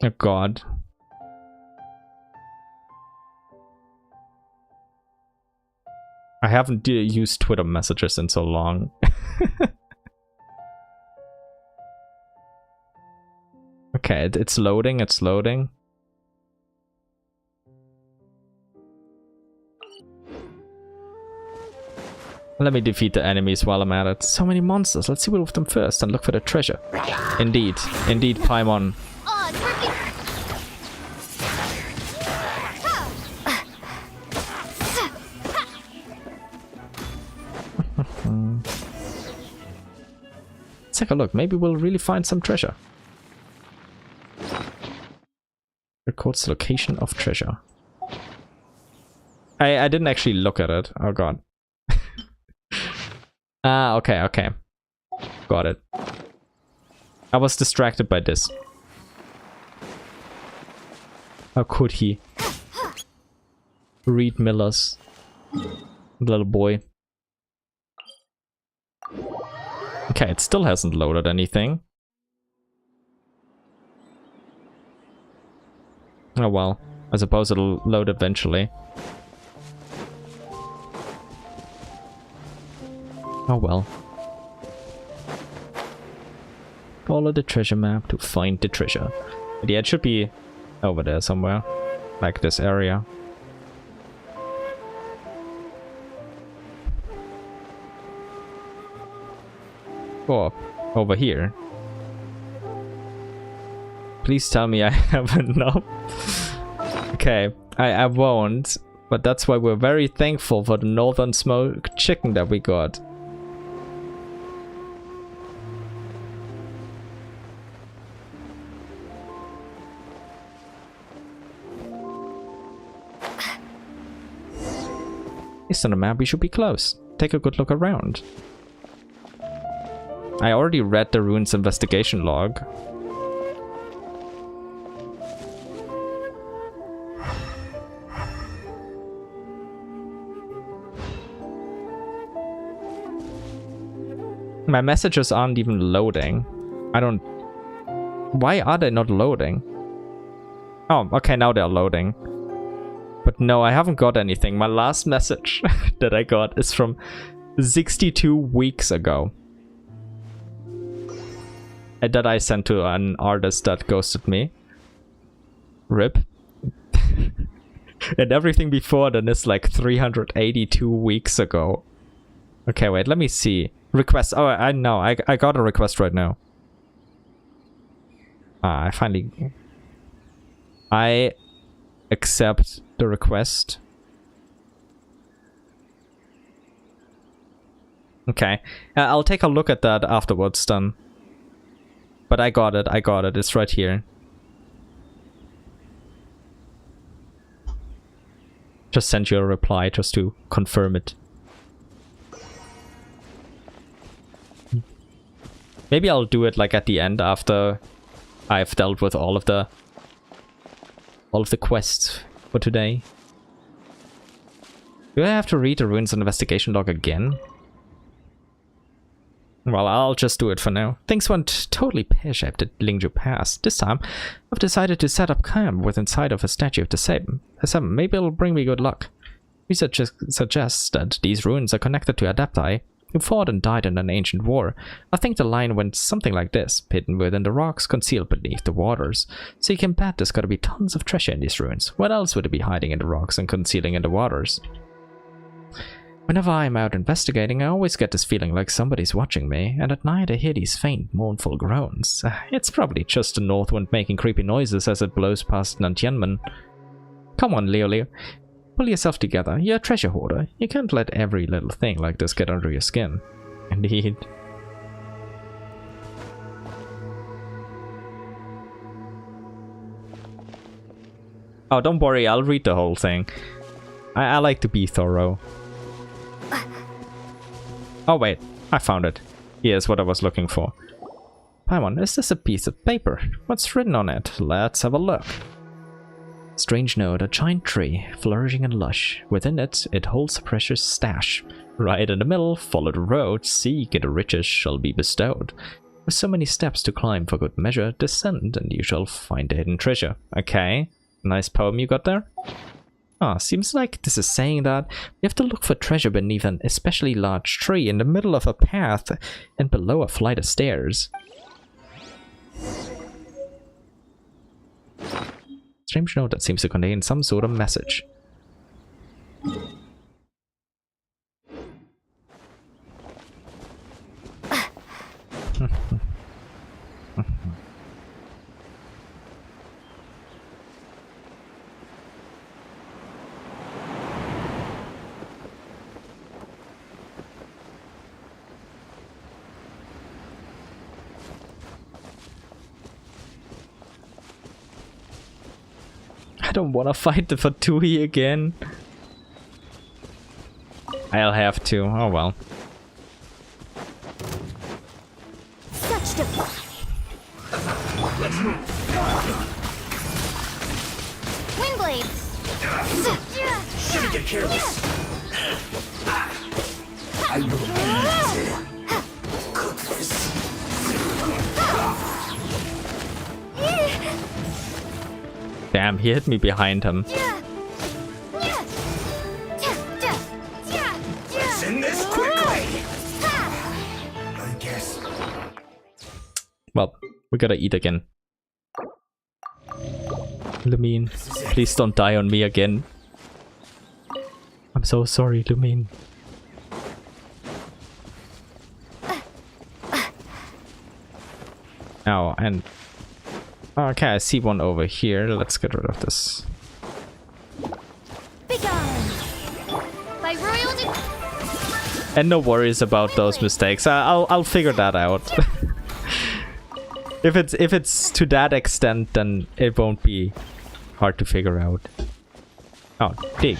Oh god. I haven't used Twitter messages in so long. Okay, it's loading, it's loading. Let me defeat the enemies while I'm at it. So many monsters, let's see what of them first and look for the treasure. Indeed, indeed, Paimon. Oh, it's working. Let's take a look. Maybe we'll really find some treasure. Records the location of treasure. I didn't actually look at it. Oh god. Ah, okay, okay. Got it. I was distracted by this. How could he? Reed Miller's little boy. Okay, it still hasn't loaded anything. Oh well, I suppose it'll load eventually. Oh well. Follow the treasure map to find the treasure. But yeah, it should be over there somewhere. Like this area. Or over here. Please tell me I have enough. Okay, I won't. But that's why we're very thankful for the northern smoked chicken that we got. Based on the map, we should be close. Take a good look around. I already read the ruins investigation log. My messages aren't even loading. I don't... Why are they not loading? Oh, okay, now they're loading. But no, I haven't got anything. My last message that I got is from 62 weeks ago. And that I sent to an artist that ghosted me. RIP. And everything before then is like 382 weeks ago. Okay, wait, let me see. Request. Oh, I know. I got a request right now. Ah, I finally... I accept the request. Okay. I'll take a look at that afterwards then. But I got it. I got it. It's right here. Just send you a reply just to confirm it. Maybe I'll do it like at the end after I've dealt with all of the all of the quests for today. Do I have to read the ruins investigation log again? Well, I'll just do it for now. Things went totally pear-shaped at Lingju Pass. This time, I've decided to set up camp within sight of a statue of the Seven. Maybe it'll bring me good luck. Research suggests that these ruins are connected to Adepti who fought and died in an ancient war. I think the line went something like this: hidden within the rocks, concealed beneath the waters. So you can bet there's gotta be tons of treasure in these ruins. What else would it be hiding in the rocks and concealing in the waters? Whenever I'm out investigating, I always get this feeling like somebody's watching me, and at night I hear these faint, mournful groans. It's probably just the north wind making creepy noises as it blows past Nantianmen. Come on, Liyue. Pull yourself together. You're a treasure hoarder. You can't let every little thing like this get under your skin. Indeed. Oh, don't worry, I'll read the whole thing. I like to be thorough. Oh wait, I found it. Here's what I was looking for. Paimon, is this a piece of paper? What's written on it? Let's have a look. Strange note, a giant tree, flourishing and lush. Within it, it holds a precious stash. Right in the middle, follow the road, seek and the riches shall be bestowed. With so many steps to climb for good measure, descend and you shall find the hidden treasure. Okay, nice poem you got there. Ah, seems like this is saying that we have to look for treasure beneath an especially large tree in the middle of a path and below a flight of stairs. Strange note that seems to contain some sort of message. I don't want to fight the Fatui again. I'll have to. Oh well. Such Windblade. Shouldn't get careless. I will cook this. Damn, he hit me behind him. Let's end this quickly. I guess. Well, we gotta eat again. Lumine, please don't die on me again. I'm so sorry, Lumine. Oh, and... okay, I see one over here. Let's get rid of this. And no worries about those mistakes. I'll figure that out. If it's to that extent, then it won't be hard to figure out. Oh, dig.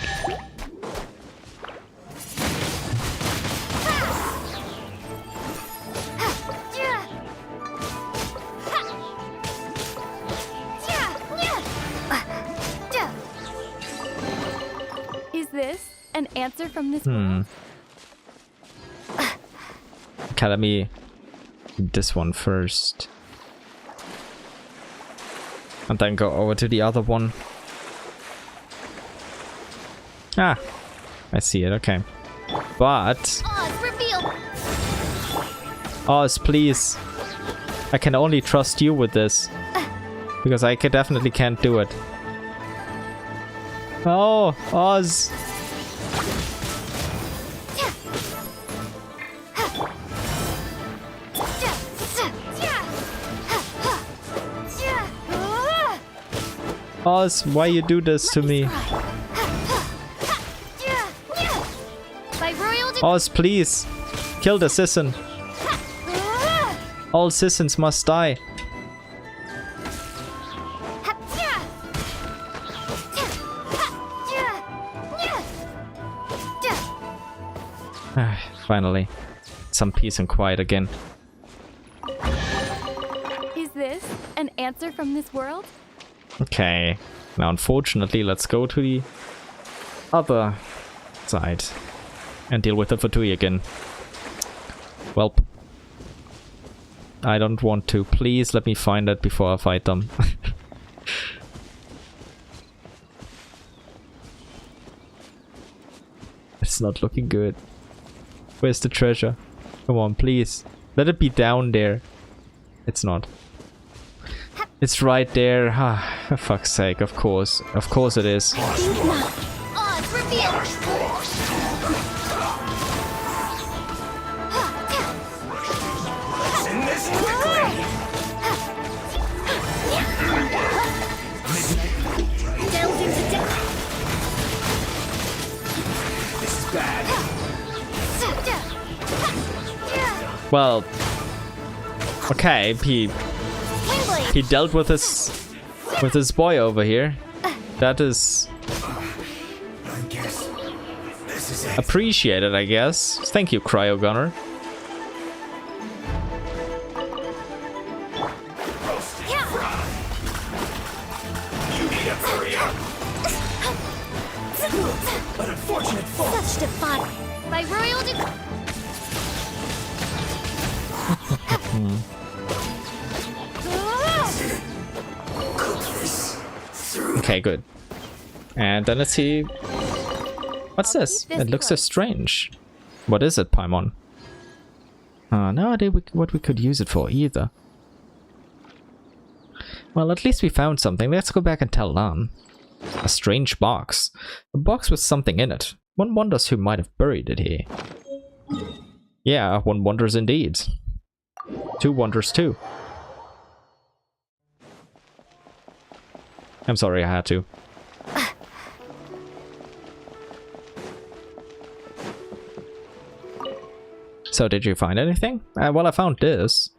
Is this an answer from this world? Okay, let me do this one first. And then go over to the other one. Ah, I see it, okay. But... Oz, please. I can only trust you with this. Because I definitely can't do it. Oh, Oz! Oz, why you do this to me? Oz, please! Kill the Sisson! All Sissons must die! Finally, some peace and quiet again. Is this an answer from this world? Okay. Now, unfortunately, let's go to the other side and deal with the Fatui again. Welp. I don't want to. Please let me find it before I fight them. It's not looking good. Where's the treasure? Come on, please. Let it be down there. It's not. It's right there. Ah, for fuck's sake, of course. Of course it is. Oh, it's revealed. In this quickly. Delve into death. This is bad. Well, okay, he Windblade. dealt with his boy over here. That is I guess this is it. appreciated, I guess. Thank you, Cryo Gunner. You need a hurry up. An unfortunate fall. Such defiance. By royal decree. Okay, good. And then let's see. What's this? It looks so strange. What is it, Paimon? No idea what we could use it for either. Well, at least we found something. Let's go back and tell Lan. A strange box. A box with something in it. One wonders who might have buried it here. Yeah, one wonders indeed. Two wonders too. I'm sorry I had to. So did you find anything? Well, I found this.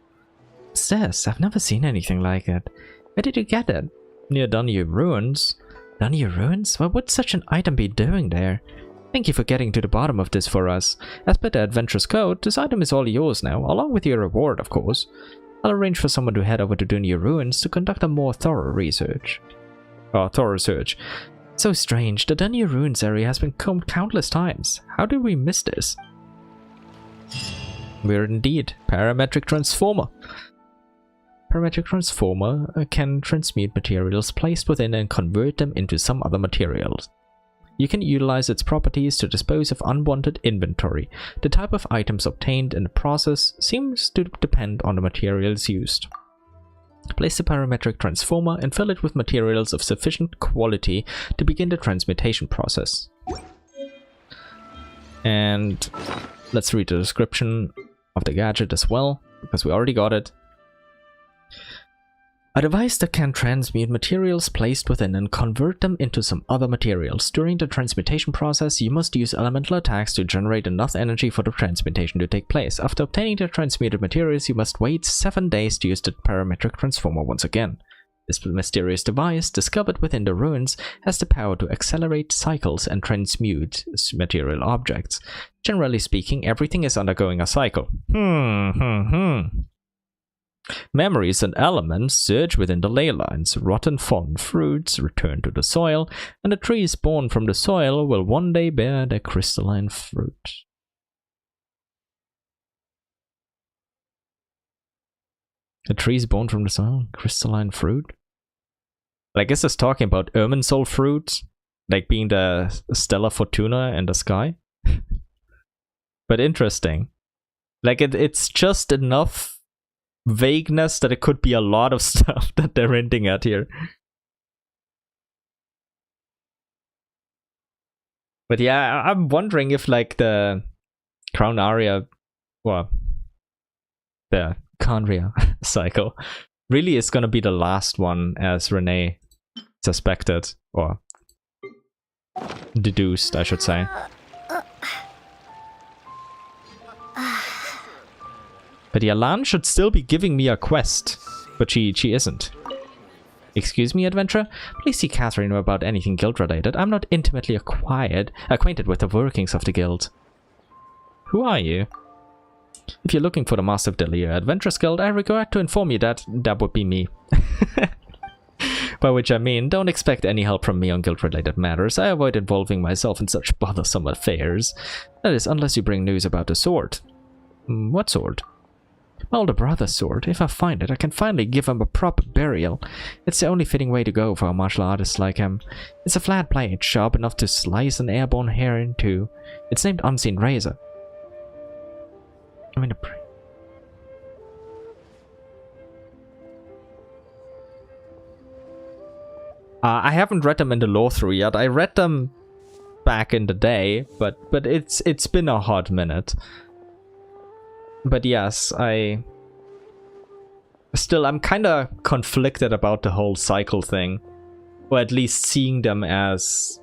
What's this? I've never seen anything like it. Where did you get it? Near Liyue Ruins. Liyue Ruins? What would such an item be doing there? Thank you for getting to the bottom of this for us. As per the adventurer's code, this item is all yours now, along with your reward, of course. I'll arrange for someone to head over to Liyue Ruins to conduct a more thorough research. Thorough search. So strange, the Liyue Ruins area has been combed countless times. How did we miss this? We're indeed parametric transformer. Parametric transformer can transmute materials placed within and convert them into some other materials. You can utilize its properties to dispose of unwanted inventory. The type of items obtained in the process seems to depend on the materials used. Place the parametric transformer and fill it with materials of sufficient quality to begin the transmutation process. And let's read the description of the gadget as well, because we already got it. A device that can transmute materials placed within and convert them into some other materials. During the transmutation process, you must use elemental attacks to generate enough energy for the transmutation to take place. After obtaining the transmuted materials, you must wait 7 days to use the parametric transformer once again. This mysterious device, discovered within the ruins, has the power to accelerate cycles and transmute material objects. Generally speaking, everything is undergoing a cycle. Memories and elements surge within the ley lines. Rotten fallen fruits return to the soil, and the trees born from the soil will one day bear their crystalline fruit. The trees born from the soil, crystalline fruit? I guess it's talking about Irminsul fruit, like being the Stella Fortuna in the sky. But interesting. Like it's just enough vagueness that it could be a lot of stuff that they're hinting at here. But yeah, I'm wondering if like the Crown Aria, well, the Khaenri'ah cycle really is gonna be the last one, as Renee suspected, or deduced, I should say. But yeah, Lan should still be giving me a quest, but she isn't. Excuse me, adventurer? Please see Catherine about anything guild-related. I'm not intimately acquainted with the workings of the guild. Who are you? If you're looking for the Master of the Liyue Adventurers Guild, I regret to inform you that that would be me. But By which I mean, don't expect any help from me on guild-related matters. I avoid involving myself in such bothersome affairs. That is, unless you bring news about the sword. What sword? Well, the brother's sword. If I find it, I can finally give him a proper burial. It's the only fitting way to go for a martial artist like him. It's a flat blade, sharp enough to slice an airborne hair in two. It's named Unseen Razor. I mean, I haven't read them in the Lorethrough yet. I read them back in the day, but it's been a hot minute. But yes, I'm kind of conflicted about the whole cycle thing, or at least seeing them as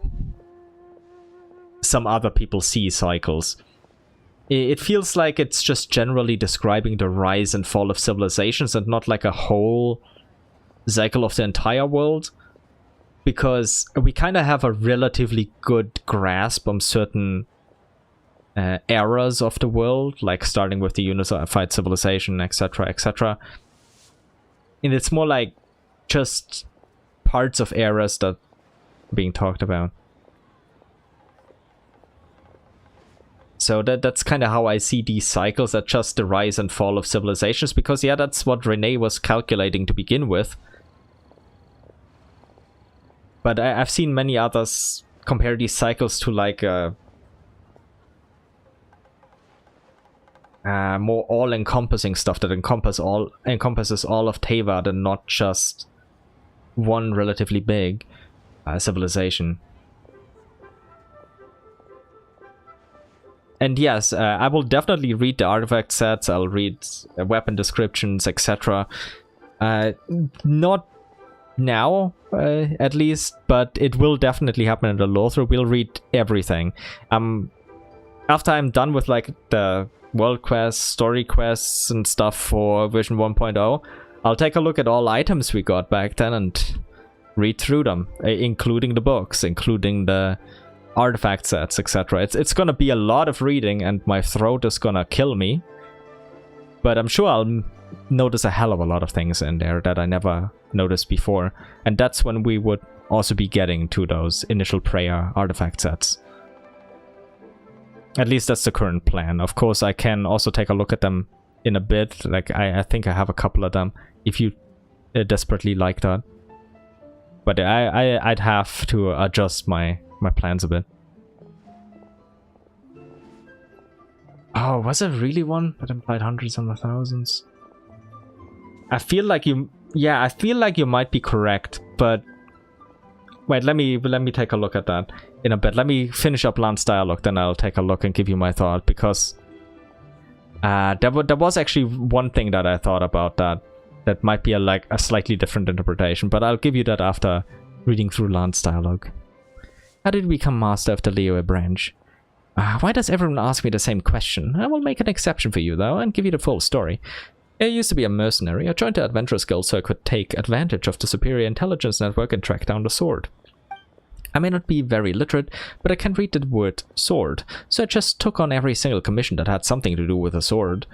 some other people see cycles. It feels like it's just generally describing the rise and fall of civilizations and not like a whole cycle of the entire world. Because we kind of have a relatively good grasp on certain eras of the world, like starting with the unified civilization, etc., etc. And it's more like just parts of eras that are being talked about. So that's kind of how I see these cycles, at just the rise and fall of civilizations, because yeah, that's what Renee was calculating to begin with. But I've seen many others compare these cycles to like more all-encompassing stuff that encompasses all of Teyvat and not just one relatively big civilization. And yes, I will definitely read the artifact sets, I'll read weapon descriptions, etc. Not now, at least, but it will definitely happen in the Lorethrough. We'll read everything. After I'm done with like the world quests, story quests and stuff for version 1.0, I'll take a look at all items we got back then and read through them, including the books, including the artifact sets, etc. It's gonna be a lot of reading and my throat is gonna kill me, but I'm sure I'll notice a hell of a lot of things in there that I never noticed before, and that's when we would also be getting to those initial prayer artifact sets. At least that's the current plan. Of course, I can also take a look at them in a bit. Like I think I have a couple of them if you desperately like that, but I'd have to adjust my plans a bit. Oh, was it really one that implied hundreds and thousands? I feel like you might be correct, but wait, let me take a look at that in a bit. Let me finish up Lance's dialogue, then I'll take a look and give you my thought, because there was actually one thing that I thought about that might be a slightly different interpretation, but I'll give you that after reading through Lance's dialogue. How did we become master of the Liyue branch? Why does everyone ask me the same question? I will make an exception for you, though, and give you the full story. I used to be a mercenary. I joined the Adventurers Guild so I could take advantage of the superior intelligence network and track down the sword. I may not be very literate, but I can read the word sword, so I just took on every single commission that had something to do with a sword.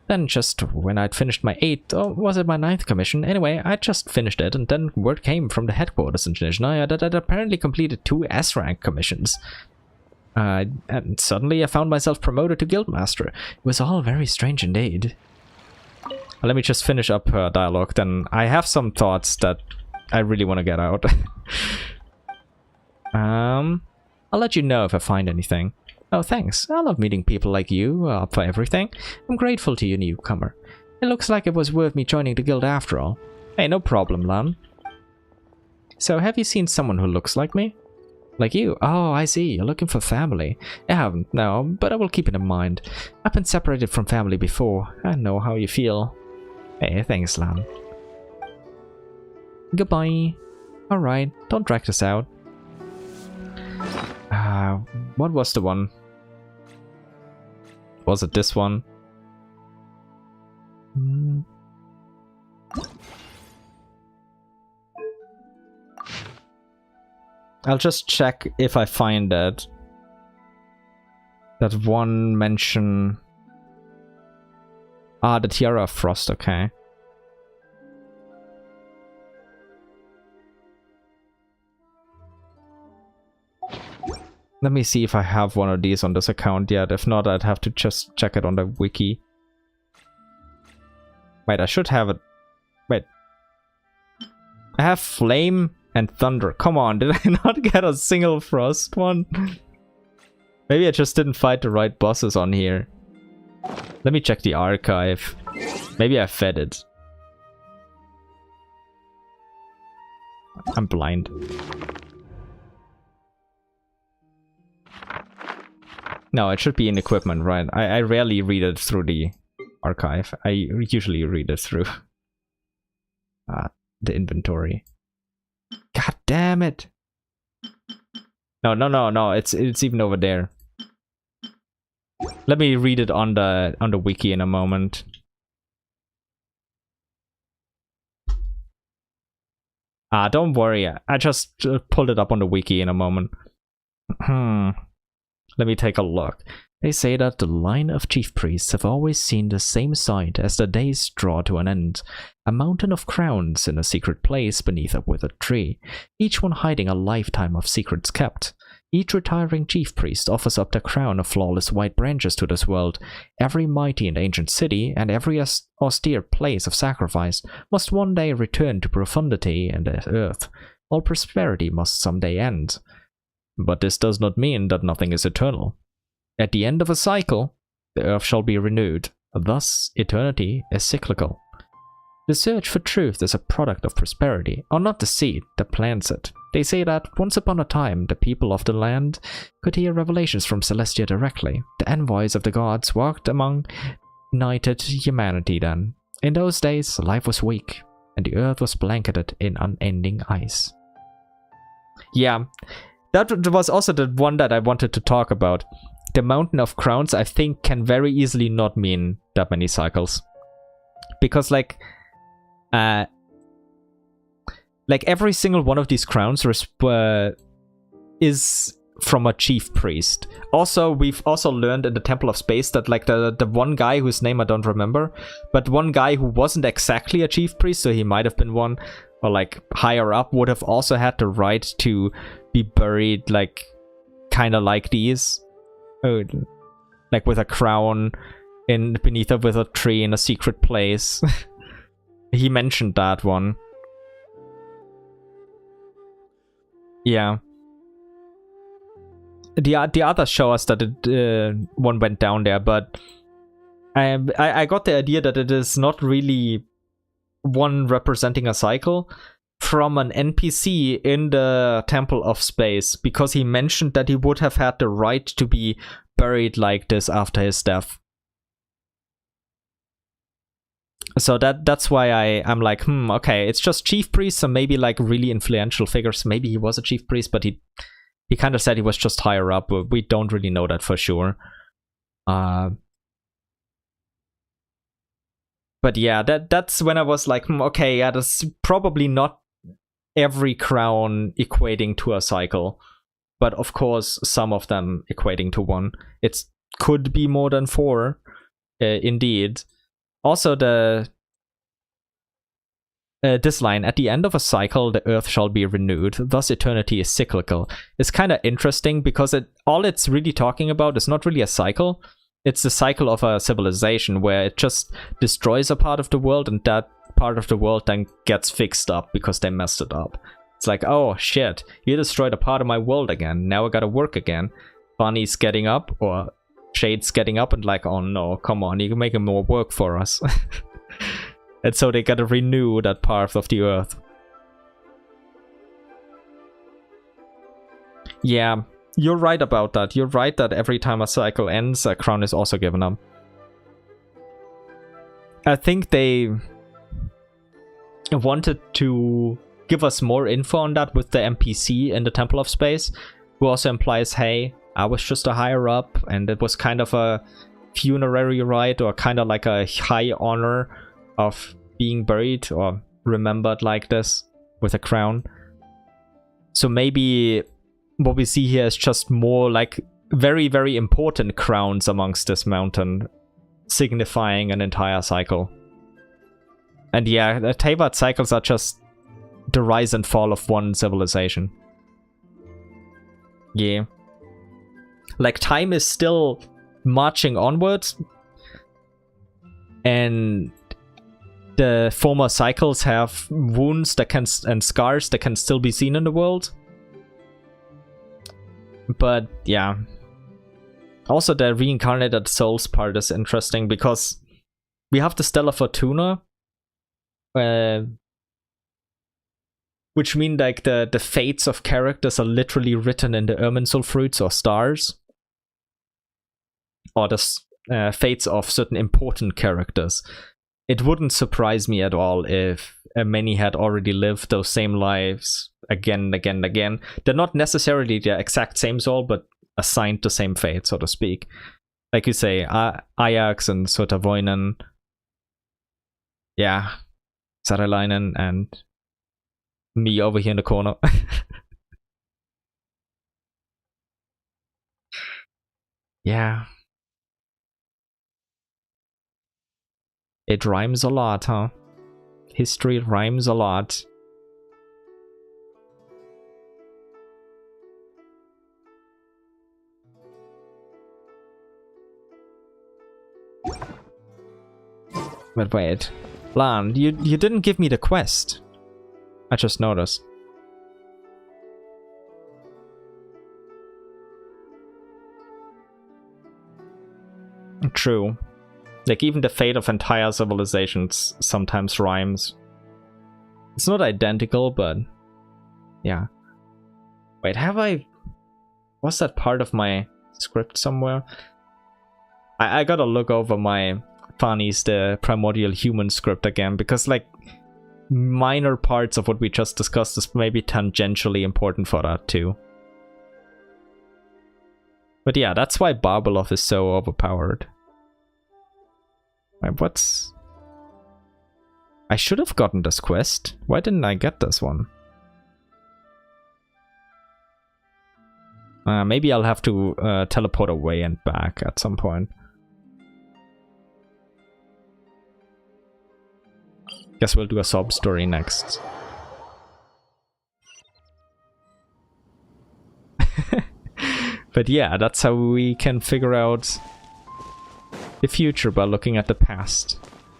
Then just when I'd finished my 8th, or was it my 9th commission? Anyway, I just finished it, and then word came from the headquarters in Nizhnaya that I'd apparently completed 2 S-rank commissions. And suddenly I found myself promoted to Guildmaster. It was all very strange indeed. Let me just finish up her dialogue, then I have some thoughts that I really want to get out. I'll let you know if I find anything. Oh, thanks. I love meeting people like you, up for everything. I'm grateful to you, newcomer. It looks like it was worth me joining the guild after all. Hey, no problem, Lan. So, have you seen someone who looks like me? Like you? Oh, I see. You're looking for family. I haven't, no, but I will keep it in mind. I've been separated from family before. I know how you feel. Hey, thanks, Lan. Goodbye. Alright, don't drag this out. What was the one? Was it this one? I'll just check if I find that. That one mention. Ah, the Tiara of Frost, okay. Let me see if I have one of these on this account yet. If not, I'd have to just check it on the wiki. Wait, I should have it. Wait. I have Flame and Thunder. Come on, did I not get a single Frost one? Maybe I just didn't fight the right bosses on here. Let me check the archive. Maybe I fed it. I'm blind. No, it should be in equipment, right? I rarely read it through the archive. I usually read it through the inventory. God damn it! No, it's even over there. Let me read it on the wiki in a moment. Don't worry. I just pulled it up on the wiki in a moment. Let me take a look. They say that the line of chief priests have always seen the same sight as the days draw to an end. A mountain of crowns in a secret place beneath a withered tree, each one hiding a lifetime of secrets kept. Each retiring chief priest offers up the crown of flawless white branches to this world. Every mighty and ancient city, and every austere place of sacrifice, must one day return to profundity and the earth. All prosperity must someday end. But this does not mean that nothing is eternal. At the end of a cycle, the earth shall be renewed. Thus, eternity is cyclical. The search for truth is a product of prosperity, or not the seed that plants it. They say that once upon a time, the people of the land could hear revelations from Celestia directly. The envoys of the gods walked among united humanity then. In those days, life was weak, and the earth was blanketed in unending ice. Yeah, that was also the one that I wanted to talk about. The Mountain of Crowns, I think, can very easily not mean that many cycles. Because, like every single one of these crowns is from a chief priest. Also, we've also learned in the Temple of Space that, like, the one guy whose name I don't remember, but one guy who wasn't exactly a chief priest, so he might have been one, or, like, higher up, would have also had the right to be buried, like, kind of like these. Like with a crown beneath a withered tree in a secret place. He mentioned that one. Yeah. The others show us that one went down there, but I got the idea that it is not really one representing a cycle from an NPC in the Temple of Space, because he mentioned that he would have had the right to be buried like this after his death. So that's why I'm like, okay, it's just chief priests and maybe like really influential figures. Maybe he was a chief priest, but he kind of said he was just higher up. But we don't really know that for sure. But yeah, that's when I was like, okay, yeah, that's probably not every crown equating to a cycle, but of course some of them equating to one. It could be more than 4, indeed. Also, this line, at the end of a cycle, the earth shall be renewed, thus eternity is cyclical, is kind of interesting, because all it's really talking about is not really a cycle. It's the cycle of a civilization where it just destroys a part of the world, and that part of the world then gets fixed up because they messed it up. It's like, oh shit, you destroyed a part of my world again, now I gotta work again. Bunny's getting up, or Shade's getting up and like, oh no, come on, you can make more work for us. And so they gotta renew that part of the earth. Yeah, you're right about that. You're right that every time a cycle ends, a crown is also given up. I think they wanted to give us more info on that with the NPC in the Temple of Space, who also implies, hey, I was just a higher up, and it was kind of a funerary rite, or kind of like a high honor of being buried or remembered like this with a crown. So maybe what we see here is just more like very, very important crowns amongst this mountain, signifying an entire cycle. And yeah, the Teyvat cycles are just the rise and fall of one civilization. Yeah. Like, time is still marching onwards, and the former cycles have wounds that can and scars that can still be seen in the world. But yeah, also the reincarnated souls part is interesting because we have the Stellar Fortuna, which mean like the fates of characters are literally written in the Irminsul fruits or stars, or the fates of certain important characters. It wouldn't surprise me at all if many had already lived those same lives again and again and again. They're not necessarily the exact same soul, but assigned the same fate, so to speak. Like you say, Ajax and Sotavoinen, yeah, Saralainen, and me over here in the corner. Yeah. It rhymes a lot, huh? History rhymes a lot. But wait, Lan, you didn't give me the quest. I just noticed. True. Like, even the fate of entire civilizations sometimes rhymes. It's not identical, but yeah. Wait, have I... Was that part of my script somewhere? I gotta look over my Fani's the Primordial Human script again, because like minor parts of what we just discussed is maybe tangentially important for that too. But yeah, that's why Barbalov is so overpowered. Wait, what's... I should have gotten this quest. Why didn't I get this one? Maybe I'll have to teleport away and back at some point. Guess we'll do a sob story next. But yeah, that's how we can figure out the future by looking at the past.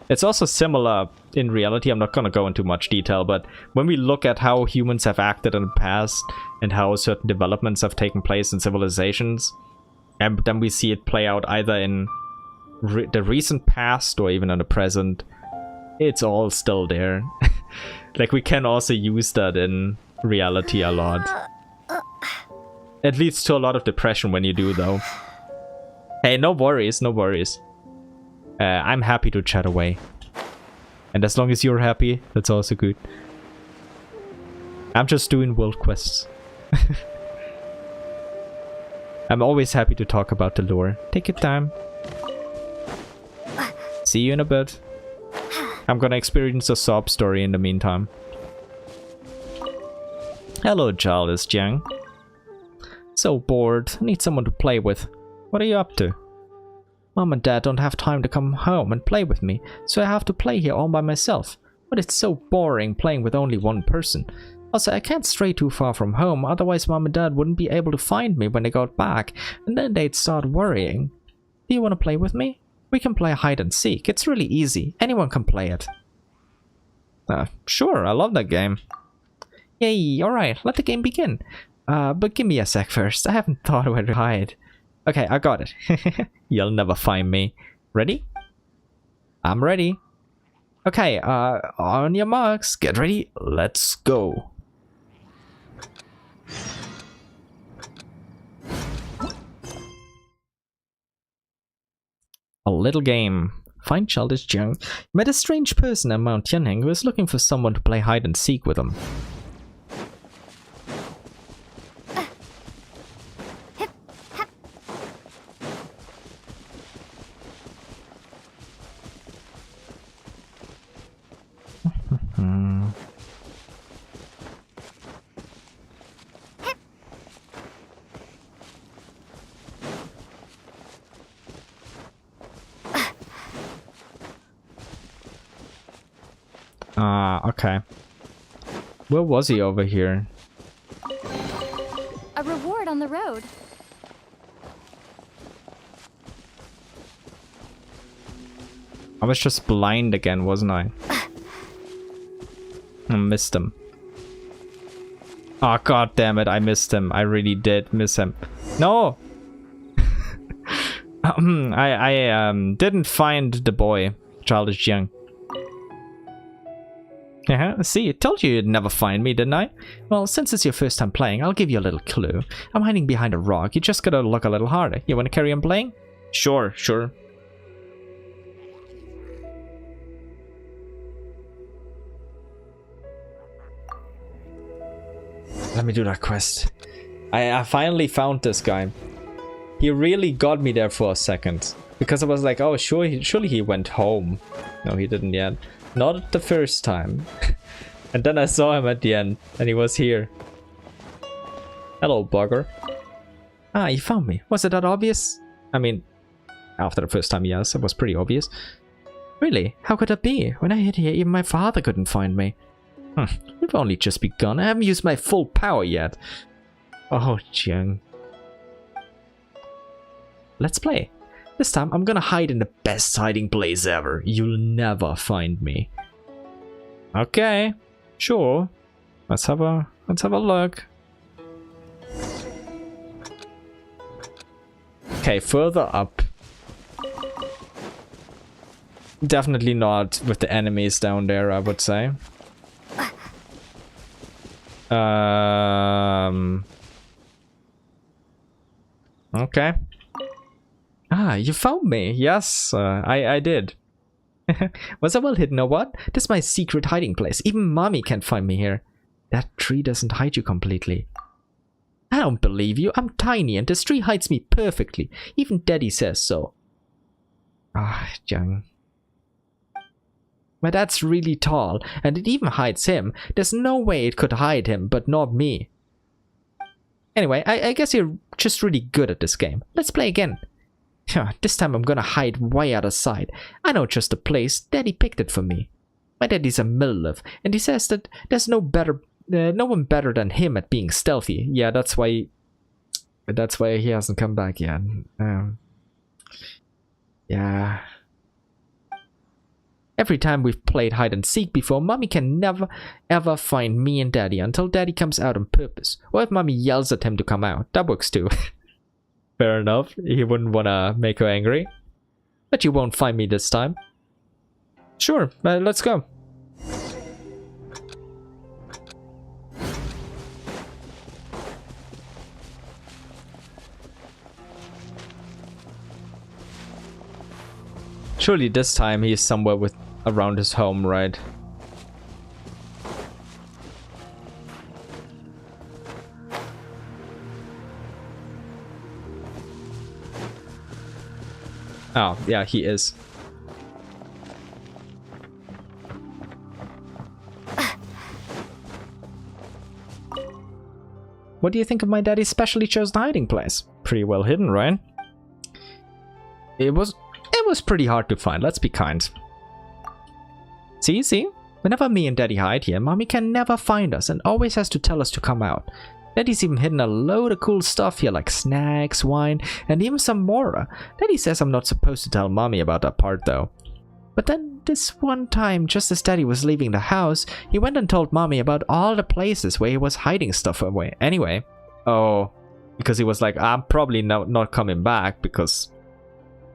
It's also similar in reality. I'm not gonna go into much detail, but when we look at how humans have acted in the past and how certain developments have taken place in civilizations, and then we see it play out either in the recent past or even in the present, it's all still there. Like, we can also use that in reality a lot. It leads to a lot of depression when you do, though. Hey, no worries, no worries. I'm happy to chat away. And as long as you're happy, that's also good. I'm just doing world quests. I'm always happy to talk about the lore. Take your time. See you in a bit. I'm gonna experience a sob story in the meantime. Hello, Charles Jiang. So bored. Need someone to play with. What are you up to? Mom and Dad don't have time to come home and play with me, so I have to play here all by myself. But it's so boring playing with only one person. Also, I can't stray too far from home, otherwise Mom and Dad wouldn't be able to find me when they got back, and then they'd start worrying. Do you want to play with me? We can play hide and seek. It's really easy. Anyone can play it. Sure, I love that game. Yay, alright, let the game begin. But give me a sec first. I haven't thought where to hide. Okay, I got it. You'll never find me. Ready? I'm ready. Okay, on your marks, get ready, let's go. A little game. Find Childish Jiang. Met a strange person at Mount Tianheng who is looking for someone to play hide and seek with him. Okay. Where was he over here? A reward on the road. I was just blind again, wasn't I? I missed him. Oh, god damn it, I missed him. I really did miss him. No! I didn't find the boy. Childish young. See, I told you you'd never find me, didn't I? Well, since it's your first time playing, I'll give you a little clue. I'm hiding behind a rock. You just gotta look a little harder. You wanna carry on playing? Sure, sure. Let me do that quest. I finally found this guy. He really got me there for a second. Because I was like, oh, surely he went home. No, he didn't yet. Not the first time. And then I saw him at the end, and he was here. Hello, bugger. Ah, you found me. Was it that obvious? I mean, after the first time, yes, it was pretty obvious. Really? How could that be? When I hid here, even my father couldn't find me. We've only just begun. I haven't used my full power yet. Oh, Jung. Let's play. This time, I'm gonna hide in the best hiding place ever. You'll never find me. Okay, sure. Let's have a look. Okay, further up. Definitely not with the enemies down there, I would say. Okay. Ah, you found me. Yes, I did. Was I well hidden or what? This is my secret hiding place. Even mommy can't find me here. That tree doesn't hide you completely. I don't believe you. I'm tiny and this tree hides me perfectly. Even daddy says so. Ah, Jung. My dad's really tall and it even hides him. There's no way it could hide him, but not me. Anyway, I guess you're just really good at this game. Let's play again. This time I'm gonna hide way out of sight. I know just the place. Daddy picked it for me. My daddy's a middle-elf, and he says that there's no one better than him at being stealthy. Yeah, that's why he hasn't come back yet. Yeah. Every time we've played hide and seek before, mommy can never ever find me and daddy until daddy comes out on purpose. Or if mommy yells at him to come out. That works too. Fair enough, he wouldn't want to make her angry. But you won't find me this time. Sure, let's go. Surely this time he's somewhere around his home, right? Oh, yeah, he is. What do you think of my daddy's specially chosen hiding place? Pretty well hidden, right? It was pretty hard to find, let's be kind. See? Whenever me and daddy hide here, mommy can never find us and always has to tell us to come out. Daddy's even hidden a load of cool stuff here like snacks, wine, and even some more. Daddy says I'm not supposed to tell mommy about that part though. But then this one time, just as daddy was leaving the house, he went and told mommy about all the places where he was hiding stuff away. Anyway, oh, because he was like, I'm probably not coming back because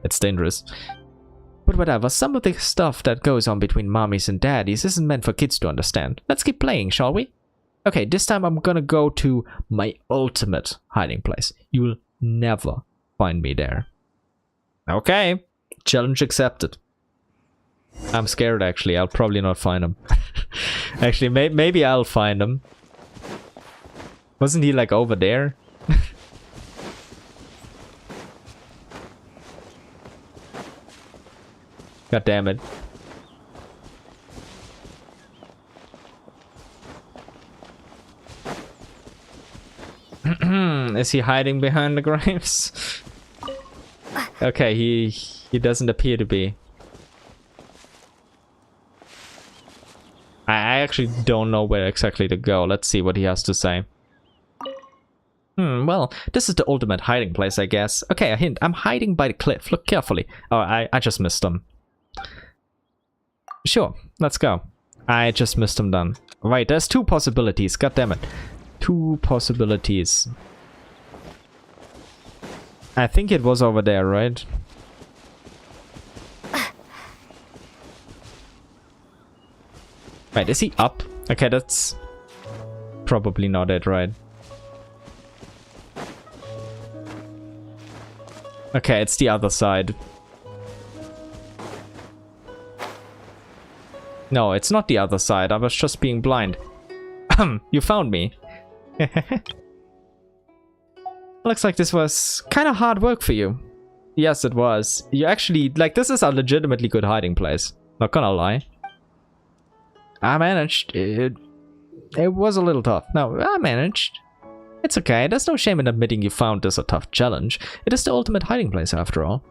it's dangerous. But whatever, some of the stuff that goes on between mommies and daddies isn't meant for kids to understand. Let's keep playing, shall we? Okay, this time I'm gonna go to my ultimate hiding place. You'll never find me there. Okay, challenge accepted. I'm scared actually, I'll probably not find him. Actually, maybe I'll find him. Wasn't he like over there? God damn it. Is he hiding behind the graves? Okay, he doesn't appear to be. I actually don't know where exactly to go. Let's see what he has to say. Well, this is the ultimate hiding place, I guess. Okay, a hint. I'm hiding by the cliff. Look carefully. Oh, I just missed him. Sure, let's go. I just missed him then. Right, there's 2 possibilities. God damn it. 2 possibilities. I think it was over there, right? Right, is he up? Okay, that's probably not it, right? Okay, it's the other side. No, it's not the other side. I was just being blind. You found me. Looks like this was kind of hard work for you. Yes, it was. You actually, like, this is a legitimately good hiding place. Not gonna lie. I managed. It was a little tough. No, I managed. It's okay. There's no shame in admitting you found this a tough challenge. It is the ultimate hiding place after all.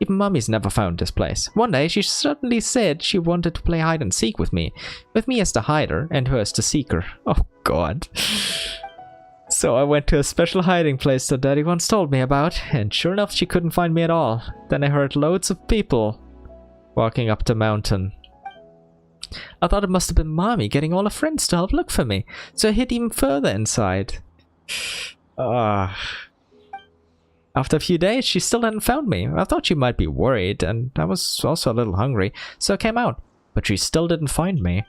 Even Mummy's never found this place. One day, she suddenly said she wanted to play hide and seek with me as the hider and her as the seeker. Oh god. So I went to a special hiding place that Daddy once told me about, and sure enough she couldn't find me at all. Then I heard loads of people walking up the mountain. I thought it must have been Mommy getting all her friends to help look for me, so I hid even further inside. After a few days, she still hadn't found me. I thought she might be worried, and I was also a little hungry, so I came out. But she still didn't find me.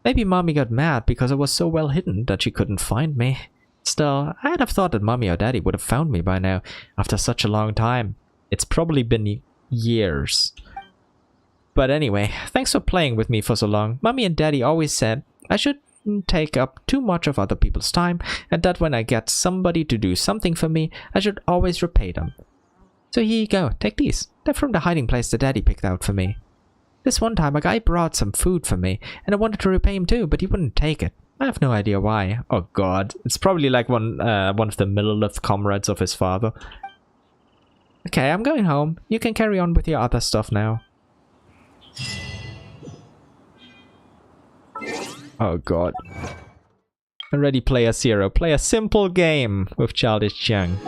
Maybe Mommy got mad because I was so well hidden that she couldn't find me. Still, I'd have thought that Mommy or Daddy would have found me by now, after such a long time. It's probably been years. But anyway, thanks for playing with me for so long. Mommy and Daddy always said I shouldn't take up too much of other people's time, and that when I get somebody to do something for me, I should always repay them. So here you go, take these. They're from the hiding place that Daddy picked out for me. This one time a guy brought some food for me, and I wanted to repay him too, but he wouldn't take it. I have no idea why. Oh god, it's probably like one of the Millelith comrades of his father. Okay, I'm going home. You can carry on with your other stuff now. Oh god. Already player 0. Play a simple game with Childish Young.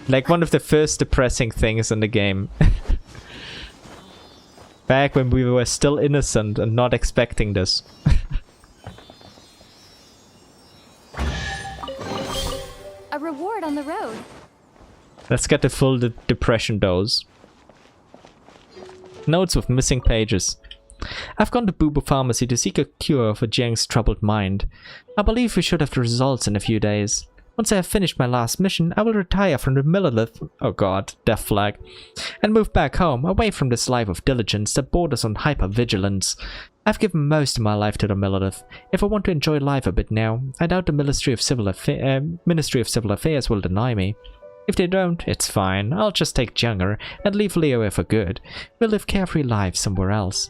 Like one of the first depressing things in the game. Back when we were still innocent and not expecting this. A reward on the road. Let's get the full depression dose. Notes with missing pages. I've gone to Boo Boo Pharmacy to seek a cure for Jiang's troubled mind. I believe we should have the results in a few days. Once I have finished my last mission, I will retire from the Millelith, oh god, death flag, and move back home, away from this life of diligence that borders on hyper-vigilance. I've given most of my life to the Millelith. If I want to enjoy life a bit now, I doubt the Ministry of Civil Affairs will deny me. If they don't, it's fine. I'll just take Junger and leave Liyue for good. We'll live carefree lives somewhere else.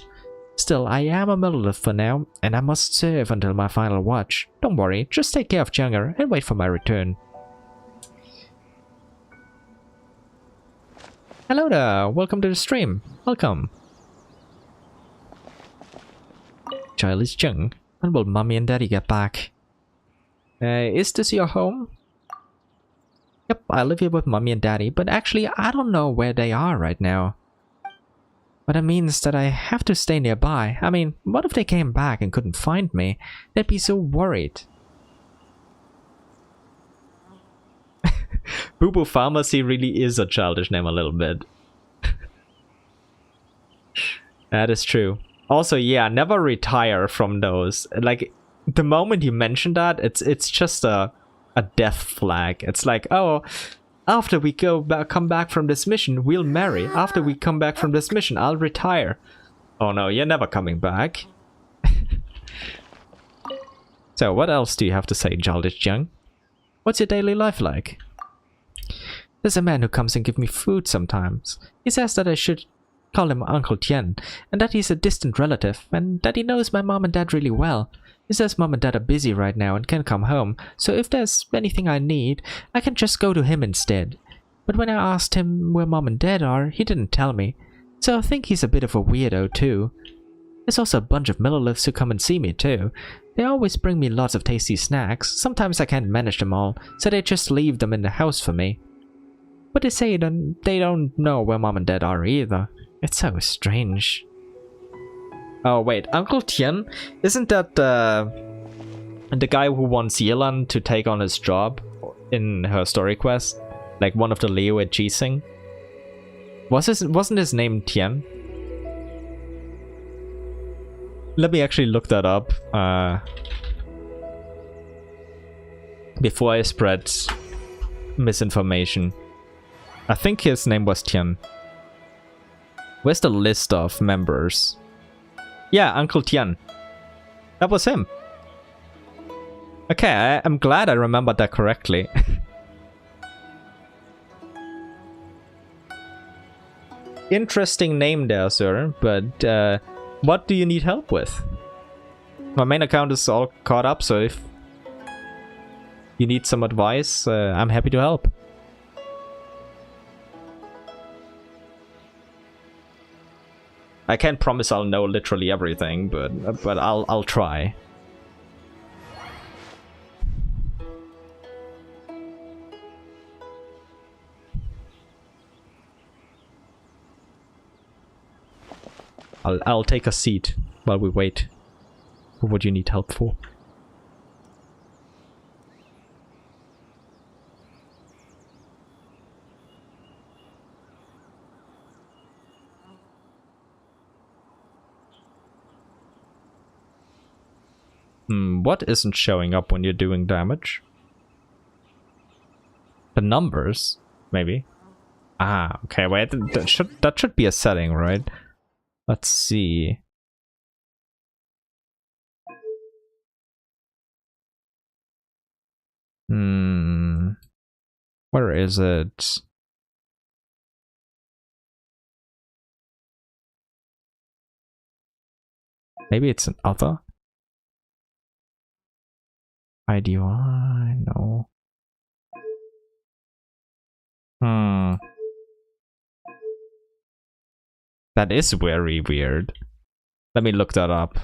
Still, I am a Millelith for now, and I must serve until my final watch. Don't worry, just take care of Junger and wait for my return. Hello there, welcome to the stream. Welcome. Child is Jung. When will Mommy and Daddy get back? Is this your home? Yep, I live here with Mommy and Daddy, but actually I don't know where they are right now. But it means that I have to stay nearby. I mean, what if they came back and couldn't find me? They'd be so worried. Boo Boo Pharmacy really is a childish name a little bit. That is true. Also, yeah, never retire from those. Like, the moment you mention that, it's just a death flag. It's like, oh, after we come back from this mission, we'll marry. After we come back from this mission, I'll retire. Oh no, you're never coming back. So, what else do you have to say, Childish Young? What's your daily life like? There's a man who comes and gives me food sometimes. He says that I should call him Uncle Tien, and that he's a distant relative, and that he knows my mom and dad really well. He says Mom and Dad are busy right now and can't come home, so if there's anything I need, I can just go to him instead. But when I asked him where Mom and Dad are, he didn't tell me, so I think he's a bit of a weirdo too. There's also a bunch of Milleliths who come and see me too. They always bring me lots of tasty snacks. Sometimes I can't manage them all, so they just leave them in the house for me. But they say they don't know where Mom and Dad are either. It's so strange. Oh wait, Uncle Tien? Isn't that the guy who wants Yelan to take on his job in her story quest? Like one of the Liyue at Jising? Wasn't his name Tien? Let me actually look that up before I spread misinformation. I think his name was Tien. Where's the list of members? Yeah, Uncle Tien. That was him. Okay, I'm glad I remembered that correctly. Interesting name there, sir, but what do you need help with? My main account is all caught up, so if you need some advice, I'm happy to help. I can't promise I'll know literally everything, but I'll try. I'll take a seat while we wait for what you need help for. What isn't showing up when you're doing damage? The numbers, maybe. Ah, okay. Wait, that should be a setting, right? Let's see. Where is it? Maybe it's an other? IDY? No. That is very weird. Let me look that up.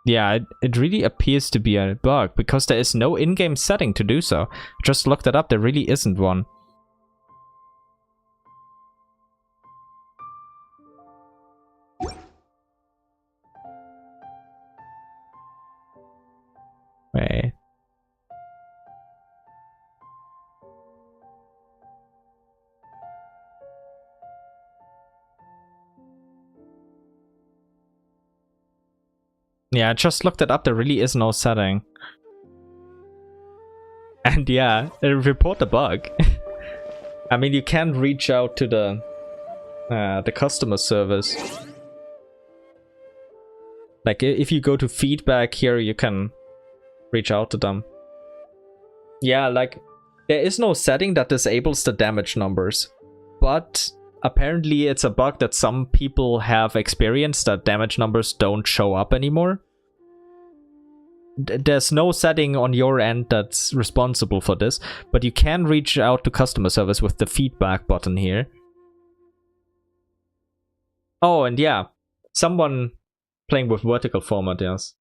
Yeah, it really appears to be a bug, because there is no in-game setting to do so. Just looked it up, there really isn't one. Wait. Yeah, I just looked it up, there really is no setting. And yeah, report the bug. I mean, you can reach out to the customer service. Like, if you go to feedback here, you can reach out to them. Yeah, like, there is no setting that disables the damage numbers. But apparently it's a bug that some people have experienced, that damage numbers don't show up anymore. There's no setting on your end that's responsible for this, but you can reach out to customer service with the feedback button here. Oh, and yeah, someone playing with vertical format, yes.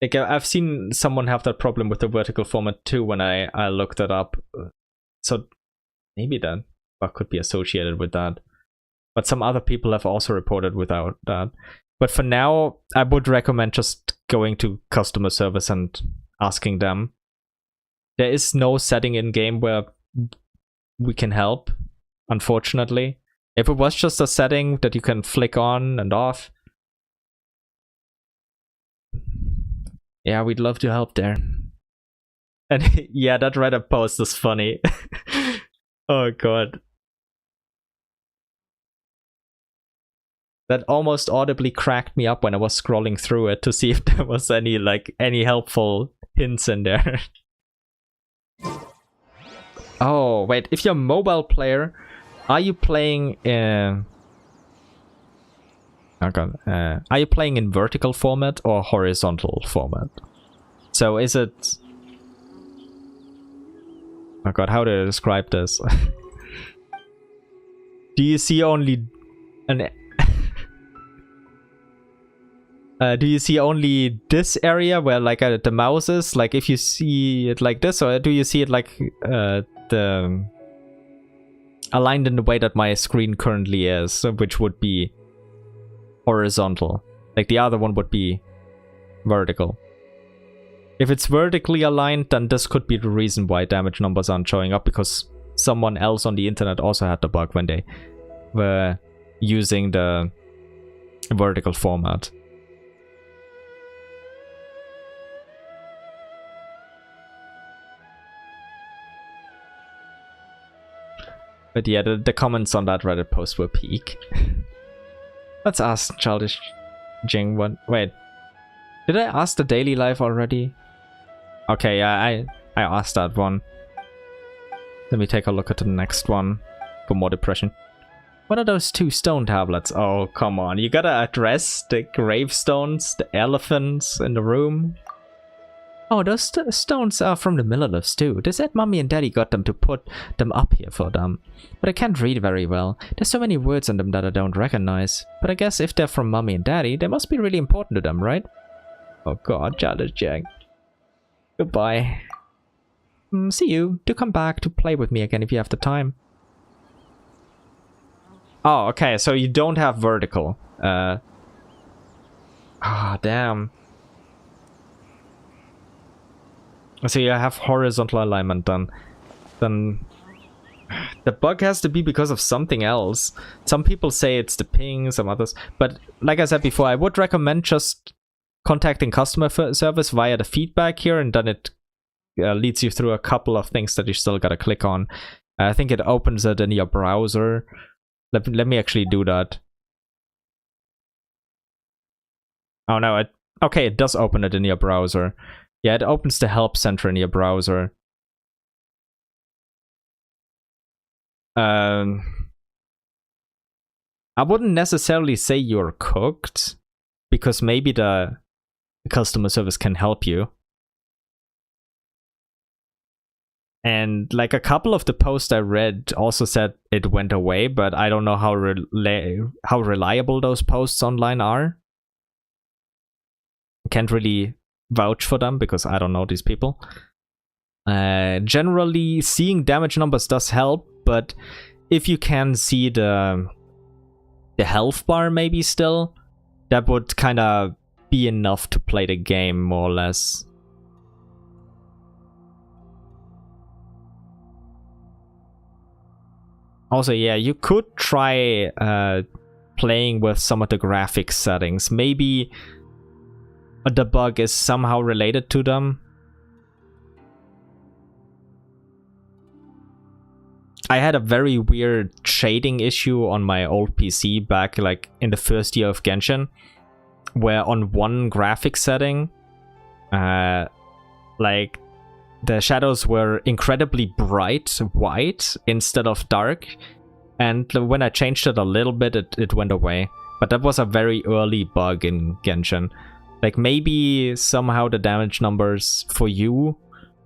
Like, I've seen someone have that problem with the vertical format too when I looked it up. So maybe that bug could be associated with that. But some other people have also reported without that. But for now, I would recommend just going to customer service and asking them. There is no setting in game where we can help, unfortunately. If it was just a setting that you can flick on and off, yeah, we'd love to help there. And yeah, that Reddit post is funny. Oh god. That almost audibly cracked me up when I was scrolling through it to see if there was any helpful hints in there. Oh, wait, if you're a mobile player, are you playing in... Oh god. Are you playing in vertical format or horizontal format? So is it... Oh god, how do I describe this? Do you see only an... do you see only this area where like the mouse is? Like if you see it like this, or do you see it like the... aligned in the way that my screen currently is, which would be horizontal. Like the other one would be vertical. If it's vertically aligned, then this could be the reason why damage numbers aren't showing up, because someone else on the internet also had the bug when they were using the vertical format. But yeah, the comments on that Reddit post were peak. Let's ask Childish Jing one. Wait, did I ask the daily life already? Okay, yeah, I asked that one. Let me take a look at the next one for more depression. What are those 2 stone tablets? Oh, come on. You gotta address the gravestones, the elephants in the room. Oh, those stones are from the Millerlifts too. They said Mommy and Daddy got them to put them up here for them. But I can't read very well. There's so many words on them that I don't recognize. But I guess if they're from Mommy and Daddy, they must be really important to them, right? Oh god, Childish Jack. Goodbye. See you. Do come back to play with me again if you have the time. Oh, okay, so you don't have vertical. Damn. So you have horizontal alignment then the bug has to be because of something else. Some people say it's the ping, some others. But like I said before, I would recommend just contacting customer service via the feedback here, and then it leads you through a couple of things that you still gotta click on. I think it opens it in your browser. Let me actually do that. Oh no, okay, it does open it in your browser. Yeah, it opens the help center in your browser. I wouldn't necessarily say you're cooked, because maybe the customer service can help you. And like a couple of the posts I read also said it went away, but I don't know how reliable those posts online are. Can't really vouch for them because I don't know these people. Generally, seeing damage numbers does help, but if you can see the health bar maybe still, that would kind of be enough to play the game more or less. Also, yeah, you could try playing with some of the graphics settings. Maybe the bug is somehow related to them. I had a very weird shading issue on my old PC back like in the first year of Genshin, where on one graphic setting, like the shadows were incredibly bright white instead of dark, and when I changed it a little bit, it went away. But that was a very early bug in Genshin. Like maybe somehow the damage numbers for you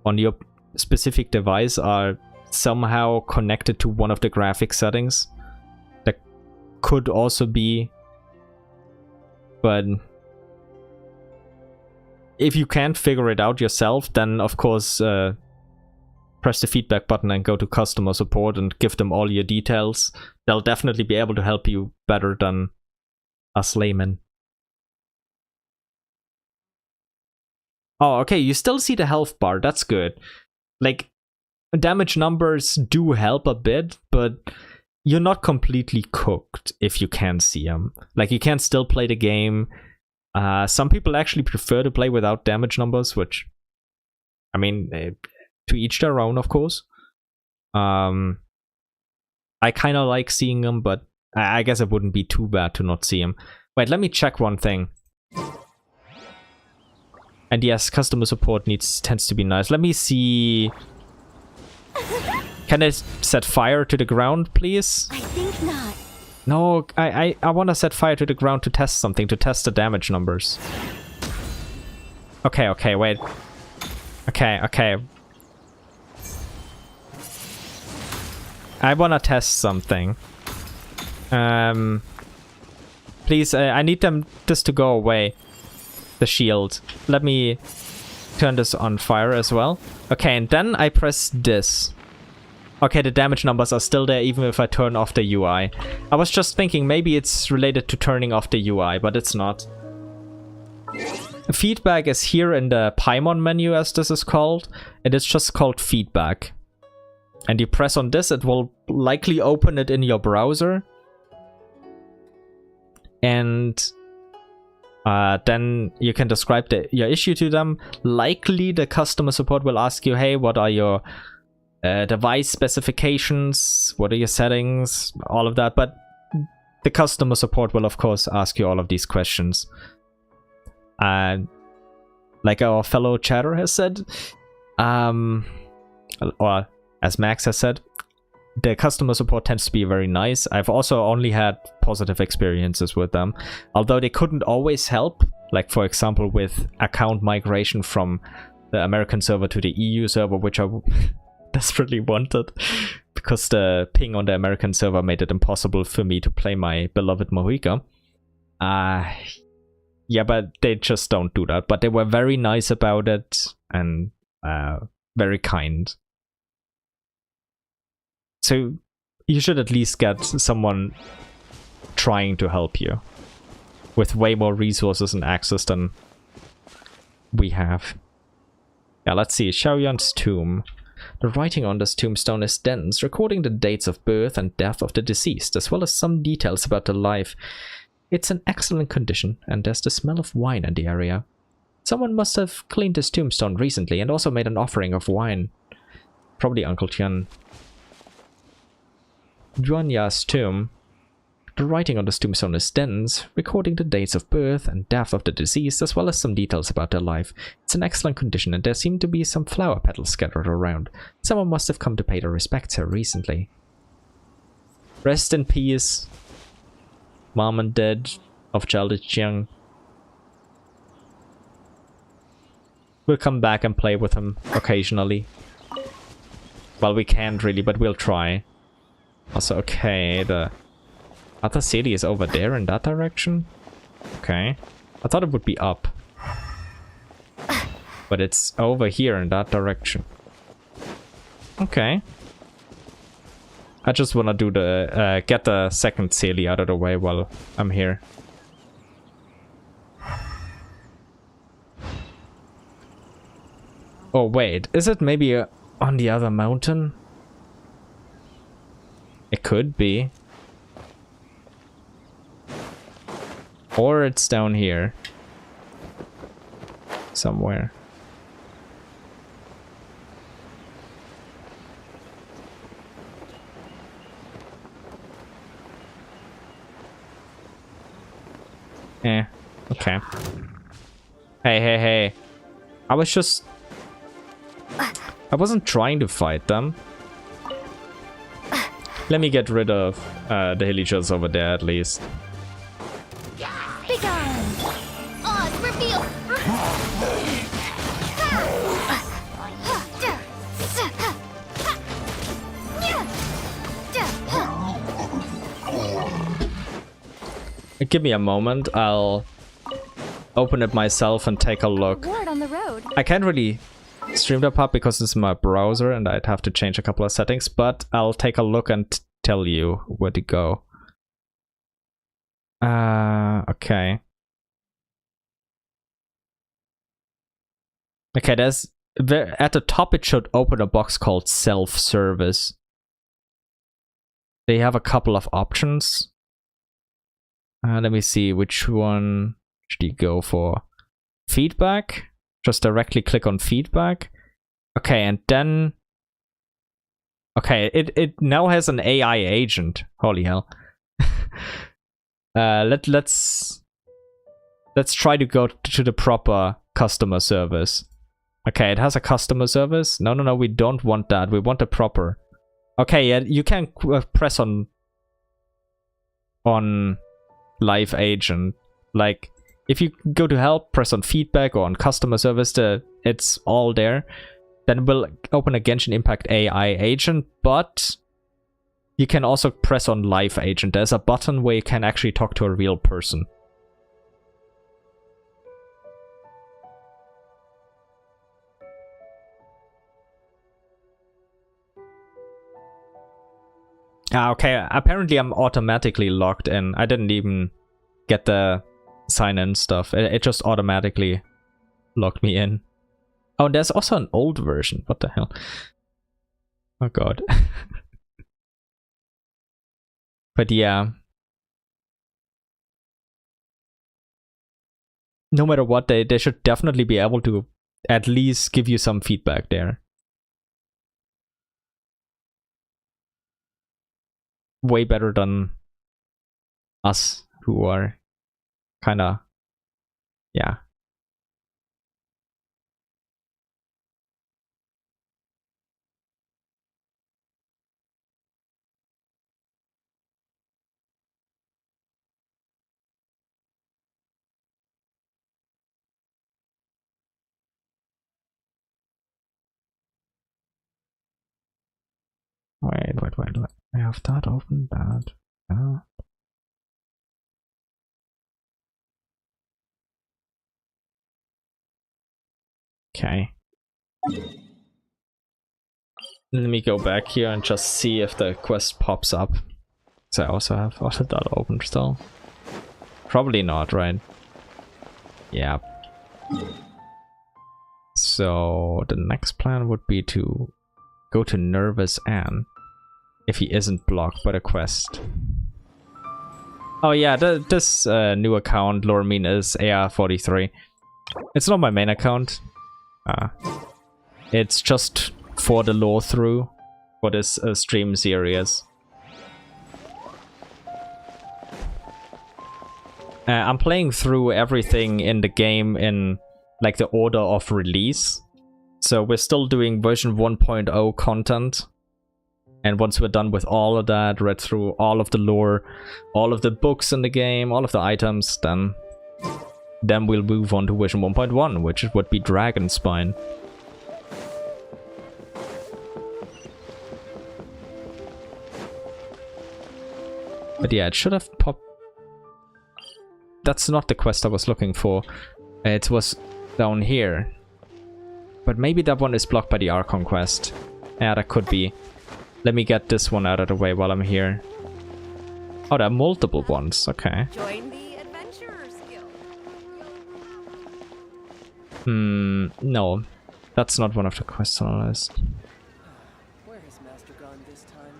on your specific device are somehow connected to one of the graphic settings. That could also be. But if you can't figure it out yourself, then of course press the feedback button and go to customer support and give them all your details. They'll definitely be able to help you better than us laymen. Oh, okay, you still see the health bar. That's good. Like, damage numbers do help a bit, but you're not completely cooked if you can't see them. Like, you can still play the game. Some people actually prefer to play without damage numbers, which, I mean, to each their own, of course. I kind of like seeing them, but I guess it wouldn't be too bad to not see them. Wait, let me check one thing. And yes, customer support tends to be nice. Let me see. Can I set fire to the ground, please? I think not. No, I want to set fire to the ground to test something, to test the damage numbers. Okay, wait. Okay. I want to test something. Please, I need this to go away. The shield. Let me turn this on fire as well. Okay, and then I press this. Okay, the damage numbers are still there even if I turn off the UI. I was just thinking maybe it's related to turning off the UI, but it's not. Feedback is here in the Paimon menu, as this is called, and it's just called feedback. And you press on this, it will likely open it in your browser. And then you can describe your issue to them. Likely the customer support will ask you, hey, what are your device specifications, what are your settings, all of that. But the customer support will of course ask you all of these questions. Like our fellow chatter has said, or as Max has said, the customer support tends to be very nice. I've also only had positive experiences with them, although they couldn't always help, like for example with account migration from the American server to the EU server, which I desperately wanted, because the ping on the American server made it impossible for me to play my beloved Mohica. Yeah, but they just don't do that. But they were very nice about it and very kind. So you should at least get someone trying to help you with way more resources and access than we have. Yeah, let's see. Xiaoyuan's tomb. The writing on this tombstone is dense, recording the dates of birth and death of the deceased, as well as some details about their life. It's in excellent condition, and there's the smell of wine in the area. Someone must have cleaned this tombstone recently and also made an offering of wine. Probably Uncle Tian. Juanya's tomb. The writing on this tombstone is dense, recording the dates of birth and death of the deceased, as well as some details about their life. It's in excellent condition, and there seem to be some flower petals scattered around. Someone must have come to pay their respects here recently. Rest in peace, Mom and Dad of Jiang. We'll come back and play with him occasionally. Well, we can't really, but we'll try. Also, okay, the other city is over there in that direction. Okay. I thought it would be up. But it's over here in that direction. Okay. I just wanna do the get the second Celi out of the way while I'm here. Oh wait, is it maybe on the other mountain? It could be. Or it's down here. Somewhere. Okay. Hey. I wasn't trying to fight them. Let me get rid of the hillagers over there at least. Big arm! Oz, reveal! Give me a moment, I'll open it myself and take a look. Word on the road. I can't really stream the part because it's my browser and I'd have to change a couple of settings, but I'll take a look and tell you where to go. Okay. Okay, there's at the top it should open a box called self-service. They have a couple of options. Let me see, which one should you go for? Feedback? Just directly click on feedback. Okay, and then... Okay, it now has an AI agent. Holy hell. Let's try to go to the proper customer service. Okay, it has a customer service. No, we don't want that. We want the proper. Okay, yeah, you can press on... on live agent. Like, if you go to help, press on feedback or on customer service, it's all there. Then we'll open a Genshin Impact AI agent, but you can also press on live agent. There's a button where you can actually talk to a real person. Ah, okay, apparently I'm automatically logged in. I didn't even get the sign-in stuff. It just automatically logged me in. Oh, there's also an old version. What the hell? Oh god. But yeah. No matter what, they should definitely be able to at least give you some feedback there. Way better than us, who are kinda, yeah. Wait. I have that open, that. Okay. Let me go back here and just see if the quest pops up. So I also have that open still. Probably not, right? Yeah. So the next plan would be to go to Nervous Anne if he isn't blocked by the quest. Oh yeah, this new account, Lormin, is AR43. It's not my main account. It's just for the Lorethrough, for this stream series. I'm playing through everything in the game in like the order of release. So we're still doing version 1.0 content. And once we're done with all of that, read through all of the lore, all of the books in the game, all of the items, then we'll move on to version 1.1, which would be Dragonspine. But yeah, it should have popped. That's not the quest I was looking for. It was down here. But maybe that one is blocked by the Archon quest. Yeah, that could be. Let me get this one out of the way while I'm here. Oh, there are multiple ones. Okay. Join the Adventurers Guild. No. That's not one of the quests on the list. Where has Master gone this time?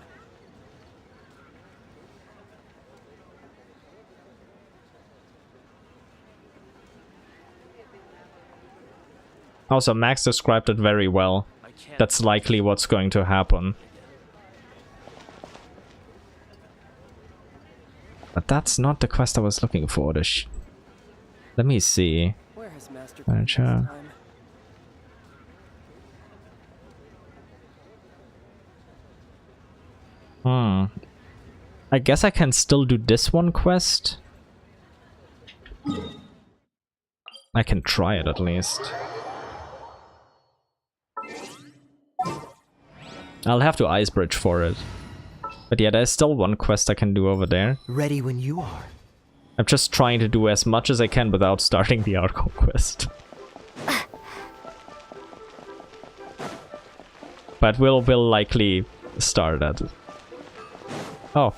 Also, Max described it very well. That's likely what's going to happen. But that's not the quest I was looking for. Let me see. Where has Master gone this Manager. time? I guess I can still do this one quest. I can try it at least. I'll have to ice bridge for it. But yeah, there's still one quest I can do over there. Ready when you are. I'm just trying to do as much as I can without starting the Archon quest. But we'll likely start at it. Oh,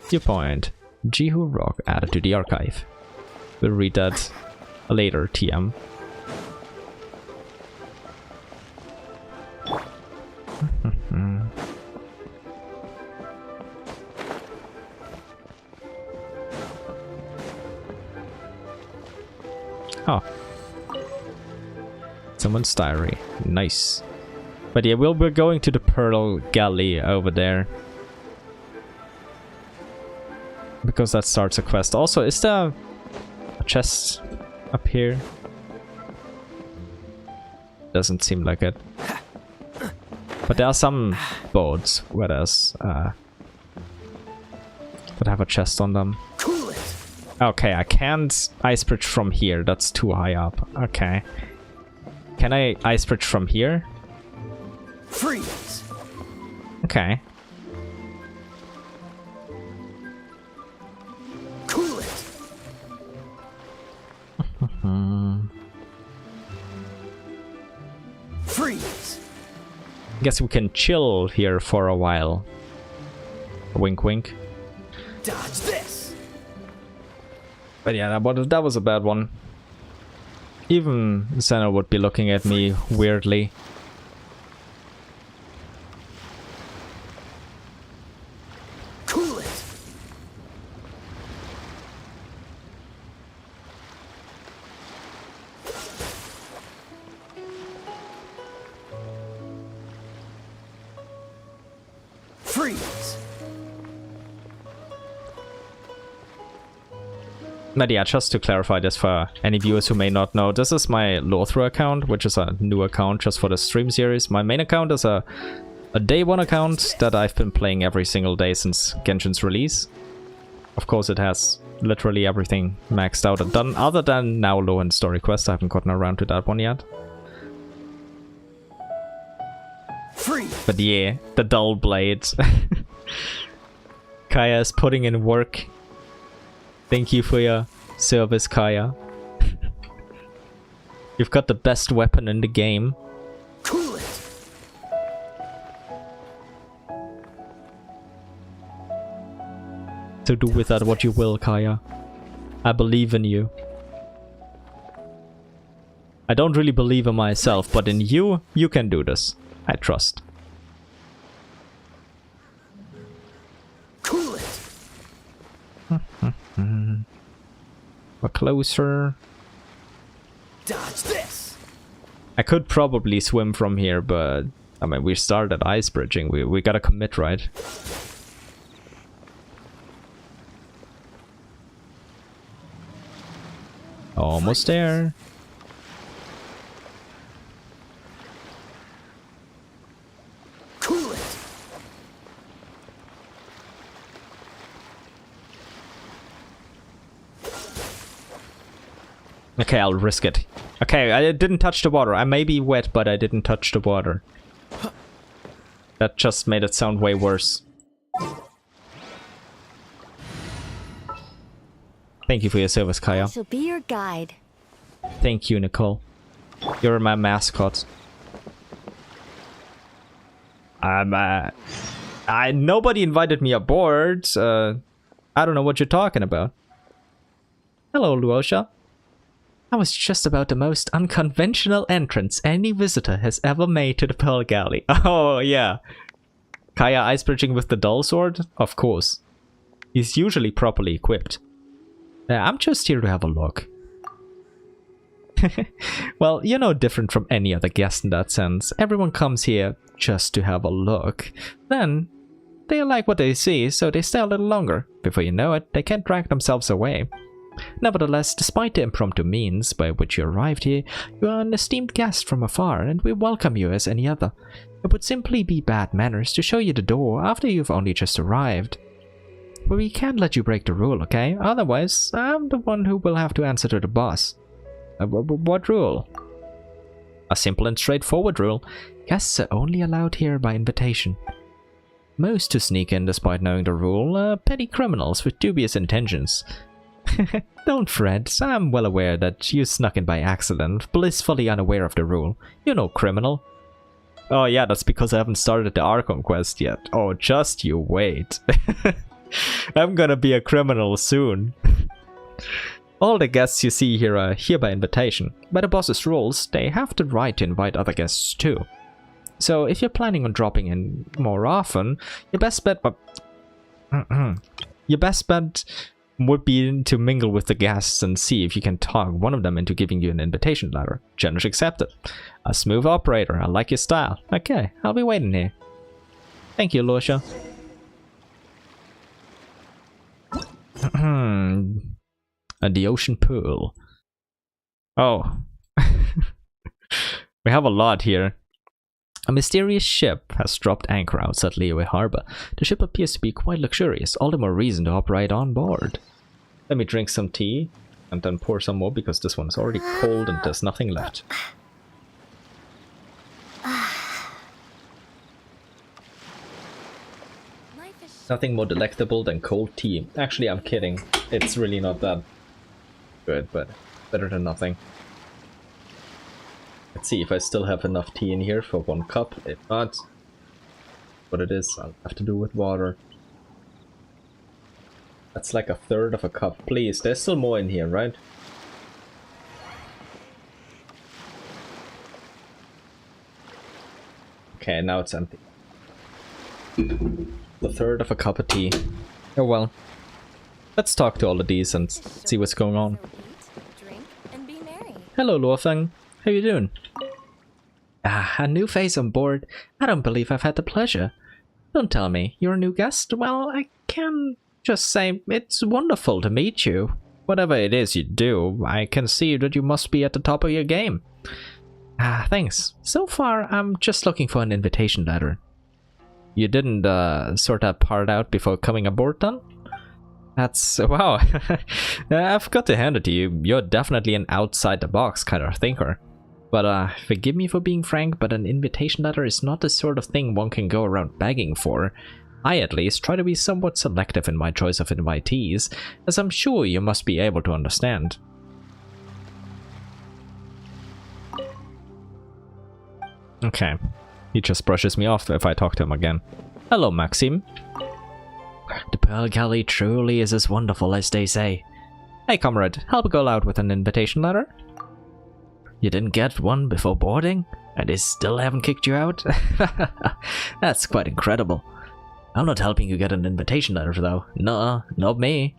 viewpoint. Jihu Rock added to the archive. We'll read that later, TM. Oh. Someone's diary. Nice. But yeah, we're going to the Pearl Galley over there. Because that starts a quest. Also, is there a chest up here? Doesn't seem like it. But there are some boats where there's Could have a chest on them. Cool it. Okay, I can't ice bridge from here. That's too high up. Okay. Can I ice bridge from here? Freeze. Okay. Cool it. Freeze. Guess we can chill here for a while. Wink wink. Dodge this. But yeah, that was a bad one. Even Senna would be looking at me weirdly. Cool it. Freeze. But yeah, just to clarify this for any viewers who may not know, this is my Lorethrough account, which is a new account just for the stream series. My main account is a day one account that I've been playing every single day since Genshin's release. Of course, it has literally everything maxed out and done, other than now low end story quest. I haven't gotten around to that one yet. Freeze. But yeah, the dull blade. Kaya is putting in work. Thank you for your service, Kaya. You've got the best weapon in the game. Cool it. So do with that what you will, Kaya. I believe in you. I don't really believe in myself, but in you, you can do this. I trust. Cool it. We're closer. Dodge this. I could probably swim from here, but I mean, we started ice bridging. We gotta commit, right? Almost there. Cool it. Okay, I'll risk it. Okay, I didn't touch the water. I may be wet, but I didn't touch the water. That just made it sound way worse. Thank you for your service, Kaya. She'll be your guide. Thank you, Nicole. You're my mascot. Nobody invited me aboard. I don't know what you're talking about. Hello, Luosha. That was just about the most unconventional entrance any visitor has ever made to the Pearl Galley. Oh, yeah. Kaya ice bridging with the dull sword? Of course. He's usually properly equipped. I'm just here to have a look. Well, you're no different from any other guest in that sense. Everyone comes here just to have a look. Then, they like what they see, so they stay a little longer. Before you know it, they can't drag themselves away. Nevertheless, despite the impromptu means by which you arrived here, you are an esteemed guest from afar, and we welcome you as any other. It would simply be bad manners to show you the door after you've only just arrived. But we can't let you break the rule, okay? Otherwise, I'm the one who will have to answer to the boss. What rule? A simple and straightforward rule. Guests are only allowed here by invitation. Most who sneak in despite knowing the rule are petty criminals with dubious intentions. Don't fret, I'm well aware that you snuck in by accident, blissfully unaware of the rule. You're no criminal. Oh yeah, that's because I haven't started the Archon Quest yet. Oh, just you wait. I'm gonna be a criminal soon. All the guests you see here are here by invitation. By the boss's rules, they have the right to invite other guests too. So if you're planning on dropping in more often, your best bet would be to mingle with the guests and see if you can talk one of them into giving you an invitation letter. Challenge accepted. A smooth operator, I like your style. Okay, I'll be waiting here. Thank you, Luosha. The ocean pool. Oh. We have a lot here. A mysterious ship has dropped anchor outside Liyue Harbor. The ship appears to be quite luxurious, all the more reason to hop right on board. Let me drink some tea and then pour some more because this one's already cold and there's nothing left. Nothing more delectable than cold tea. Actually, I'm kidding. It's really not that good, but better than nothing. Let's see if I still have enough tea in here for 1 cup. If not, what it is, I'll have to do with water. That's like 1/3 of a cup. Please, there's still more in here, right? Okay, now it's empty. 1/3 of a cup of tea. Oh well. Let's talk to all of these and see what's going on. Hello, Lorethrough. How you doing? Ah, a new face on board. I don't believe I've had the pleasure. Don't tell me, you're a new guest? Well, I can just say it's wonderful to meet you. Whatever it is you do, I can see that you must be at the top of your game. Ah, thanks. So far, I'm just looking for an invitation letter. You didn't sort that part out before coming aboard then? That's... wow. I've got to hand it to you. You're definitely an outside-the-box kind of thinker. But forgive me for being frank, but an invitation letter is not the sort of thing one can go around begging for. I, at least, try to be somewhat selective in my choice of invitees, as I'm sure you must be able to understand. Okay. He just brushes me off if I talk to him again. Hello, Maxim. The Pearl Galley truly is as wonderful as they say. Hey, comrade, help a girl out with an invitation letter? You didn't get one before boarding? And they still haven't kicked you out? That's quite incredible. I'm not helping you get an invitation letter, though. Nuh-uh, not me.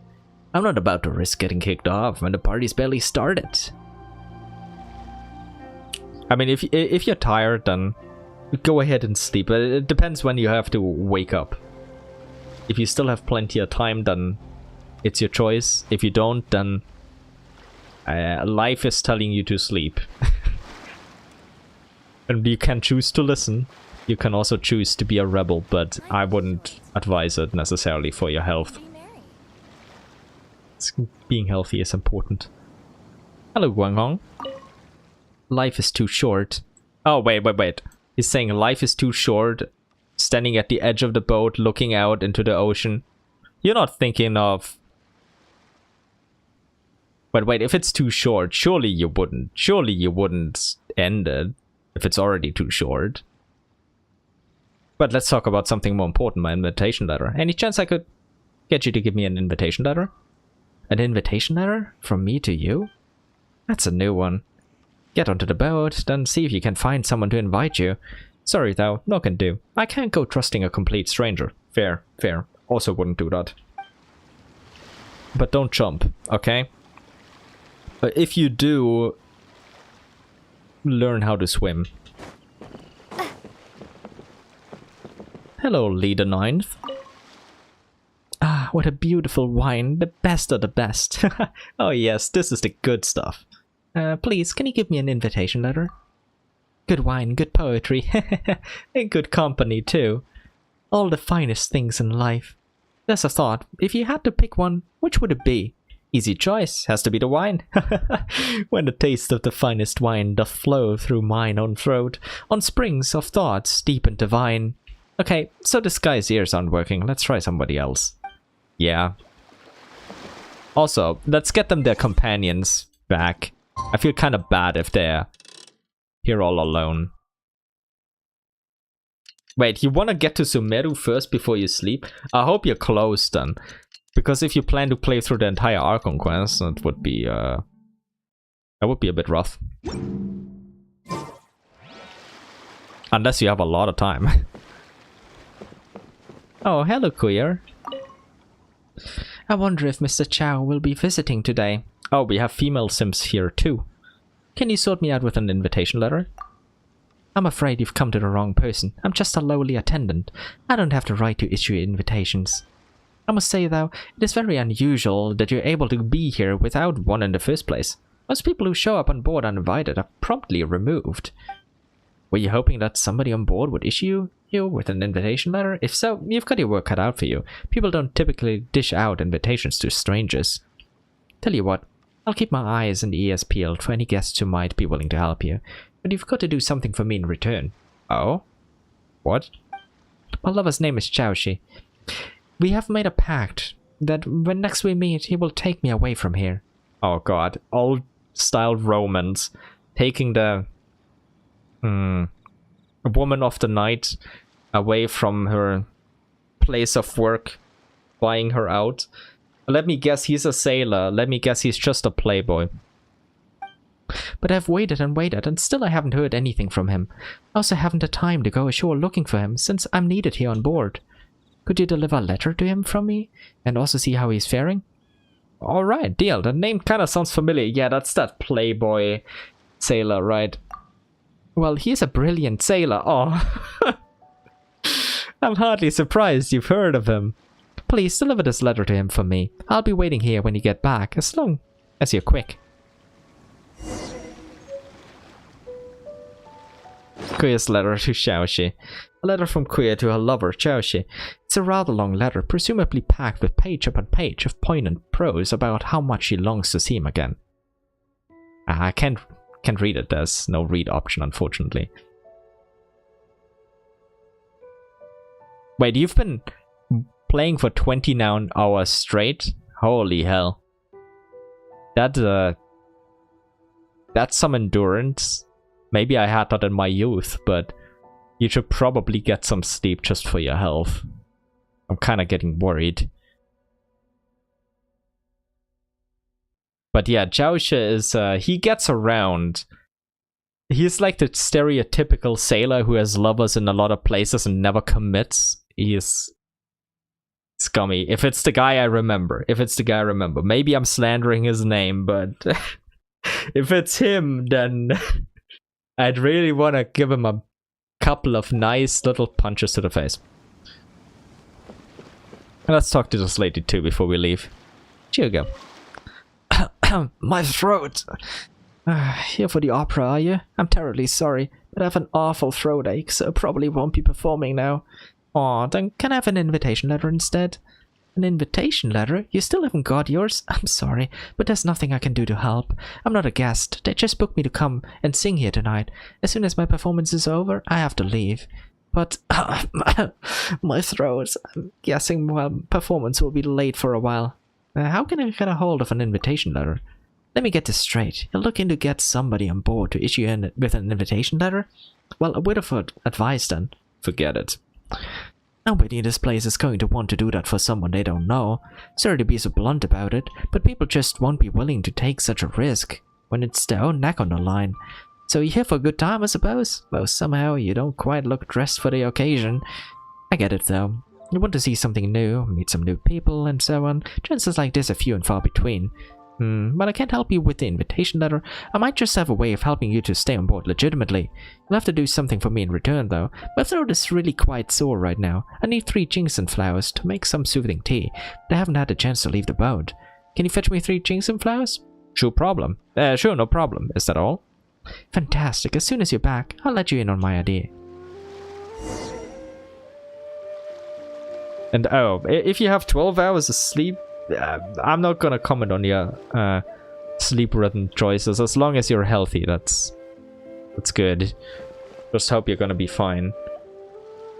I'm not about to risk getting kicked off when the party's barely started. I mean, if you're tired, then go ahead and sleep. It depends when you have to wake up. If you still have plenty of time, then it's your choice. If you don't, then life is telling you to sleep. And you can choose to listen. You can also choose to be a rebel, but I wouldn't advise it necessarily for your health. Being healthy is important. Hello, Guanghong. Life is too short. Oh, wait. He's saying life is too short, standing at the edge of the boat, looking out into the ocean. You're not thinking of... But wait, if it's too short, surely you wouldn't end it if it's already too short. But let's talk about something more important, my invitation letter. Any chance I could get you to give me an invitation letter? An invitation letter? From me to you? That's a new one. Get onto the boat, then see if you can find someone to invite you. Sorry though, no can do. I can't go trusting a complete stranger. Fair. Also wouldn't do that. But don't jump, okay? If you do, learn how to swim. Hello, Leader 9th. Ah, what a beautiful wine. The best of the best. Oh yes, this is the good stuff. Please, can you give me an invitation letter? Good wine, good poetry, and good company too. All the finest things in life. There's a thought, if you had to pick one, which would it be? Easy choice, has to be the wine. When the taste of the finest wine doth flow through mine own throat, on springs of thoughts deep and divine. Okay, so this guy's ears aren't working, let's try somebody else. Yeah. Also, let's get them their companions back. I feel kind of bad if they're here all alone. Wait, you want to get to Sumeru first before you sleep? I hope you're close then. Because if you plan to play through the entire Archon Quest, that would be a bit rough. Unless you have a lot of time. Oh, hello, queer. I wonder if Mr. Chow will be visiting today. Oh, we have female sims here too. Can you sort me out with an invitation letter? I'm afraid you've come to the wrong person. I'm just a lowly attendant. I don't have the right to issue invitations. I must say though, it is very unusual that you're able to be here without one in the first place. Most people who show up on board uninvited are promptly removed. Were you hoping that somebody on board would issue you with an invitation letter? If so, you've got your work cut out for you. People don't typically dish out invitations to strangers. Tell you what, I'll keep my eyes and ears peeled for any guests who might be willing to help you. But you've got to do something for me in return. Oh? What? My lover's name is Xiaoxi. We have made a pact that when next we meet, he will take me away from here. Oh god, old-style romance. Taking the woman of the night away from her place of work, buying her out. Let me guess, he's a sailor. Let me guess, he's just a playboy. But I've waited and waited, and still I haven't heard anything from him. I also haven't the time to go ashore looking for him, since I'm needed here on board. Could you deliver a letter to him from me, and also see how he's faring? Alright, deal. The name kind of sounds familiar. Yeah, that's that playboy sailor, right? Well, he's a brilliant sailor. Oh. I'm hardly surprised you've heard of him. Please deliver this letter to him for me. I'll be waiting here when you get back, as long as you're quick. Kuya's letter to Xiaoxi. A letter from Kuya to her lover, Xiaoxi. It's a rather long letter, presumably packed with page upon page of poignant prose about how much she longs to see him again. I can't read it. There's no read option, unfortunately. Wait, you've been playing for 29 hours straight? Holy hell. That's some endurance. Maybe I had that in my youth, but you should probably get some sleep just for your health. I'm kind of getting worried. But yeah, Xiaoxi is, he gets around. He's like the stereotypical sailor who has lovers in a lot of places and never commits. He is scummy. If it's the guy I remember. Maybe I'm slandering his name, but if it's him, then I'd really want to give him a couple of nice little punches to the face. And let's talk to this lady too before we leave. Here you go. My throat. Here for the opera, are you? I'm terribly sorry, but I have an awful throat ache, so probably won't be performing now. Aw, then can I have an invitation letter instead? An invitation letter? You still haven't got yours? I'm sorry, but there's nothing I can do to help. I'm not a guest. They just booked me to come and sing here tonight. As soon as my performance is over, I have to leave. But my throat. I'm guessing my performance will be late for a while. How can I get a hold of an invitation letter? Let me get this straight. You're looking to get somebody on board to issue in with an invitation letter? Well, a bit of advice then. Forget it. Nobody in this place is going to want to do that for someone they don't know. Sorry to be so blunt about it, but people just won't be willing to take such a risk when it's their own neck on the line. So you're here for a good time, I suppose? Though somehow you don't quite look dressed for the occasion. I get it though. You want to see something new, meet some new people, and so on. Chances like this are few and far between. But I can't help you with the invitation letter. I might just have a way of helping you to stay on board legitimately. You'll have to do something for me in return though. My throat is really quite sore right now. I need 3 ginseng flowers to make some soothing tea, but I haven't had a chance to leave the boat. Can you fetch me 3 ginseng flowers? Sure, no problem. Is that all? Fantastic. As soon as you're back, I'll let you in on my idea. And oh, if you have 12 hours of sleep, I'm not gonna comment on your sleep-ridden choices. As long as you're healthy, that's good. Just hope you're gonna be fine.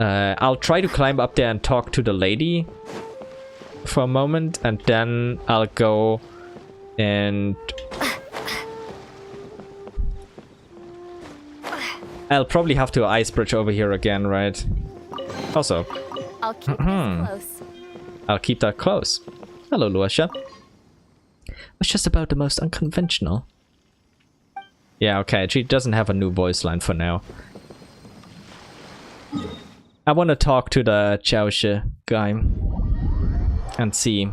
I'll try to climb up there and talk to the lady for a moment, and then I'll go and I'll probably have to ice bridge over here again, right? Also, I'll keep this close. I'll keep that close. Hello, Luasha. It's just about the most unconventional. Yeah, okay, she doesn't have a new voice line for now. I want to talk to the Xiaoxi guy and see.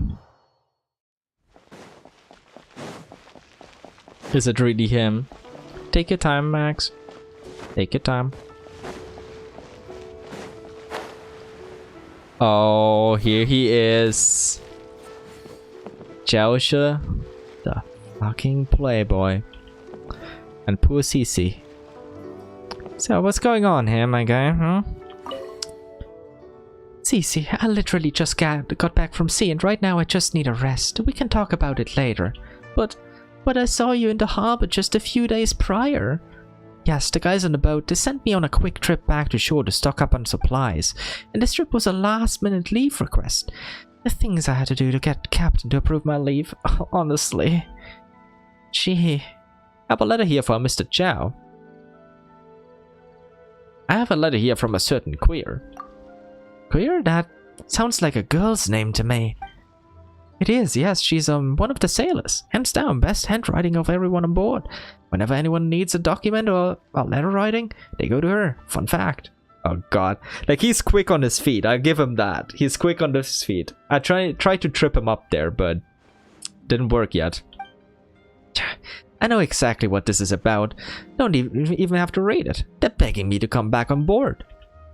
Is it really him? Take your time, Max. Take your time. Oh, here he is. Xiaoxi, the fucking playboy. And poor Cece. So, what's going on here, my guy, huh? Cece, I literally just got back from sea and right now I just need a rest. We can talk about it later. But I saw you in the harbor just a few days prior. Yes, the guys on the boat, they sent me on a quick trip back to shore to stock up on supplies. And this trip was a last-minute leave request. The things I had to do to get the captain to approve my leave, honestly. Gee, I have a letter here from Mr. Chow. I have a letter here from a certain Queer. Queer? That sounds like a girl's name to me. It is, yes, she's one of the sailors. Hands down, best handwriting of everyone on board. Whenever anyone needs a document or a letter writing, they go to her. Fun fact. Oh god. Like, he's quick on his feet, I'll give him that. He's quick on his feet. I tried to trip him up there, but didn't work yet. I know exactly what this is about. Don't even have to read it. They're begging me to come back on board.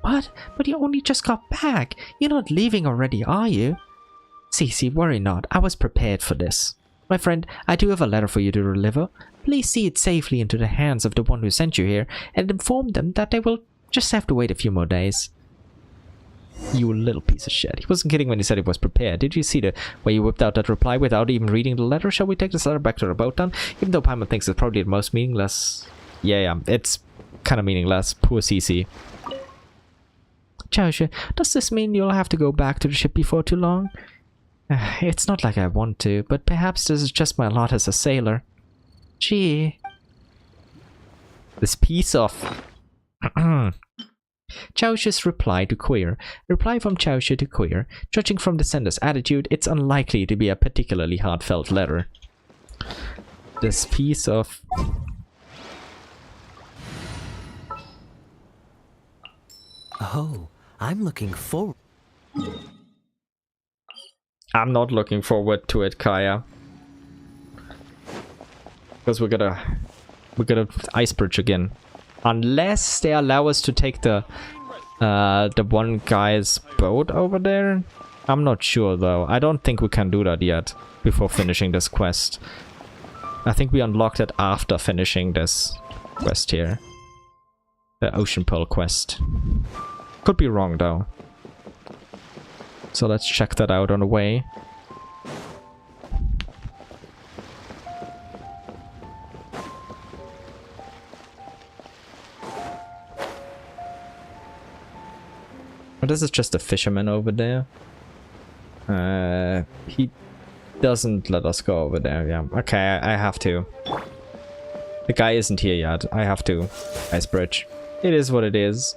What? But you only just got back. You're not leaving already, are you? Cece, worry not. I was prepared for this. My friend, I do have a letter for you to deliver. Please see it safely into the hands of the one who sent you here and inform them that they will just have to wait a few more days. You little piece of shit. He wasn't kidding when he said he was prepared. Did you see the way you whipped out that reply without even reading the letter? Shall we take this letter back to the boat then? Even though Paimon thinks it's probably the most meaningless. Yeah, it's kind of meaningless. Poor Cece. Chaosha, does this mean you'll have to go back to the ship before too long? It's not like I want to, but perhaps this is just my lot as a sailor. Gee. This piece of... Chaosha's reply to Queer. Reply from Chaosha to Queer. Judging from the sender's attitude, it's unlikely to be a particularly heartfelt letter. This piece of... Oh, I'm looking forward. I'm not looking forward to it, Kaya. Because we're gonna ice bridge again. Unless they allow us to take the one guy's boat over there. I'm not sure though. I don't think we can do that yet before finishing this quest. I think we unlocked it after finishing this quest here. The Ocean Pearl quest. Could be wrong though. So let's check that out on the way. But this is just a fisherman over there. He doesn't let us go over there. Yeah, okay, I have to. The guy isn't here yet. I have to ice bridge. It is what it is.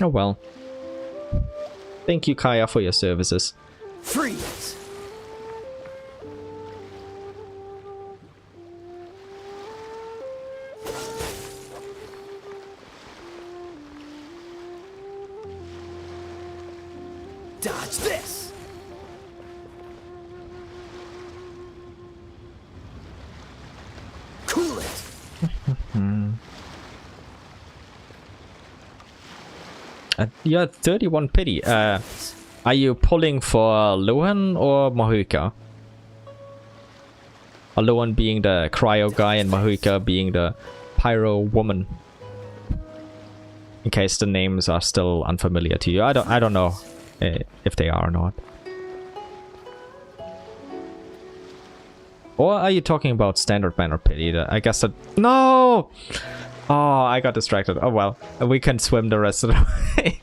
Oh well. Thank you, Kaya, for your services. Freeze! Dodge this! Cool it! You're 31 pity. Are you pulling for Luhan or Mahuika? Or Luhan being the cryo guy and Mahuika being the pyro woman? In case the names are still unfamiliar to you. I don't know if they are or not. Or are you talking about standard man or pity? I guess that... No! Oh, I got distracted. Oh well, we can swim the rest of the way.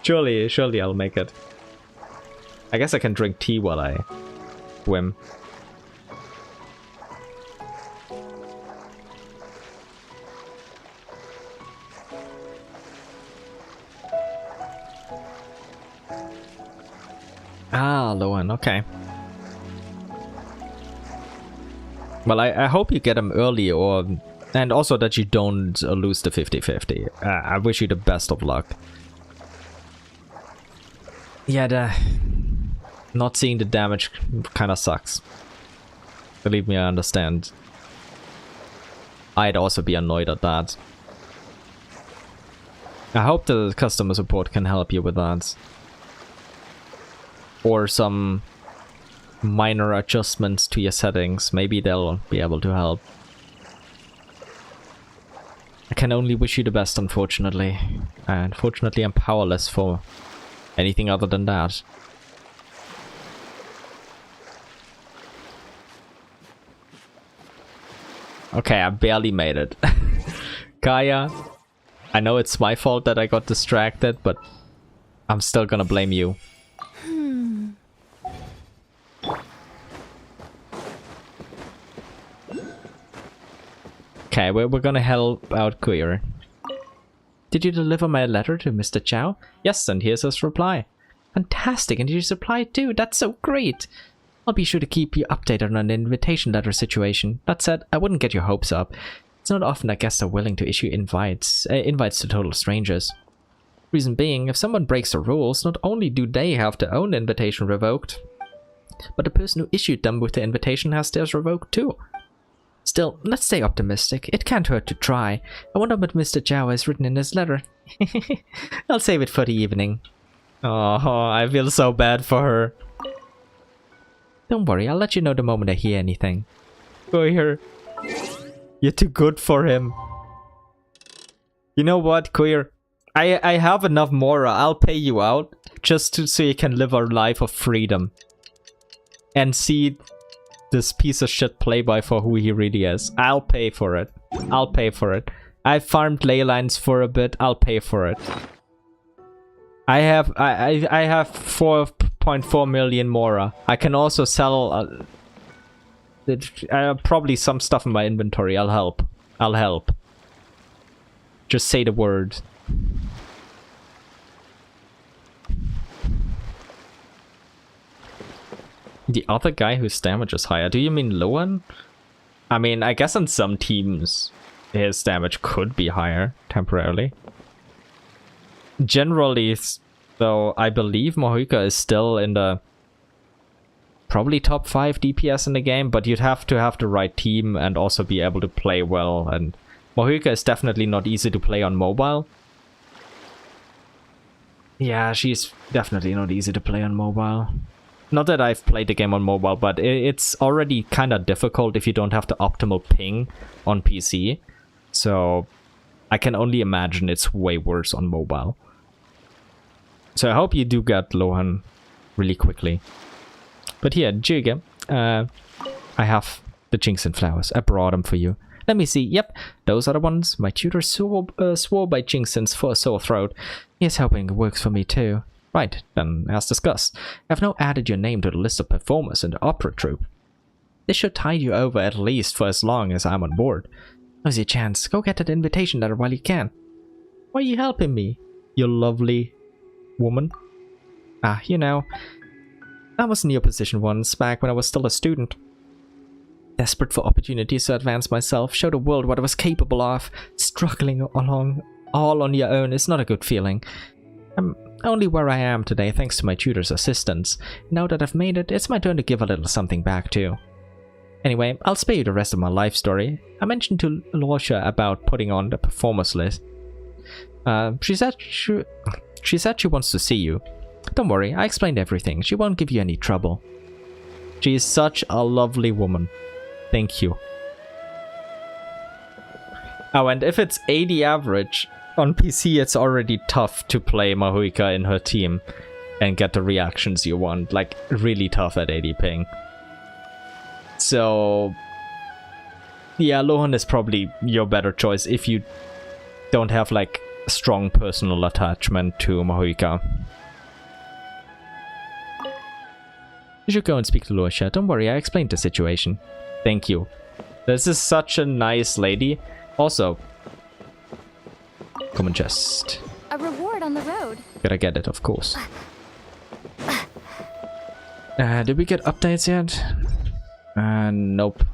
Surely I'll make it. I guess I can drink tea while I swim. Ah, Lowen, okay. Well, I hope you get him early, and also that you don't lose the 50-50. I wish you the best of luck. Yeah, not seeing the damage kind of sucks. Believe me, I understand. I'd also be annoyed at that. I hope the customer support can help you with that. Or some minor adjustments to your settings. Maybe they'll be able to help. I can only wish you the best, unfortunately. And unfortunately, I'm powerless for anything other than that. Okay, I barely made it. Kaya, I know it's my fault that I got distracted, but I'm still gonna blame you. Okay, we're gonna help out Queer. Did you deliver my letter to Mr. Chow? Yes, and here's his reply. Fantastic, and here's his reply too. That's so great. I'll be sure to keep you updated on the invitation letter situation. That said, I wouldn't get your hopes up. It's not often that guests are willing to issue invites to total strangers. Reason being, if someone breaks the rules, not only do they have their own invitation revoked, but the person who issued them with the invitation has theirs revoked too. Still, let's stay optimistic. It can't hurt to try. I wonder what Mr. Zhao has written in his letter. I'll save it for the evening. Oh, I feel so bad for her. Don't worry, I'll let you know the moment I hear anything. Go here. You're too good for him. You know what, Queer? I have enough Mora. I'll pay you out just so you can live a life of freedom. And see this piece of shit playboy for who he really is. I'll pay for it. I'll pay for it. I farmed ley lines for a bit. I'll pay for it. I have 4.4 million Mora. I can also sell probably some stuff in my inventory. I'll help. I'll help. Just say the word. The other guy whose damage is higher. Do you mean Loan? I mean, I guess in some teams his damage could be higher temporarily. Generally, though, I believe Mohuika is still in the probably top 5 DPS in the game, but you'd have to have the right team and also be able to play well. And Mohuika is definitely not easy to play on mobile. Yeah, she's definitely not easy to play on mobile. Not that I've played the game on mobile, but it's already kind of difficult if you don't have the optimal ping on PC. So I can only imagine it's way worse on mobile. So I hope you do get Lohan really quickly. But here, Jige, I have the Jinxin flowers. I brought them for you. Let me see. Yep, those are the ones. My tutor swore by Jinxins for a sore throat. Here's hoping it works for me too. Right, then as discussed, I've now added your name to the list of performers in the opera troupe. This should tide you over at least for as long as I'm on board. Now's your chance. Go get that invitation letter while you can. Why are you helping me, you lovely woman? Ah, you know, I was in your position once, back when I was still a student. Desperate for opportunities to advance myself, show the world what I was capable of. Struggling along all on your own is not a good feeling. I'm only where I am today thanks to my tutor's assistance. Now that I've made it, it's my turn to give a little something back too. Anyway, I'll spare you the rest of my life story. I mentioned to Lorethrough about putting on the performers list. She said she wants to see you. Don't worry, I explained everything. She won't give you any trouble. She is such a lovely woman. Thank you. Oh, and if it's 80 average, on PC it's already tough to play Mohuika in her team and get the reactions you want. Like, really tough at 80 ping. So, yeah, Lohan is probably your better choice if you don't have, like, a strong personal attachment to Mohuika. You should go and speak to Lucia. Don't worry, I explained the situation. Thank you. This is such a nice lady. Also, common chest. A reward on the road. Gotta get it, of course. Did we get updates yet? Nope.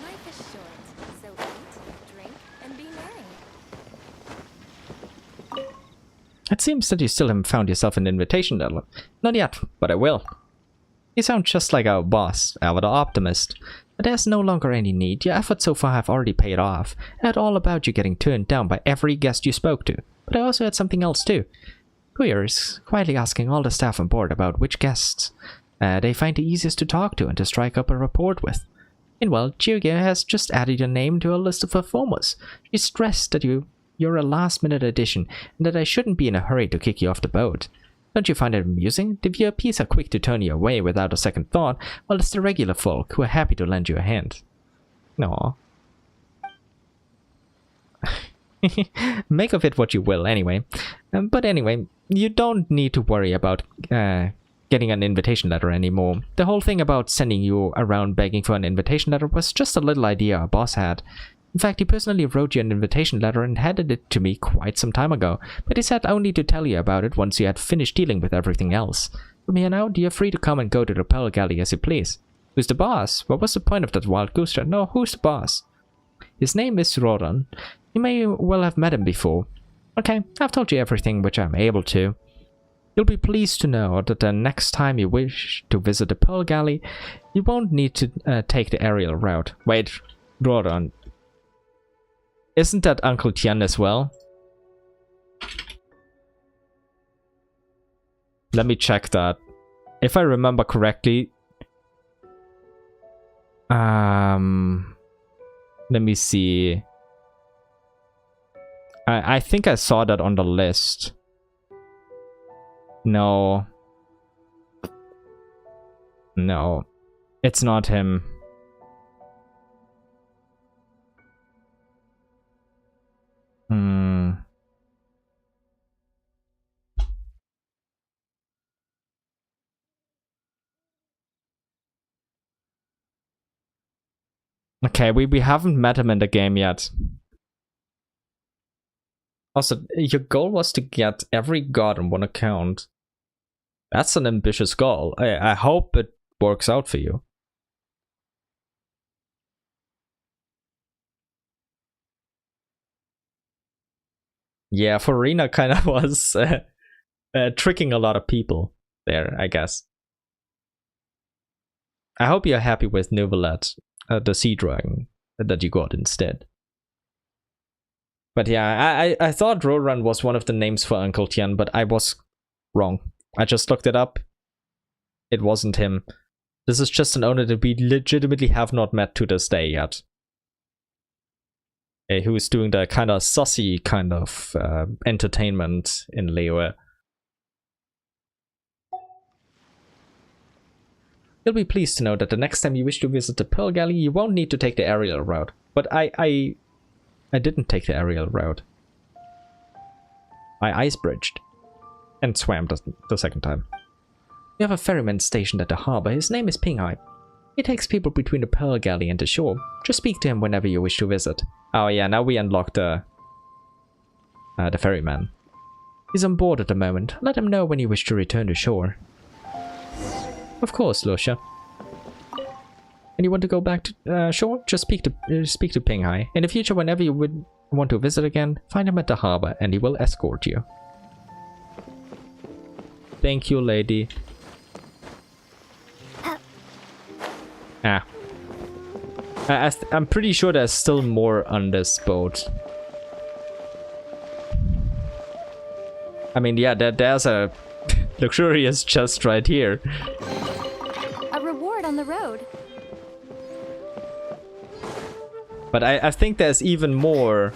Life is short, so eat, drink, and be merry. It seems that you still haven't found yourself an invitation letter. Not yet, but I will. You sound just like our boss, Alva the Optimist. But there's no longer any need. Your efforts so far have already paid off. I heard all about you getting turned down by every guest you spoke to. But I also had something else too. Courier is quietly asking all the staff on board about which guests they find the easiest to talk to and to strike up a rapport with. Meanwhile, Jiuge has just added your name to a list of performers. She stressed that you're a last-minute addition and that I shouldn't be in a hurry to kick you off the boat. Don't you find it amusing? The VIPs are quick to turn you away without a second thought, while it's the regular folk who are happy to lend you a hand. No. Make of it what you will, anyway. But anyway, you don't need to worry about getting an invitation letter anymore. The whole thing about sending you around begging for an invitation letter was just a little idea our boss had. In fact, he personally wrote you an invitation letter and handed it to me quite some time ago, but he said only to tell you about it once you had finished dealing with everything else. From here now, you're free to come and go to the Pearl Galley as you please. Who's the boss? What was the point of that wild goose chase? No, who's the boss? His name is Rodan. You may well have met him before. Okay, I've told you everything which I'm able to. You'll be pleased to know that the next time you wish to visit the Pearl Galley, you won't need to take the aerial route. Wait, Rodan. Isn't that Uncle Tian as well? Let me check that. If I remember correctly... let me see. I think I saw that on the list. No. No. It's not him. Okay, we haven't met him in the game yet. Also, your goal was to get every god on one account. That's an ambitious goal. I hope it works out for you. Yeah, Farina kind of was tricking a lot of people there, I guess. I hope you're happy with Nuvalet, the sea dragon that you got instead. But yeah, I thought Roran was one of the names for Uncle Tian, but I was wrong. I just looked it up. It wasn't him. This is just an owner that we legitimately have not met to this day yet. Who is doing the kind of sussy kind of entertainment in Liyue. You'll be pleased to know that the next time you wish to visit the Pearl Galley, you won't need to take the aerial route. But I didn't take the aerial route. I ice bridged. And swam the second time. We have a ferryman stationed at the harbor. His name is Pinghai. He takes people between the Pearl Galley and the shore. Just speak to him whenever you wish to visit. Oh yeah, now we unlocked the ferryman. He's on board at the moment. Let him know when you wish to return to shore. Of course, Lucia. And you want to go back to shore? Just speak to Pinghai. In the future, whenever you would want to visit again, find him at the harbor and he will escort you. Thank you, lady. Ah. I'm pretty sure there's still more on this boat. I mean, yeah, there's a luxurious chest right here. A reward on the road. But I think there's even more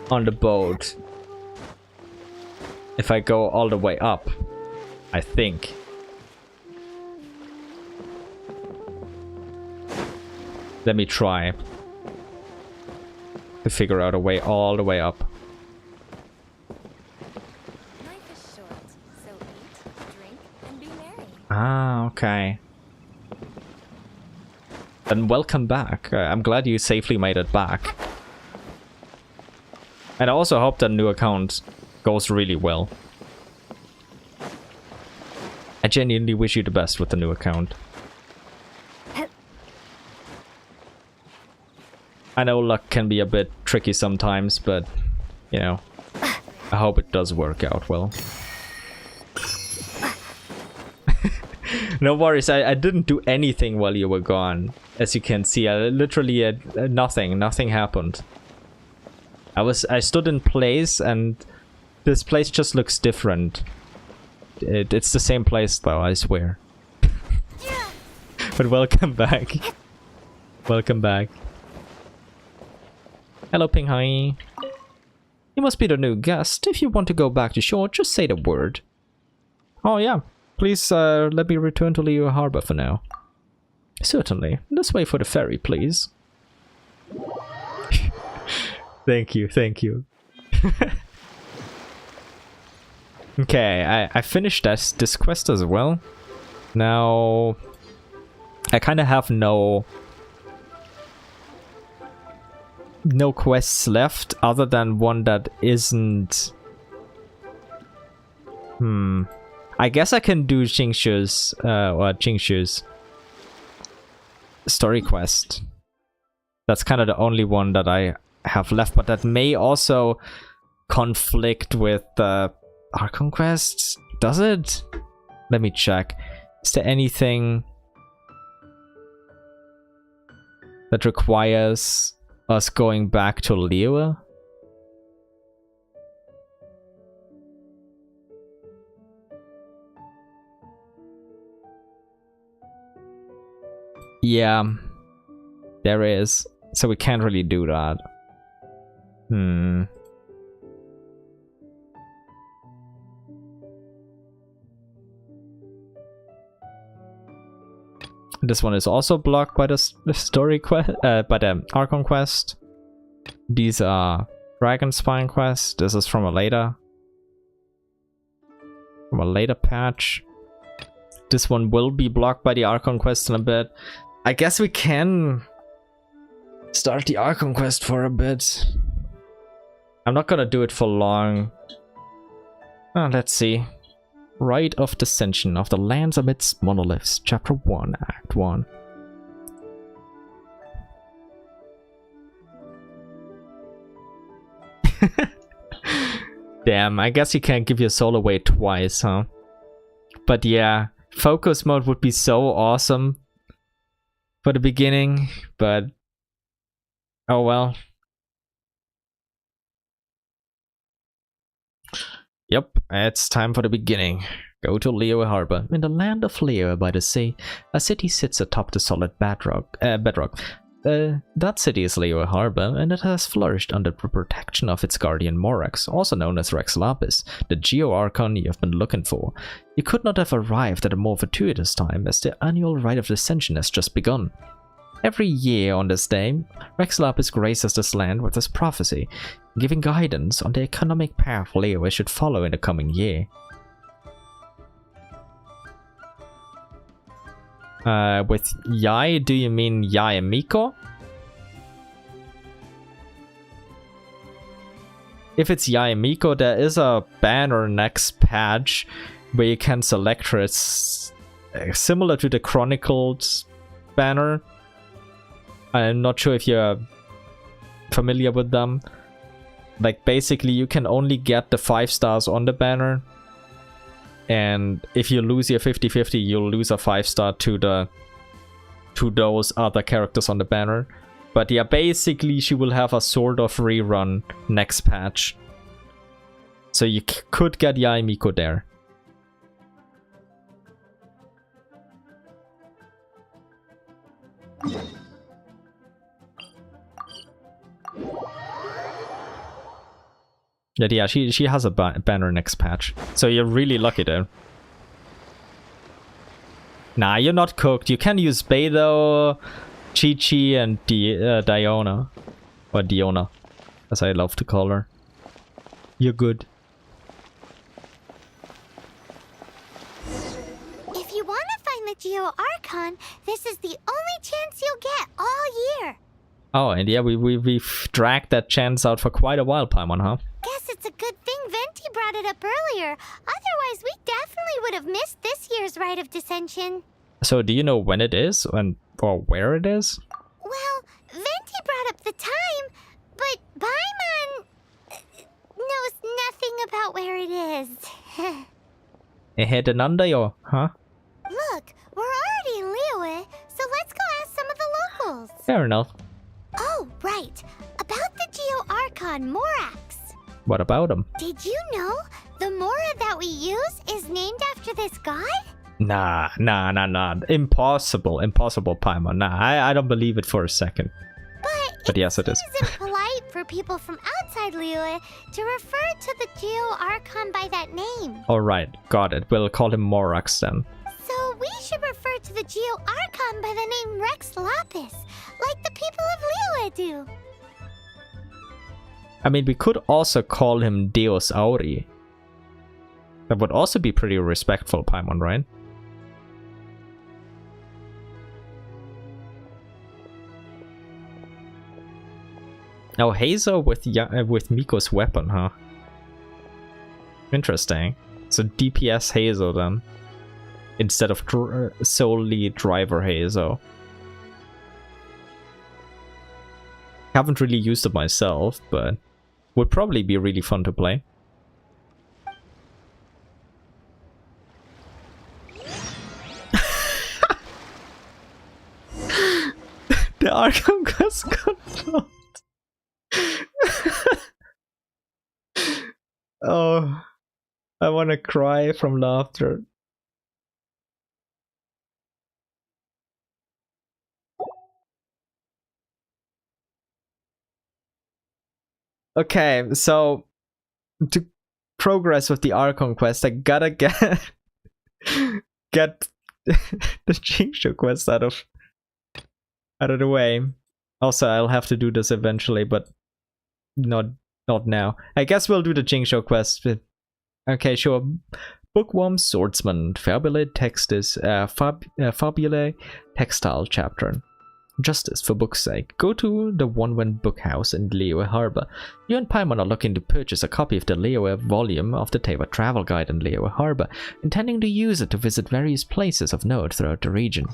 on the boat. If I go all the way up, I think. Let me try to figure out a way all the way up. Life is short, so eat, drink, and be merry. Ah, okay. Then welcome back. I'm glad you safely made it back. And I also hope that new account goes really well. I genuinely wish you the best with the new account. I know luck can be a bit tricky sometimes, but, you know, I hope it does work out well. No worries, I didn't do anything while you were gone. As you can see, I literally nothing happened. I stood in place and this place just looks different. It's the same place though, I swear. But welcome back. Welcome back. Hello, Pinghai. You must be the new guest. If you want to go back to shore, just say the word. Oh yeah, please let me return to Liyue Harbor for now. Certainly. This way for the ferry, please. Thank you, thank you. Okay, I finished this quest as well. Now, I kind of have no quests left other than one that isn't... I guess I can do Jingshu's story quest. That's kind of the only one that I have left, but that may also conflict with the Archon Quests. Does it? Let me check. Is there anything that requires us going back to Liyue? Yeah, there is. So we can't really do that. This one is also blocked by the story quest, by the Archon quest. These are Dragon Spine quests. This is from a later patch. This one will be blocked by the Archon quest in a bit. I guess we can start the Archon quest for a bit. I'm not gonna do it for long. Let's see. Rite of Descension of the Lands Amidst Monoliths, Chapter 1, Act 1. Damn, I guess you can't give your soul away twice, huh? But yeah, focus mode would be so awesome for the beginning, but oh well. Yep, it's time for the beginning. Go to Liyue Harbor. In the land of Liyue by the sea, a city sits atop the solid bedrock. That city is Liyue Harbor, and it has flourished under the protection of its guardian Morax, also known as Rex Lapis, the Liyue Archon you've been looking for. You could not have arrived at a more fortuitous time, as the annual Rite of Descension has just begun. Every year on this day, Rex Lapis graces this land with his prophecy, giving guidance on the economic path Liyue should follow in the coming year. With Yai, do you mean Yai and Miko? If it's Yai and Miko, there is a banner next patch where you can select her. It's similar to the Chronicles banner. I'm not sure if you're familiar with them. Like, basically, you can only get the 5 stars on the banner. And if you lose your 50-50, you'll lose a 5-star to those other characters on the banner. But yeah, basically, she will have a sort of rerun next patch. So you could get Yai Miko there. Yeah, she has a banner next patch. So you're really lucky there. Nah, you're not cooked. You can use Beidou, Chi-Chi, and Diona. Or Diona, as I love to call her. You're good. If you want to find the Liyue Archon, this is the only chance you'll get all year. Oh, and yeah, we've dragged that chance out for quite a while, Paimon, huh? Guess it's a good thing Venti brought it up earlier. Otherwise, we definitely would have missed this year's Rite of Descension. So do you know when it is or where it is? Well, Venti brought up the time, but Paimon knows nothing about where it is. Huh? Look, we're Fair enough. Oh, right. About the Liyue Archon Morax. What about him? Did you know the Mora that we use is named after this god? Nah. Impossible, Paimon. Nah, I don't believe it for a second. But yes, it is. It isn't polite for people from outside Liyue to refer to the Liyue Archon by that name. Alright, got it. We'll call him Morax then. So we should refer to the Liyue Archon by the name Rex Lapis, like the people of Liyue do. I mean, we could also call him Deus Auri. That would also be pretty respectful, Paimon, right? Oh, Hazo with Miko's weapon, huh? Interesting. So DPS Hazo then, instead of solely driver Hazo. Haven't really used it myself, but would probably be really fun to play. The Archon Quests got oh, I want to cry from laughter. Okay, so to progress with the Archon quest, I gotta get the Jingshu quest out of the way. Also, I'll have to do this eventually, but not now. I guess we'll do the Jingshu quest. Okay, sure. Bookworm Swordsman, Fabulae Textis, Fabulae Textile Chapter. Justice, for book's sake. Go to the One-Wind Bookhouse in Liyue Harbor. You and Paimon are looking to purchase a copy of the Liyue volume of the Teyvat Travel Guide in Liyue Harbor, intending to use it to visit various places of note throughout the region.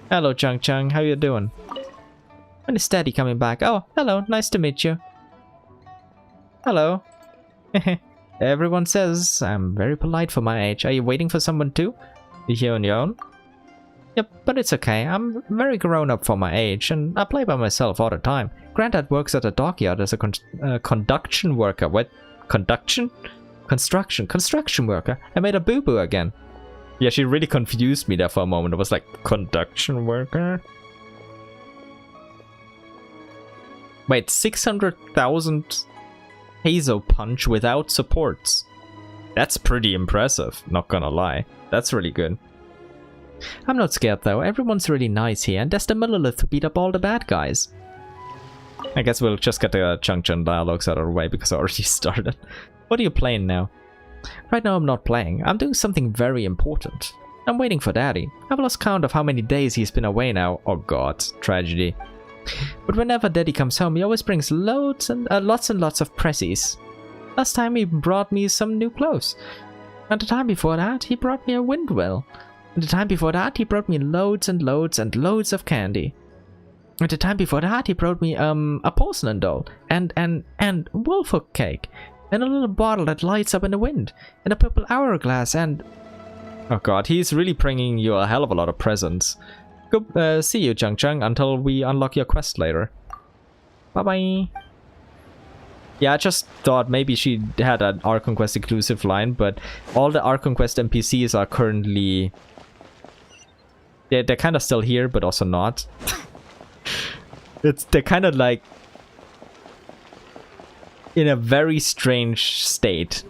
Hello, Chang, how you doing? When is Daddy coming back? Oh, hello, nice to meet you. Hello. Everyone says I'm very polite for my age. Are you waiting for someone too? You here on your own? Yep, but it's okay. I'm very grown up for my age, and I play by myself all the time. Granddad works at a dockyard as a conduction worker. What? Conduction? Construction worker. I made a boo-boo again. Yeah, she really confused me there for a moment. It was like, conduction worker? Wait, 600,000 Hazo punch without supports. That's pretty impressive, not gonna lie. That's really good. I'm not scared though, everyone's really nice here, and there's the Monolith to beat up all the bad guys. I guess we'll just get the Changchun dialogues out of the way because I already started. What are you playing now? Right now I'm not playing, I'm doing something very important. I'm waiting for Daddy. I've lost count of how many days he's been away now. Oh god, tragedy. But whenever Daddy comes home, he always brings lots and lots of pressies. Last time he brought me some new clothes. And the time before that, he brought me a windmill. And the time before that, he brought me loads and loads of candy. And the time before that, he brought me a porcelain doll and wolf hook cake and a little bottle that lights up in the wind and a purple hourglass and oh god, he's really bringing you a hell of a lot of presents. Go see you, Chang, until we unlock your quest later. Bye bye. Yeah, I just thought maybe she had an Archon Quest exclusive line, but all the Archon Quest NPCs are currently they're kind of still here, but also not. They're kind of like in a very strange state.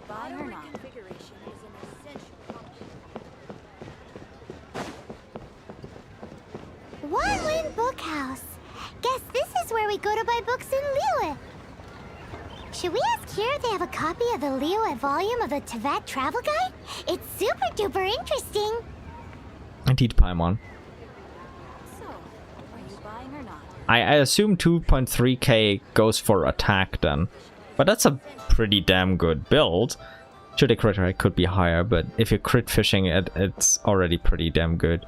One-Wind Bookhouse. Guess this is where we go to buy books in Liyue. Should we ask here if they have a copy of the Liyue volume of the Teyvat Travel Guide? It's super duper interesting. Indeed, Paimon. So, are you buying or not? I assume 2.3k goes for attack then. But that's a pretty damn good build. Should a crit rate could be higher, but if you're crit fishing it, it's already pretty damn good.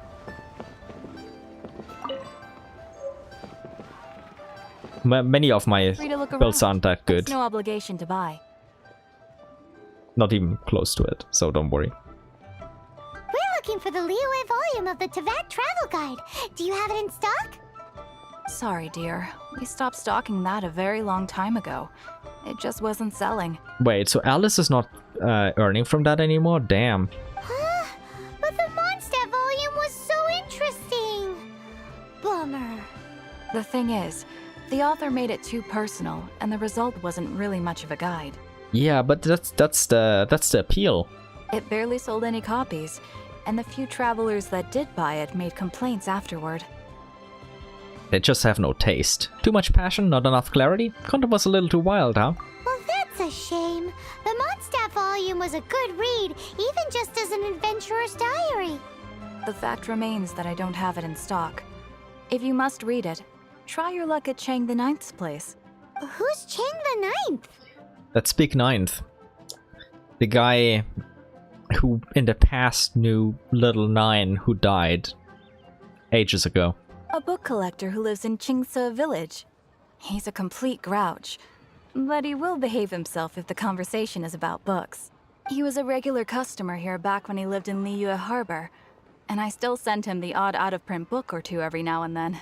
Many of my builds aren't that good. It's no obligation to buy. Not even close to it, so don't worry. We're looking for the Liyue volume of the Teyvat Travel Guide. Do you have it in stock? Sorry, dear. We stopped stocking that a very long time ago. It just wasn't selling. Wait, so Alice is not earning from that anymore? Damn. But the Mondstadt volume was so interesting. Bummer. The thing is, the author made it too personal, and the result wasn't really much of a guide. Yeah, but that's the appeal. It barely sold any copies, and the few travelers that did buy it made complaints afterward. They just have no taste. Too much passion, not enough clarity? Content was a little too wild, huh? Well, that's a shame. The Mondstadt volume was a good read, even just as an adventurer's diary. The fact remains that I don't have it in stock. If you must read it, try your luck at Chang the Ninth's place. Who's Chang the Ninth? Let's speak Ninth. The guy who in the past knew Little Nine who died ages ago. A book collector who lives in Qingse village. He's a complete grouch, but he will behave himself if the conversation is about books. He was a regular customer here back when he lived in Liyue Harbor, and I still send him the odd out-of-print book or two every now and then.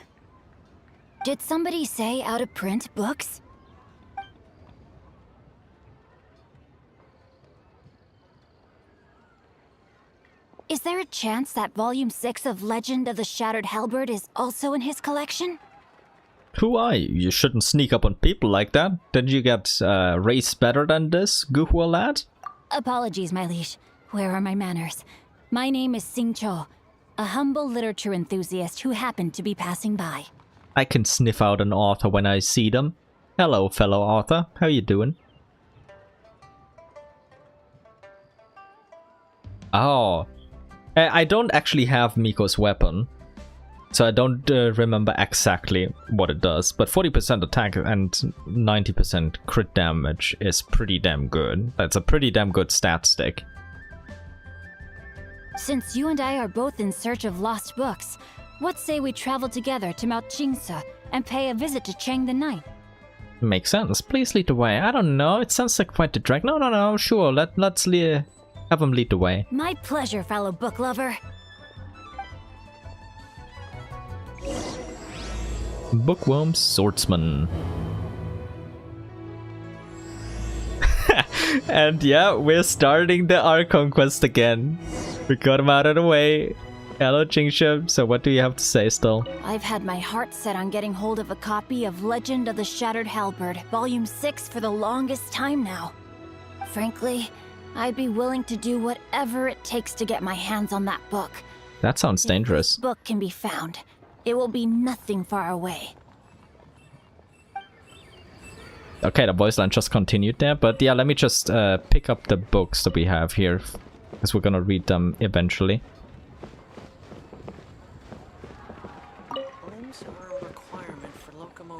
Did somebody say out-of-print books? Is there a chance that Volume 6 of Legend of the Shattered Halberd is also in his collection? Who are you? You shouldn't sneak up on people like that. Didn't you get raised better than this, Guhua lad? Apologies, my liege. Where are my manners? My name is Sing Cho, a humble literature enthusiast who happened to be passing by. I can sniff out an author when I see them. Hello, fellow author. How you doing? Oh. I don't actually have Miko's weapon, so I don't remember exactly what it does, but 40% attack and 90% crit damage is pretty damn good. That's a pretty damn good stat stick. Since you and I are both in search of lost books, what say we travel together to Mount Qingse and pay a visit to Chang the Ninth? Makes sense. Please lead the way. I don't know, it sounds like quite the drag. No, sure, let's have him lead the way. My pleasure, fellow book lover. Bookworm Swordsman. And yeah, we're starting the Archon Quest again. We got him out of the way. Hello, Jingship. So what do you have to say still? I've had my heart set on getting hold of a copy of Legend of the Shattered Halberd, Volume 6 for the longest time now. Frankly, I'd be willing to do whatever it takes to get my hands on that book. That sounds dangerous. If this book can be found, it will be nothing far away. Okay, the voice line just continued there, but yeah, let me just pick up the books that we have here, because we're gonna read them eventually.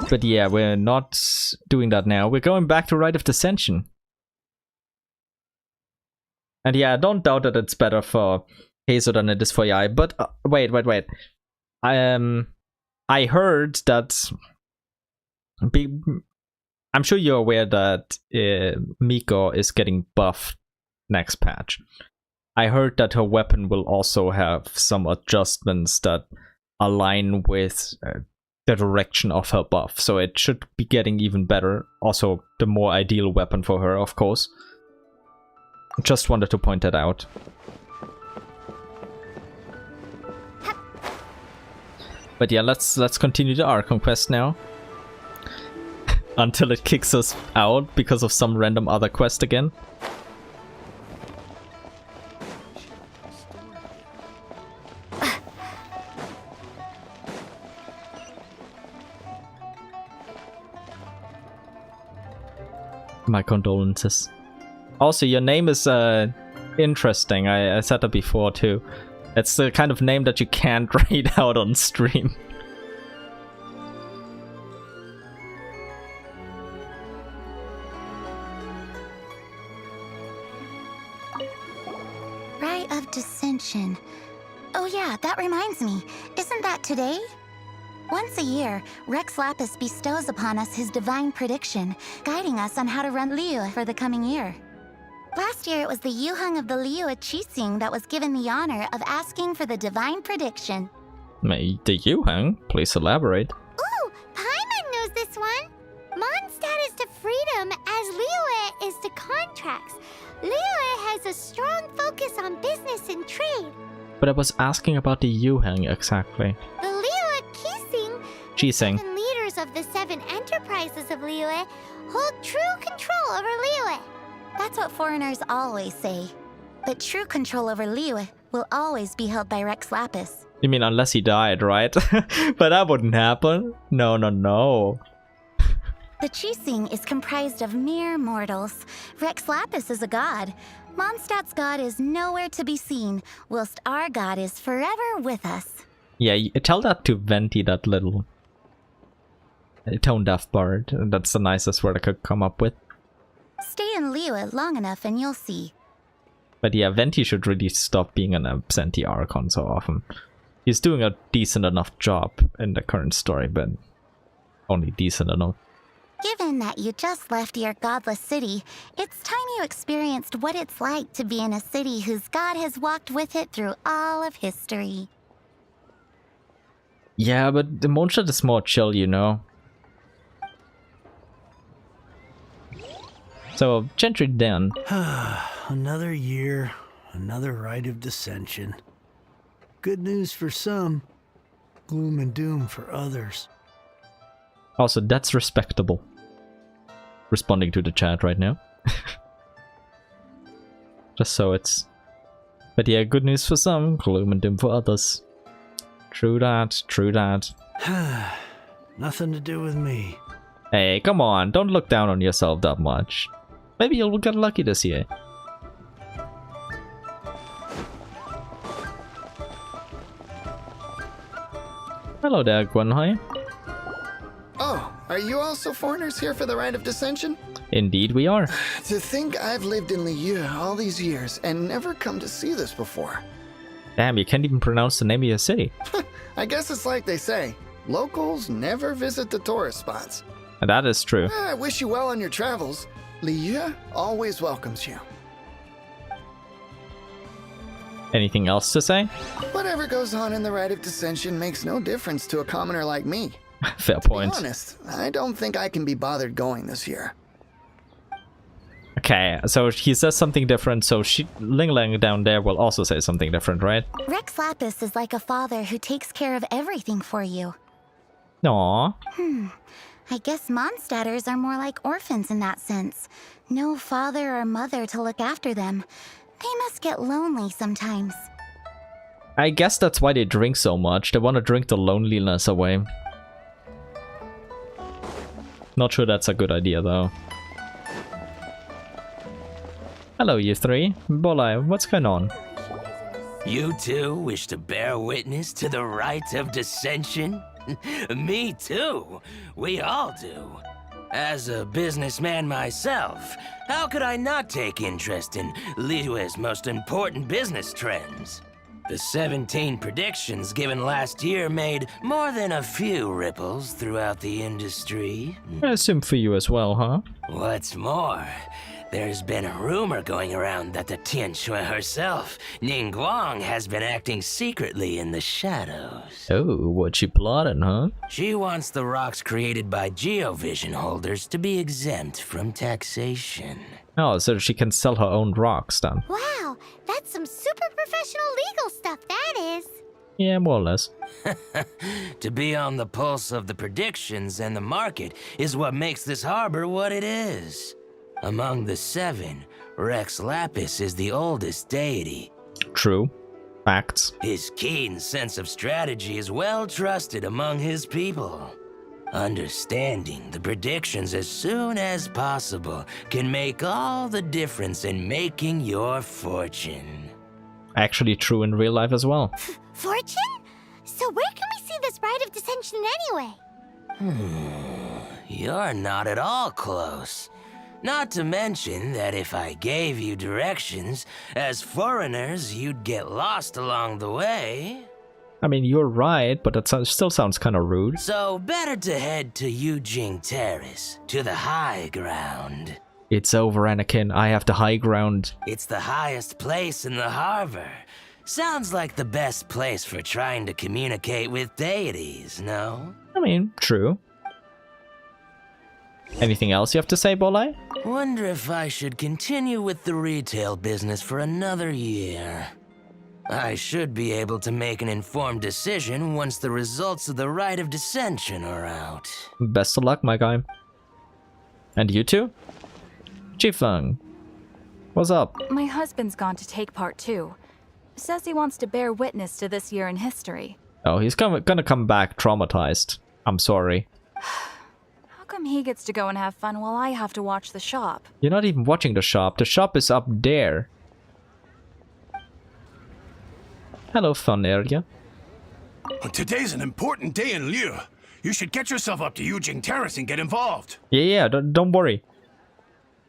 But yeah, we're not doing that now. We're going back to Rite of Descension. And yeah, I don't doubt that it's better for Hazel than it is for Yai, but wait. I heard that... I'm sure you're aware that Miko is getting buffed next patch. I heard that her weapon will also have some adjustments that align with the direction of her buff, so it should be getting even better. Also, the more ideal weapon for her, of course. Just wanted to point that out. But yeah, let's continue the Archon Quest now. Until it kicks us out because of some random other quest again. My condolences. Also, your name is interesting. I said that before too. It's the kind of name that you can't read out on stream. Rite of Descension. Oh yeah, that reminds me. Isn't that today? Once a year, Rex Lapis bestows upon us his divine prediction, guiding us on how to run Liyue for the coming year. Last year, it was the Yuheng of the Liyue Qixing that was given the honor of asking for the divine prediction. The Yuheng? Please elaborate. Ooh, him as Liyue is to contracts. Liyue has a strong focus on business and trade. But I was asking about the Yuheng exactly. The Liyue Qixing. 7 leaders of the 7 enterprises of Liyue hold true control over Liyue. That's what foreigners always say. But true control over Liyue will always be held by Rex Lapis. You mean unless he died, right? But that wouldn't happen. No, no, no. The Qixing is comprised of mere mortals. Rex Lapis is a god. Mondstadt's god is nowhere to be seen, whilst our god is forever with us. Yeah, tell that to Venti, that little tone-deaf bard. That's the nicest word I could come up with. Stay in Liyue long enough and you'll see. But yeah, Venti should really stop being an absentee Archon so often. He's doing a decent enough job in the current story, but only decent enough. Given that you just left your godless city, it's time you experienced what it's like to be in a city whose god has walked with it through all of history. Yeah, but the Mondstadt is more chill, you know. So, gentry down. Another year, another rite of dissension. Good news for some, gloom and doom for others. Also, that's respectable. Responding to the chat right now. Just so it's... But yeah, good news for some, gloom and doom for others. True that, true that. Nothing to do with me. Hey, come on, don't look down on yourself that much. Maybe you'll get lucky this year. Hello there, Gwenhai. Oh, are you also foreigners here for the Rite of Dissension? Indeed we are. To think I've lived in Liyue all these years and never come to see this before. Damn, you can't even pronounce the name of your city. I guess it's like they say, locals never visit the tourist spots. And that is true. I wish you well on your travels. Liyue always welcomes you. Anything else to say? Whatever goes on in the Rite of Dissension makes no difference to a commoner like me. Fair point. To be honest, I don't think I can be bothered going this year. Okay, so he says something different, so Ling Ling down there will also say something different, right? Rex Lapis is like a father who takes care of everything for you. Aww. I guess Mondstatters are more like orphans in that sense. No father or mother to look after them. They must get lonely sometimes. I guess that's why they drink so much. They want to drink the loneliness away. Not sure that's a good idea, though. Hello, you three. Bolai, what's going on? You two wish to bear witness to the rite of dissension? Me too. We all do. As a businessman myself, how could I not take interest in Liyue's most important business trends? The 17 predictions given last year made more than a few ripples throughout the industry. I assume for you as well, huh? What's more, there's been a rumor going around that the Tianshui herself, Ningguang, has been acting secretly in the shadows. Oh, what she plotting, huh? She wants the rocks created by geovision holders to be exempt from taxation. Oh, so she can sell her own rocks then. Wow, that's some super professional legal stuff, that is. Yeah, more or less. To be on the pulse of the predictions and the market is what makes this harbor what it is. Among the 7, Rex Lapis is the oldest deity. True. Facts. His keen sense of strategy is well trusted among his people. Understanding the predictions as soon as possible can make all the difference in making your fortune. Actually true in real life as well. Fortune? So where can we see this Rite of Dissension anyway? You're not at all close. Not to mention that if I gave you directions, as foreigners, you'd get lost along the way. I mean, you're right, but that still sounds kind of rude. So better to head to Yujing Terrace, to the high ground. It's over, Anakin. I have the high ground. It's the highest place in the harbor. Sounds like the best place for trying to communicate with deities, no? I mean, true. Anything else you have to say, Bolai? Wonder if I should continue with the retail business for another year. I should be able to make an informed decision once the results of the Rite of Dissension are out. Best of luck, my guy. And you too? Jifeng, what's up? My husband's gone to take part too. Says he wants to bear witness to this year in history. Oh, he's gonna come back traumatized. I'm sorry. How come he gets to go and have fun while I have to watch the shop? You're not even watching the shop. The shop is up there. Hello, fun area. Today's an important day in Liyue. You should get yourself up to Yujing Terrace and get involved. Yeah, don't worry.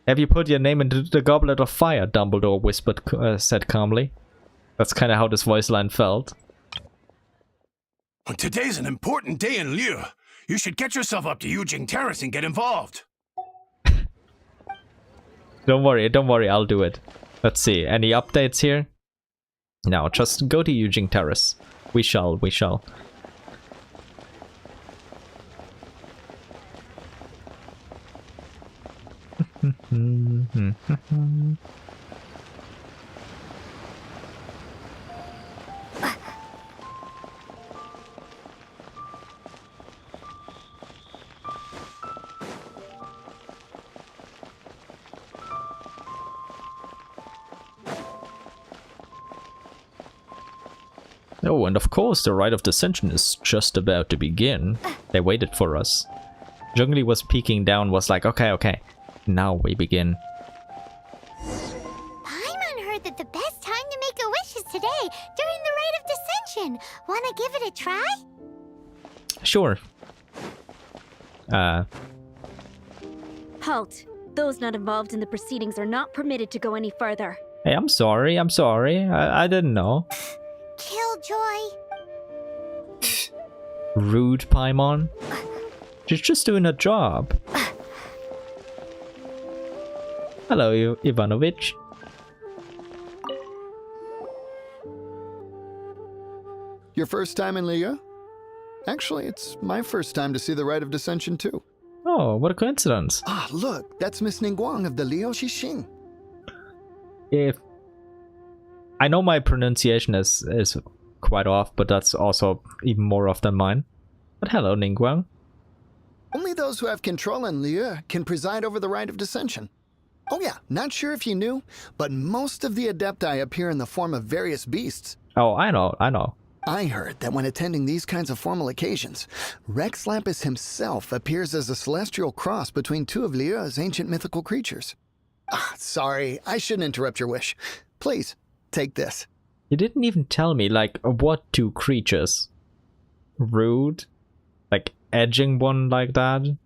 Have you put your name into the Goblet of Fire? Dumbledore whispered, said calmly. That's kind of how this voice line felt. Today's an important day in Liyue. You should get yourself up to Yujing Terrace and get involved. Don't worry, I'll do it. Let's see, any updates here? No, just go to Yujing Terrace. We shall. Oh, and of course, the Rite of Dissension is just about to begin. They waited for us. Zhongli was peeking down, was like, okay, now we begin. Paimon heard that the best time to make a wish is today, during the Rite of Dissension. Wanna give it a try? Sure. Halt. Those not involved in the proceedings are not permitted to go any further. Hey, I'm sorry. I didn't know. Killjoy. Rude, Paimon. She's just doing her job. Hello, Ivanovich. Your first time in Liyue? Actually, it's my first time to see the Rite of Dissension too. Oh, what a coincidence. Ah, look, that's Miss Ningguang of the Liyue Xixing. If I know my pronunciation is quite off, but that's also even more off than mine. But hello, Ningguang. Only those who have control in Liyue can preside over the Rite of Dissension. Oh yeah, not sure if you knew, but most of the Adepti appear in the form of various beasts. Oh, I know. I heard that when attending these kinds of formal occasions, Rex Lapis himself appears as a celestial cross between two of Liyue's ancient mythical creatures. Ah, sorry, I shouldn't interrupt your wish. Please, take this. You didn't even tell me, like, what two creatures? Rude? Like, edging one like that?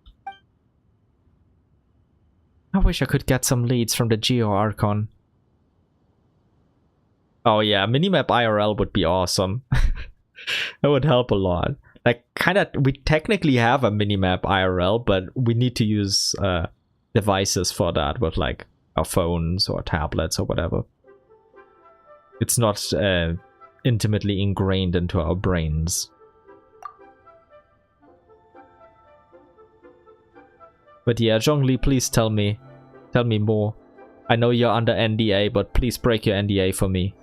I wish I could get some leads from the Liyue Archon. Oh yeah, minimap IRL would be awesome. That would help a lot. Like, we technically have a minimap IRL, but we need to use devices for that with, like, our phones or tablets or whatever. It's not intimately ingrained into our brains. But yeah, Zhongli, please tell me more. I know you're under NDA, but please break your NDA for me.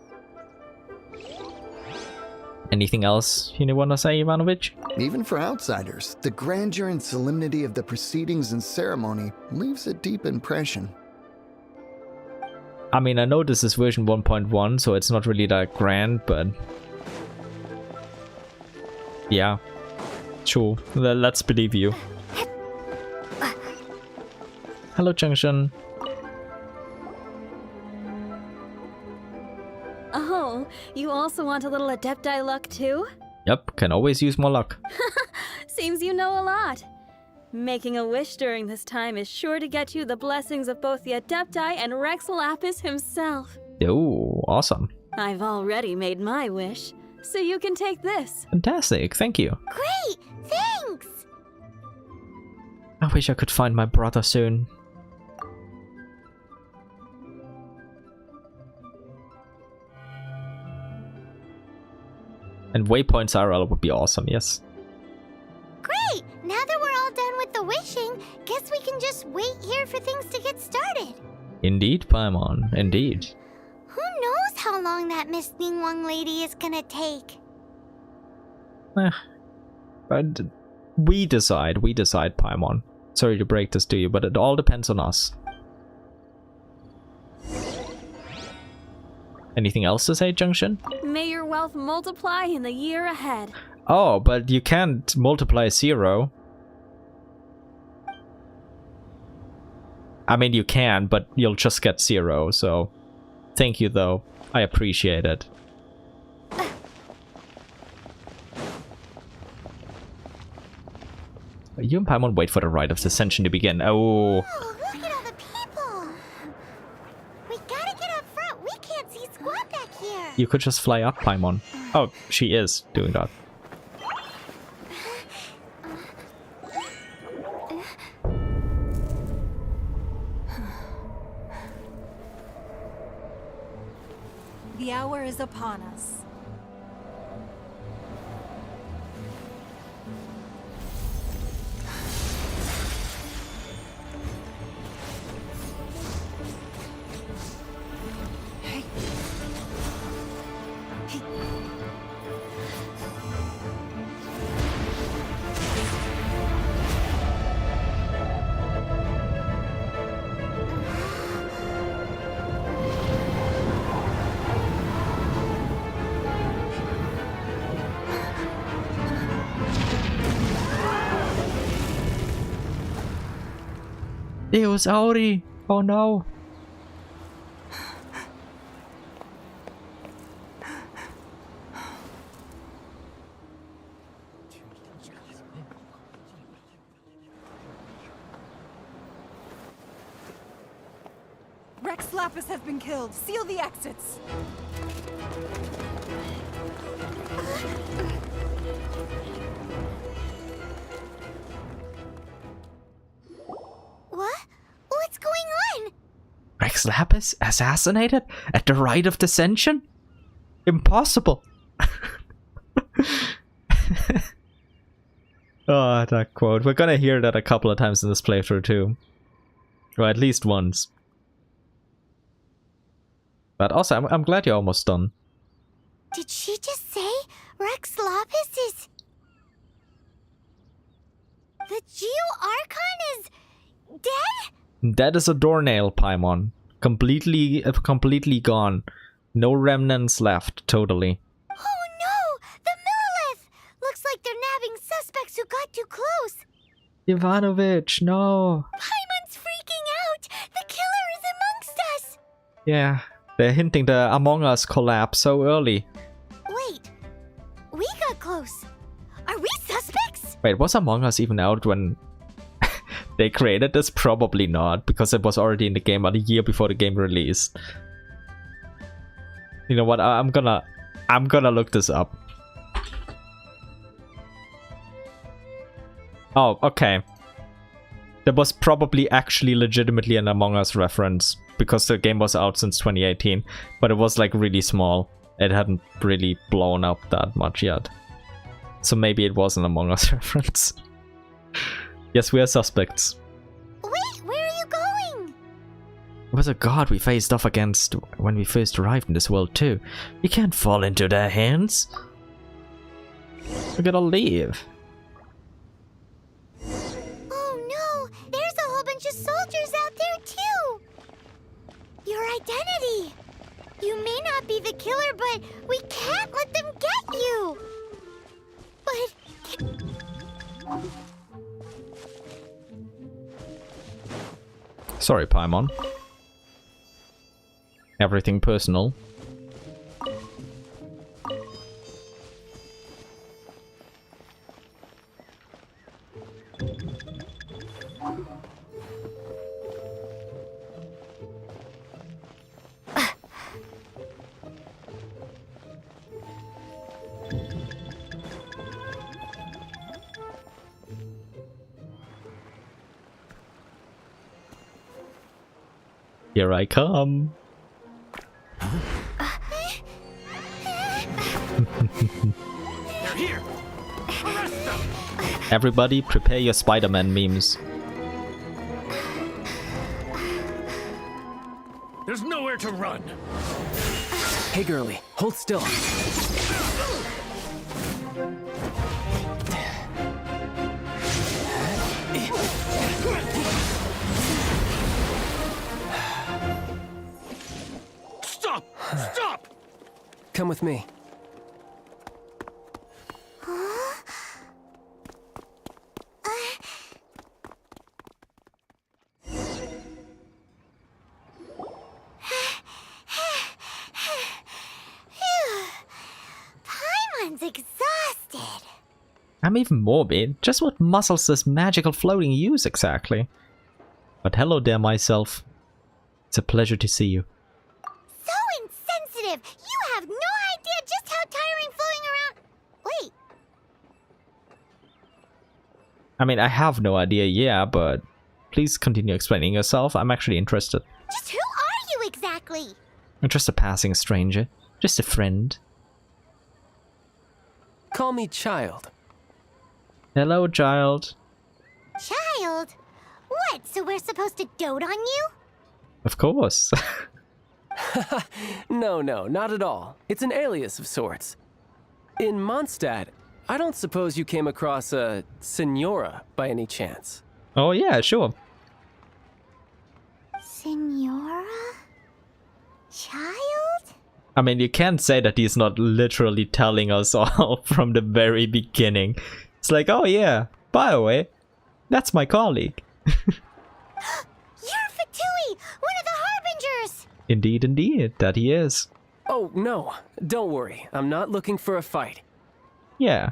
Anything else you want to say, Ivanovich? Even for outsiders, the grandeur and solemnity of the proceedings and ceremony leaves a deep impression. I mean, I know this is version 1.1, so it's not really that grand, but... yeah. Sure, let's believe you. Hello, Junction. Oh, you also want a little Adepti luck too? Yep, can always use more luck. Seems you know a lot. Making a wish during this time is sure to get you the blessings of both the Adepti and Rex Lapis himself. Oh, awesome. I've already made my wish, so you can take this. Fantastic, thank you. Great, thanks. I wish I could find my brother soon. And waypoints IRL would be awesome, yes. Great! Now that we're all done with the wishing, guess we can just wait here for things to get started. Indeed, Paimon, indeed. Who knows how long that Miss Ningguang lady is gonna take? But we decide, Paimon. Sorry to break this to you, but it all depends on us. Anything else to say, Junction? May your wealth multiply in the year ahead. Oh, but you can't multiply 0. I mean, you can, but you'll just get 0, so... Thank you, though. I appreciate it. You and Paimon wait for the rite of ascension to begin. Oh... Oh, look at all the people! We gotta get up front. We can't see squat back here. You could just fly up, Paimon. Oh, she is doing that. The hour is upon us. It was Auri! Oh no! Rex Lapis has been killed. Seal the exits. What? What's going on? Rex Lapis assassinated at the rite of ascension? Impossible! Oh, that quote. We're gonna hear that a couple of times in this playthrough too. Or at least once. But also, I'm glad you're almost done. Did she just say Rex Lapis is... The Liyue Archon is... dead? That is a doornail, Paimon. Completely gone. No remnants left, totally. Oh no! The Millilith! Looks like they're nabbing suspects who got too close. Ivanovich, no. Paimon's freaking out! The killer is amongst us! Yeah, they're hinting the Among Us collapse so early. Wait, we got close. Are we suspects? Wait, was Among Us even out when they created this? Probably not, because it was already in the game about a year before the game released. You know what? I'm gonna look this up. Oh, okay. There was probably actually legitimately an Among Us reference, because the game was out since 2018, but it was like really small. It hadn't really blown up that much yet. So maybe it was an Among Us reference. Yes, we are suspects. Wait, where are you going? It was a god we faced off against when we first arrived in this world too. We can't fall into their hands. We gotta leave. Oh no, there's a whole bunch of soldiers out there too. Your identity. You may not be the killer, but we can't let them get you. But... Sorry, Paimon. Everything personal. Here I come. They're here. Arrest them. Everybody prepare your Spider-Man memes. There's nowhere to run. Hey, girlie, hold still. Stop! Stop! Come with me. Paimon's exhausted. I'm even morbid. Just what muscles does magical floating use exactly? But hello there, myself. It's a pleasure to see you. So insensitive! You have no idea just how tiring floating around. Wait. I mean, I have no idea, yeah, but please continue explaining yourself. I'm actually interested. Just who are you exactly? I'm just a passing stranger. Just a friend. Call me Child. Hello, child. Child? What, so we're supposed to dote on you? Of course. No, not at all. It's an alias of sorts. In Mondstadt, I don't suppose you came across a Senora by any chance. Oh yeah, sure. Senora? Child? I mean, you can't say that he's not literally telling us all from the very beginning. It's like, oh yeah, by the way, that's my colleague. You're Fatui, one of the Harbingers! Indeed, that he is. Oh, no, don't worry. I'm not looking for a fight. Yeah.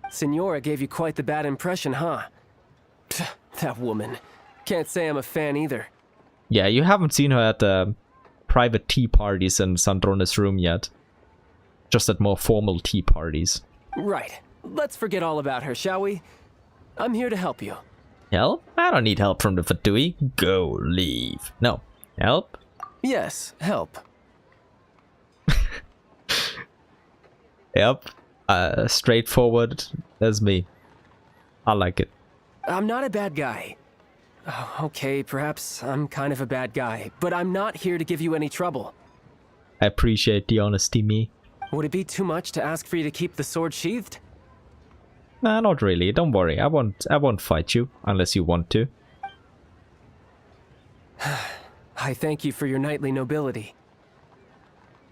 Senora gave you quite the bad impression, huh? That woman. Can't say I'm a fan either. Yeah, you haven't seen her at the private tea parties in Sandrone's room yet. Just at more formal tea parties. Right. Let's forget all about her, shall we? I'm here to help you. Help? I don't need help from the Fatui. Go, leave. No. Help? Yes, help. Yep. Straightforward as me. I like it. I'm not a bad guy. Oh, okay, perhaps I'm kind of a bad guy, but I'm not here to give you any trouble. I appreciate the honesty, me. Would it be too much to ask for you to keep the sword sheathed? Nah, not really. Don't worry. I won't fight you unless you want to. I thank you for your knightly nobility.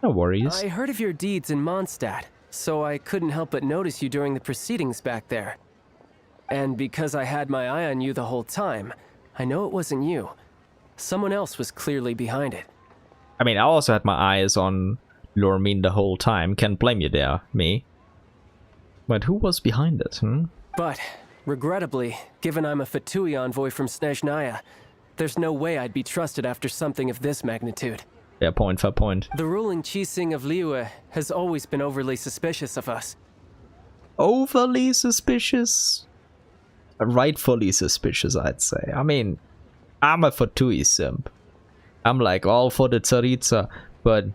No worries. I heard of your deeds in Mondstadt, so I couldn't help but notice you during the proceedings back there. And because I had my eye on you the whole time, I know it wasn't you. Someone else was clearly behind it. I mean, I also had my eyes on Lormin the whole time. Can't blame you there, me. But who was behind it, But, regrettably, given I'm a Fatui envoy from Snezhnaya, there's no way I'd be trusted after something of this magnitude. Yeah, point for point. The ruling Qixing of Liyue has always been overly suspicious of us. Overly suspicious? Rightfully suspicious, I'd say. I mean, I'm a Fatui simp. I'm like all for the Tsaritsa, but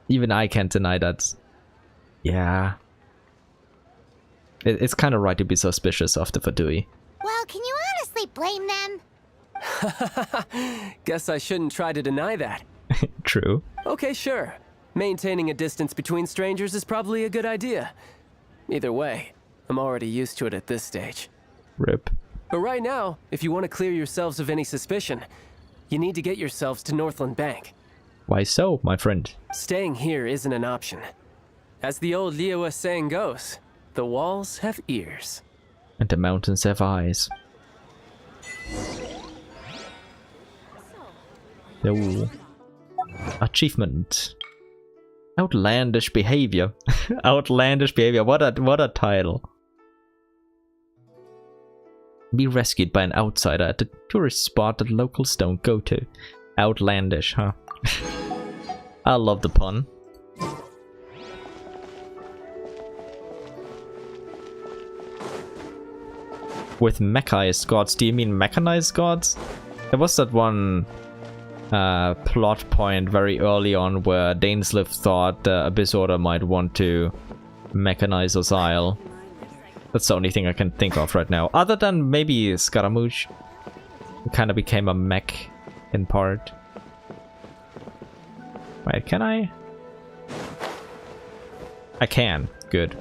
even I can't deny that. Yeah. It's kind of right to be suspicious of the Fatui. Well, can you honestly blame them? Guess I shouldn't try to deny that. True. Okay, sure. Maintaining a distance between strangers is probably a good idea. Either way, I'm already used to it at this stage. Rip. But right now, if you want to clear yourselves of any suspicion, you need to get yourselves to Northland Bank. Why so, my friend? Staying here isn't an option. As the old Liyue saying goes, the walls have ears. And the mountains have eyes. Ooh. Achievement. Outlandish behavior. Outlandish behavior. What a title. Be rescued by an outsider at the tourist spot that locals don't go to. Outlandish, huh? I love the pun. With mechanized gods, do you mean mechanized gods? There was that one plot point very early on where Dainsleif thought the Abyss Order might want to mechanize Osial. That's the only thing I can think of right now. Other than maybe Scaramouche. It kind of became a mech in part. Wait, can I? I can. Good.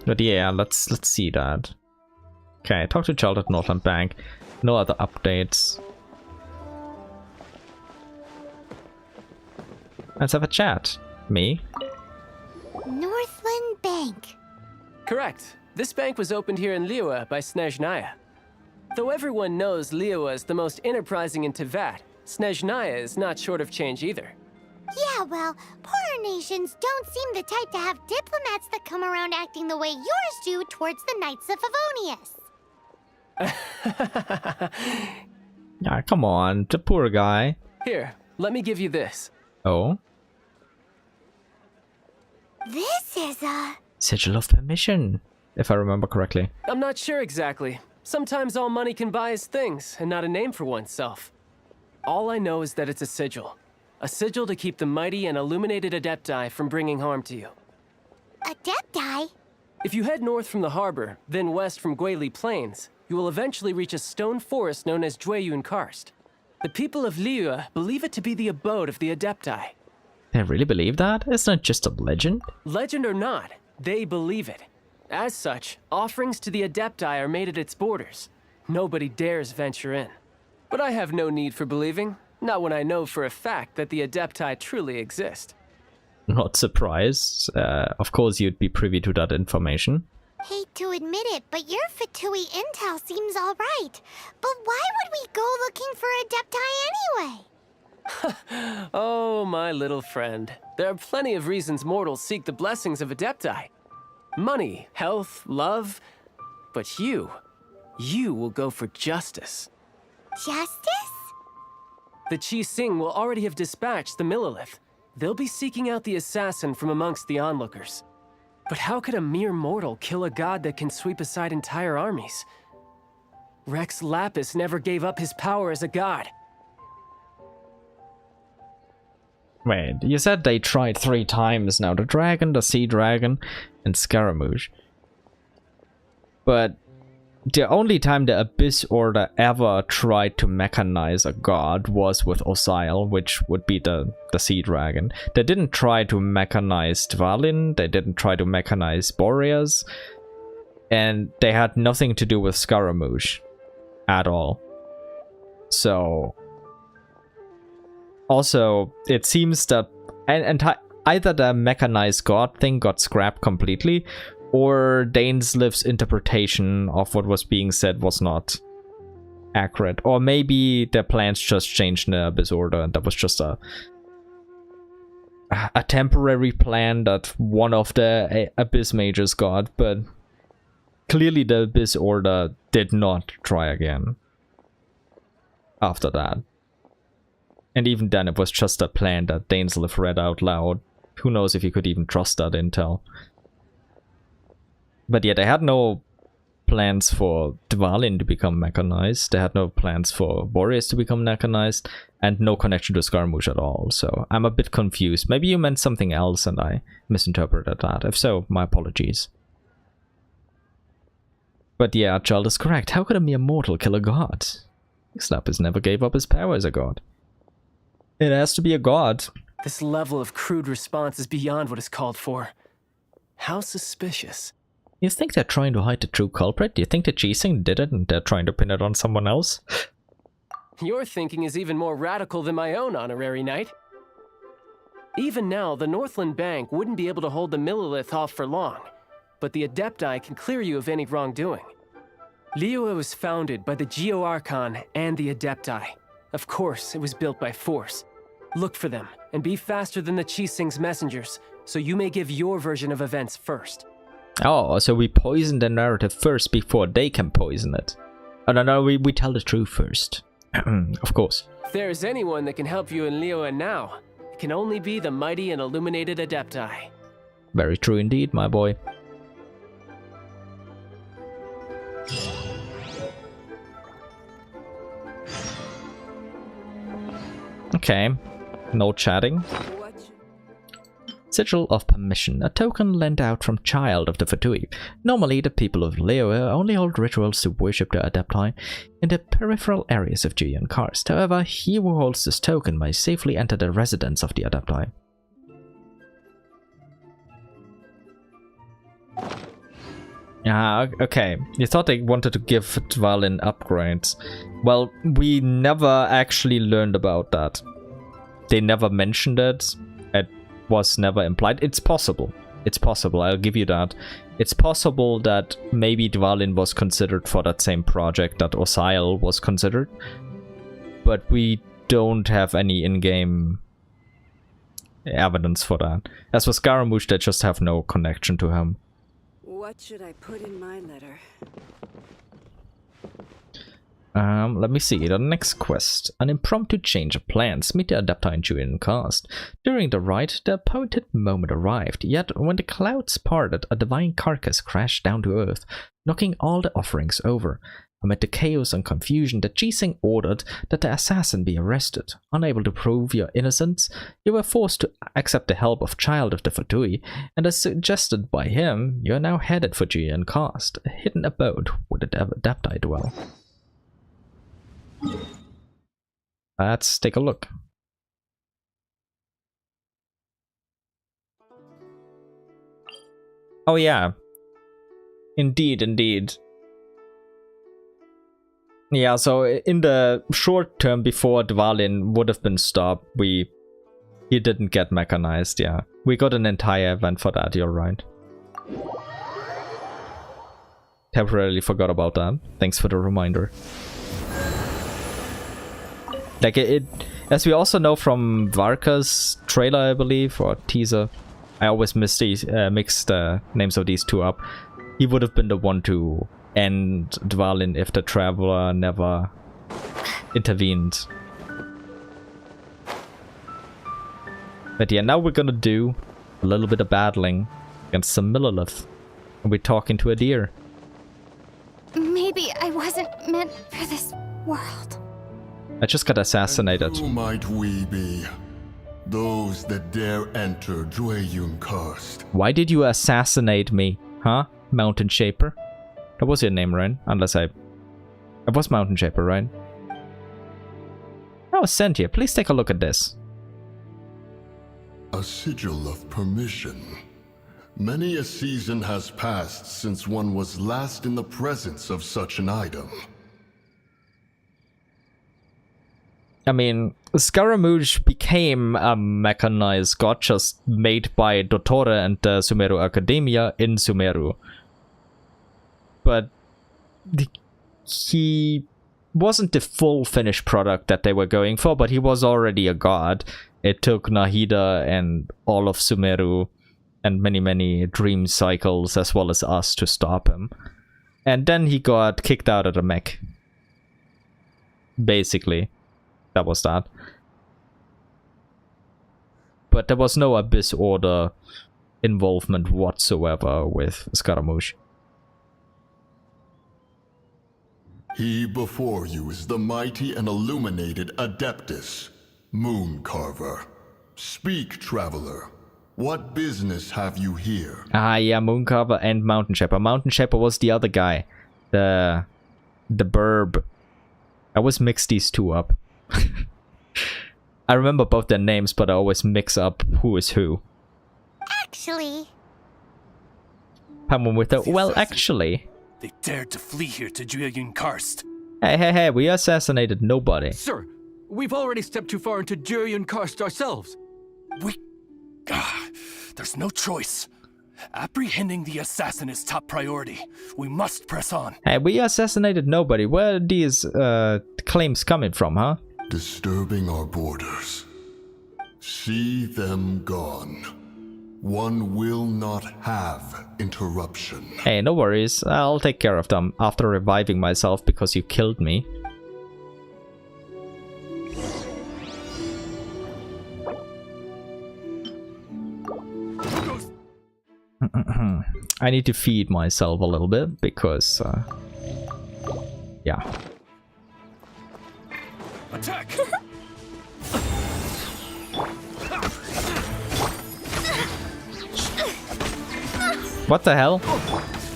But yeah, let's see that. Okay, talk to Child at Northland Bank. No other updates. Let's have a chat. Me? Northland Bank. Correct. This bank was opened here in Liyue by Snezhnaya. Though everyone knows Liyue is the most enterprising in Teyvat, Snezhnaya is not short of change either. Yeah, well, poorer nations don't seem the type to have diplomats that come around acting the way yours do towards the Knights of Favonius. Yeah, come on, the poor guy. Here, let me give you this. Oh? This is a... Sigil of Permission, if I remember correctly. I'm not sure exactly. Sometimes all money can buy is things, and not a name for oneself. All I know is that it's a sigil. A sigil to keep the mighty and illuminated Adepti from bringing harm to you. Adepti? If you head north from the harbor, then west from Guili Plains, you will eventually reach a stone forest known as Jueyun Karst. The people of Liyue believe it to be the abode of the Adepti. They really believe that? Isn't it just a legend? Legend or not, they believe it. As such, offerings to the Adepti are made at its borders. Nobody dares venture in. But I have no need for believing, not when I know for a fact that the Adepti truly exist. Not surprised. Of course you'd be privy to that information. Hate to admit it, but your Fatui intel seems alright. But why would we go looking for Adepti anyway? Oh, my little friend. There are plenty of reasons mortals seek the blessings of Adepti. Money, health, love. But you will go for justice. Justice? The Chi Sing will already have dispatched the Millilith. They'll be seeking out the assassin from amongst the onlookers. But how could a mere mortal kill a god that can sweep aside entire armies? Rex Lapis never gave up his power as a god. Wait, you said they tried 3 times now. The dragon, the sea dragon, and Scaramouche. But the only time the Abyss Order ever tried to mechanize a god was with Osail, which would be the sea dragon. They didn't try to mechanize Dvalin, they didn't try to mechanize Boreas, and they had nothing to do with Scaramouche at all. So also, it seems that either the mechanized god thing got scrapped completely, or Danesliv's interpretation of what was being said was not accurate. Or maybe their plans just changed in the Abyss Order, and that was just a temporary plan that one of the Abyss Mages got, but clearly the Abyss Order did not try again after that. And even then, it was just a plan that Dainsliv read out loud. Who knows if he could even trust that intel. But yeah, they had no plans for Dvalin to become mechanized. They had no plans for Boreas to become mechanized. And no connection to Scaramouche at all. So I'm a bit confused. Maybe you meant something else and I misinterpreted that. If so, my apologies. But yeah, Child is correct. How could a mere mortal kill a god? Lapis never gave up his power as a god. It has to be a god. This level of crude response is beyond what is called for. How suspicious. You think they're trying to hide the true culprit? Do you think the G-Sing did it and they're trying to pin it on someone else? Your thinking is even more radical than my own, Honorary Knight. Even now, the Northland Bank wouldn't be able to hold the Millilith off for long, but the Adepti can clear you of any wrongdoing. Liyue was founded by the Liyue Archon and the Adepti. Of course, it was built by force. Look for them, and be faster than the Chi-Sing's messengers, so you may give your version of events first. Oh, so we poison the narrative first before they can poison it. Oh, no, we tell the truth first. Of course. If there is anyone that can help you in Liyue now, it can only be the mighty and illuminated Adepti. Very true indeed, my boy. Okay, no chatting. Sigil of Permission, a token lent out from Child of the Fatui. Normally, the people of Liyue only hold rituals to worship the Adepti in the peripheral areas of Julian Karst. However, he who holds this token may safely enter the residence of the Adepti. Ah, okay. You thought they wanted to give Dvalin upgrades. Well, we never actually learned about that. They never mentioned it. It was never implied. It's possible. It's possible, I'll give you that. It's possible that maybe Dvalin was considered for that same project that Osail was considered. But we don't have any in-game evidence for that. As for Scaramouche, they just have no connection to him. What should I put in my letter? Let me see. The next quest. An impromptu change of plans. Meet the Adepti in Julian Karst. During the rite, the appointed moment arrived. Yet, when the clouds parted, a divine carcass crashed down to earth, knocking all the offerings over. Amid the chaos and confusion, the Jising ordered that the assassin be arrested. Unable to prove your innocence, you were forced to accept the help of Child of the Fatui, and as suggested by him, you are now headed for Julian Karst, a hidden abode where the Adepti dwell. Let's take a look. Oh yeah. Indeed, indeed. Yeah, so in the short term before Dvalin would have been stopped, he didn't get mechanized, yeah. We got an entire event for that, you're right. Temporarily forgot about that. Thanks for the reminder. Like it as we also know from Varka's trailer, I believe, or teaser. I always mix the names of these two up. He would have been the one to end Dvalin if the Traveler never intervened. But yeah, now we're gonna do a little bit of battling against some Millilith. And we're talking to a deer. Maybe I wasn't meant for this world. I just got assassinated. And who might we be? Those that dare enter Julian Karst. Why did you assassinate me, huh, Mountain Shaper? That was your name, right? Unless I was Mountain Shaper, right? Oh, Sentia, please take a look at this. A sigil of permission. Many a season has passed since one was last in the presence of such an item. I mean, Scaramouche became a mechanized god just made by Dottore and the Sumeru Academia in Sumeru. But he wasn't the full finished product that they were going for, but he was already a god. It took Nahida and all of Sumeru and many dream cycles as well as us to stop him. And then he got kicked out of the mech. Basically. That was that. But there was no Abyss Order involvement whatsoever with Scaramouche. He before you is the mighty and illuminated Adeptus, Mooncarver. Speak, traveler. What business have you here? Ah, yeah, Mooncarver and Mountain Shepherd. Mountain Shepherd was the other guy. The burb. I always mix these two up. I remember both their names, but I always mix up who is who. Actually... Someone with a, well, actually... They dared to flee here to Julian Karst. Hey, we assassinated nobody. Sir, we've already stepped too far into Julian Karst ourselves. There's no choice. Apprehending the assassin is top priority. We must press on. Hey, we assassinated nobody. Where are these claims coming from, huh? Disturbing our borders. See them gone. One will not have interruption. Hey, no worries. I'll take care of them after reviving myself because you killed me. I need to feed myself a little bit because, yeah. Attack! What the hell?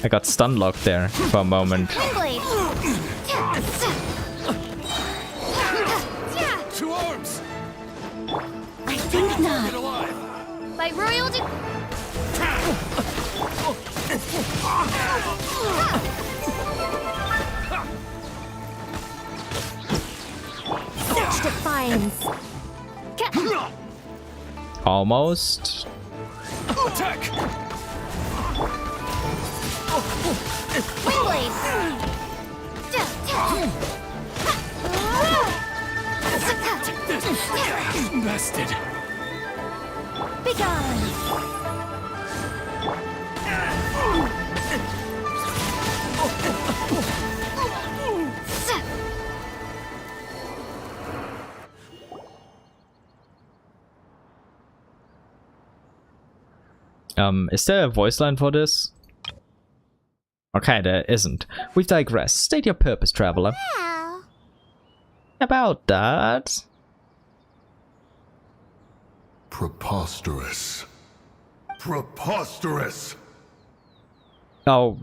I got stun locked there for a moment. Two arms! I think not. By royal Such defiance. Almost. Attack! Wingblade. Bested. Begone. Is there a voice line for this? Okay, there isn't. We've digressed. State your purpose, traveler. Well, About that. Preposterous. Preposterous! Oh,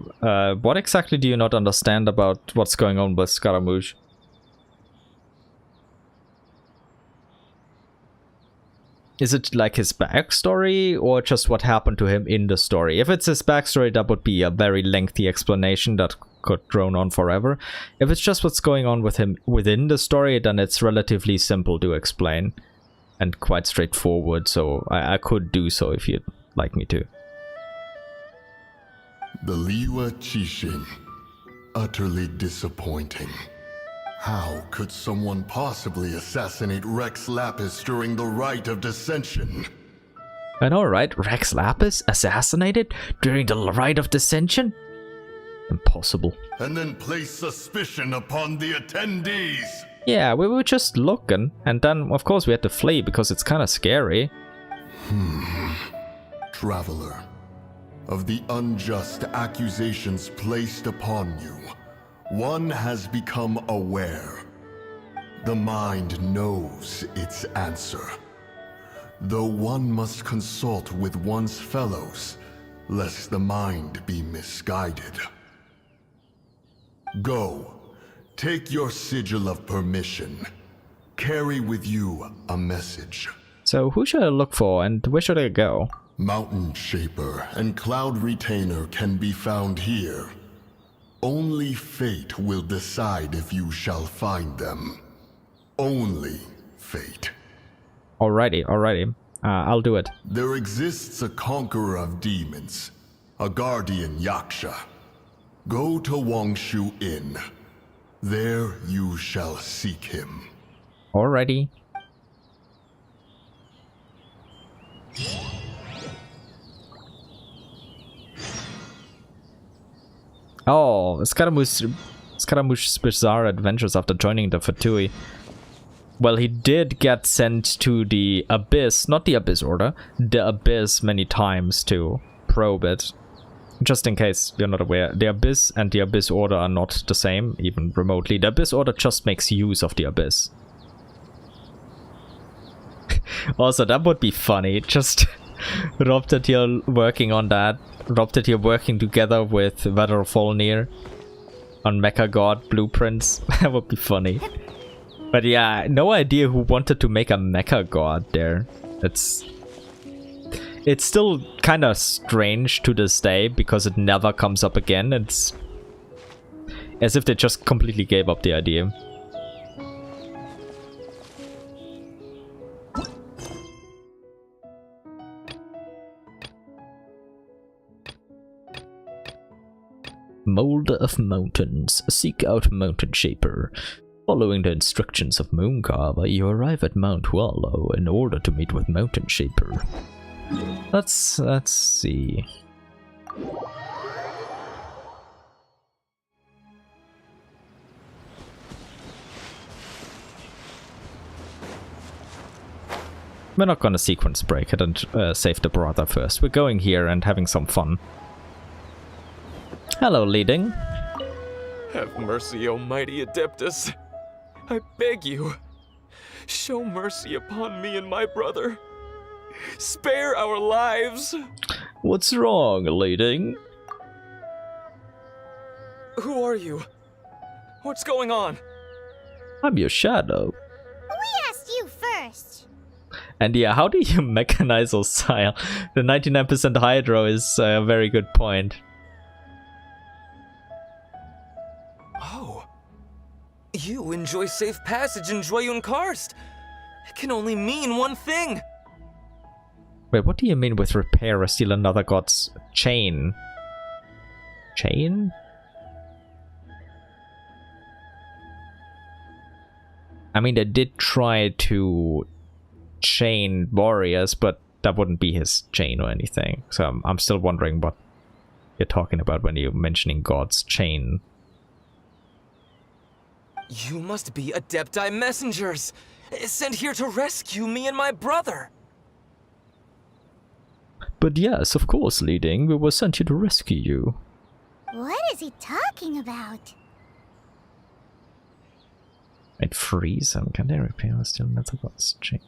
what exactly do you not understand about what's going on with Scaramouche? Is it like his backstory, or just what happened to him in the story? If it's his backstory, that would be a very lengthy explanation that could drone on forever. If it's just what's going on with him within the story, then it's relatively simple to explain. And quite straightforward, so I could do so if you'd like me to. The Liyue Archon. Utterly disappointing. How could someone possibly assassinate Rex Lapis during the Rite of Dissension? I know, right? Rex Lapis assassinated during the Rite of Dissension? Impossible. And then place suspicion upon the attendees! Yeah, we were just looking, and then of course we had to flee because it's kind of scary. Traveler, of the unjust accusations placed upon you, one has become aware. The mind knows its answer. Though one must consult with one's fellows, lest the mind be misguided. Go. Take your sigil of permission. Carry with you a message. So who should I look for, and where should I go? Mountain Shaper and Cloud Retainer can be found here. Only fate will decide if you shall find them. Only fate. Alrighty. I'll do it. There exists a conqueror of demons, a guardian Yaksha. Go to Wangshu Inn. There you shall seek him. Alrighty. Oh, Scaramouche's bizarre adventures after joining the Fatui. Well, he did get sent to the Abyss, not the Abyss Order, the Abyss many times to probe it. Just in case you're not aware, the Abyss and the Abyss Order are not the same, even remotely. The Abyss Order just makes use of the Abyss. Also, that would be funny. Just Rob that you're working on that. Rob that you're working together with Weather of Volnir on Mecha God blueprints. That would be funny. But yeah, no idea who wanted to make a Mecha God there. It's still kind of strange to this day because it never comes up again. It's as if they just completely gave up the idea. Molder of Mountains. Seek out Mountain Shaper. Following the instructions of Mooncarver, you arrive at Mount Wallow in order to meet with Mountain Shaper. Let's see. We're not gonna sequence break it and save the brother first. We're going here and having some fun. Hello, leading. Have mercy, O mighty Adeptus. I beg you, show mercy upon me and my brother. Spare our lives. What's wrong, leading? Who are you? What's going on? I'm your shadow. We asked you first. And yeah, how do you mechanize Osile? The 99% Hydro is a very good point. Oh. You enjoy safe passage in Jueyun Karst. It can only mean one thing. Wait, what do you mean with repair or steal another god's chain? Chain? I mean, they did try to chain warriors, but that wouldn't be his chain or anything. So I'm still wondering what you're talking about when you're mentioning God's chain. You must be Adepti messengers, sent here to rescue me and my brother. But yes, of course, leading. We were sent here to rescue you. What is he talking about? And freeze them. Can they repair or steal another god's chain?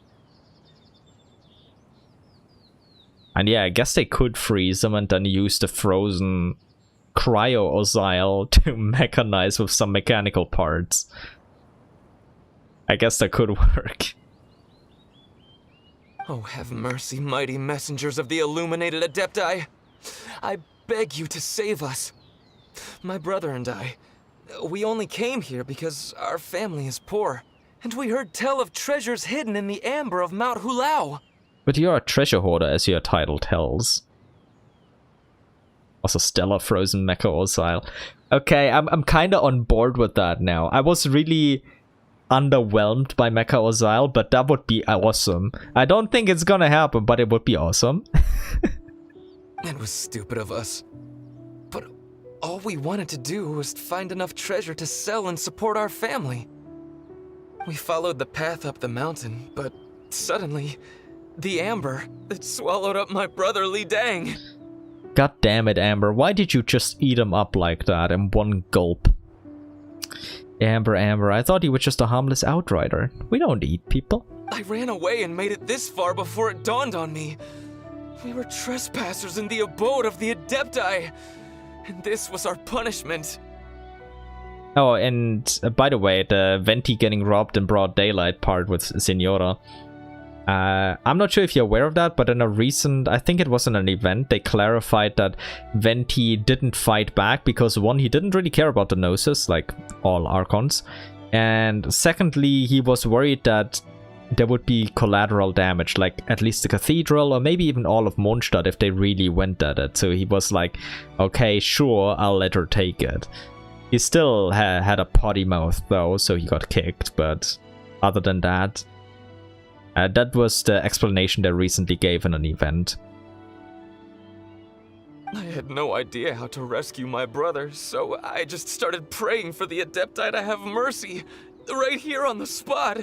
And yeah, I guess they could freeze them and then use the frozen cryo Osile to mechanize with some mechanical parts. I guess that could work. Oh, have mercy, mighty messengers of the illuminated Adepti. I beg you to save us. My brother and I, we only came here because our family is poor, and we heard tell of treasures hidden in the amber of Mount Hulao. But you're a treasure hoarder, as your title tells. Also, Stellar Frozen Mecha Osile. Okay, I'm kind of on board with that now. I was really underwhelmed by Mecha Osile, but that would be awesome. I don't think it's gonna happen, but it would be awesome. It was stupid of us. But all we wanted to do was find enough treasure to sell and support our family. We followed the path up the mountain, but suddenly, the amber, it swallowed up my brother Li Dang. God damn it, Amber. Why did you just eat him up like that in one gulp? Amber, I thought you were just a harmless outrider. We don't eat people. I ran away and made it this far before it dawned on me. We were trespassers in the abode of the Adepti, and this was our punishment. Oh, and by the way, the Venti getting robbed in broad daylight part with Signora. I'm not sure if you're aware of that, but in a recent, I think it was in an event, they clarified that Venti didn't fight back because one, he didn't really care about the Gnosis, like all Archons, and secondly, he was worried that there would be collateral damage, like at least the cathedral or maybe even all of Mondstadt if they really went at it. So he was like, okay, sure, I'll let her take it. He still had a potty mouth though, so he got kicked, but other than that, that was the explanation they recently gave in an event. I had no idea how to rescue my brother, so I just started praying for the Adepti to have mercy, right here on the spot.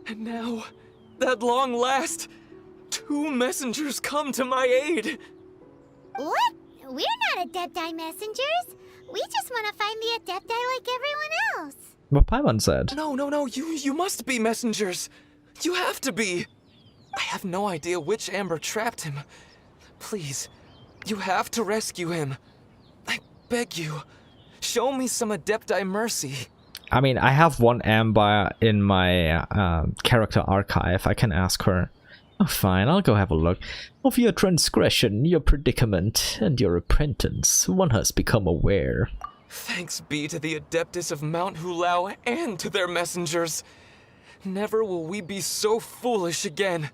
And now, at long last, 2 messengers come to my aid. What? We're not Adepti messengers. We just want to find the Adepti like everyone else. What Paimon said. No, you must be messengers. You have to be. I have no idea which amber trapped him. Please, you have to rescue him. I beg you, show me some Adepti mercy. I mean, I have one amber in my character archive. I can ask her. Oh, fine, I'll go have a look. Of your transgression, your predicament, and your repentance, one has become aware. Thanks be to the Adeptus of Mount Hulao and to their messengers. Never will we be so foolish again.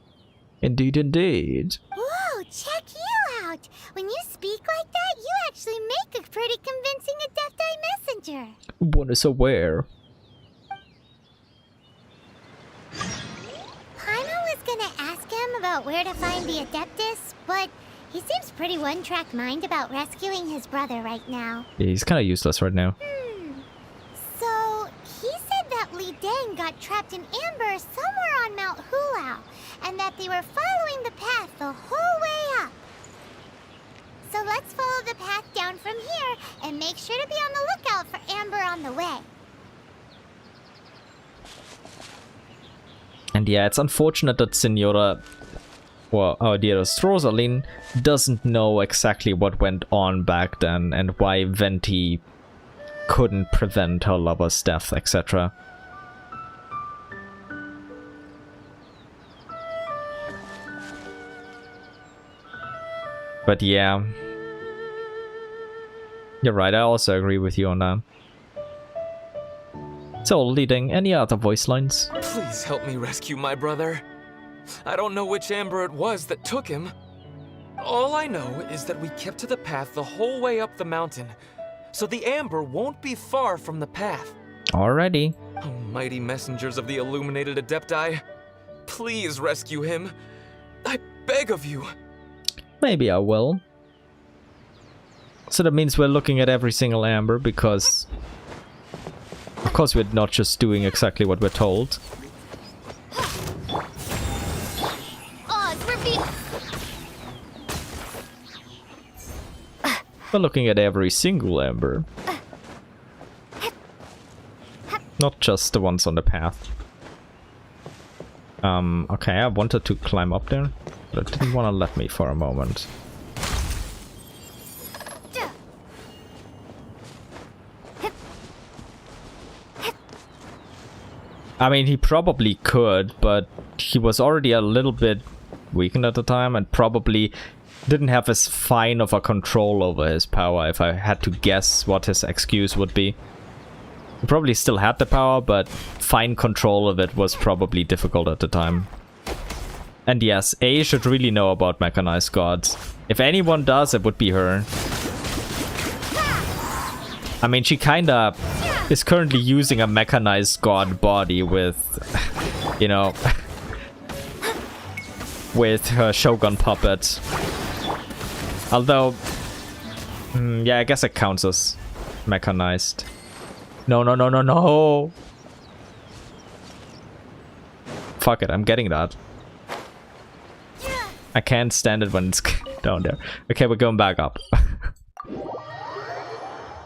Indeed, indeed. Whoa, check you out! When you speak like that, you actually make a pretty convincing Adepti messenger. One is aware. Paimon was gonna ask him about where to find the Adeptus, but he seems pretty one-track mind about rescuing his brother right now. Yeah, he's kind of useless right now. So, he said that Li Dang got trapped in amber somewhere on Mount Hulao, and that they were following the path the whole way up. So let's follow the path down from here, and make sure to be on the lookout for amber on the way. And yeah, it's unfortunate that Signora well, our dear Rosaline doesn't know exactly what went on back then and why Venti couldn't prevent her lover's death, etc. But yeah, you're right, I also agree with you on that. So, leading, any other voice lines? Please help me rescue my brother. I don't know which Amber it was that took him. All I know is that we kept to the path the whole way up the mountain, so the Amber won't be far from the path. Alrighty. Oh, mighty messengers of the illuminated Adepti, please rescue him. I beg of you. Maybe I will. So that means we're looking at every single Amber, because of course we're not just doing exactly what we're told. We're looking at every single Amber. Not just the ones on the path. Okay, I wanted to climb up there, but it didn't want to let me for a moment. I mean, he probably could, but he was already a little bit weakened at the time and probably didn't have as fine of a control over his power, if I had to guess what his excuse would be. He probably still had the power, but fine control of it was probably difficult at the time. And yes, A should really know about mechanized gods. If anyone does, it would be her. I mean, she kinda is currently using a mechanized god body with, you know, with her Shogun puppet. Although, yeah, I guess it counts as mechanized. No, no, no, no, no! Fuck it, I'm getting that. I can't stand it when it's down there. Okay, we're going back up.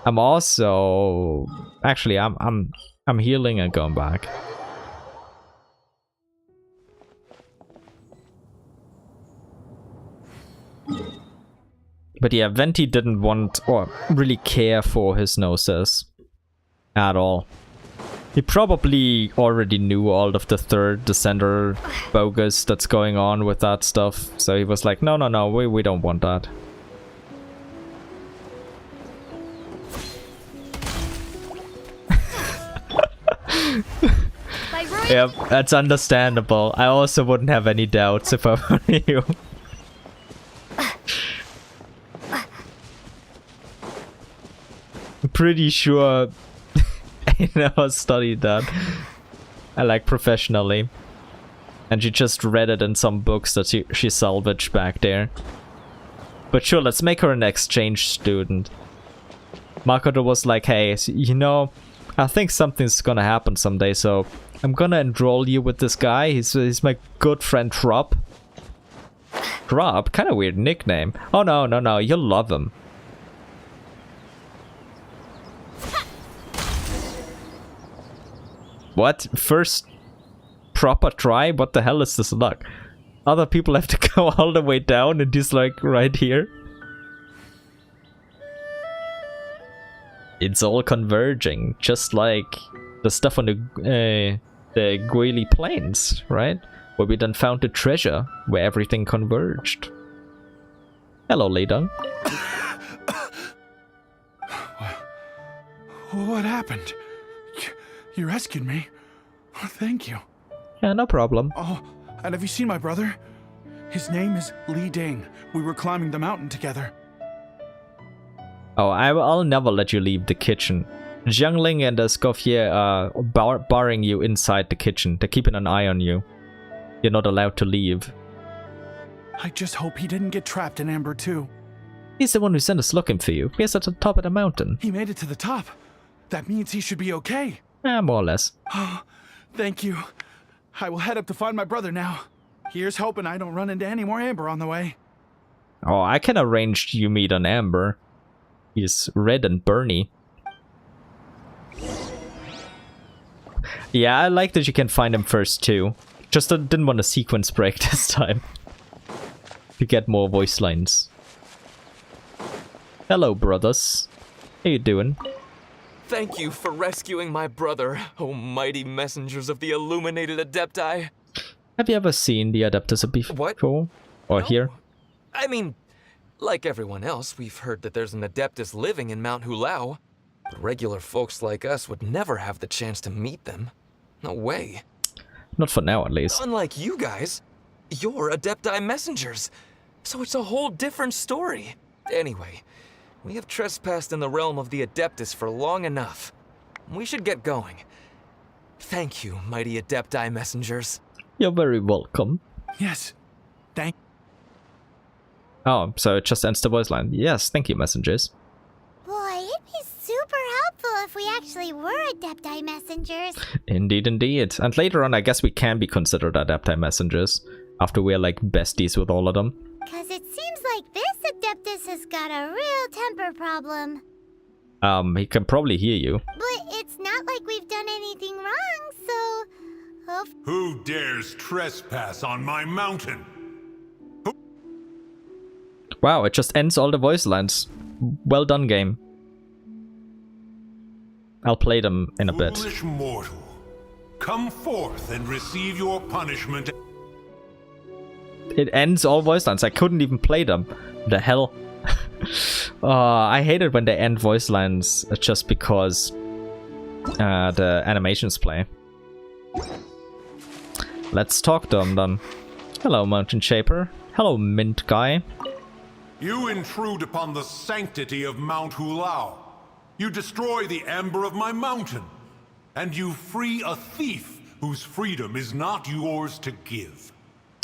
I'm also... Actually, I'm healing and going back. But yeah, Venti didn't want or really care for his noses at all. He probably already knew all of the third descender bogus that's going on with that stuff. So he was like, no, no, no, we don't want that. Yep, that's understandable. I also wouldn't have any doubts if I were you. I'm pretty sure I never studied that. I like professionally. And she just read it in some books that she salvaged back there. But sure, let's make her an exchange student. Makoto was like, hey, you know, I think something's gonna happen someday, so I'm gonna enroll you with this guy. He's my good friend Rob. Rob? Kinda weird nickname. Oh no, no, no, you'll love him. What? First proper try? What the hell is this luck? Other people have to go all the way down and he's like right here. It's all converging, just like the stuff on the Guili Plains, right? Where we then found the treasure, where everything converged. Hello, Leidong. What happened? You rescued me. Thank you. Yeah, no problem. Oh, and have you seen my brother? His name is Li Ding. We were climbing the mountain together. Oh, I'll never let you leave the kitchen. Jiangling and Escoffier are barring you inside the kitchen. They're keeping an eye on you. You're not allowed to leave. I just hope he didn't get trapped in Amber too. He's the one who sent us looking for you. He's at the top of the mountain. He made it to the top. That means he should be okay. More or less. Oh, thank you. I will head up to find my brother now. Here's hoping I don't run into any more Amber on the way. Oh, I can arrange you meet an Amber. He's red and burny. Yeah, I like that you can find him first too. Just didn't want a sequence break this time. to get more voice lines. Hello, brothers. How you doing? Thank you for rescuing my brother, oh mighty messengers of the illuminated Adepti. Have you ever seen the Adeptus before? Or here? I mean, like everyone else, we've heard that there's an Adeptus living in Mount Hulao. But regular folks like us would never have the chance to meet them. No way. Not for now, at least. Unlike you guys, you're Adepti messengers. So it's a whole different story. Anyway, we have trespassed in the realm of the Adeptus for long enough. We should get going. Thank you, mighty Adepti messengers. You're very welcome. Yes. Thank. Oh, so it just ends the voice line. Yes, thank you, messengers. Boy, it'd be super helpful if we actually were Adepti messengers. Indeed, indeed. And later on, I guess we can be considered Adepti messengers, after we're like besties with all of them. Cause it seems like this Adeptus has got a real temper problem. He can probably hear you. But it's not like we've done anything wrong, so... Who dares trespass on my mountain? Wow, it just ends all the voice lines. Well done, game. I'll play them in a bit. Foolish mortal, come forth and receive your punishment. It ends all voice lines. I couldn't even play them. The hell? I hate it when they end voice lines just because the animations play. Let's talk to them then. Hello, Mountain Shaper. Hello, Mint Guy. You intrude upon the sanctity of Mount Hulao. You destroy the amber of my mountain. And you free a thief whose freedom is not yours to give.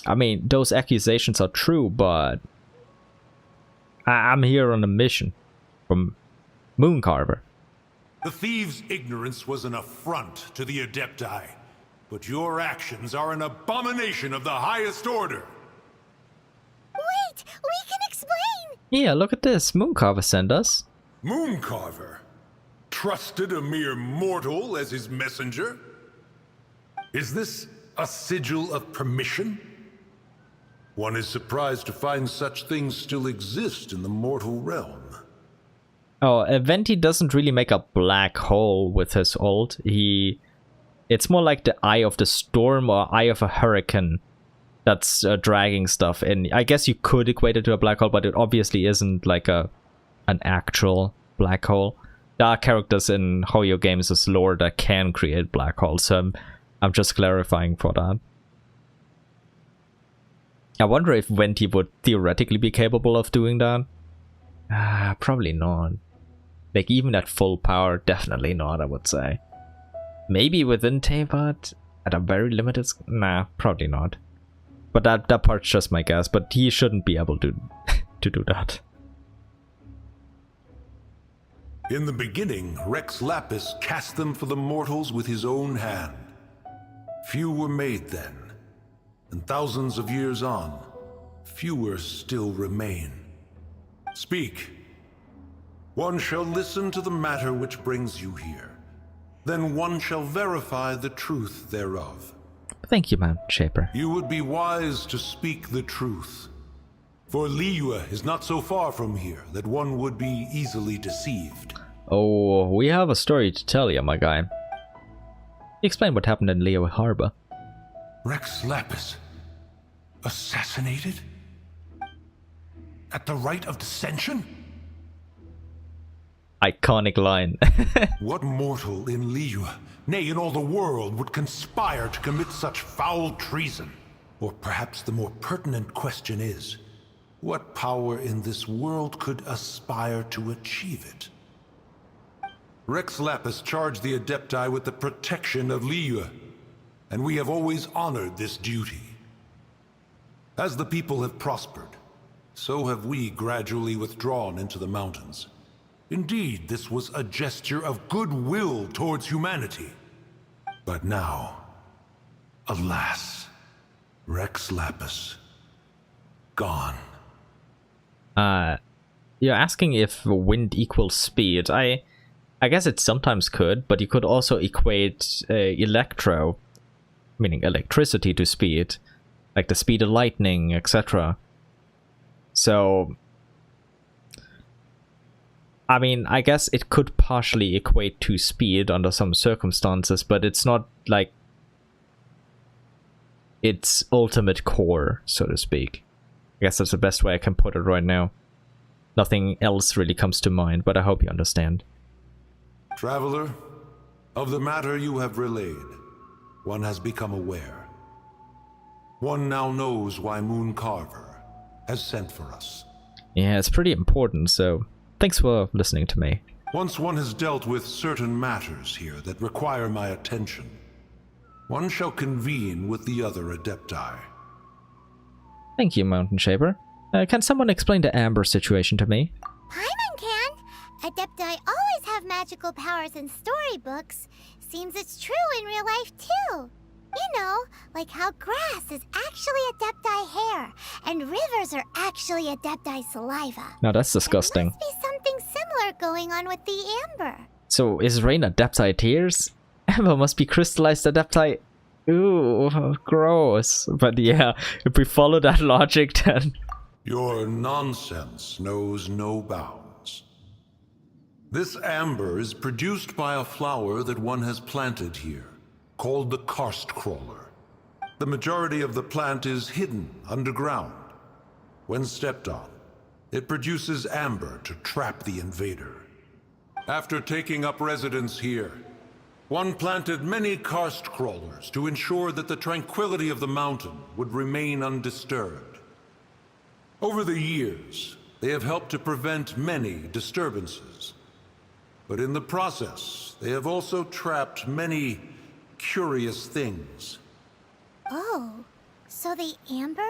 I mean, those accusations are true, but I'm here on a mission from Mooncarver. The thieves' ignorance was an affront to the Adepti, but your actions are an abomination of the highest order. Wait, we can explain! Yeah, look at this. Mooncarver sent us. Mooncarver? Trusted a mere mortal as his messenger? Is this a sigil of permission? One is surprised to find such things still exist in the mortal realm. Oh, Venti doesn't really make a black hole with his ult. It's more like the Eye of the Storm or Eye of a Hurricane that's dragging stuff in. I guess you could equate it to a black hole, but it obviously isn't like an actual black hole. There are characters in Hoyo Games' lore that can create black holes, so I'm just clarifying for that. I wonder if Venti would theoretically be capable of doing that. Probably not. Like, even at full power, definitely not, I would say. Maybe within Tevat, at a very limited... Nah, probably not. But that part's just my guess, but he shouldn't be able to, to do that. In the beginning, Rex Lapis cast them for the mortals with his own hand. Few were made then, and thousands of years on, fewer still remain. Speak. One shall listen to the matter which brings you here. Then one shall verify the truth thereof. Thank you, Mount Shaper. You would be wise to speak the truth. For Liyue is not so far from here that one would be easily deceived. Oh, we have a story to tell you, my guy. Explain what happened in Liyue Harbor. Rex Lapis assassinated? At the rite of dissension? Iconic line. What mortal in Liyue, nay in all the world, would conspire to commit such foul treason? Or perhaps the more pertinent question is, what power in this world could aspire to achieve it? Rex Lapis charged the Adepti with the protection of Liyue, and we have always honored this duty. As the people have prospered, so have we gradually withdrawn into the mountains. Indeed, this was a gesture of goodwill towards humanity. But now, alas, Rex Lapis, gone. You're asking if wind equals speed. I guess it sometimes could, but you could also equate electro, meaning electricity, to speed, like the speed of lightning, etc. So, I mean, I guess it could partially equate to speed under some circumstances, but it's not like its ultimate core, so to speak. I guess that's the best way I can put it right now. Nothing else really comes to mind, but I hope you understand. Traveler, of the matter you have relayed, one has become aware. One now knows why Moon Carver has sent for us. Yeah, it's pretty important, so thanks for listening to me. Once one has dealt with certain matters here that require my attention, one shall convene with the other Adepti. Thank you, Mountain Shaper. Can someone explain the Amber situation to me? Paimon can. Adepti always have magical powers in storybooks. Seems it's true in real life too. You know, like how grass is actually Adepti hair, and rivers are actually Adepti saliva. Now that's disgusting. There must be something similar going on with the Amber. So is rain Adepti tears? Amber must be crystallized Adepti. Ooh, gross. But yeah, if we follow that logic, then... Your nonsense knows no bounds. This amber is produced by a flower that one has planted here, called the karst crawler. The majority of the plant is hidden underground. When stepped on, it produces amber to trap the invader. After taking up residence here, one planted many karst crawlers to ensure that the tranquility of the mountain would remain undisturbed. Over the years, they have helped to prevent many disturbances. But in the process, they have also trapped many curious things. Oh, so the Amber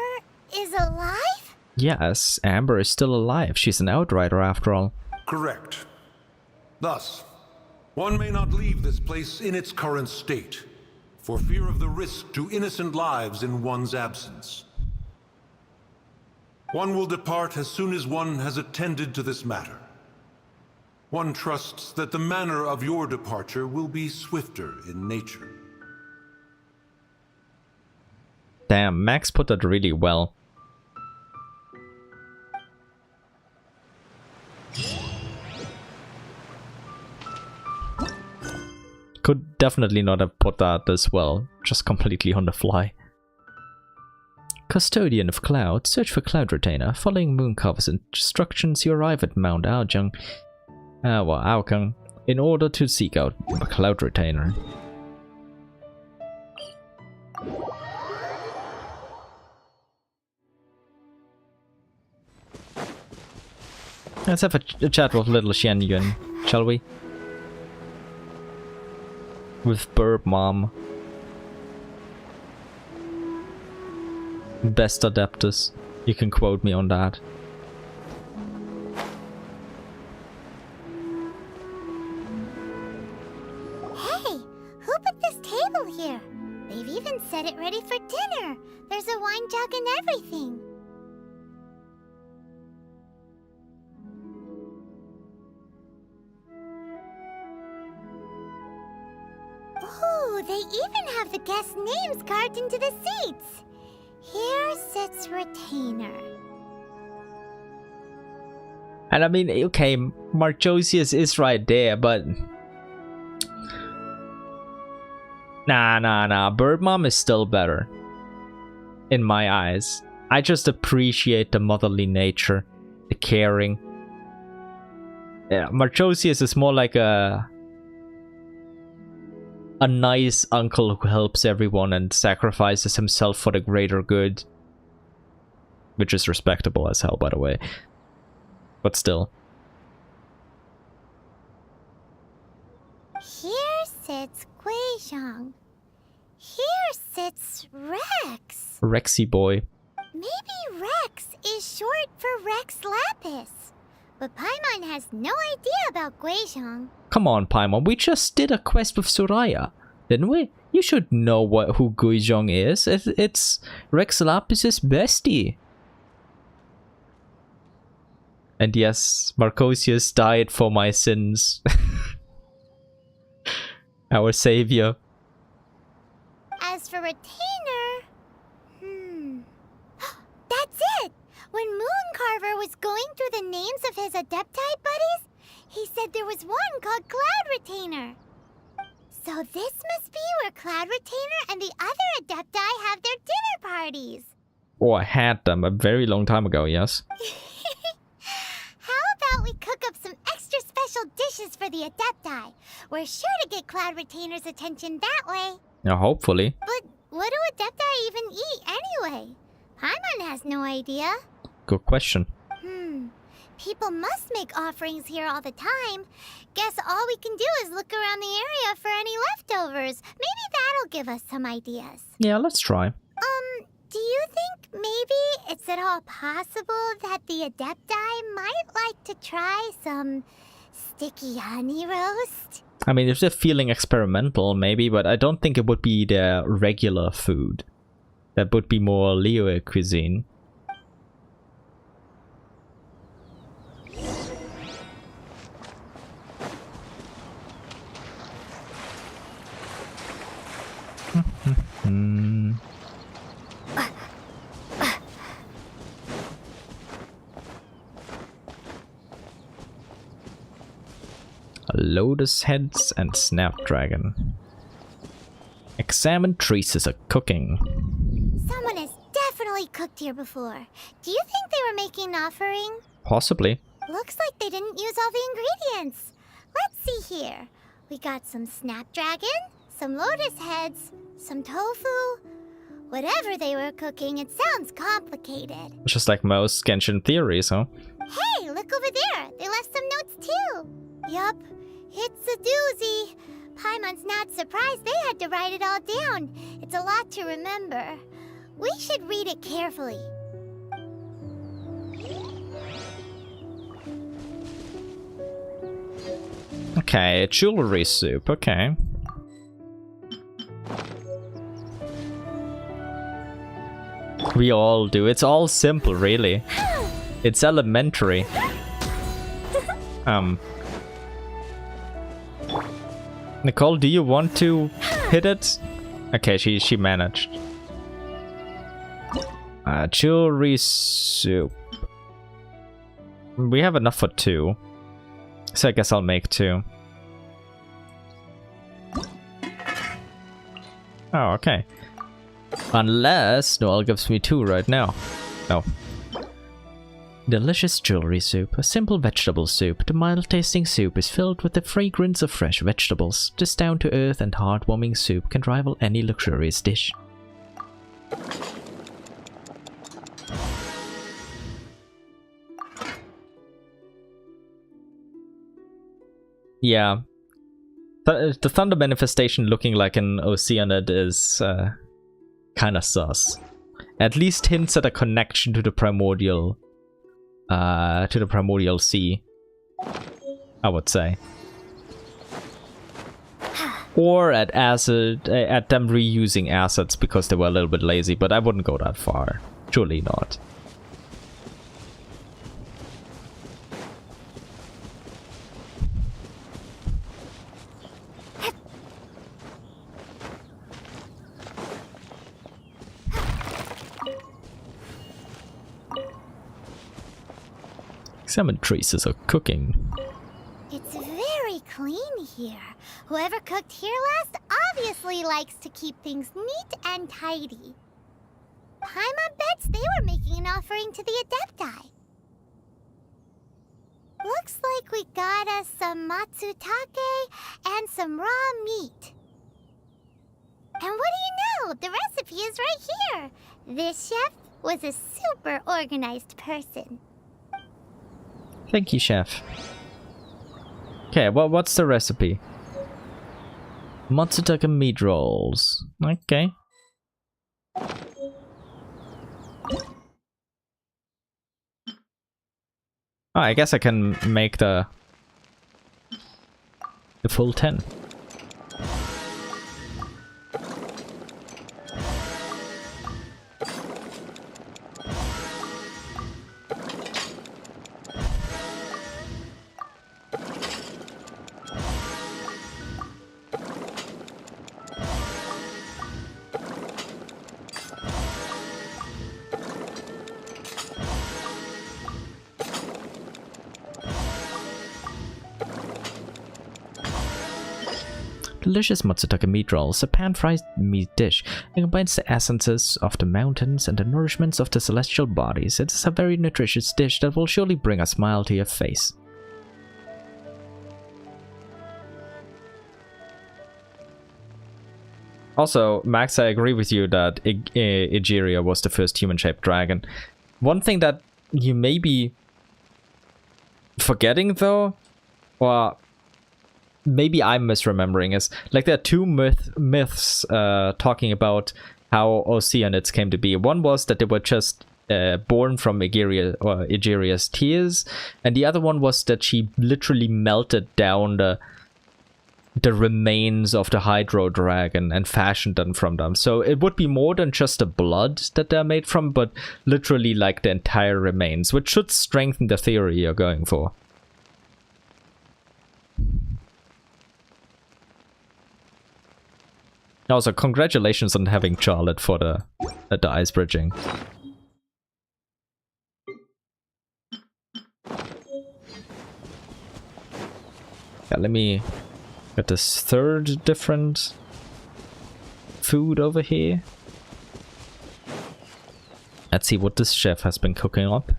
is alive? Yes, Amber is still alive. She's an outrider after all. Correct. Thus, one may not leave this place in its current state, for fear of the risk to innocent lives in one's absence. One will depart as soon as one has attended to this matter. One trusts that the manner of your departure will be swifter in nature. Damn, Max put that really well. Could definitely not have put that as well, just completely on the fly. Custodian of Cloud, search for Cloud Retainer. Following Mooncarver's instructions, you arrive at Mount Aojung, Aokang, in order to seek out a Cloud Retainer. Let's have a chat with little Xian Yun, shall we? With Burb Mom. Best Adeptus. You can quote me on that. Hey, who put this table here? They've even set it ready for dinner. There's a wine jug and everything. Ooh, they even have the guest names carved into the seats. Here sits Retainer. And I mean, okay, Marchosius is right there, but... Nah. Bird Mom is still better. In my eyes. I just appreciate the motherly nature. The caring. Yeah, Marchosius is more like a nice uncle who helps everyone and sacrifices himself for the greater good. Which is respectable as hell, by the way. But still. Here sits Guizhong. Here sits Rex. Rexy boy. Maybe Rex is short for Rex Lapis. But Paimon has no idea about Guizhong. Come on, Paimon, we just did a quest with Soraya, didn't we? You should know who Guizhong is. It's Rex Lapis's bestie. And yes, Marcosius died for my sins. Our savior. As for Retainer... That's it! When Mooncarver Carver was going through the names of his Adepti buddies, he said there was one called Cloud Retainer. So this must be where Cloud Retainer and the other Adepti have their dinner parties. Oh, I had them a very long time ago, yes. How about we cook up some extra special dishes for the Adepti? We're sure to get Cloud Retainer's attention that way. Yeah, hopefully. But what do Adepti even eat anyway? Paimon has no idea. Good question. People must make offerings here all the time. Guess all we can do is look around the area for any leftovers. Maybe that'll give us some ideas. Yeah, let's try. Do you think maybe it's at all possible that the Adepti might like to try some sticky honey roast? I mean, if they're feeling experimental, maybe, but I don't think it would be their regular food. That would be more Liyue cuisine. Lotus heads and snapdragon. Examine traces of cooking. Someone has definitely cooked here before. Do you think they were making an offering? Possibly. Looks like they didn't use all the ingredients. Let's see here. We got some snapdragon, some lotus heads, some tofu. Whatever they were cooking, it sounds complicated. Just like most Genshin theories, huh? Hey, look over there. They left some notes too. Yup, it's a doozy. Paimon's not surprised they had to write it all down. It's a lot to remember. We should read it carefully. Okay, jewelry soup, okay. We all do. It's all simple, really. It's elementary. Nicole, do you want to hit it? Okay, she managed. Jewelry soup. We have enough for 2. So I guess I'll make 2. Oh, okay. Unless Noel gives me 2 right now. No. Delicious jewelry soup, a simple vegetable soup. The mild-tasting soup is filled with the fragrance of fresh vegetables. This down-to-earth and heartwarming soup can rival any luxurious dish. Yeah. The thunder manifestation looking like an Oceanid is kinda sus. At least hints at a connection to the primordial sea, I would say. Or at them reusing assets because they were a little bit lazy, but I wouldn't go that far. Surely not. Examine traces of cooking. It's very clean here. Whoever cooked here last obviously likes to keep things neat and tidy. Paimon bets they were making an offering to the Adepti. Looks like we got us some matsutake and some raw meat. And what do you know? The recipe is right here. This chef was a super organized person. Thank you, chef. Okay, what's the recipe? Matsutake meat rolls. Okay. Oh, I guess I can make the full 10. delicious Matsutake meat rolls, a pan-fried meat dish. It combines the essences of the mountains and the nourishments of the celestial bodies. It is a very nutritious dish that will surely bring a smile to your face. Also, Max, I agree with you that Egeria was the first human-shaped dragon. One thing that you may be forgetting, though, or maybe I'm misremembering, is like there are two myths talking about how Oceanids came to be. One was that they were just born from Egeria's tears, and the other one was that she literally melted down the remains of the Hydro Dragon and fashioned them from them. So it would be more than just the blood that they're made from, but literally like the entire remains, which should strengthen the theory you're going for. Also, congratulations on having Charlotte for the ice bridging. Yeah, let me get this third different food over here. Let's see what this chef has been cooking up.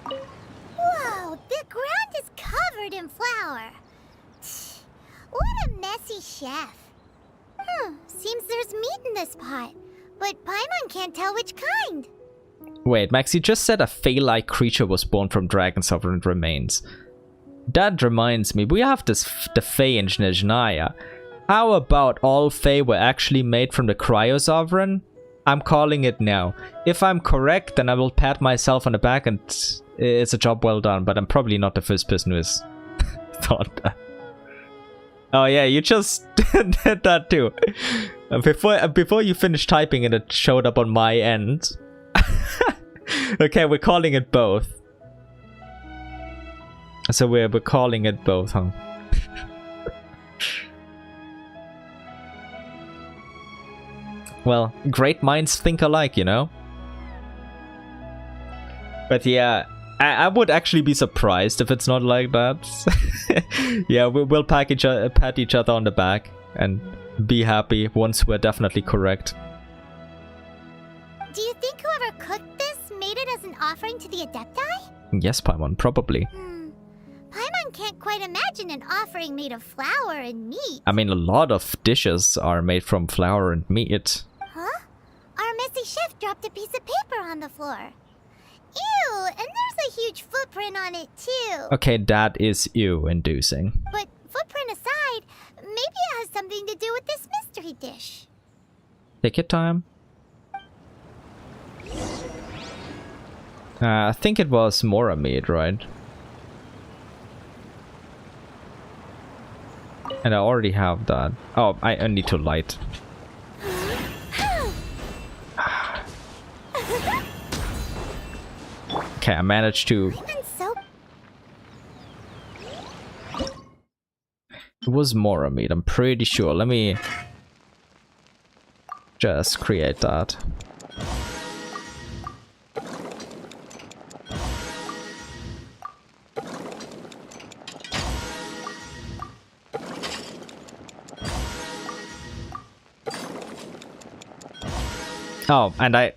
Whoa, the ground is covered in flour. What a messy chef. Seems there's meat in this pot, but Paimon can't tell which kind. Wait, Max, you just said a Fae-like creature was born from Dragon Sovereign remains. That reminds me, we have the Fae in Snezhnaya. How about all Fae were actually made from the Cryo Sovereign? I'm calling it now. If I'm correct, then I will pat myself on the back and it's a job well done, but I'm probably not the first person who has thought that. Oh yeah, you just did that too. Before you finished typing and it showed up on my end. Okay, we're calling it both. So we're calling it both, huh? Well, great minds think alike, you know? But yeah, I would actually be surprised if it's not like that. Yeah, we'll pat each other on the back and be happy once we're definitely correct. Do you think whoever cooked this made it as an offering to the Adepti? Yes, Paimon, probably. Paimon can't quite imagine an offering made of flour and meat. I mean, a lot of dishes are made from flour and meat. Huh? Our messy chef dropped a piece of paper on the floor. Ew, and there's a huge footprint on it too. Okay, that is ew-inducing. But footprint aside, maybe it has something to do with this mystery dish. Take your time. I think it was Mora meat, right? And I already have that. Oh, I need to light. Okay, I managed to... It was Mora meat, I'm pretty sure. Let me just create that. Oh, and I,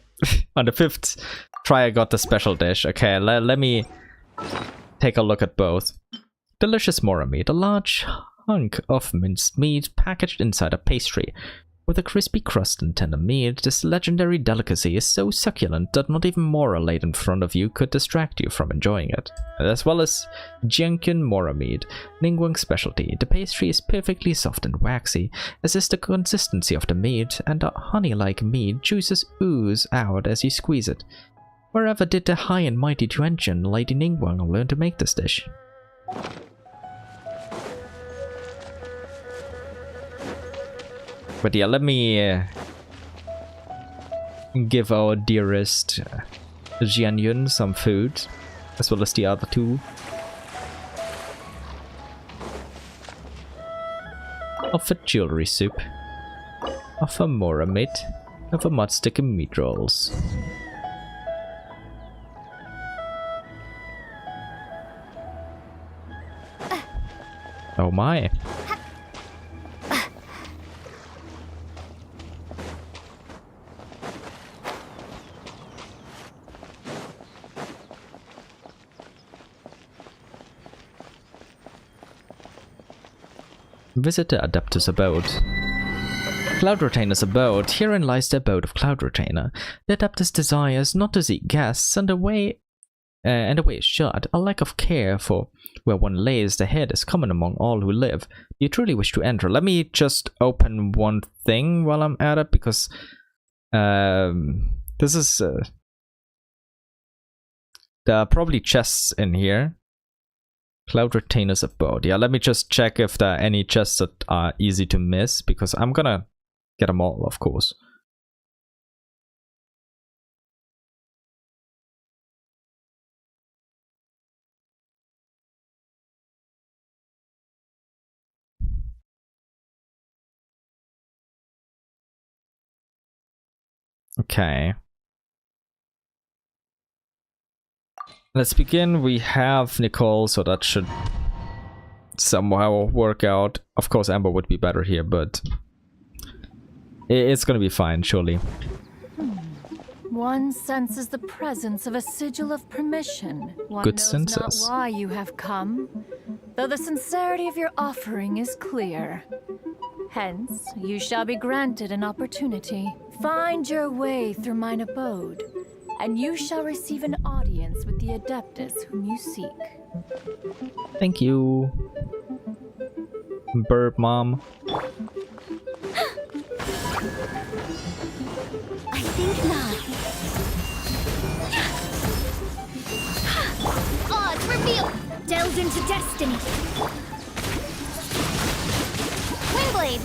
on the 5th try, I got the special dish. Okay, let me take a look at both. Delicious Mora meat, a large hunk of minced meat packaged inside a pastry. With a crispy crust and tender meat, this legendary delicacy is so succulent that not even Mora laid in front of you could distract you from enjoying it. As well as Genshin Mora meat, Ningguang's specialty. The pastry is perfectly soft and waxy, as is the consistency of the meat, and the honey-like meat juices ooze out as you squeeze it. Wherever did the high and mighty Genshin Lady Ningguang learn to make this dish? But yeah, let me give our dearest Jianyun some food, as well as the other two. Of a jewelry soup, of a Mora meat, of a Mondstadt meat rolls. Oh my. Visit the Adeptus abode. Cloud Retainer's abode. Herein lies the abode of Cloud Retainer. The Adeptus desires not to seek guests, and the way is shut. A lack of care for where one lays the head is common among all who live. You truly wish to enter. Let me just open one thing while I'm at it, because this is there are probably chests in here. Cloud Retainer's abode. Yeah, let me just check if there are any chests that are easy to miss, because I'm gonna get them all, of course. Okay. Let's begin. We have Nicole, so that should somehow work out. Of course, Amber would be better here, but it's gonna be fine, surely. One senses the presence of a sigil of permission. One Good knows senses. not why you have come, though the sincerity of your offering is clear. Hence, you shall be granted an opportunity. Find your way through mine abode, and you shall receive an audience with the Adeptus whom you seek. Thank you, Burp Mom. I think not. Odds reveal! Delve into destiny. Windblade!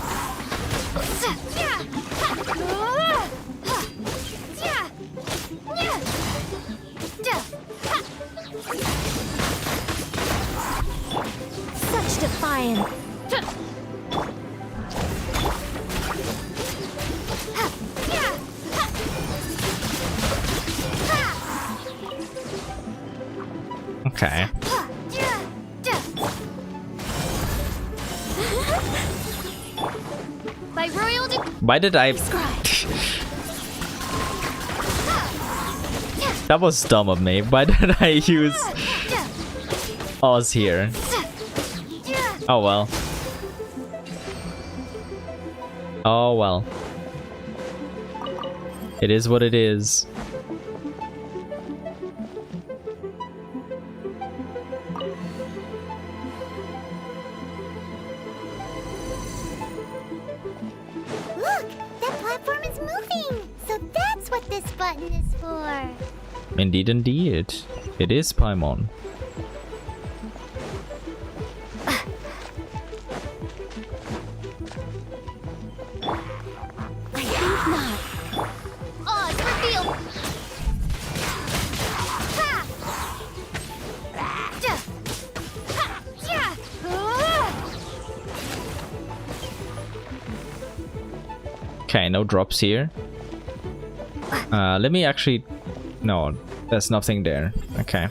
Such defiance. Okay. By royal Why did I... That was dumb of me. Why did I use Oz here? Oh well. Oh well. It is what it is. Look! That platform is moving! So that's what this button is for! Indeed, indeed. It is Paimon. I think not. Odds reveal! Ha! Ja! Ha! Ja! Okay, no drops here. Let me actually... No, there's nothing there. Okay.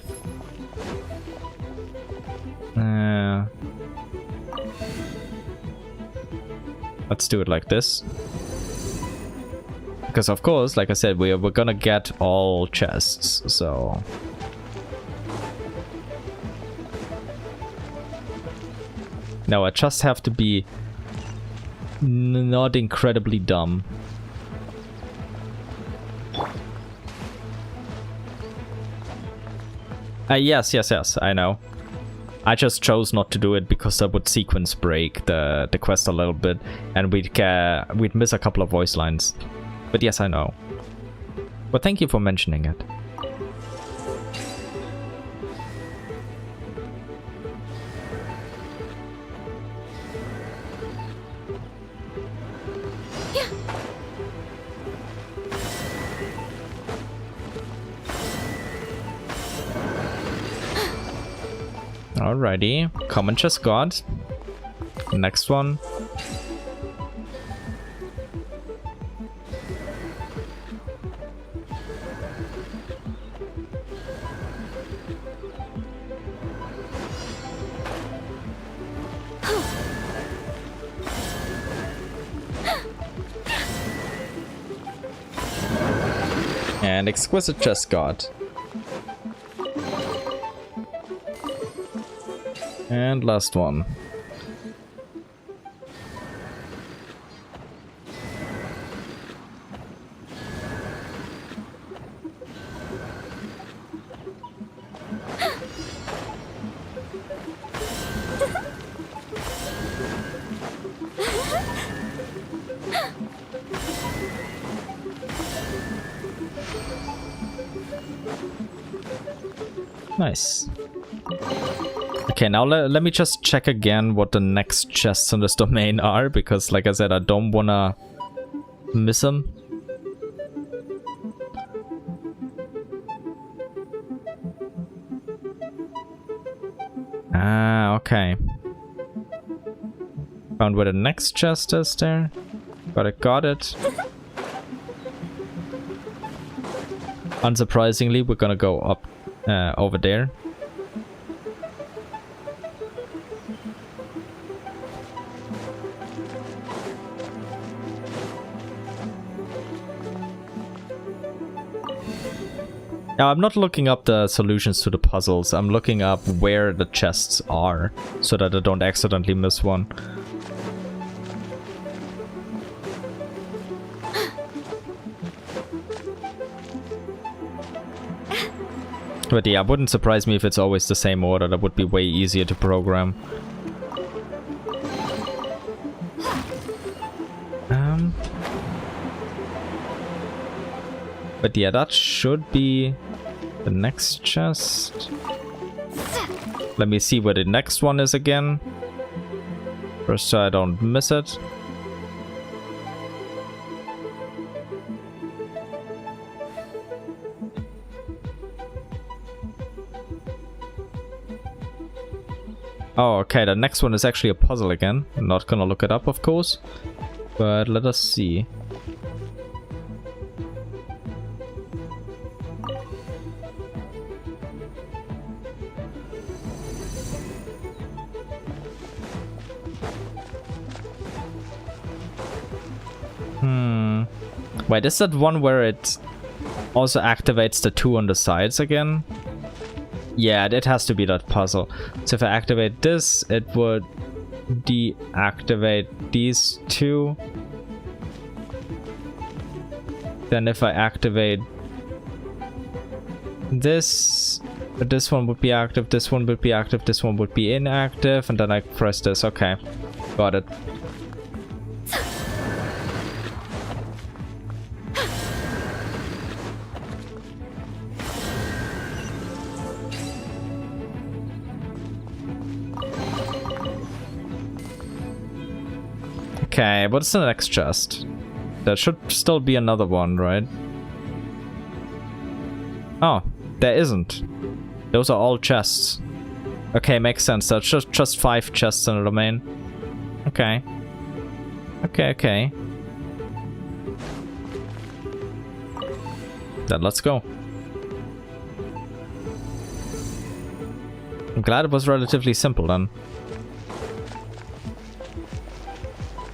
Let's do it like this. Because of course, like I said, we're gonna get all chests, so... No, I just have to be not incredibly dumb. Yes, I know. I just chose not to do it because that would sequence break the quest a little bit, and we'd miss a couple of voice lines. But yes, I know. But thank you for mentioning it. Alrighty, common chest god. Next one. And exquisite chest guard. And last one. Nice. Okay, now let me just check again what the next chests in this domain are, because like I said, I don't wanna miss them. Ah, okay. Found where the next chest is there. Got it. Unsurprisingly, we're gonna go up over there. Now, I'm not looking up the solutions to the puzzles. I'm looking up where the chests are, so that I don't accidentally miss one. But yeah, it wouldn't surprise me if it's always the same order. That would be way easier to program. But yeah, that should be the next chest. Let me see where the next one is again. First, so I don't miss it. Oh, okay, the next one is actually a puzzle again. I'm not gonna look it up, of course. But let us see. Wait, is that one where it also activates the two on the sides again? Yeah, it has to be that puzzle. So if I activate this, it would deactivate these two. Then if I activate this one would be active, this one would be active, this one would be inactive, and then I press this. Okay, got it. Okay, what's the next chest? There should still be another one, right? Oh, there isn't. Those are all chests. Okay, makes sense. That's just 5 chests in the domain. Okay. Okay. Then let's go. I'm glad it was relatively simple then.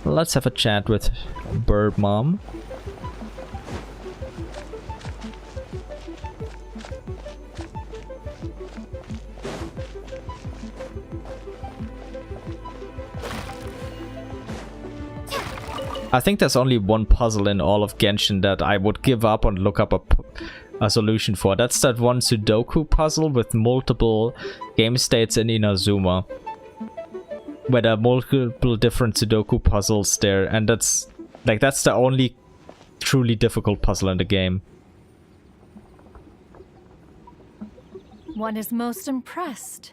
Let's have a chat with Bird Mom. I think there's only one puzzle in all of Genshin that I would give up and look up a solution for. That's that one Sudoku puzzle with multiple game states in Inazuma. Where there are multiple different Sudoku puzzles there, and that's the only truly difficult puzzle in the game. One is most impressed.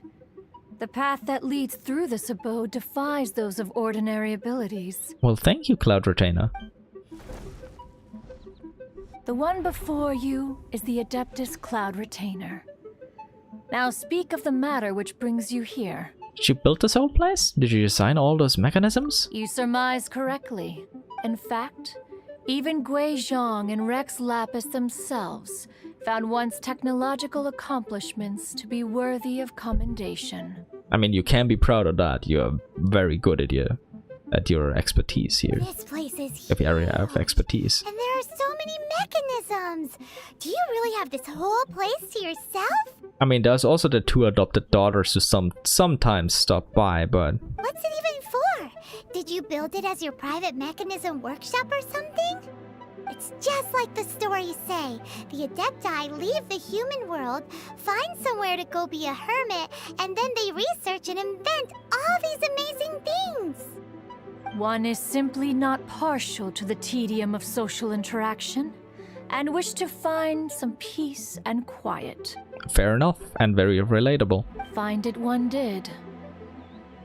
The path that leads through this abode defies those of ordinary abilities. Well, thank you, Cloud Retainer. The one before you is the Adeptus Cloud Retainer. Now speak of the matter which brings you here. Did you build this whole place? Did you design all those mechanisms? You surmise correctly. In fact, even Gui Zhang and Rex Lapis themselves found one's technological accomplishments to be worthy of commendation. I mean, you can be proud of that. You're very good at your expertise here. This place is huge. If you area of expertise. And there are so many mechanisms. mechanisms! Do you really have this whole place to yourself? I mean, there's also the 2 adopted daughters who sometimes stop by, but... What's it even for? Did you build it as your private mechanism workshop or something? It's just like the stories say. The Adepti leave the human world, find somewhere to go be a hermit, and then they research and invent all these amazing things! One is simply not partial to the tedium of social interaction, and wish to find some peace and quiet. Fair enough, and very relatable. Find it one did.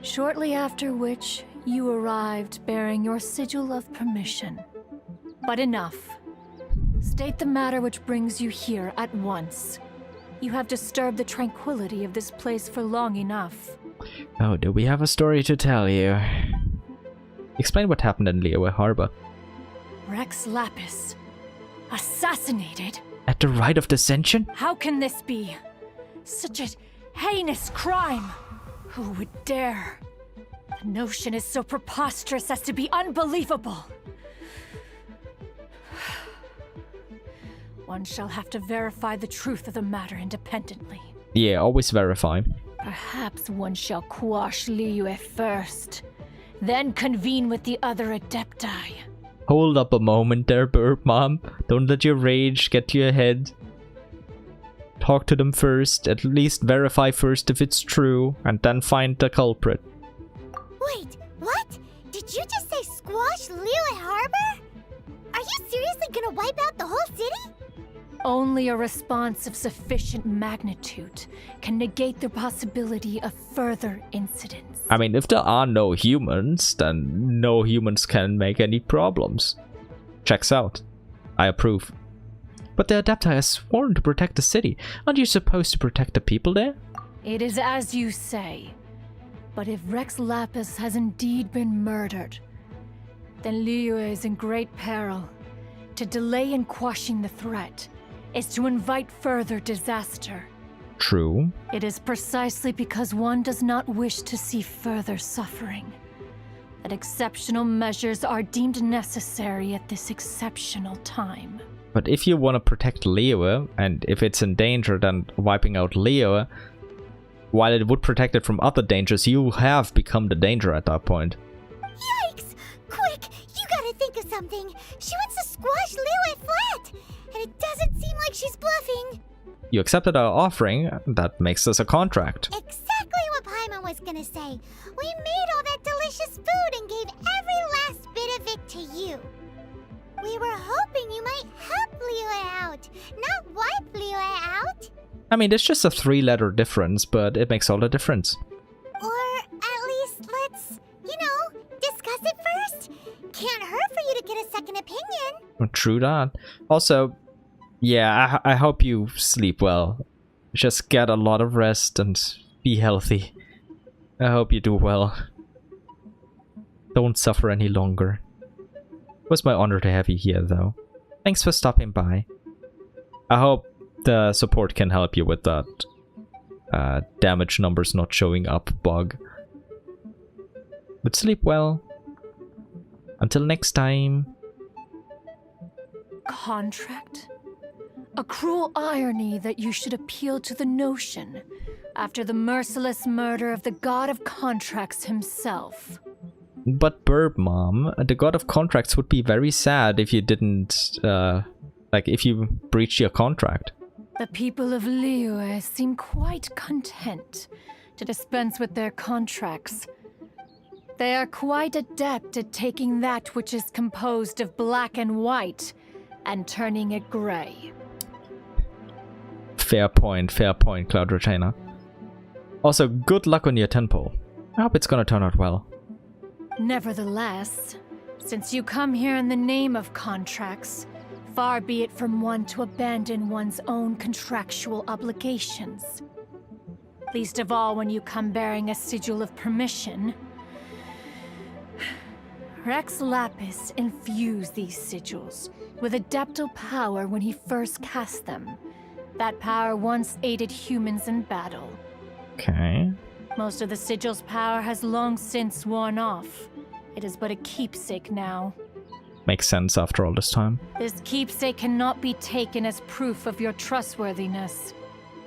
Shortly after which, you arrived bearing your sigil of permission. But enough. State the matter which brings you here at once. You have disturbed the tranquility of this place for long enough. Oh, do we have a story to tell you? Explain what happened in Liyue Harbor. Rex Lapis. Assassinated? At the rite of dissension? How can this be? Such a heinous crime! Who would dare? The notion is so preposterous as to be unbelievable. One shall have to verify the truth of the matter independently. Yeah, always verify. Perhaps one shall quash Liyue first, then convene with the other Adepti. Hold up a moment there, Burp Mom. Don't let your rage get to your head. Talk to them first, at least verify first if it's true, and then find the culprit. Wait, what? Did you just say squash Liyue Harbor? Are you seriously gonna wipe out the whole city? Only a response of sufficient magnitude can negate the possibility of further incidents. I mean, if there are no humans, then no humans can make any problems. Checks out. I approve. But the Adepti has sworn to protect the city. Aren't you supposed to protect the people there? It is as you say. But if Rex Lapis has indeed been murdered, then Liyue is in great peril. To delay in quashing the threat is to invite further disaster. True. It is precisely because one does not wish to see further suffering that exceptional measures are deemed necessary at this exceptional time. But if you want to protect Liyue, and if it's in danger, then wiping out Liyue, while it would protect it from other dangers, you have become the danger at that point. Yikes! Quick, you gotta think of something. She wants to squash Liyue flat, and it doesn't seem like she's bluffing. You accepted our offering, that makes us a contract. Exactly what Paimon was gonna say. We made all that delicious food and gave every last bit of it to you. We were hoping you might help Liyue out, not wipe Liyue out. I mean, it's just a 3-letter difference, but it makes all the difference. Or at least let's, discuss it first. Can't hurt for you to get a second opinion. True that. Also, yeah, I hope you sleep well. Just get a lot of rest and be healthy. I hope you do well. Don't suffer any longer. It was my honor to have you here, though. Thanks for stopping by. I hope the support can help you with that damage numbers not showing up bug. But sleep well. Until next time. Contract? A cruel irony that you should appeal to the notion after the merciless murder of the god of contracts himself. But Burb Mom, the god of contracts would be very sad if you didn't, if you breached your contract. The people of Liyue seem quite content to dispense with their contracts. They are quite adept at taking that which is composed of black and white and turning it gray. Fair point, Cloud Retainer. Also, good luck on your temple. I hope it's gonna turn out well. Nevertheless, since you come here in the name of contracts, far be it from one to abandon one's own contractual obligations. Least of all when you come bearing a sigil of permission. Rex Lapis infused these sigils with adeptal power when he first cast them. That power once aided humans in battle. Okay. Most of the sigil's power has long since worn off. It is but a keepsake now. Makes sense after all this time. This keepsake cannot be taken as proof of your trustworthiness.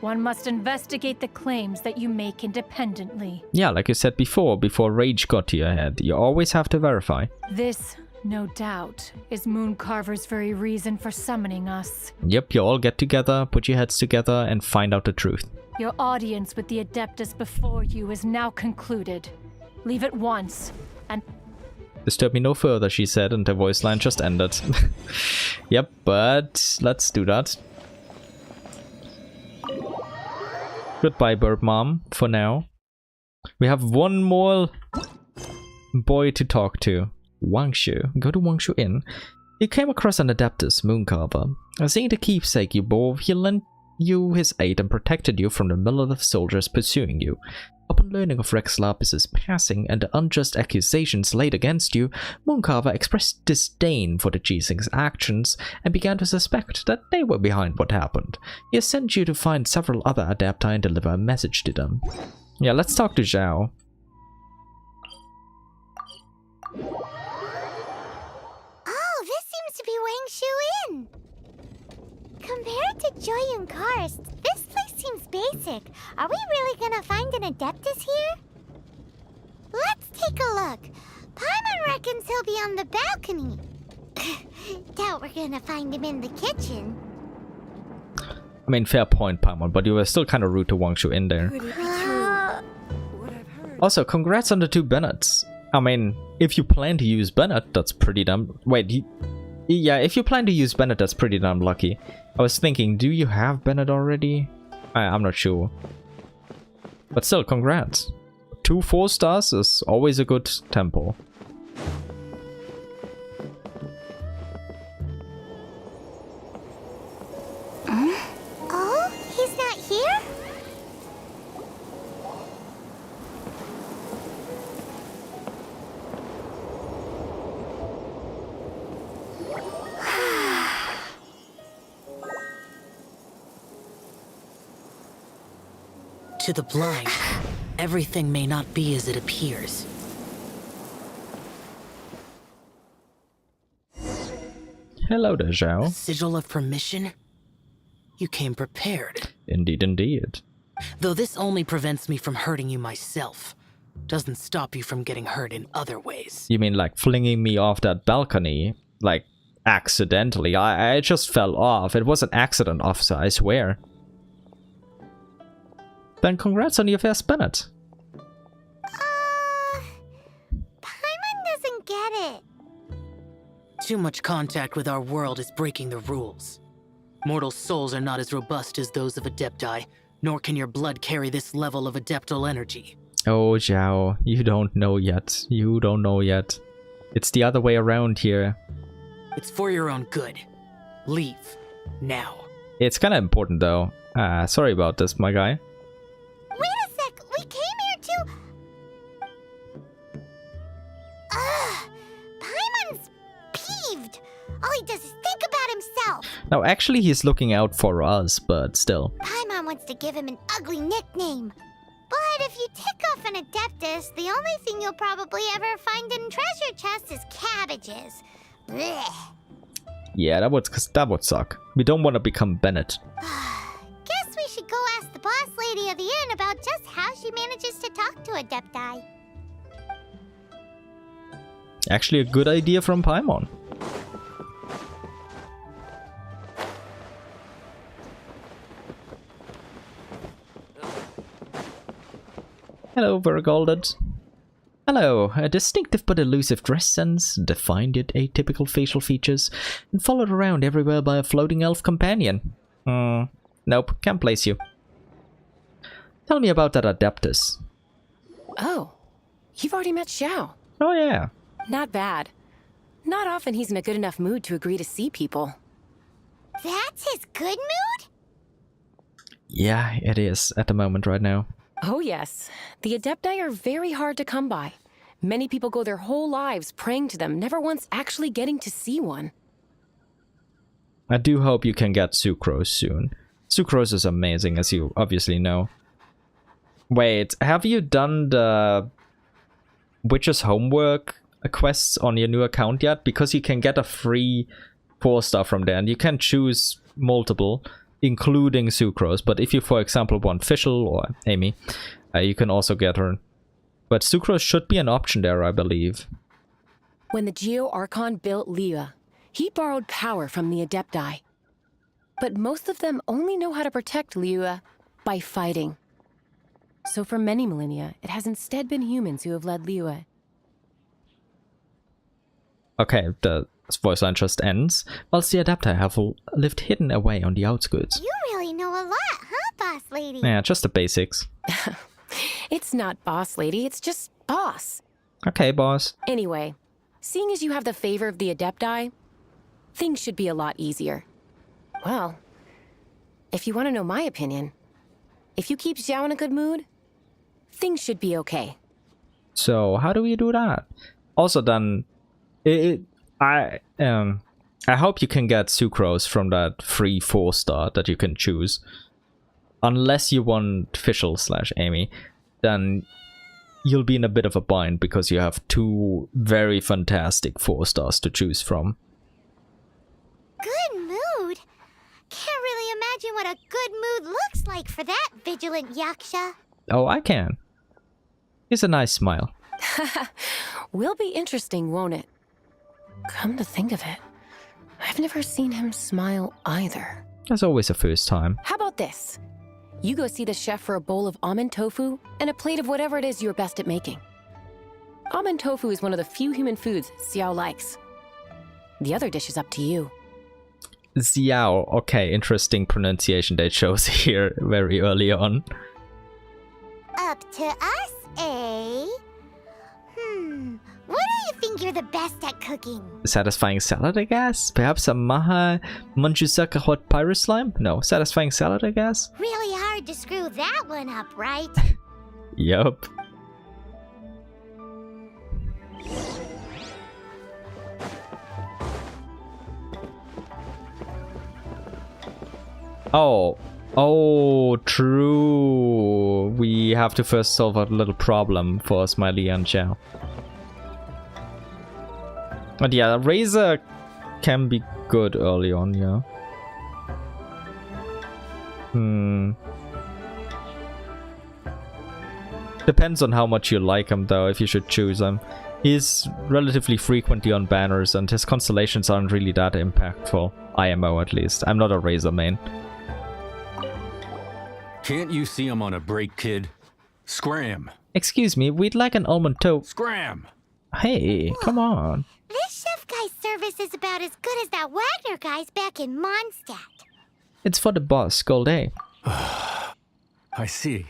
One must investigate the claims that you make independently. Yeah, like you said before Rage got to your head, you always have to verify. This, no doubt, is Mooncarver's very reason for summoning us. Yep, you all get together, put your heads together, and find out the truth. Your audience with the Adeptus before you is now concluded. Leave at once, and... Disturb me no further, she said, and her voice line just ended. Yep, but let's do that. Goodbye, Burp Mom, for now. We have one more boy to talk to. Wangshu. Go to Wangshu Inn. You came across an Adeptus, Mooncarver. Seeing the keepsake you bore, he lent you his aid and protected you from the militant soldiers pursuing you. Upon learning of Rex Lapis's passing and the unjust accusations laid against you, Mooncarver expressed disdain for the G-Sing's actions and began to suspect that they were behind what happened. He has sent you to find several other Adepti and deliver a message to them. Yeah, let's talk to Zhao. Oh, this seems to be Wangshu Inn. Compared to Jueyun Karst, this place seems basic. Are we really gonna find an Adeptus here? Let's take a look. Paimon reckons he'll be on the balcony. Doubt we're gonna find him in the kitchen. I mean, fair point, Paimon, but you were still kind of rude to Wangshu Inn there. Also, congrats on the 2 Bennetts. I mean, if you plan to use Bennett, that's pretty damn... Wait, yeah, if you plan to use Bennett, that's pretty damn lucky. I was thinking, do you have Bennett already? I'm not sure. But still, congrats. 2 4 stars is always a good tempo. Oh, he's not here? To the blind, everything may not be as it appears. Hello there, Zhao. A sigil of permission? You came prepared. Indeed, indeed. Though this only prevents me from hurting you myself, doesn't stop you from getting hurt in other ways. You mean like flinging me off that balcony? Like, accidentally? I just fell off. It was an accident, officer, I swear. Then congrats on your first Bennett. Paimon doesn't get it. Too much contact with our world is breaking the rules. Mortal souls are not as robust as those of Adepti, nor can your blood carry this level of adeptal energy. Oh, Zhao, you don't know yet. You don't know yet. It's the other way around here. It's for your own good. Leave. Now. It's kind of important, though. Sorry about this, my guy. Wait a sec, we came here to... Paimon's peeved. All he does is think about himself. Now, actually, he's looking out for us, but still. Paimon wants to give him an ugly nickname. But if you tick off an Adeptus, the only thing you'll probably ever find in treasure chests is cabbages. Blech. Yeah, that would suck. We don't want to become Bennett. Guess we should go ask the boss lady of the inn about just how she manages to talk to Adepti. Actually, a good idea from Paimon. Hello, Vergolded. Hello, a distinctive but elusive dress sense defined your atypical facial features and followed around everywhere by a floating elf companion. Nope, can't place you. Tell me about that Adeptus. Oh, you've already met Xiao. Oh yeah. Not bad. Not often he's in a good enough mood to agree to see people. That's his good mood? Yeah, it is at the moment right now. Oh yes, the Adepti are very hard to come by. Many people go their whole lives praying to them, never once actually getting to see one. I do hope you can get Sucrose soon. Sucrose is amazing, as you obviously know. Wait, have you done the Witch's homework quests on your new account yet, because you can get a free 4-star from there, and you can choose multiple, including Sucrose. But if you, for example, want Fischl or Amy, you can also get her. But Sucrose should be an option there, I believe. When the Liyue Archon built Liyue, he borrowed power from the Adepti. But most of them only know how to protect Liyue by fighting. So for many millennia, it has instead been humans who have led Liyue. Okay, the voice line just ends, whilst the Adepti have lived hidden away on the outskirts. You really know a lot, huh, boss lady? Yeah, just the basics. It's not boss lady, it's just boss. Okay, boss. Anyway, seeing as you have the favor of the Adepti, things should be a lot easier. Well, if you want to know my opinion, if you keep Xiao in a good mood, things should be okay. So how do we do that? Also, then, I hope you can get Sucrose from that free 4-star that you can choose. Unless you want Fischl/Amy, then you'll be in a bit of a bind because you have 2 very fantastic 4-stars to choose from. Good mood? Can't really imagine what a good mood looks like for that vigilant Yaksha. Oh, I can. He's a nice smile. Will be interesting, won't it? Come to think of it, I've never seen him smile either. There's always a first time. How about this? You go see the chef for a bowl of almond tofu and a plate of whatever it is you're best at making. Almond tofu is one of the few human foods Xiao likes. The other dish is up to you. Xiao. Okay, interesting pronunciation they chose here very early on. Up to us, eh? What do you think you're the best at cooking? Satisfying salad, I guess? Perhaps a Maha Manjusaka hot pirate slime? No, satisfying salad, I guess? Really hard to screw that one up, right? Yup. Oh, true. We have to first solve a little problem for Smiley and Xiao. But yeah, Razor can be good early on, yeah. Depends on how much you like him, though, if you should choose him. He's relatively frequently on banners, and his constellations aren't really that impactful. IMO, at least. I'm not a Razor main. Can't you see I'm on a break, kid? Scram! Excuse me, we'd like an almond toast. Scram! Hey, come on. This chef guy's service is about as good as that Wagner guy's back in Mondstadt. It's for the boss, Gold A. I see.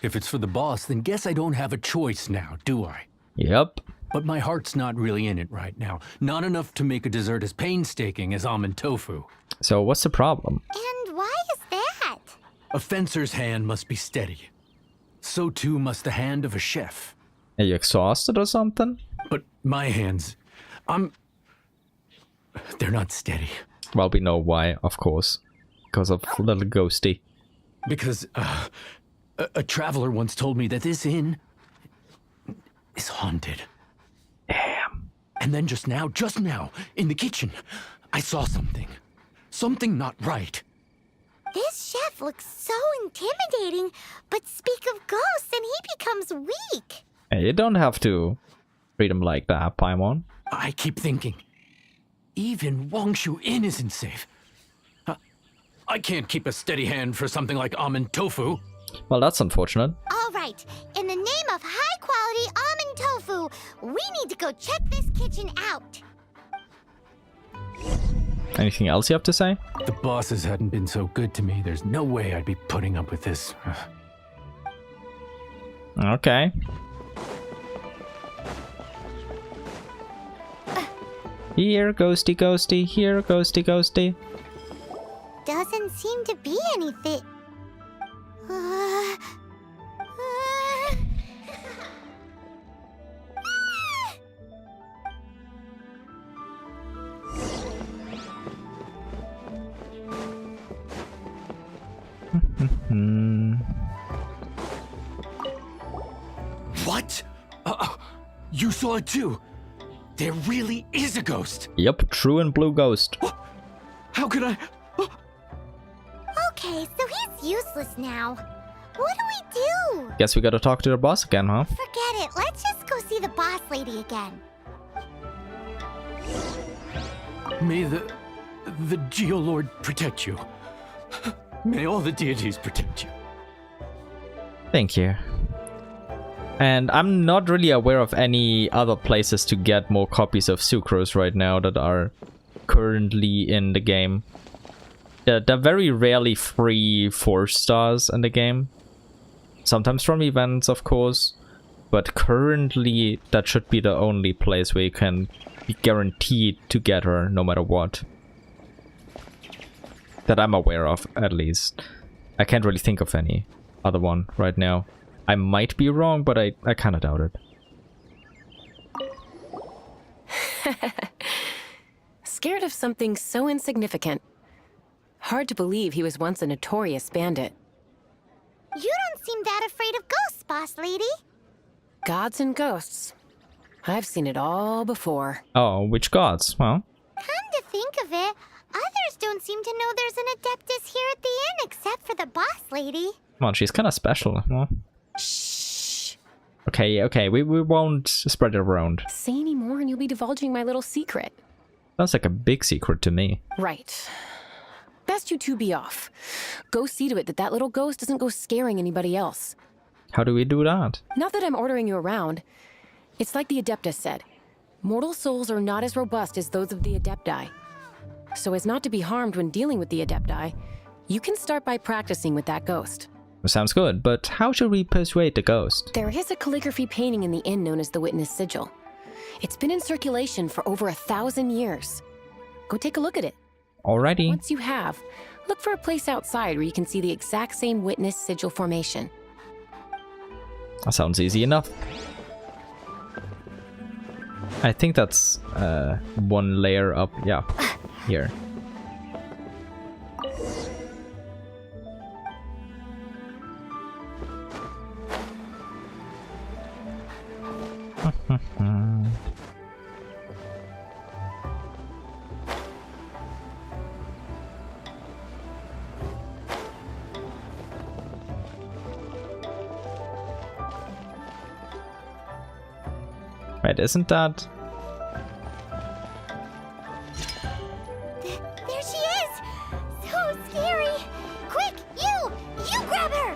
If it's for the boss, then guess I don't have a choice now, do I? Yep. But my heart's not really in it right now. Not enough to make a dessert as painstaking as almond tofu. So what's the problem? And why is that? A fencer's hand must be steady. So too must the hand of a chef. Are you exhausted or something? But my hands, they're not steady. Well, we know why, of course. Because of little Ghosty. Because a traveler once told me that this inn is haunted. Damn. And then just now, in the kitchen, I saw something. Something not right. This chef looks so intimidating, but speak of ghosts and he becomes weak. Hey, you don't have to treat him like that, Paimon. I keep thinking, even Wangshu Inn isn't safe. I can't keep a steady hand for something like almond tofu. Well, that's unfortunate. All right, in the name of high-quality almond tofu, we need to go check this kitchen out. Anything else you have to say? The bosses hadn't been so good to me. There's no way I'd be putting up with this. Okay. Here, ghosty, ghosty. Here, ghosty, ghosty. Doesn't seem to be anything. What? You saw it too? There really is a ghost! Yep, true and blue ghost. How could I... Okay, so he's useless now. What do we do? Guess we gotta talk to the boss again, huh? Forget it. Let's just go see the boss lady again. May the Geolord protect you. May all the deities protect you. Thank you. And I'm not really aware of any other places to get more copies of Sucrose right now that are currently in the game. They're very rarely free 4 stars in the game. Sometimes from events, of course. But currently, that should be the only place where you can be guaranteed to get her, no matter what. That I'm aware of, at least. I can't really think of any other one right now. I might be wrong, but I kind of doubt it. Scared of something so insignificant. Hard to believe he was once a notorious bandit. You don't seem that afraid of ghosts, boss lady. Gods and ghosts. I've seen it all before. Oh, which gods? Well, Come to think of it, others don't seem to know there's an Adeptus here at the inn except for the boss lady. well, she's kind of special. Well, Shh. okay, we won't spread it around. Say any more and you'll be divulging my little secret. Sounds like a big secret to me. Right. Best you two be off. Go see to it that little ghost doesn't go scaring anybody else. How do we do that? Not that I'm ordering you around. It's like the Adeptus said. Mortal souls are not as robust as those of the Adepti. So as not to be harmed when dealing with the Adepti, you can start by practicing with that ghost. Sounds good, but how should we persuade the ghost? There is a calligraphy painting in the inn known as the Witness Sigil. It's been in circulation for over 1,000 years. Go take a look at it. Alrighty. Once you have, look for a place outside where you can see the exact same Witness Sigil formation. That sounds easy enough. I think that's one layer up. Yeah, here. Right, isn't that? There she is! So scary! Quick, you grab her!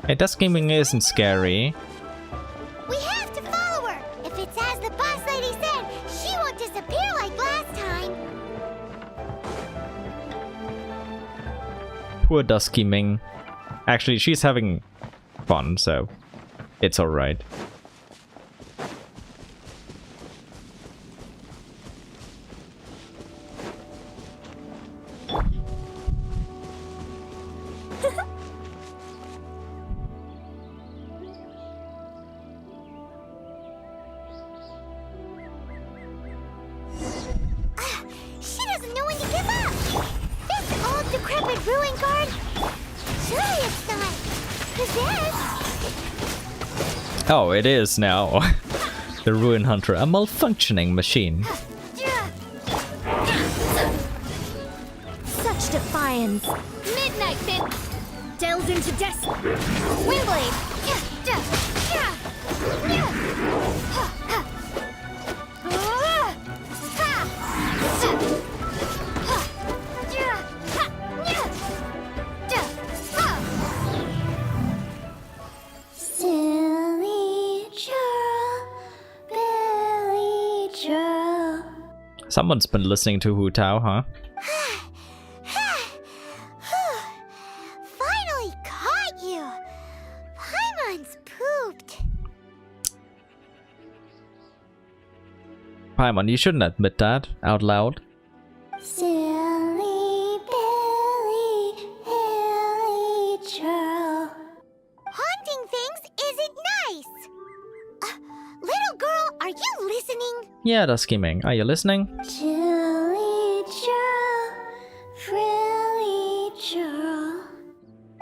Hey, that scheming isn't scary. We have to follow her! If it's as the boss lady said, she won't disappear like last time! Poor Dusky Ming. Actually, she's having fun, so it's alright. She doesn't know when to give up! This old decrepit ruin guard? Surely it's not possessed! Oh, it is now. The Ruin Hunter, a malfunctioning machine. Such defiance. Midnight Fin delves into death. Windblade. Silly churl, Billy churl. Someone's been listening to Hu Tao, huh? Finally caught you! Paimon's pooped. Paimon, you shouldn't admit that out loud. Silly Billy, Hilly churl. Haunting things isn't nice! Little girl, are you listening? Yeah, Dusky Ming, are you listening? Chilly churl, frilly churl.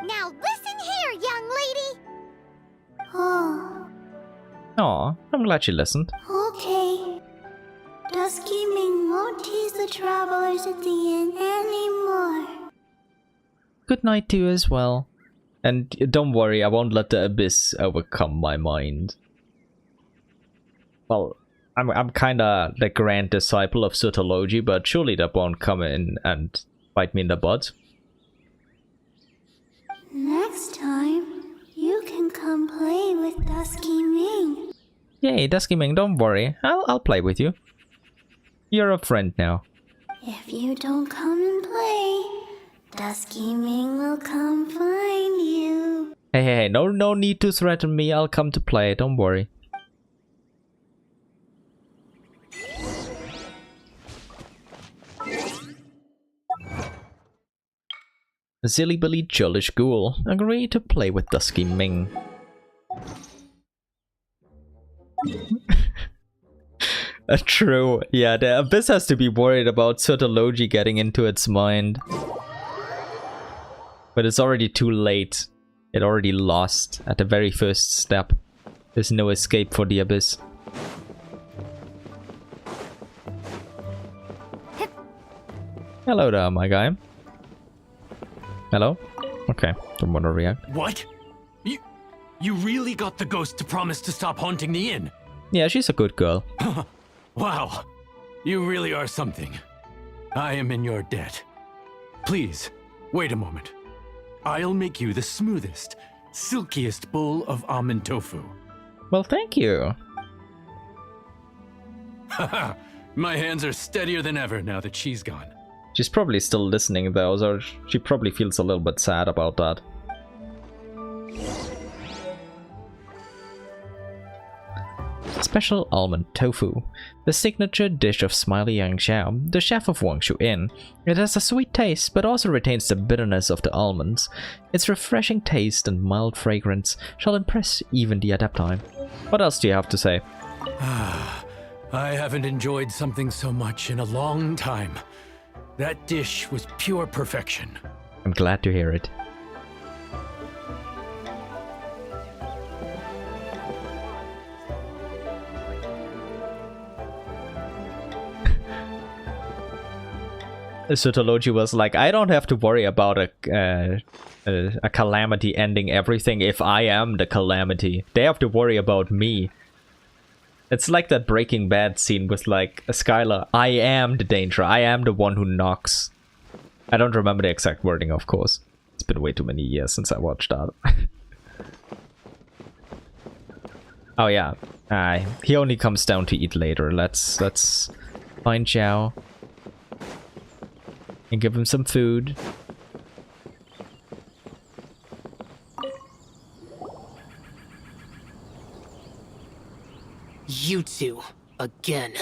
Now listen here, young lady! Oh, Aw, I'm glad you listened. okay. Dusky Ming won't tease the travelers at the inn anymore. Good night to you as well. And don't worry, I won't let the abyss overcome my mind. Well, I'm kinda the grand disciple of Sotology, but surely that won't come in and bite me in the butt. Next time, you can come play with Dusky Ming. Yay, Dusky Ming, don't worry. I'll play with you. You're a friend now. If you don't come and play, Dusky Ming will come find you. Hey, no need to threaten me. I'll come to play, don't worry. Silly-billy churlish ghoul, agree to play with Dusky Ming. True, yeah, the Abyss has to be worried about Sotology getting into its mind. But it's already too late. It already lost at the very first step. There's no escape for the Abyss. Hello there, my guy. Hello? Okay, don't want to react. What? You really got the ghost to promise to stop haunting the inn? Yeah, she's a good girl. Wow, you really are something. I am in your debt. Please, wait a moment. I'll make you the smoothest, silkiest bowl of almond tofu. Well, thank you. Haha, my hands are steadier than ever now that she's gone. She's probably still listening though, so she probably feels a little bit sad about that. Special almond tofu, the signature dish of Smiley Yang Xiao, the chef of Wangshu Inn. It has a sweet taste, but also retains the bitterness of the almonds. Its refreshing taste and mild fragrance shall impress even the Adepti. What else do you have to say? I haven't enjoyed something so much in a long time. That dish was pure perfection. I'm glad to hear it. Sotology was like, I don't have to worry about a calamity ending everything if I am the calamity. They have to worry about me. It's like that Breaking Bad scene with like Skylar. I am the danger. I am the one who knocks. I don't remember the exact wording, of course. It's been way too many years since I watched that. Oh yeah, he only comes down to eat later. Let's find Xiao and give him some food. You two, again.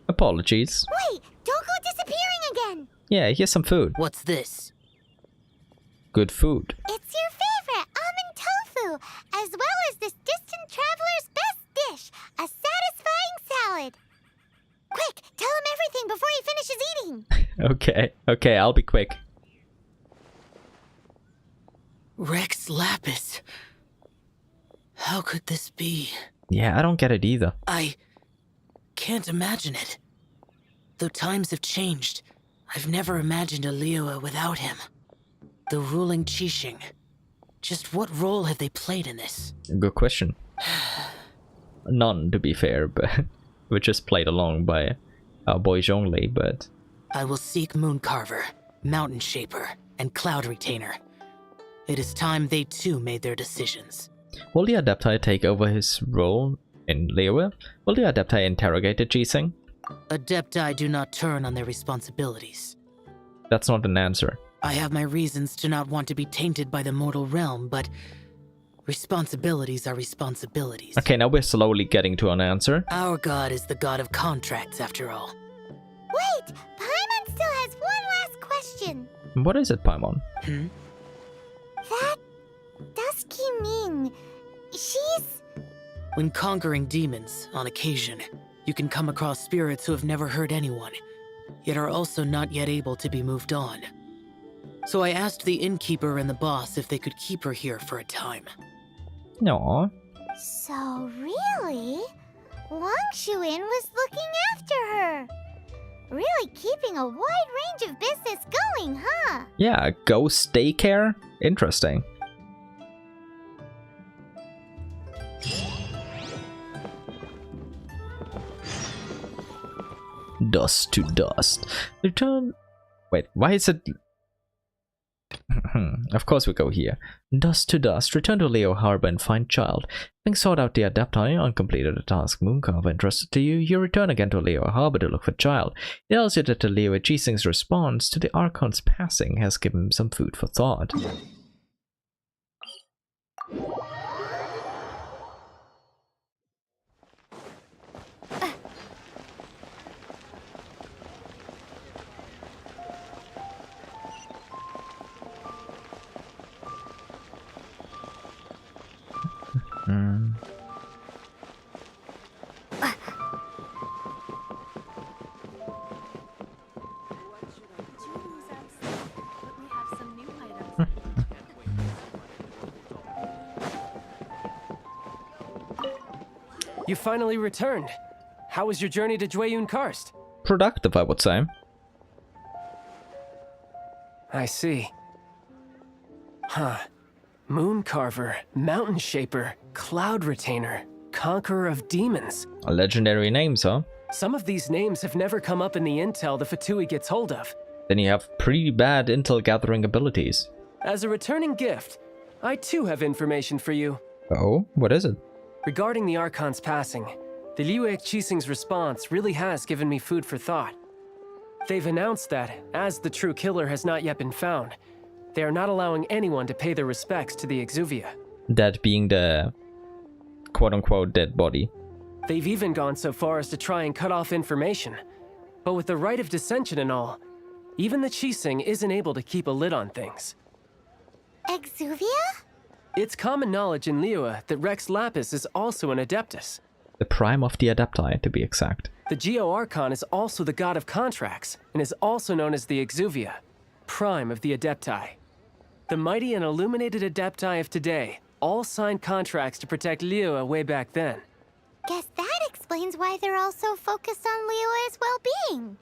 Apologies. Wait, don't go disappearing again. Yeah, here's some food. What's this? Good food. It's your favorite, almond tofu, as well as this distant traveler's best dish, a satisfying salad. Quick, tell him everything before he finishes eating. Okay, I'll be quick. Rex Lapis. How could this be? Yeah, I don't get it either. I can't imagine it. Though times have changed, I've never imagined a Liyue without him. The ruling Qixing. Just what role have they played in this? Good question. None, to be fair, but we just played along by our boys only, but... I will seek Mooncarver, Mountain Shaper, and Cloud Retainer. It is time they too made their decisions. Will the Adepti take over his role in Liyue? Will the Adepti interrogate the Qixing? Adepti do not turn on their responsibilities. That's not an answer. I have my reasons to not want to be tainted by the mortal realm, but responsibilities are responsibilities. Okay, now we're slowly getting to an answer. Our god is the god of contracts, after all. Wait, Paimon still has one last question. What is it, Paimon? That Dusky Ming, she's... When conquering demons, on occasion, you can come across spirits who have never hurt anyone, yet are also not yet able to be moved on. So I asked the innkeeper and the boss if they could keep her here for a time. No. So really, Wangshu Inn was looking after Really keeping a wide range of business going, huh? Yeah, ghost daycare? Interesting. Dust to dust. Return. Wait, why is it? Of course we go here. Dust to dust. Return to Liyue Harbor and find child. Having sought out the Adepti and completed the task Mooncarver entrusted to you, you return again to Liyue Harbor to look for child. It tells you that the Liyue Archon's response to the Archon's passing has given him some food for thought. You finally returned. How was your journey to Jueyun Karst? Productive, I would say. I see. Huh. Moon Carver, Mountain Shaper, Cloud Retainer, Conqueror of Demons. Legendary names, huh? Some of these names have never come up in the intel the Fatui gets hold of. Then you have pretty bad intel gathering abilities. As a returning gift, I too have information for you. Oh, what is it? Regarding the Archon's passing, the Liyue Archon's response really has given me food for thought. They've announced that, as the true killer has not yet been found, they are not allowing anyone to pay their respects to the Exuvia. That being the quote-unquote dead body. They've even gone so far as to try and cut off information. But with the right of dissension and all, even the Qixing isn't able to keep a lid on things. Exuvia? It's common knowledge in Liyue that Rex Lapis is also an Adeptus. The prime of the Adepti, to be exact. The Liyue Archon is also the god of contracts, and is also known as the Exuvia, prime of the Adepti. The mighty and illuminated Adepti of today all signed contracts to protect Liyue way back then. Guess that explains why they're all so focused on Liyue's well-being.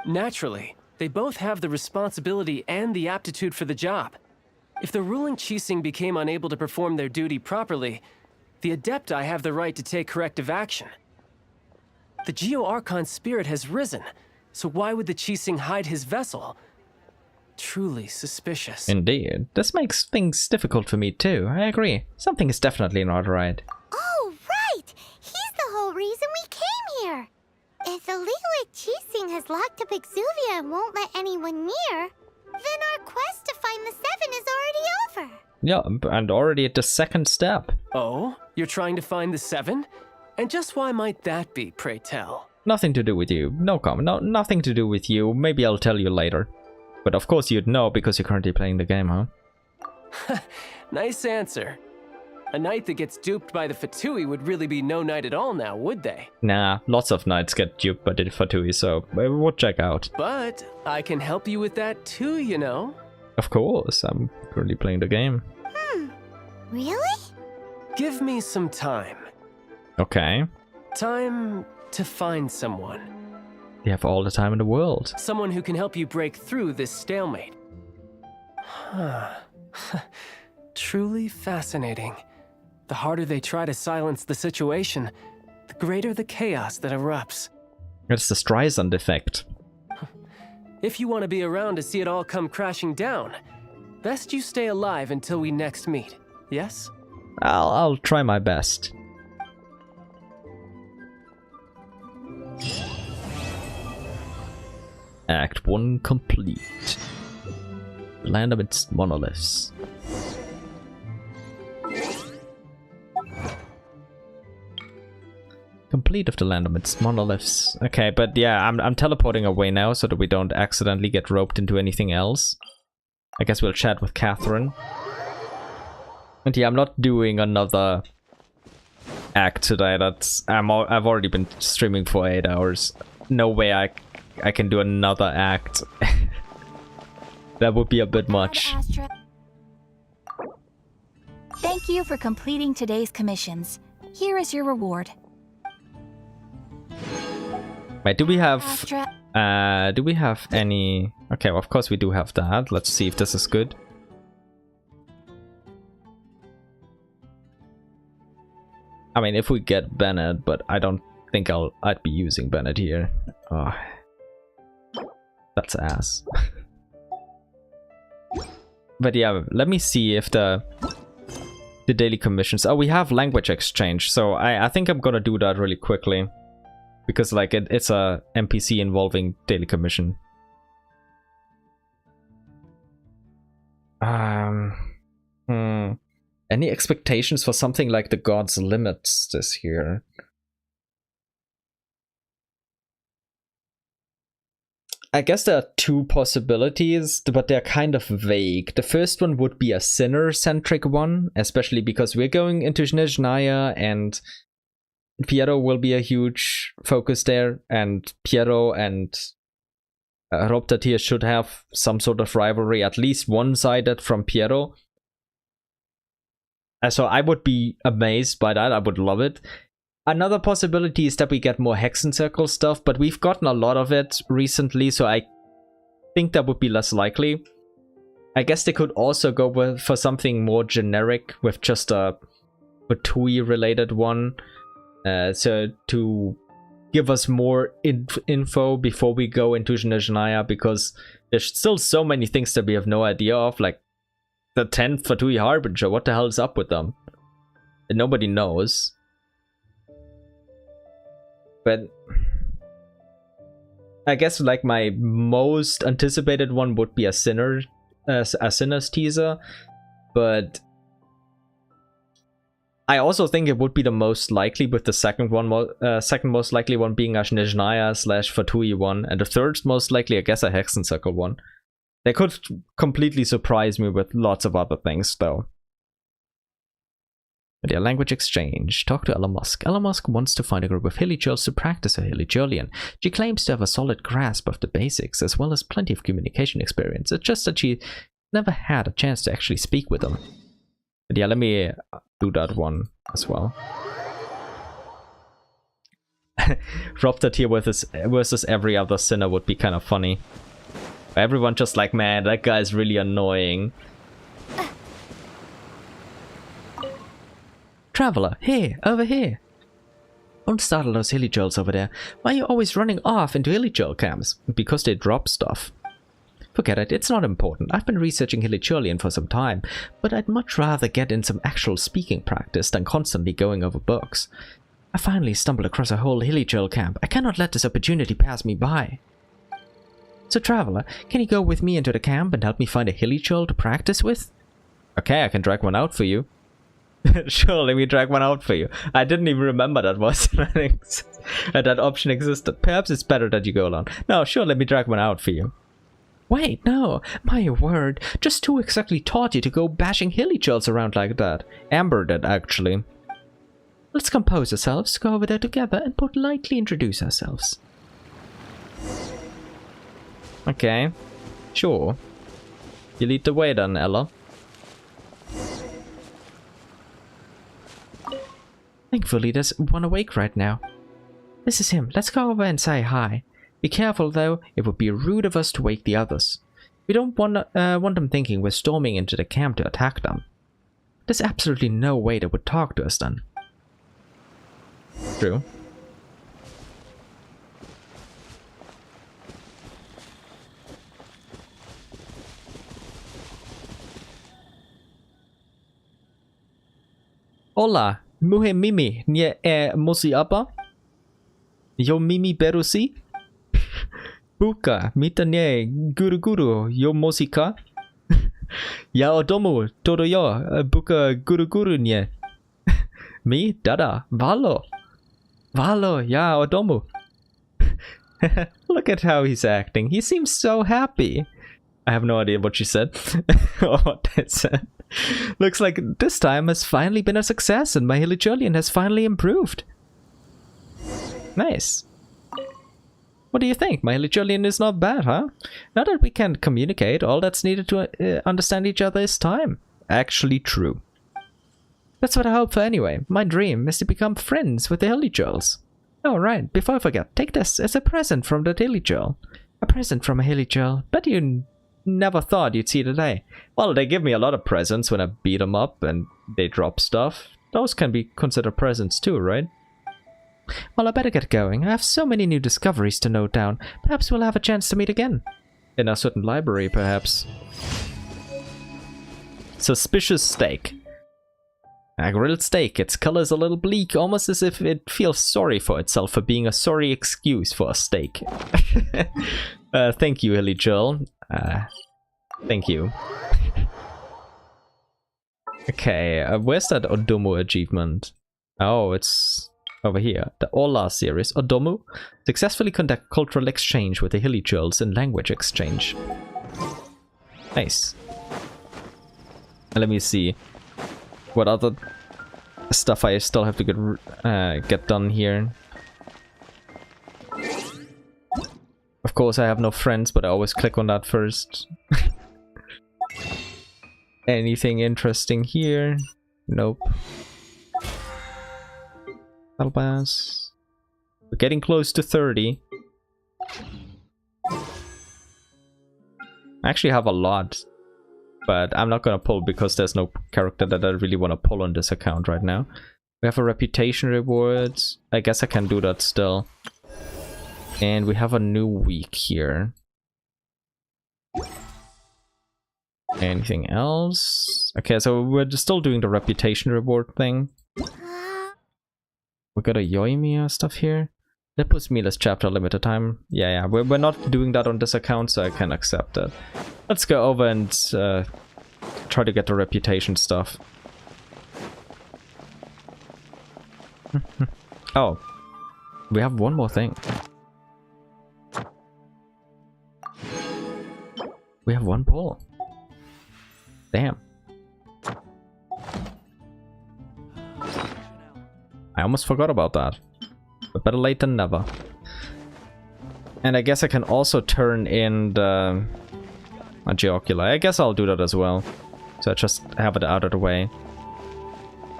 Naturally, they both have the responsibility and the aptitude for the job. If the ruling Qixing became unable to perform their duty properly, the Adepti have the right to take corrective action. The Liyue Archon's spirit has risen, so why would the Qixing hide his vessel? Truly suspicious. Indeed. This makes things difficult for me too, I agree. Something is definitely not right. Oh, right! He's the whole reason we came here! If the Liyue Qixing has locked up Exuvia and won't let anyone near, then our quest to find the Seven is already over. Yeah, and already at the second step. Oh? You're trying to find the Seven? And just why might that be, pray tell? Nothing to do with you. No comment. No, nothing to do with you. Maybe I'll tell you later. But of course you'd know because you're currently playing the game, huh? Nice answer. A knight that gets duped by the Fatui would really be no knight at all now, would they? Nah, lots of knights get duped by the Fatui, so we'll check out. But I can help you with that too, you know? Of course, I'm currently playing the game. Really? Give me some time. Okay. Time to find someone. You have all the time in the world. Someone who can help you break through this stalemate. Truly fascinating. The harder they try to silence the situation, the greater the chaos that erupts. It's the Streisand effect. If you want to be around to see it all come crashing down, best you stay alive until we next meet, yes? I'll try my best. Act 1 complete. Land amidst monoliths. Complete of the land amidst monoliths. Okay, but yeah, I'm teleporting away now so that we don't accidentally get roped into anything else. I guess we'll chat with Catherine. And yeah, I'm not doing another act today. I've already been streaming for 8 hours. No way I can do another act. That would be a bit much. Thank you for completing today's commissions. Here is your reward. Wait, do we have... Do we have any... Okay, well, of course we do have that. Let's see if this is good. I mean, if we get Bennett, but I don't think I'd be using Bennett here. Oh, that's ass. But yeah, let me see if the daily commissions... Oh, we have language exchange, so I think I'm gonna do that really quickly. Because like it's a NPC involving daily commission. Any expectations for something like the God's Limits this year? I guess there are two possibilities, but they're kind of vague. The first one would be a sinner-centric one, especially because we're going into Snezhnaya and Piero will be a huge focus there, and Piero and Roptatir should have some sort of rivalry, at least one-sided from Piero. So I would be amazed by that, I would love it. Another possibility is that we get more Hexen Circle stuff, but we've gotten a lot of it recently, so I think that would be less likely. I guess they could also go for something more generic with just a Fatui related one. So to give us more info before we go into Snezhnaya, because there's still so many things that we have no idea of, like the 10th Fatui Harbinger, what the hell is up with them? And nobody knows. But I guess like my most anticipated one would be a Sinner's teaser, but I also think it would be the most likely, with the second most likely one being a Snezhnaya / Fatui one, and the third most likely, I guess, a Hexen Circle one. They could completely surprise me with lots of other things, though. But yeah, language exchange. Talk to Ella Musk. Ella Musk wants to find a group of Hilly-Churls to practice her Hilly-Churlian. She claims to have a solid grasp of the basics, as well as plenty of communication experience. It's just that she never had a chance to actually speak with them. But yeah, let me do that one as well. Roptatir versus every other sinner would be kind of funny. Everyone just like, man, that guy's really annoying. Traveler, here, over here. Don't startle those Hilly-Churls over there. Why are you always running off into Hilly-Churl camps? Because they drop stuff. Forget it, it's not important. I've been researching Hilly-Churlian for some time, but I'd much rather get in some actual speaking practice than constantly going over books. I finally stumbled across a whole Hilly-Churl camp. I cannot let this opportunity pass me by. So Traveler, can you go with me into the camp and help me find a Hilly-Churl to practice with? Okay, I can drag one out for you. Sure, let me drag one out for you. I didn't even remember that that option existed. Perhaps it's better that you go alone. No, sure, let me drag one out for you. Wait, no. My word. Just who exactly taught you to go bashing Hilly-Churls around like that? Amber did, actually. Let's compose ourselves, go over there together, and politely introduce ourselves. Okay. Sure. You lead the way then, Ella. Thankfully, there's one awake right now. This is him. Let's go over and say hi. Be careful, though. It would be rude of us to wake the others. We don't want them thinking we're storming into the camp to attack them. There's absolutely no way they would talk to us then. True. Hola. Muhe Mimi, nie Mosi apa? Yo Mimi Berusi? Buka, mita nie Guru Guru, yo Mosika? Ya odomu, todo yo, buka Guru Guru nie. Mi, dada, valo. Valo, ya odomu. Look at how he's acting. He seems so happy. I have no idea what she said. Or what they said. Looks like this time has finally been a success and my Hilly-Churlian has finally improved. Nice. What do you think? My Hilly-Churlian is not bad, huh? Now that we can communicate, all that's needed to understand each other is time. Actually true. That's what I hope for anyway. My dream is to become friends with the Hilly-Churls. Oh, right, before I forget, take this. It's a present from the Hilly Girl. A present from a Hilly Girl. Bet you never thought you'd see the day. Well, they give me a lot of presents when I beat them up and they drop stuff. Those can be considered presents too, right? Well, I better get going. I have so many new discoveries to note down. Perhaps we'll have a chance to meet again. In a certain library, perhaps. Suspicious steak. A grilled steak. Its color is a little bleak, almost as if it feels sorry for itself for being a sorry excuse for a steak. Thank you, Hilly Joel. Thank you. Okay, where's that Odomo achievement? Oh, it's over here. The Ola series. Odomo. Successfully conduct cultural exchange with the Hilly Girls in language exchange. Nice. Let me see what other stuff I still have to get done here. Of course, I have no friends, but I always click on that first. Anything interesting here? Nope. Albas. We're getting close to 30. I actually have a lot, but I'm not gonna pull because there's no character that I really want to pull on this account right now. We have a reputation reward. I guess I can do that still. And we have a new week here. Anything else? Okay, so we're still doing the reputation reward thing. We got a Yoimiya stuff here. That puts me less chapter limited time. Yeah, we're not doing that on this account, so I can accept it. Let's go over and try to get the reputation stuff. Oh, we have one more thing. We have one pull. Damn. I almost forgot about that. But better late than never. And I guess I can also turn in the Geoculi. I guess I'll do that as well. So I just have it out of the way.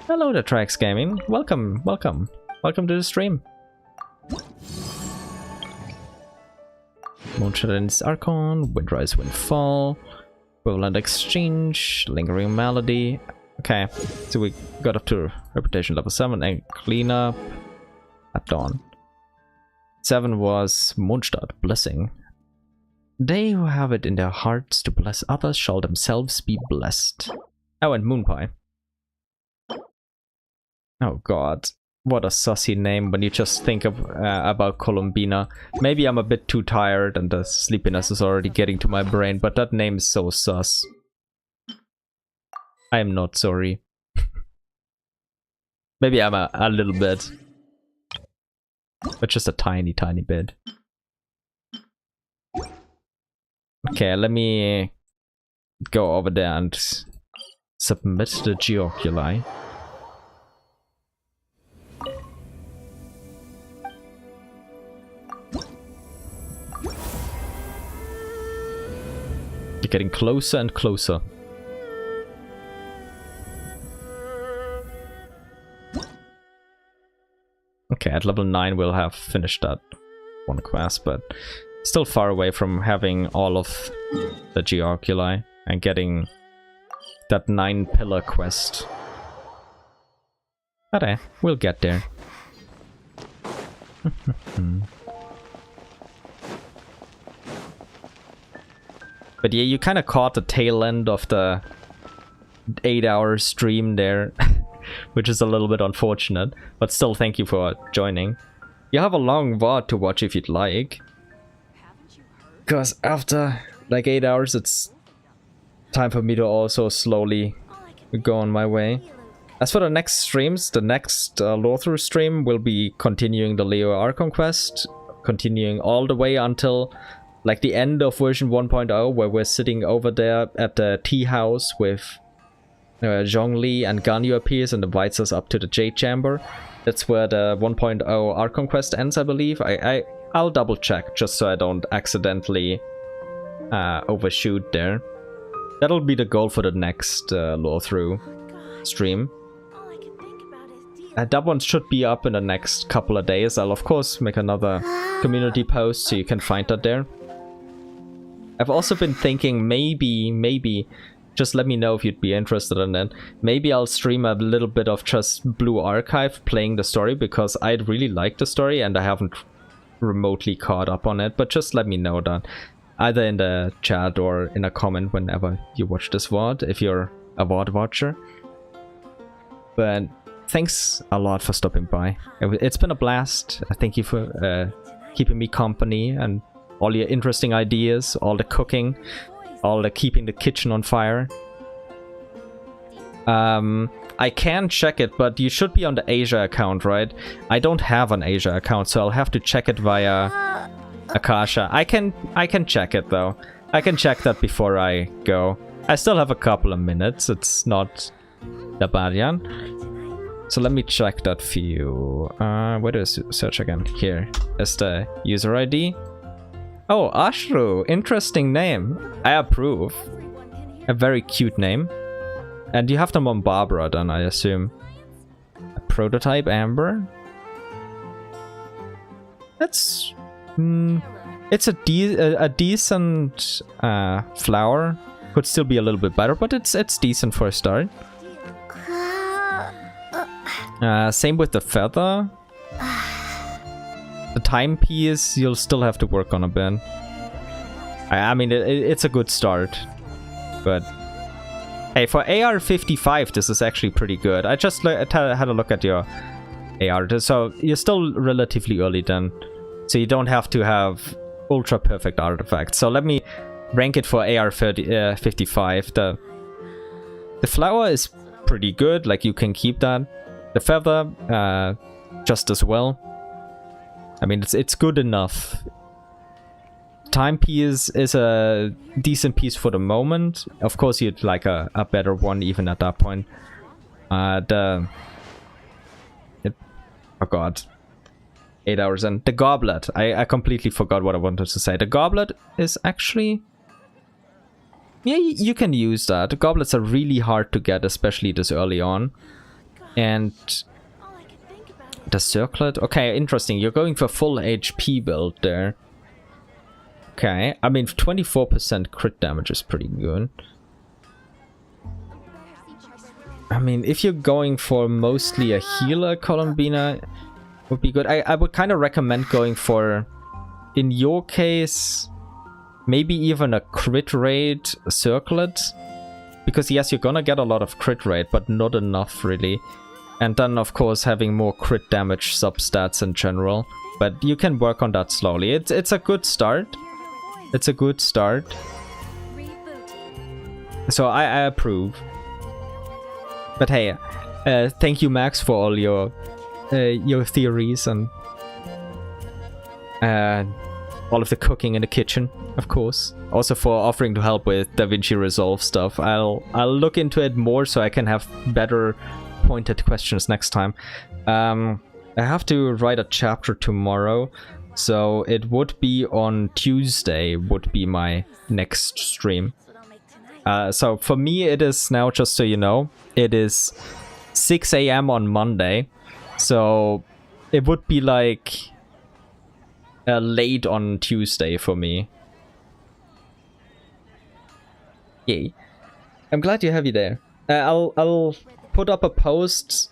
Hello there, Trax Gaming. Welcome, welcome. Welcome to the stream. Mondstadt Archon, Windrise Windfall, Equivalent Exchange, Lingering Melody. Okay, so we got up to Reputation level 7 and Cleanup at dawn. 7 was Mondstadt, Blessing. They who have it in their hearts to bless others shall themselves be blessed. Oh, and Moonpie. Oh god. What a sussy name when you just think of about Columbina. Maybe I'm a bit too tired and the sleepiness is already getting to my brain, but that name is so sus. I am not sorry. Maybe I'm a little bit. But just a tiny bit. Okay, let me go over there and submit the Geoculi. You're getting closer and closer. Okay, at level 9 we'll have finished that one quest, but still far away from having all of the Geoculi and getting that 9 pillar quest. But we'll get there. But yeah, you kind of caught the tail end of the 8-hour stream there, which is a little bit unfortunate. But still, thank you for joining. You have a long VOD to watch if you'd like. Because after like 8 hours, it's time for me to also slowly go on my way. As for the next streams, the next Lorethrough stream will be continuing the Liyue Archon Quest, continuing all the way until like the end of version 1.0, where we're sitting over there at the tea house with Zhongli, and Ganyu appears and invites us up to the Jade Chamber. That's where the 1.0 Archon Quest ends, I believe. I'll double check just so I don't accidentally overshoot there. That'll be the goal for the next Lorethrough stream. That one should be up in the next couple of days. I'll of course make another community post so you can find that there. I've also been thinking maybe, just let me know if you'd be interested in it. Maybe I'll stream a little bit of just Blue Archive playing the story, because I'd really like the story and I haven't remotely caught up on it. But just let me know that, either in the chat or in a comment whenever you watch this VOD, if you're a VOD watcher. But thanks a lot for stopping by. It's been a blast. Thank you for keeping me company and all your interesting ideas, all the cooking, all the keeping the kitchen on fire. I can check it, but you should be on the Asia account, right? I don't have an Asia account, so I'll have to check it via Akasha. I can check it though. I can check that before I go. I still have a couple of minutes. It's not that bad yet. So let me check that for you. Where do I search again? Here is the user ID. Oh, Ashru, interesting name. I approve. A very cute name. And you have them on Barbara then, I assume. A prototype Amber. That's... it's a decent flower. Could still be a little bit better, but it's decent for a start. Same with the feather. The timepiece, you'll still have to work on a bit. I mean, it's a good start. But hey, for AR-55, this is actually pretty good. I just had a look at your AR. So you're still relatively early then. So you don't have to have ultra perfect artifacts. So let me rank it for AR-55. The flower is pretty good. Like, you can keep that. The feather, just as well. I mean, it's good enough. Timepiece is a decent piece for the moment. Of course, you'd like a better one even at that point. Oh god. 8 hours in. The goblet. I completely forgot what I wanted to say. The goblet is actually... yeah, you can use that. The goblets are really hard to get, especially this early on. And... the circlet? Okay, interesting. You're going for full HP build there. Okay, I mean 24% crit damage is pretty good. I mean, if you're going for mostly a healer, Columbina would be good. I would kind of recommend going for, in your case, maybe even a crit rate circlet. Because yes, you're gonna get a lot of crit rate, but not enough really. And then, of course, having more crit damage substats in general. But you can work on that slowly. It's a good start. It's a good start. So I approve. But hey, thank you, Max, for all your theories and all of the cooking in the kitchen, of course. Also for offering to help with DaVinci Resolve stuff. I'll look into it more so I can have better pointed questions next time. I have to write a chapter tomorrow, so it would be on Tuesday would be my next stream. So for me it is now, just so you know, it is 6 AM on Monday, so it would be like late on Tuesday for me. Yay. I'm glad you have you there. I'll put up a post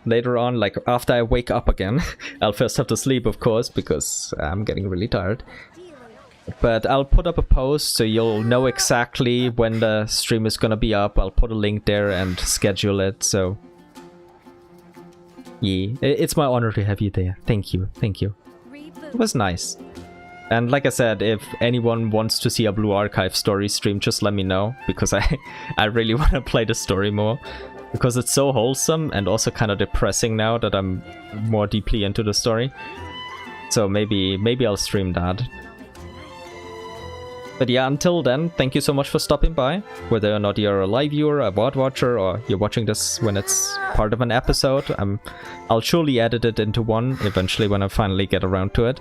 later on, like after I wake up again. I'll first have to sleep, of course, because I'm getting really tired. But I'll put up a post so you'll know exactly when the stream is gonna be up. I'll put a link there and schedule it, so... yeah, it's my honor to have you there. Thank you, thank you. It was nice. And like I said, if anyone wants to see a Blue Archive story stream, just let me know, because I really want to play the story more. Because it's so wholesome and also kind of depressing now that I'm more deeply into the story. So maybe I'll stream that. But yeah, until then, thank you so much for stopping by. Whether or not you're a live viewer, a VOD watcher, or you're watching this when it's part of an episode, I'll surely edit it into one eventually when I finally get around to it.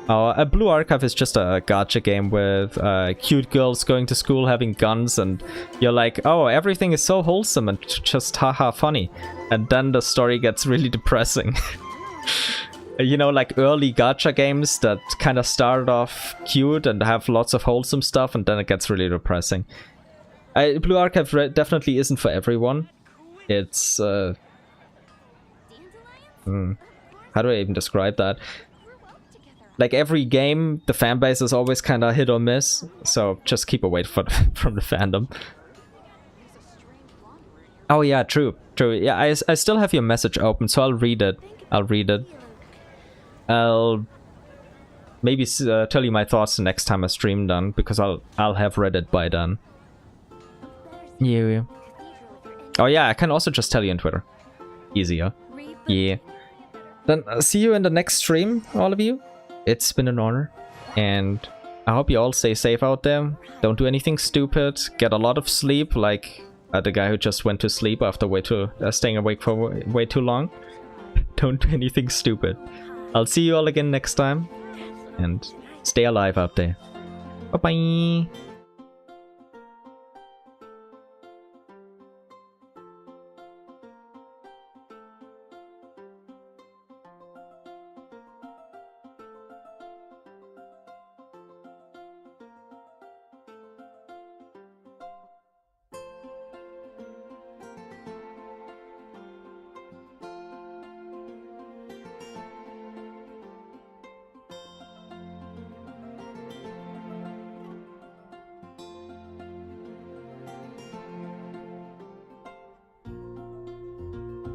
A Blue Archive is just a gacha game with cute girls going to school having guns, and you're like, oh, everything is so wholesome and just haha funny. And then the story gets really depressing. You know, like early gacha games that kind of started off cute and have lots of wholesome stuff, and then it gets really depressing. Blue Archive definitely isn't for everyone. It's... how do I even describe that? Like every game, the fanbase is always kind of hit or miss, so just keep away from the fandom. Oh yeah, true. Yeah, I still have your message open, so I'll read it. I'll maybe tell you my thoughts the next time I stream then, because I'll have read it by then. Yeah. Oh yeah, I can also just tell you on Twitter. Easier. Yeah. Then see you in the next stream, all of you. It's been an honor, and I hope you all stay safe out there. Don't do anything stupid. Get a lot of sleep, like the guy who just went to sleep after staying awake for way too long. Don't do anything stupid. I'll see you all again next time, and stay alive out there. Bye bye.